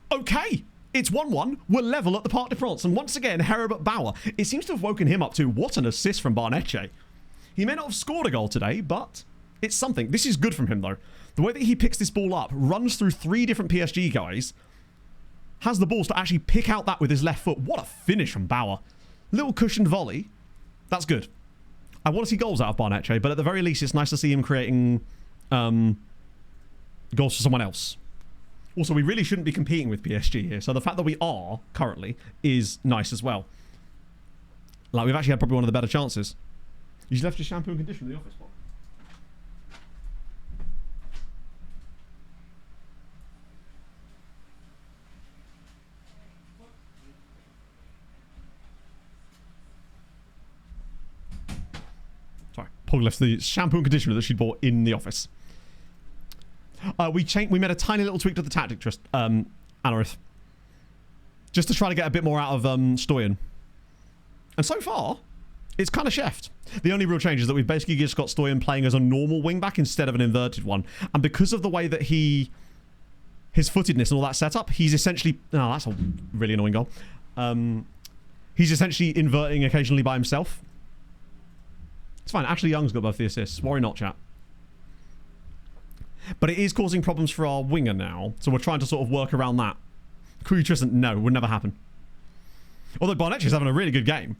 [SPEAKER 1] Okay. It's 1-1. We're level at the Parc de France. And once again, Herbert Bauer. It seems to have woken him up to what an assist from Barnetche. He may not have scored a goal today, but it's something. This is good from him, though. The way that he picks this ball up, runs through 3 different PSG guys, has the balls to actually pick out that with his left foot. What a finish from Bauer. Little cushioned volley. That's good. I want to see goals out of Barnetche, but at the very least, it's nice to see him creating goals for someone else. Also, we really shouldn't be competing with PSG here, so the fact that we are, currently, is nice as well. Like, we've actually had probably one of the better chances. You left your shampoo and conditioner in the office, Bob. Sorry, Paul left the shampoo and conditioner that she'd bought in the office. We made a tiny little tweak to the tactic, Anarith. Just to try to get a bit more out of Stoyan. And so far, it's kind of chefed. The only real change is that we've basically just got Stoyan playing as a normal wing-back instead of an inverted one. And because of the way that his footedness and all that setup, he's essentially... Oh, that's a really annoying goal. He's essentially inverting occasionally by himself. It's fine. Ashley Young's got both the assists. Worry not, chat. But it is causing problems for our winger now. So we're trying to sort of work around that. Crew Tristan, no, would never happen. Although Barnetche is having a really good game.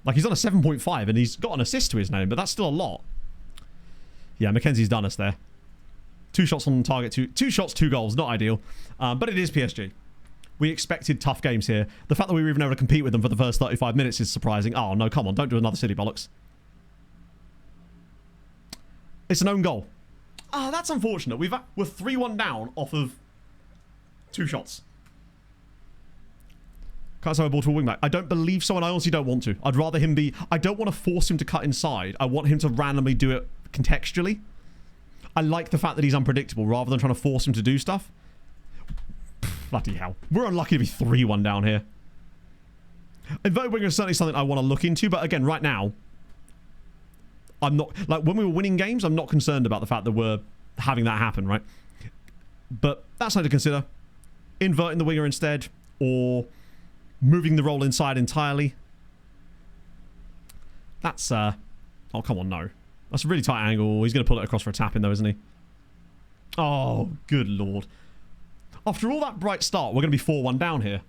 [SPEAKER 1] Like, he's on a 7.5 and he's got an assist to his name, but that's still a lot. Yeah, Mackenzie's done us there. 2 shots on target, 2 shots, 2 goals. Not ideal. But it is PSG. We expected tough games here. The fact that we were even able to compete with them for the first 35 minutes is surprising. Oh, no, come on. Don't do another silly bollocks. It's an own goal. Oh, that's unfortunate. We're 3-1 down off of 2 shots. Can't say I ball to a wingback. I don't believe so, and I honestly don't want to. I'd rather him be... I don't want to force him to cut inside. I want him to randomly do it contextually. I like the fact that he's unpredictable rather than trying to force him to do stuff. Bloody hell. We're unlucky to be 3-1 down here. Inverted winger is certainly something I want to look into, but again, right now, I'm not... Like, when we were winning games, I'm not concerned about the fact that we're having that happen, right? But that's something to consider. Inverting the winger instead, or moving the role inside entirely. That's, oh, come on, no. That's a really tight angle. He's going to pull it across for a tap in, though, isn't he? Oh, good lord. After all that bright start, we're going to be 4-1 down here.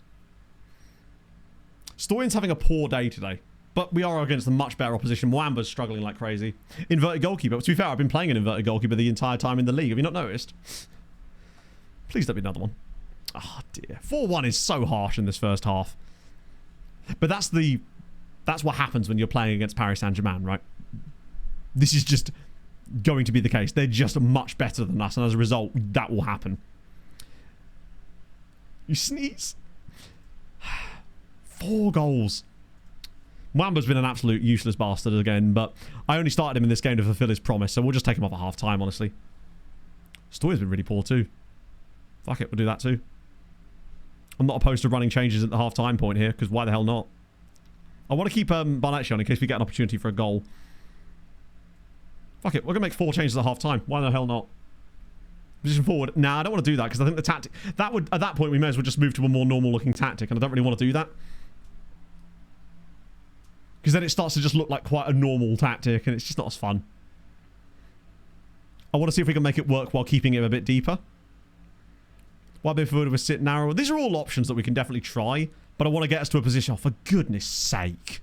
[SPEAKER 1] Stoyan's having a poor day today. But we are against a much better opposition. Mwamba's struggling like crazy. Inverted goalkeeper. To be fair, I've been playing an inverted goalkeeper the entire time in the league. Have you not noticed? Please don't be another one. Oh, dear. 4-1 is so harsh in this first half. But that's what happens when you're playing against Paris Saint-Germain, right? This is just going to be the case. They're just much better than us, and as a result, that will happen. You sneeze. 4 goals. Mwamba's been an absolute useless bastard again, but I only started him in this game to fulfill his promise, so we'll just take him off at half-time, honestly. Stoy's been really poor too. Fuck it, we'll do that too. I'm not opposed to running changes at the half-time point here, because why the hell not? I want to keep Barnetche on in case we get an opportunity for a goal. Fuck it, we're going to make 4 changes at half-time. Why the hell not? Position forward. Nah, I don't want to do that, because I think the tactic... That would, at that point, we may as well just move to a more normal-looking tactic, and I don't really want to do that. Because then it starts to just look like quite a normal tactic, and it's just not as fun. I want to see if we can make it work while keeping it a bit deeper. Why be forward with sit narrow? These are all options that we can definitely try, but I want to get us to a position. Oh, for goodness sake.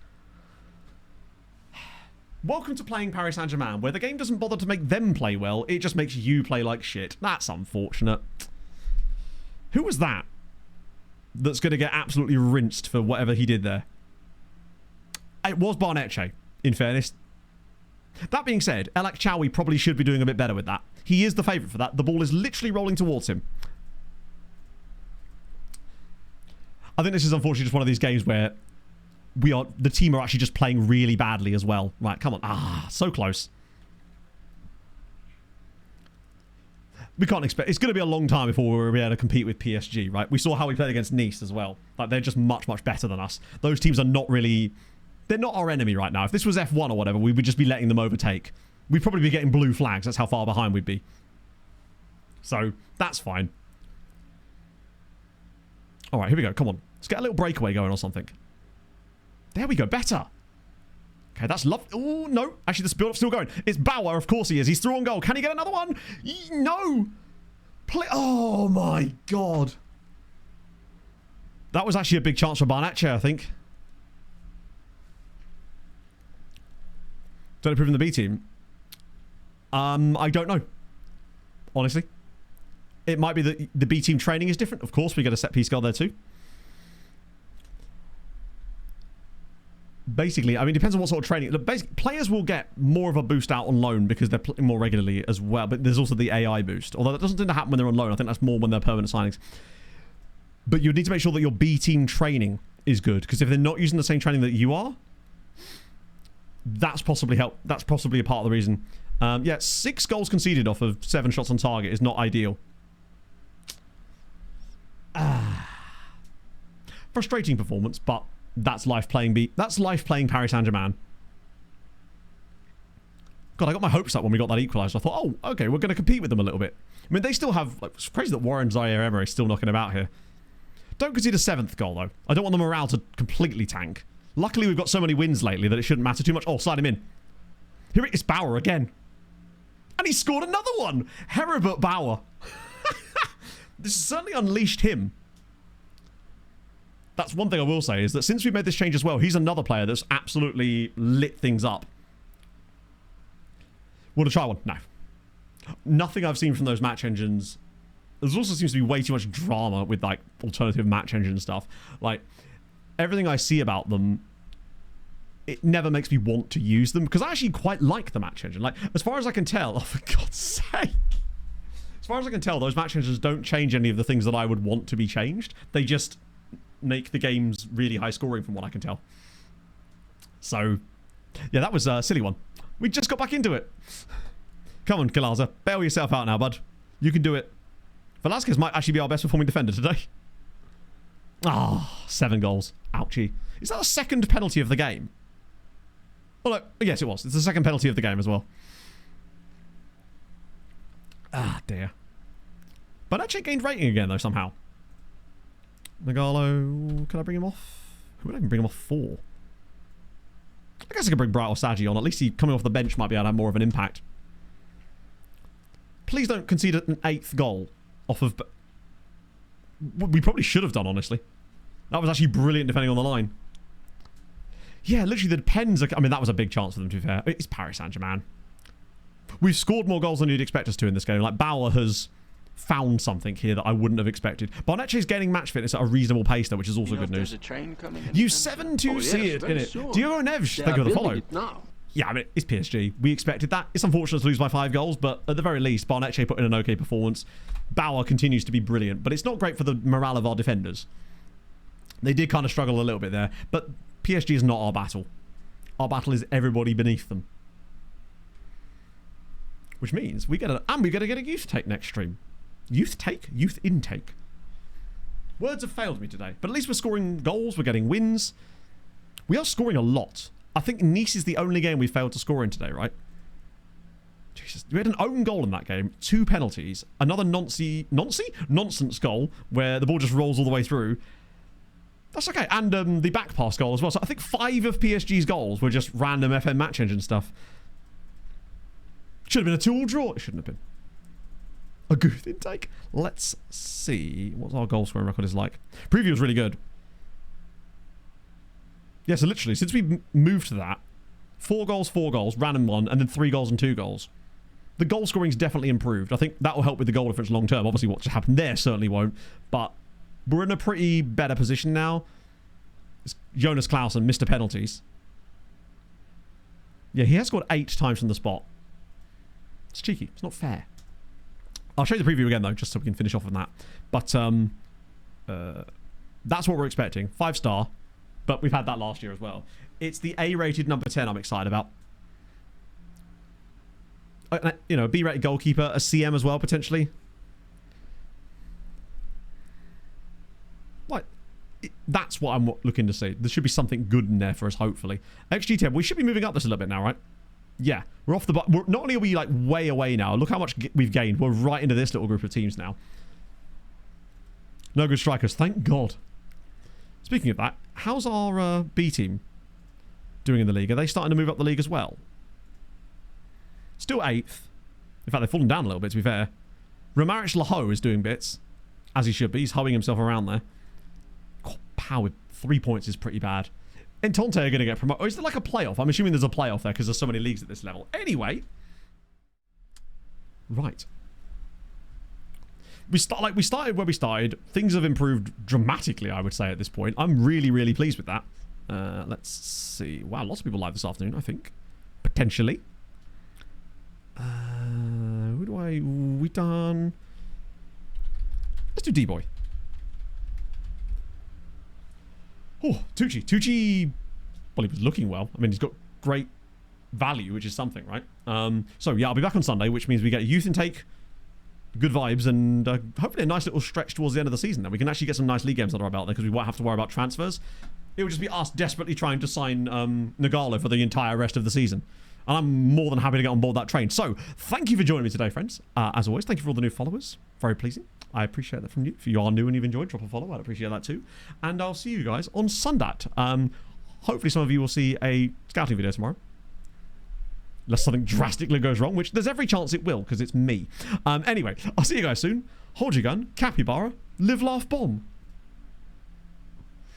[SPEAKER 1] Welcome to playing Paris Saint-Germain, where the game doesn't bother to make them play well, it just makes you play like shit. That's unfortunate. Who was that? That's going to get absolutely rinsed for whatever he did there. It was Barnetche, in fairness. That being said, Elak Chowie probably should be doing a bit better with that. He is the favourite for that. The ball is literally rolling towards him. I think this is unfortunately just one of these games where the team are actually just playing really badly as well. Right, come on. Ah, so close. We can't expect... It's going to be a long time before we're able to compete with PSG, right? We saw how we played against Nice as well. Like, they're just much, much better than us. Those teams are not really... They're not our enemy right now. If this was F1 or whatever, we would just be letting them overtake. We'd probably be getting blue flags. That's how far behind we'd be. So, that's fine. All right, here we go. Come on. Let's get a little breakaway going or something. There we go. Better. Okay, that's love. Oh, no. Actually, the build-up's still going. It's Bauer. Of course he is. He's through on goal. Can he get another one? No. Oh, my God. That was actually a big chance for Barnetche, I think. Don't improve in the B team. I don't know. Honestly. It might be that the B team training is different. Of course, we get a set piece goal there too. Basically, I mean, it depends on what sort of training. Players will get more of a boost out on loan because they're playing more regularly as well. But there's also the AI boost. Although that doesn't tend to happen when they're on loan. I think that's more when they're permanent signings. But you need to make sure that your B team training is good. Because if they're not using the same training that you are, that's possibly That's possibly a part of the reason. Yeah, 6 goals conceded off of 7 shots on target is not ideal. Frustrating performance, but that's life playing That's life playing Paris Saint-Germain. God, I got my hopes up when we got that equaliser. I thought, oh, okay, we're going to compete with them a little bit. I mean, they still have... Like, it's crazy that Warren Zaire-Emery is still knocking about here. Don't concede a 7th goal, though. I don't want the morale to completely tank. Luckily, we've got so many wins lately that it shouldn't matter too much. Oh, slide him in. Here it is, Bauer again. And he scored another one. Heribert Bauer. This has certainly unleashed him. That's one thing I will say, is that since we made this change as well, he's another player that's absolutely lit things up. Want to try one? No. Nothing I've seen from those match engines. There also seems to be way too much drama with, like, alternative match engine stuff. Like, everything I see about them, it never makes me want to use them, because I actually quite like the match engine. Like, as far as I can tell, oh, for God's sake. As far as I can tell, those match engines don't change any of the things that I would want to be changed. They just make the games really high scoring from what I can tell. So, yeah, that was a silly one. We just got back into it. Come on, Kalaza. Bail yourself out now, bud. You can do it. Velasquez might actually be our best performing defender today. Ah, 7 goals. Ouchie. Is that the second penalty of the game? Oh, no. Yes, it was. It's the second penalty of the game as well. Ah, dear. But actually gained rating again, though, somehow. Nagalo, can I bring him off? Who would I even bring him off for? I guess I could bring Bright or Saji on. At least he coming off the bench might be able to have more of an impact. Please don't concede an 8th goal off of... We probably should have done, honestly. That was actually brilliant defending on the line. Yeah, literally the Pens are... I mean, that was a big chance for them, to be fair. It's Paris Saint-Germain. We've scored more goals than you'd expect us to in this game. Like, Bauer has found something here that I wouldn't have expected. Barnetche is gaining match fitness at a reasonable pace, though, which is also good news. You 7-2 see it, innit? Diogo Neves, thank you for the follow. Yeah, I mean, it's PSG. We expected that. It's unfortunate to lose by 5 goals, but at the very least, Barnetche put in an okay performance. Bauer continues to be brilliant, but it's not great for the morale of our defenders. They did kind of struggle a little bit there, but PSG is not our battle. Our battle is everybody beneath them. Which means we get a youth take next stream. Youth take? Youth intake. Words have failed me today, but at least we're scoring goals, we're getting wins. We are scoring a lot. I think Nice is the only game we failed to score in today, right? Jesus. We had an own goal in that game, 2 penalties, another nonsense goal where the ball just rolls all the way through. That's okay. And the back pass goal as well. So I think 5 of PSG's goals were just random FM match engine stuff. Should have been a 2-2 draw. It shouldn't have been. A good intake. Let's see what our goal scoring record is like. Preview was really good. Yeah, so literally, since we moved to that, 4 goals, random 1, and then 3 goals and 2 goals. The goal scoring's definitely improved. I think that will help with the goal difference long term. Obviously, what just happened there certainly won't. But we're in a pretty better position now. It's Jonas Clausen, Mr. Penalties. Yeah, he has scored 8 times from the spot. It's cheeky. It's not fair. I'll show you the preview again, though, just so we can finish off on that. But that's what we're expecting. 5-star. But we've had that last year as well. It's the A-rated number 10 I'm excited about. You know, a B-rated goalkeeper, a CM as well, potentially. Like, that's what I'm looking to see. There should be something good in there for us, hopefully. XG10, we should be moving up this a little bit now, right? Yeah, we're off the... Not only are we, like, way away now, look how much we've gained. We're right into this little group of teams now. No good strikers, thank God. Speaking of that, how's our B team doing in the league? Are they starting to move up the league as well? Still 8th. In fact, they've fallen down a little bit, to be fair. Romaric Laho is doing bits, as he should be. He's hoeing himself around there. God, power with 3 points is pretty bad. Entente are going to get promoted. Oh, is there like a playoff? I'm assuming there's a playoff there because there's so many leagues at this level. Anyway. Right. We started where we started. Things have improved dramatically, I would say, at this point. I'm really, really pleased with that. Let's see. Wow, lots of people live this afternoon, I think. Potentially. Who do I... We done... Let's do D-Boy. Oh, Tucci. Tucci... Well, he was looking well. I mean, he's got great value, which is something, right? So, yeah, I'll be back on Sunday, which means we get a youth intake... Good vibes and hopefully a nice little stretch towards the end of the season. Then we can actually get some nice league games under our belt there because we won't have to worry about transfers. It would just be us desperately trying to sign Nagalo for the entire rest of the season. And I'm more than happy to get on board that train. So, thank you for joining me today, friends. As always, thank you for all the new followers. Very pleasing. I appreciate that from you. If you are new and you've enjoyed, drop a follow. I'd appreciate that too. And I'll see you guys on Sunday. Hopefully some of you will see a scouting video tomorrow. Unless something drastically goes wrong, which there's every chance it will, because it's me. Anyway, I'll see you guys soon. Hold your gun, capybara, live, laugh, bomb.